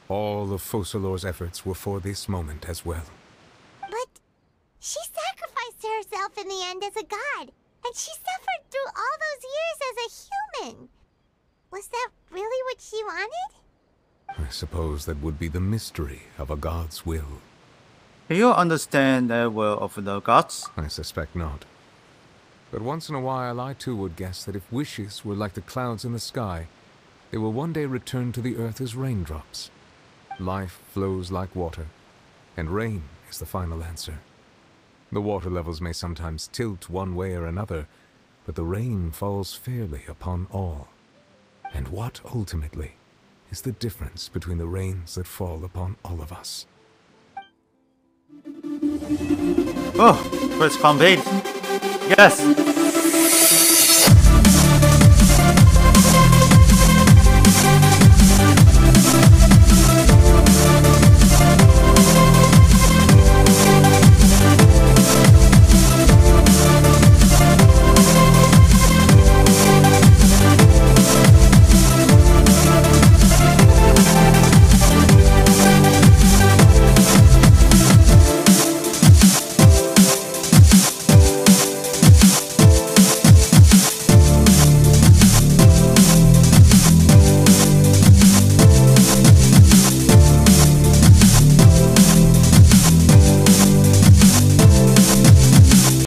Speaker 7: All of Focalor's efforts were for this moment as well.
Speaker 2: But she sacrificed herself in the end as a god, and she suffered through all those years as a human. Was that really what she wanted?
Speaker 7: I suppose that would be the mystery of a god's will.
Speaker 1: Do you understand the will of the gods?
Speaker 7: I suspect not. But once in a while, I too would guess that if wishes were like the clouds in the sky, they will one day return to the earth as raindrops. Life flows like water, and rain is the final answer. The water levels may sometimes tilt one way or another, but the rain falls fairly upon all. And what, ultimately, is the difference between the rains that fall upon all of us?
Speaker 1: Oh, first conveyed. Yes!